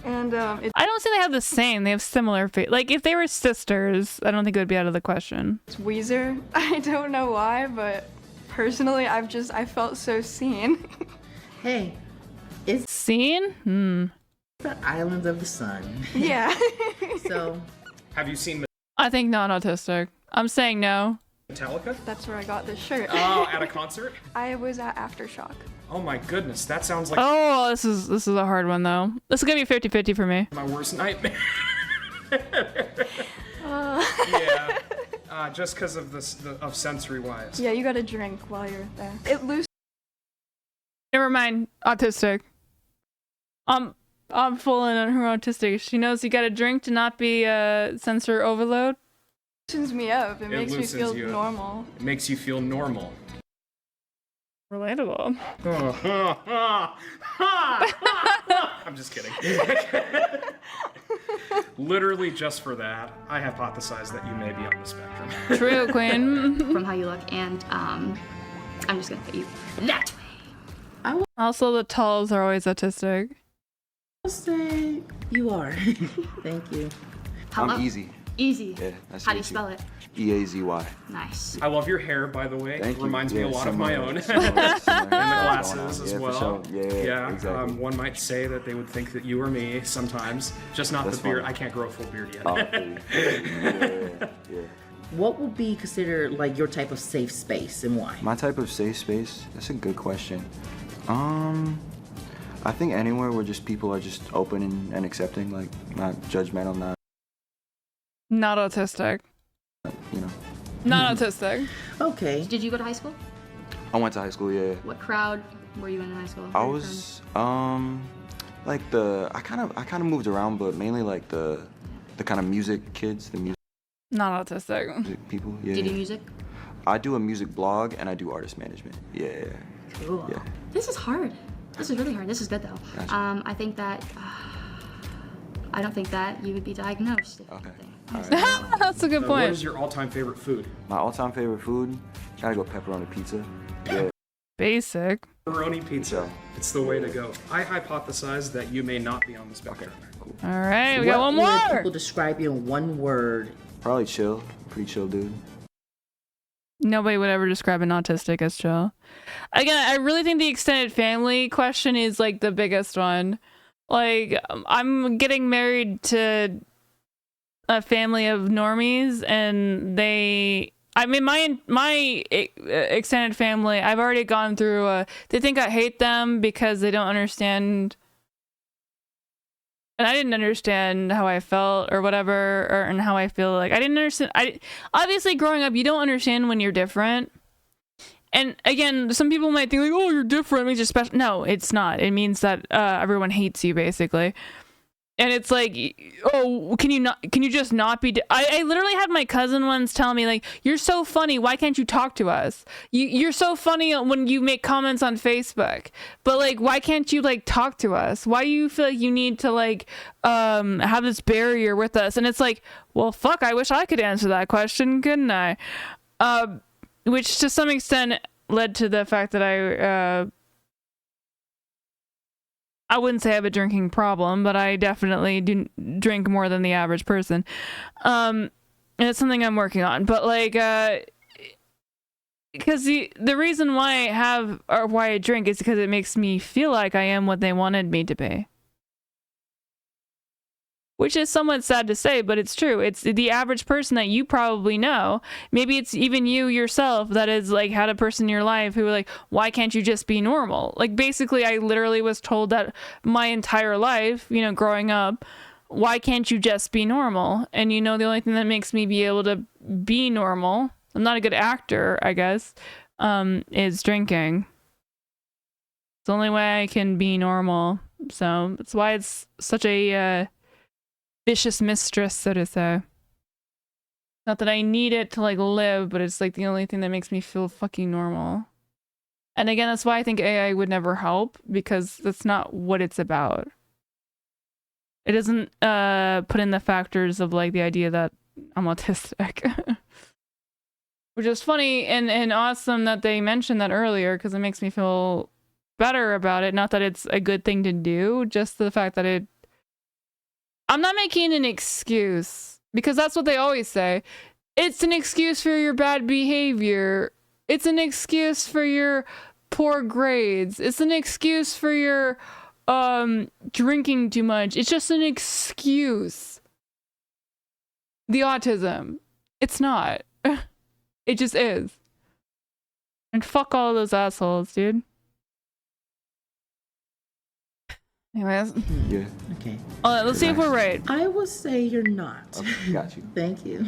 and I don't say they have the same. They have similar face. Like if they were sisters, I don't think it would be out of the question. it's Weezer. I don't know why, but personally, I felt so seen. Hey, it's seen? The Islands of the Sun. Yeah. So, have you seen I think non-autistic. I'm saying no. Metallica? That's where I got this shirt. Oh, at a concert? I was at Aftershock. Oh my goodness, that sounds like Oh, this is a hard one though. This is gonna be 50-50 for me. my worst nightmare. Yeah, just because of of sensory wise. Yeah, you gotta drink while you're there. It loosens. Never mind. Autistic. I'm full in on her autistic. She knows you gotta drink to not be sensor overload. Loosens me up. It makes me loosens feel you up. normal. It makes you feel normal. Relatable. I'm just kidding. Literally just for that, I hypothesize that you may be on the spectrum. True, Queen. From how you look, and I'm just gonna put you that way. Also, the Tulls are always autistic. I'll say you are. Thank you. Hello? I'm Easy. Easy. Yeah, nice to How do you meet spell it? E-A-Z-Y. Nice. I love your hair, by the way. Thank It you. reminds me a Yeah, lot of my similar- own. similar And the hairstyle glasses going as on. Yeah, well. for sure. Yeah, exactly. One might say that they would think that you or me sometimes, just not That's the beard. fine. I can't grow a full beard yet. Oh, yeah. What would be considered like your type of safe space and why? My type of safe space? That's a good question. I think anywhere where just people are just open and accepting, like not judgmental, Not autistic. you know. Not autistic. Okay. Did you go to high school? I went to high school, yeah. What crowd were you in high school? I was like I kind of moved around, but mainly like the kind of music kids, the music. Not autistic. Music people, yeah. Do you do music? I do a music blog and I do artist management. Yeah. Cool. Yeah. This is hard. This is really hard. This is good though. Gotcha. I think that I don't think that you would be diagnosed. Okay. That's a good What point. is your all-time favorite food? My all-time favorite food, gotta go pepperoni pizza. Yeah. Basic. Pepperoni pizza. It's the way to go. I hypothesize that you may not be on the spectrum. All right, we What got one would more. people describe you in one word? Probably chill. Pretty chill dude. Nobody would ever describe an autistic as chill. Again, I really think the extended family question is like the biggest one. Like, I'm getting married to a family of normies, and my extended family, I've already gone through they think I hate them because they don't understand, and I didn't understand how I felt or whatever, and how I feel. Like, I didn't understand. Obviously growing up, you don't understand when you're different. And again, some people might think like, oh, you're different, it means you're special. No, it's not. It means that everyone hates you, basically. And it's like, oh, can you just not be? I literally had my cousin once tell me like, you're so funny. Why can't you talk to us? You're so funny when you make comments on Facebook, but like, why can't you like talk to us? Why do you feel like you need to like have this barrier with us? And it's like, well, fuck, I wish I could answer that question, couldn't I? Which to some extent led to the fact that I wouldn't say I have a drinking problem, but I definitely do drink more than the average person. And it's something I'm working on. But like, because the reason why I have, or why I drink, is because it makes me feel like I am what they wanted me to be. Which is somewhat sad to say, but it's true. It's the average person that you probably know. Maybe it's even you yourself that is like had a person in your life who were like, why can't you just be normal? Like, basically, I literally was told that my entire life, you know, growing up, why can't you just be normal? And the only thing that makes me be able to be normal, I'm not a good actor, I guess, is drinking. It's the only way I can be normal. So that's why it's such a vicious mistress, so to say. Not that I need it to like live, but it's like the only thing that makes me feel fucking normal. And again, that's why I think AI would never help, because that's not what it's about. It doesn't put in the factors of like the idea that I'm autistic. Which is funny and awesome that they mentioned that earlier, because it makes me feel better about it. Not that it's a good thing to do, just the fact that I'm not making an excuse, because that's what they always say. It's an excuse for your bad behavior. It's an excuse for your poor grades. It's an excuse for your drinking too much. It's just an excuse. The autism. It's not. It just is. And fuck all of those assholes, dude. Anyways. Yeah. Okay. Let's see if we're right. I will say you're not. Okay, got you. Thank you.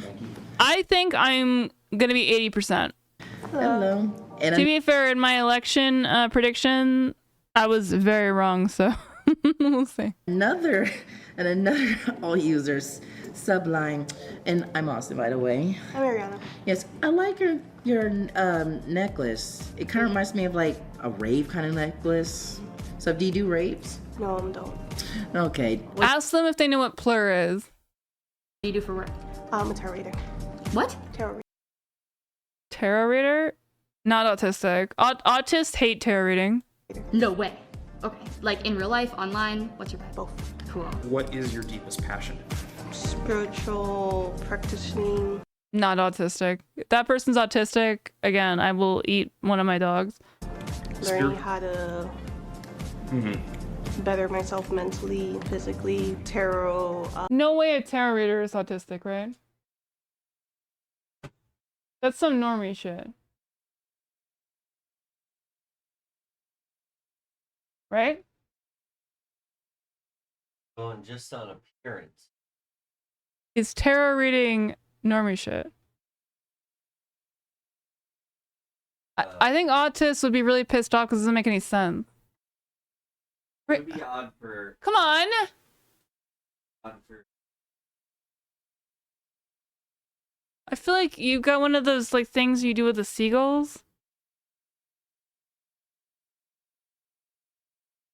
I think I'm gonna be 80%. Hello. And To be fair, in my election prediction, I was very wrong, so we'll see. Another all users Sublime, and I'm Austin, by the way. I'm Ariana. Yes, I like your necklace. It kind of reminds me of like a rave kind of necklace. So do you do raves? No, I don't. Okay. Ask them if they know what plur is. What do you do for work? I'm a tarot reader. What? Tarot reader. Tarot reader? Not autistic. Autists hate tarot reading. No way. Okay. Like in real life, online, what's your Both. Cool. What is your deepest passion? Spiritual practicing. Not autistic. If that person's autistic, again, I will eat one of my dogs. Learning how to better myself mentally, physically. Tarot. No way a tarot reader is autistic, right? That's some normie shit. Right? Going just on appearance. Is tarot reading normie shit? I think autists would be really pissed off because it doesn't make any sense. It would be odd for. Come on! Odd for I feel like you got one of those like things you do with the seagulls.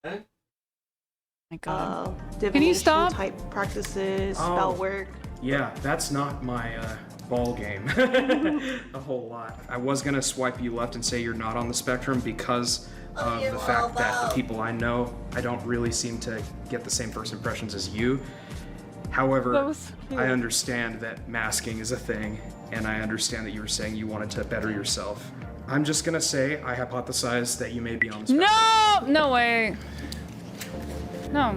My God. Can you stop? Type practices, Oh. spell work. Yeah, that's not my ball game. A whole lot. I was gonna swipe you left and say you're not on the spectrum because of the fact that the people I know, I don't really seem to get the same first impressions as you. However, That was cute. I understand that masking is a thing, and I understand that you were saying you wanted to better yourself. I'm just gonna say I hypothesize that you may be on the spectrum. No! No way. No.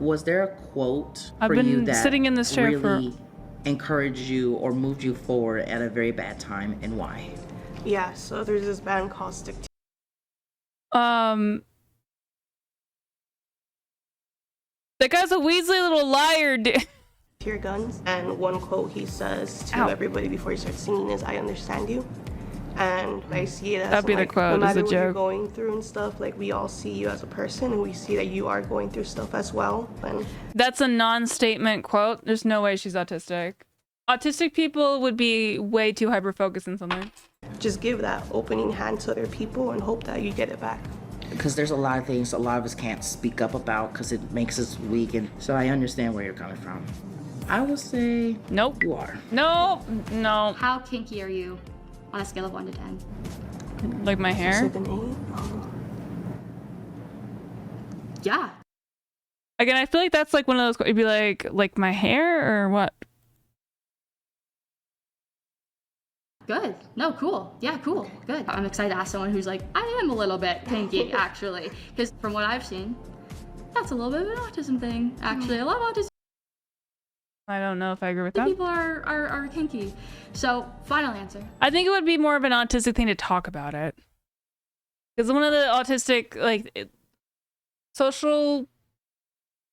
Was there a quote I've for been you that sitting in this chair for- really encouraged you or moved you forward at a very bad time, and why? Yeah, so there's this band called Stick to That guy's a Weasley little liar, dude. Your Guns, and one quote he says to Ow. everybody before he starts singing is, "I understand you." And I see it as That'd be the like, quote, no as a matter what you're joke. going through and stuff, like we all see you as a person, and we see that you are going through stuff as well. And That's a non-statement quote. There's no way she's autistic. Autistic people would be way too hyper-focused on something. just give that opening hand to other people and hope that you get it back. Because there's a lot of things a lot of us can't speak up about because it makes us weak, and so I understand where you're coming from. I would say nope. You are. Nope. No. How kinky are you on a scale of 1 to 10? Like my hair? Yeah. Again, I feel like that's like one of those. It'd be like my hair or what? Good. No, cool. Yeah, cool. Good. I'm excited to ask someone who's like, I am a little bit kinky, actually. Because from what I've seen, that's a little bit of an autism thing, actually. A lot of autism I don't know if I agree with that. people are kinky. So, final answer. I think it would be more of an autistic thing to talk about it. Because one of the autistic, social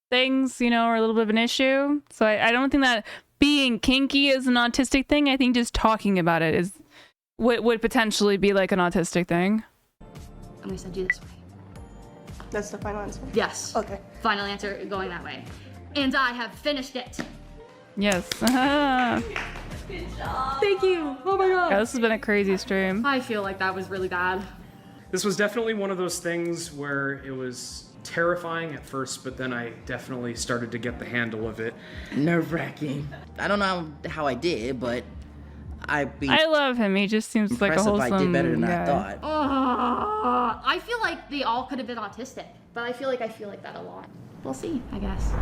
things, are a little bit of an issue. So I don't think that being kinky is an autistic thing. I think just talking about it is would potentially be like an autistic thing. I'm going to send you this way. That's the final answer? Yes. Okay. Final answer going that way. And I have finished it. Yes. Good job. Thank you. Oh my god. Yeah, this has been a crazy stream. I feel like that was really bad. This was definitely one of those things where it was terrifying at first, but then I definitely started to get the handle of it. Nerve-wracking. I don't know how I did, but I'd be I love him. He just seems like a impressed if wholesome I did better than guy. I thought. I feel like they all could have been autistic, but I feel like that a lot. We'll see, I guess.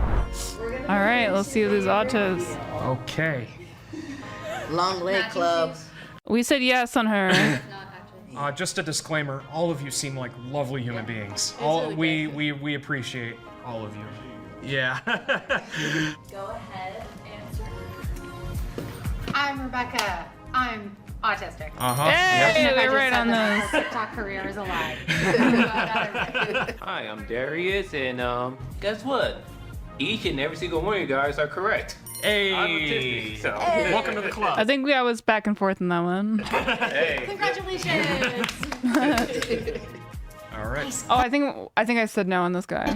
All right, let's see who's autos. Okay. Long leg club. We said yes on her. Just a disclaimer, all of you seem like lovely human beings. We appreciate all of you. Yeah. Go ahead, answer. I'm Rebecca. I'm autistic. Uh-huh. Hey, Yep. we're right on Her this. TikTok career is alive. Hi, I'm Darius, and guess what? Each and every single one of you guys are correct. Hey, I'm autistic, so. Welcome to the club. I think I was back and forth in that one. Hey. Congratulations. All right. Oh, I think I said no on this guy.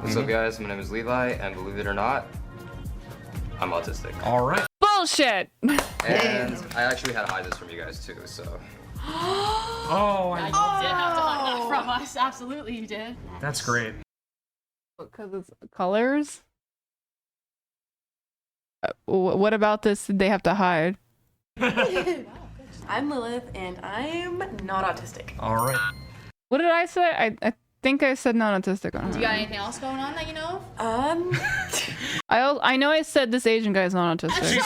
What's up, guys? My name is Levi, and believe it or not, I'm autistic. All right. Bullshit. And I actually had to hide this from you guys too, so. Oh, You did have to hide that from us. Absolutely, you did. That's great. Because it's colors. What about this? Did they have to hide? I'm Lilith, and I'm not autistic. All right. What did I say? I think I said non-autistic on her. Do you got anything else going on that you know of? I know I said this Asian guy is non-autistic.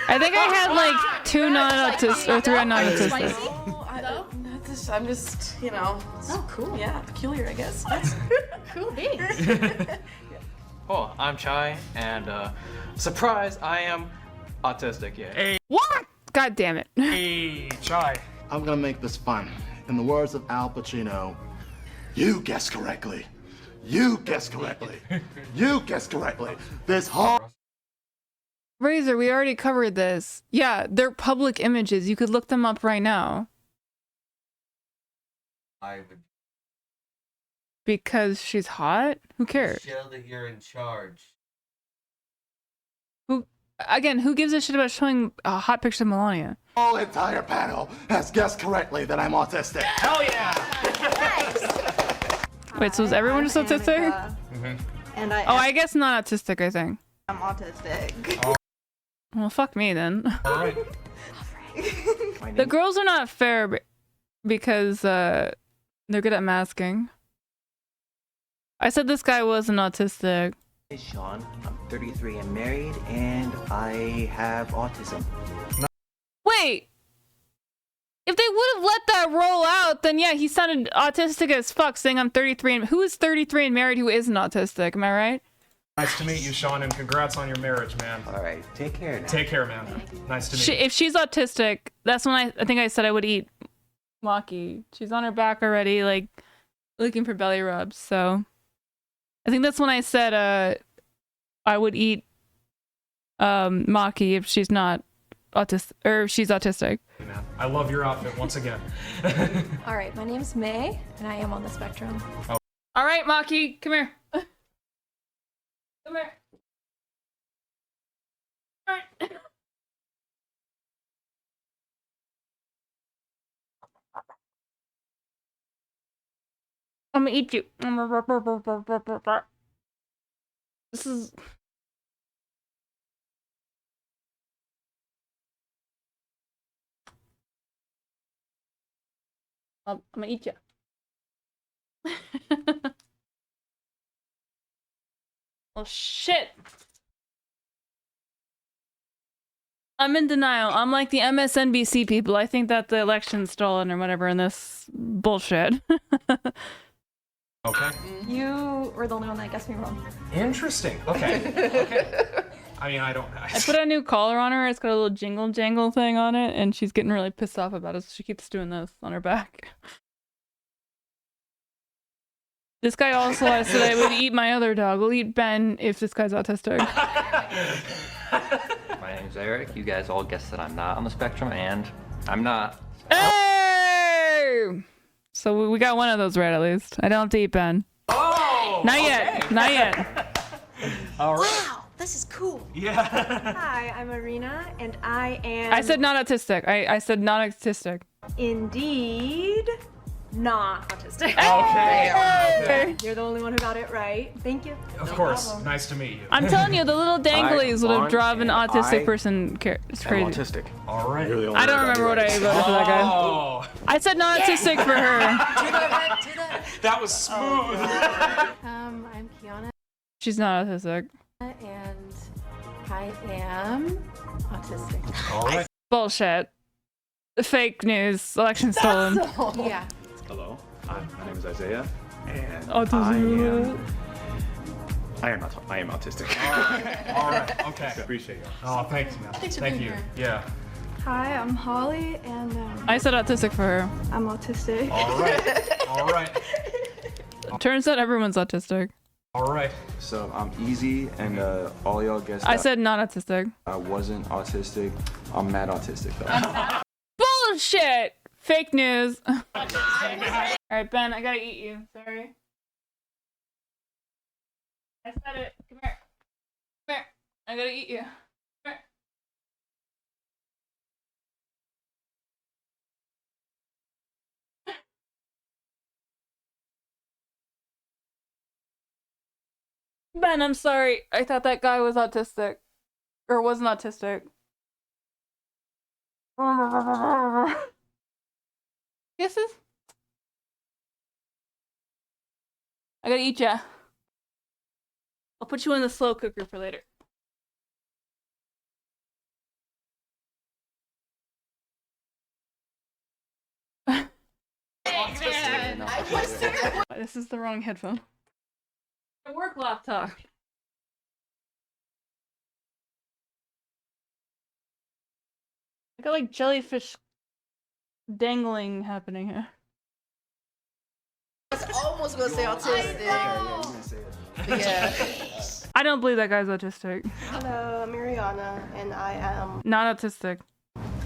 I think I had like 2 non-autistic or 3 non-autistic. I'm just, Oh, cool. yeah, peculiar, I guess. Cool beans. Oh, I'm Chai, and surprise, I am autistic. Yeah. Hey. What? God damn it. Hey, Chai. I'm gonna make this fun. In the words of Al Pacino, you guessed correctly. You guessed correctly. You guessed correctly. This whole Razor, we already covered this. Yeah, they're public images. You could look them up right now. I would Because she's hot? Who cares? show that you're in charge. Again, who gives a shit about showing a hot picture of Melania? Whole entire panel has guessed correctly that I'm autistic. Hell yeah! Wait, so is everyone just autistic? And I guess not autistic, I think. I'm autistic. Well, fuck me then. All right. The girls are not fair because they're good at masking. I said this guy wasn't autistic. Hey, Sean. I'm 33 and married, and I have autism. Wait! If they would have let that roll out, then yeah, he sounded autistic as fuck saying I'm 33 and who is 33 and married who isn't autistic, am I right? Nice to meet you, Sean, and congrats on your marriage, man. All right, take care now. Take care, man. Nice to meet you. If she's autistic, that's when I think I said I would eat Maki. She's on her back already, like, looking for belly rubs, so... I think that's when I said I would eat Maki if she's not autistic, or if she's autistic. Man, I love your outfit once again. All right, my name's May, and I am on the spectrum. All right, Maki, come here. Come here. All right. I'm gonna eat you. This is... I'm gonna eat you. Oh shit! I'm in denial. I'm like the MSNBC people. I think that the election's stolen or whatever in this bullshit. Okay. You were the only one that guessed me wrong. Interesting. Okay. Okay. I mean, I don't... I put a new collar on her. It's got a little jingle jangle thing on it, and she's getting really pissed off about it, so she keeps doing this on her back. This guy also said I would eat my other dog. We'll eat Ben if this guy's autistic. My name's Eric. You guys all guessed that I'm not on the spectrum, and I'm not. Hey! So we got one of those right at least. I don't have to eat Ben. Oh! Not yet. Not yet. All right. Wow, this is cool. Yeah. Hi, I'm Arena, and I am... I said not autistic. I said not autistic. Indeed, not autistic. Okay. You're the only one who got it right. Thank you. Of course. Nice to meet you. I'm telling you, the little danglies would have driven an autistic I person. It's crazy. I'm autistic. All right. I don't remember what I voted for that guy. Oh. I said not autistic for her. That was smooth. I'm Kiana, She's not autistic. and I am autistic. All right. Bullshit. Fake news. Election stolen. Yeah. Hello, my name is Isaiah, and Autism. I am autistic. All right. Okay. Appreciate you. Oh, thanks, man. Thanks for Thank being you. here. Yeah. Hi, I'm Holly, and I said autistic for her. I'm autistic. All right. All right. Turns out everyone's autistic. All right. So I'm easy, and all y'all guessed I that said not autistic. I wasn't autistic. I'm mad autistic though. Bullshit! Fake news. Alright, Ben, I gotta eat you. Sorry. I said it. Come here. Come here. I gotta eat you. Come here. Ben, I'm sorry. I thought that guy was autistic. Or wasn't autistic. Kisses? I gotta eat ya. I'll put you in the slow cooker for later. This is the wrong headphone. My work laptop. I got like jellyfish dangling happening here. I was almost gonna say autistic. Yeah. I don't believe that guy's autistic. Hello, I'm Mariana, and I am Not autistic.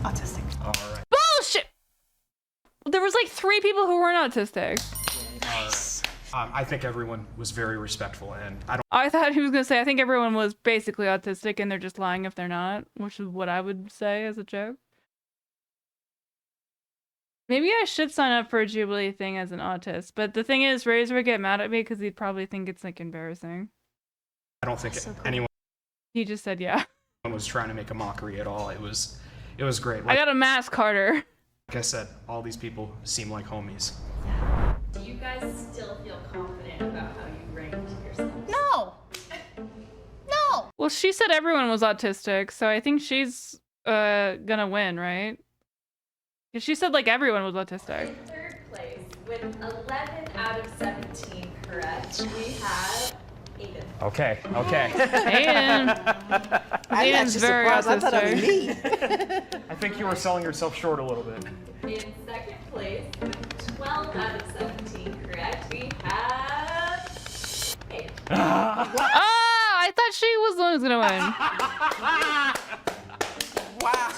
autistic. All right. Bullshit! There was like 3 people who weren't autistic. Nice. I think everyone was very respectful, and I thought he was gonna say I think everyone was basically autistic and they're just lying if they're not, which is what I would say as a joke. Maybe I should sign up for a Jubilee thing as an autist, but the thing is, Razor would get mad at me because he'd probably think it's like embarrassing. I don't think anyone He just said yeah. was trying to make a mockery at all. It was great. I got a mask, Carter. Like I said, all these people seem like homies. Do you guys still feel confident about how you ranked yourself? No! No! Well, she said everyone was autistic, so I think she's gonna win, right? 'Cause she said like everyone was autistic. In third place, with 11 out of 17 correct, we have Aiden. Okay. Aiden. Aiden's very autistic. I think you were selling yourself short a little bit. In second place, with 12 out of 17 correct, we have Aiden. Ah, I thought she was the one who's gonna win. Wow.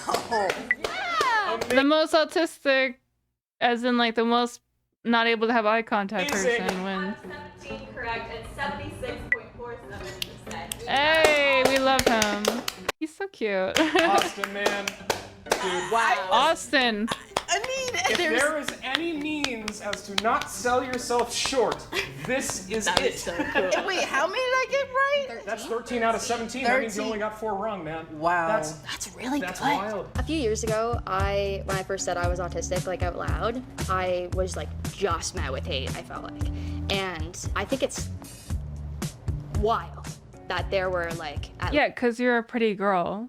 The most autistic, as in like the most not able to have eye contact person wins. 17 correct and 76.47%. Hey, we love him. He's so cute. Austin, man. Dude, Wow. Austin. If there is any means as to not sell yourself short, this is it. So cool. Wait, how many did I get right? That's 13 out of 17. That means you only got 4 wrong, man. Wow. That's really good. wild. A few years ago, when I first said I was autistic, like out loud, I was like just met with hate, I felt like. And I think it's wild that there were like... Yeah, because you're a pretty girl.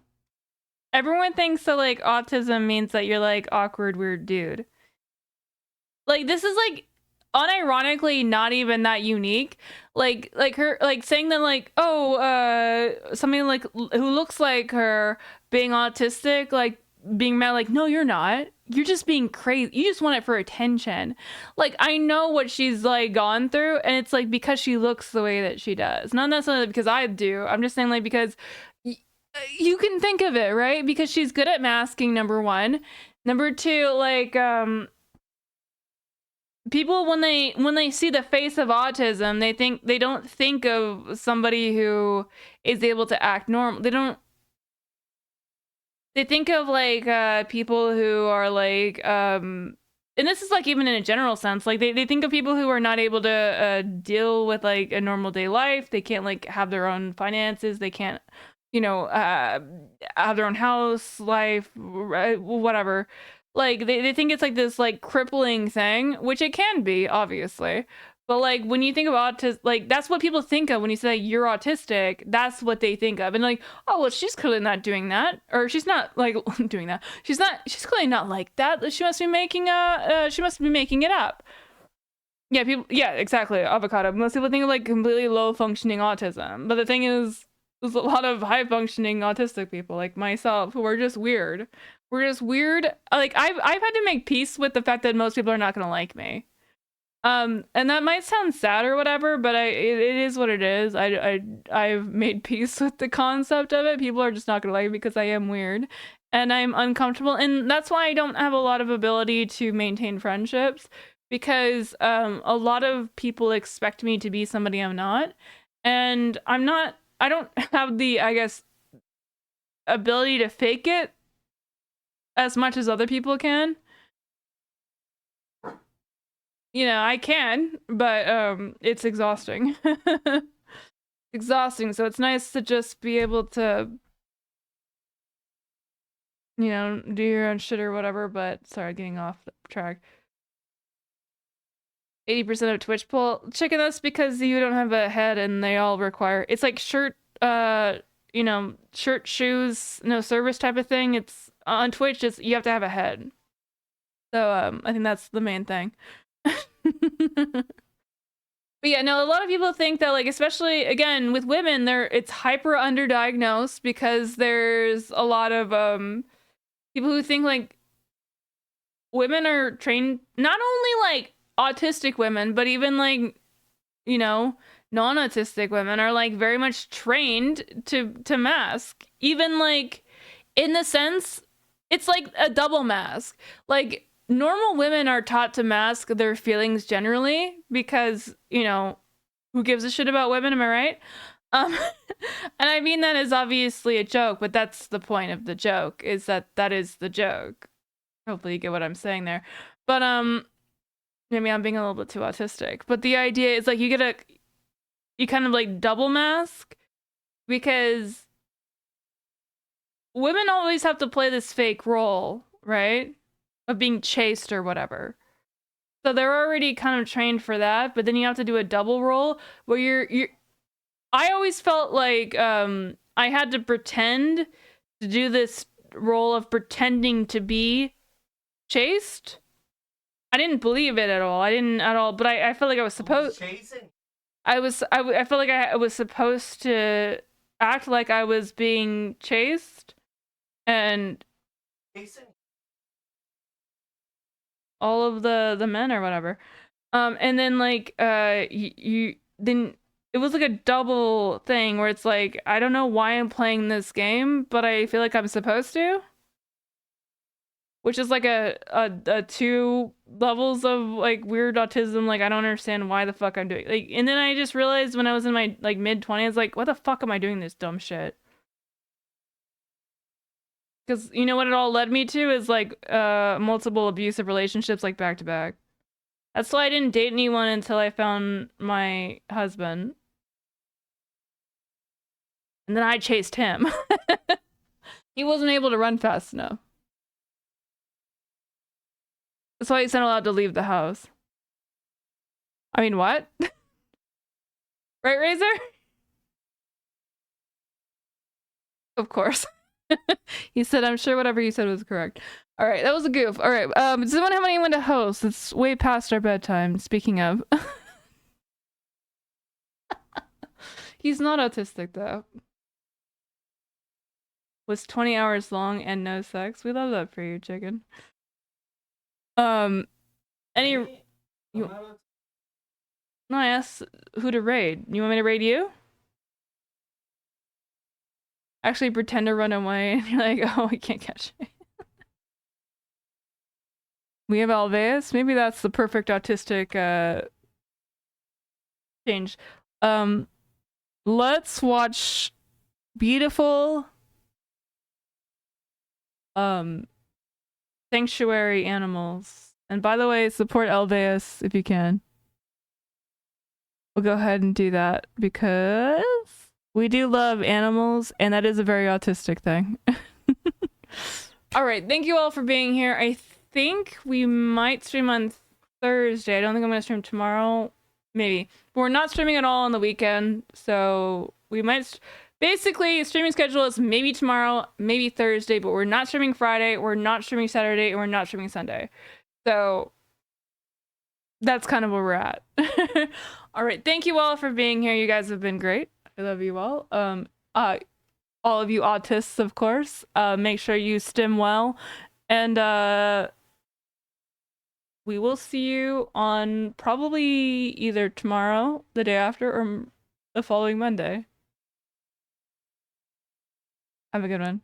Everyone thinks that like autism means that you're like awkward, weird dude. Like this is like unironically not even that unique. Like her like saying that like somebody like who looks like her being autistic, like being mad, like no you're not. You're just being crazy. You just want it for attention. Like I know what she's like gone through, and it's like because she looks the way that she does. Not necessarily because I do. I'm just saying like because you can think of it, right? Because she's good at masking, number one. Number two, like people when they see the face of autism, they don't think of somebody who is able to act normal. They think of like people who are like and this is like even in a general sense, like they think of people who are not able to deal with like a normal day life. They can't like have their own finances. They can't have their own house, life, whatever. Like, they think it's like this, like, crippling thing, which it can be, obviously. But, like, when you think of autism, like, that's what people think of when you say you're autistic. That's what they think of. And, like, oh, well, she's clearly not doing that. Or she's not, like, doing that. She's clearly not like that. She must be making it up. Yeah, exactly. Avocado. Most people think of, like, completely low-functioning autism. But the thing is, there's a lot of high-functioning autistic people, like myself, who are just weird. We're just weird. Like, I've had to make peace with the fact that most people are not going to like me. And that might sound sad or whatever, but it is what it is. I've made peace with the concept of it. People are just not going to like me because I am weird. And I'm uncomfortable. And that's why I don't have a lot of ability to maintain friendships. Because a lot of people expect me to be somebody I'm not. And I don't have the, I guess, ability to fake it as much as other people can. You know, I can, but it's exhausting. Exhausting, so it's nice to just be able to, you know, do your own shit or whatever, but sorry, getting off the track. 80% of Twitch poll. Chicken, that's because you don't have a head and they all require, it's like shirt, you know, shirt, shoes, no service type of thing. It's on Twitch, you have to have a head. So I think that's the main thing. But yeah, no, a lot of people think that, like, especially again with women, it's hyper underdiagnosed because there's a lot of people who think like women are trained, not only like autistic women, but even like, you know, non-autistic women are like very much trained to mask. Even like in the sense, it's like a double mask. Like normal women are taught to mask their feelings generally because, you know, who gives a shit about women, am I right? And I mean that is obviously a joke, but that's the point of the joke, is that is the joke. Hopefully you get what I'm saying there. But maybe I'm being a little bit too autistic. But the idea is like you kind of like double mask because women always have to play this fake role, right? Of being chaste or whatever. So they're already kind of trained for that, but then you have to do a double role where you're I always felt like I had to pretend to do this role of pretending to be chaste. I didn't believe it at all. I didn't at all, but I felt like I was supposed I felt like I was supposed to act like I was being chaste and all of the men or whatever. And then like you then it was like a double thing where it's like I don't know why I'm playing this game, but I feel like I'm supposed to. Which is like a 2 levels of like weird autism. Like I don't understand why the fuck I'm doing like. And then I just realized when I was in my like mid-20s, like what the fuck am I doing this dumb shit? Because you know what it all led me to is like multiple abusive relationships like back to back. That's why I didn't date anyone until I found my husband. And then I chased him. He wasn't able to run fast enough. That's why he's not allowed to leave the house. I mean, what? Right, Razor? Of course. He said, I'm sure whatever you said was correct. All right, that was a goof. All right, does anyone have anyone to host? It's way past our bedtime, speaking of. He's not autistic, though. Was 20 hours long and no sex. We love that for you, chicken. Any you no, I asked who to raid. You want me to raid you? Actually pretend to run away and you're like, oh, we can't catch me. We have Alveus. Maybe that's the perfect autistic change. Let's watch beautiful sanctuary animals. And by the way, support Alveus if you can. We'll go ahead and do that because we do love animals and that is a very autistic thing. All right, thank you all for being here. I think we might stream on Thursday. I don't think I'm going to stream tomorrow. Maybe. But we're not streaming at all on the weekend, so we might... Basically, streaming schedule is maybe tomorrow, maybe Thursday, but we're not streaming Friday, we're not streaming Saturday, and we're not streaming Sunday. So that's kind of where we're at. All right, thank you all for being here. You guys have been great. I love you all. All of you autists, of course. Make sure you stim well, and we will see you on probably either tomorrow, the day after, or the following Monday. Have a good one.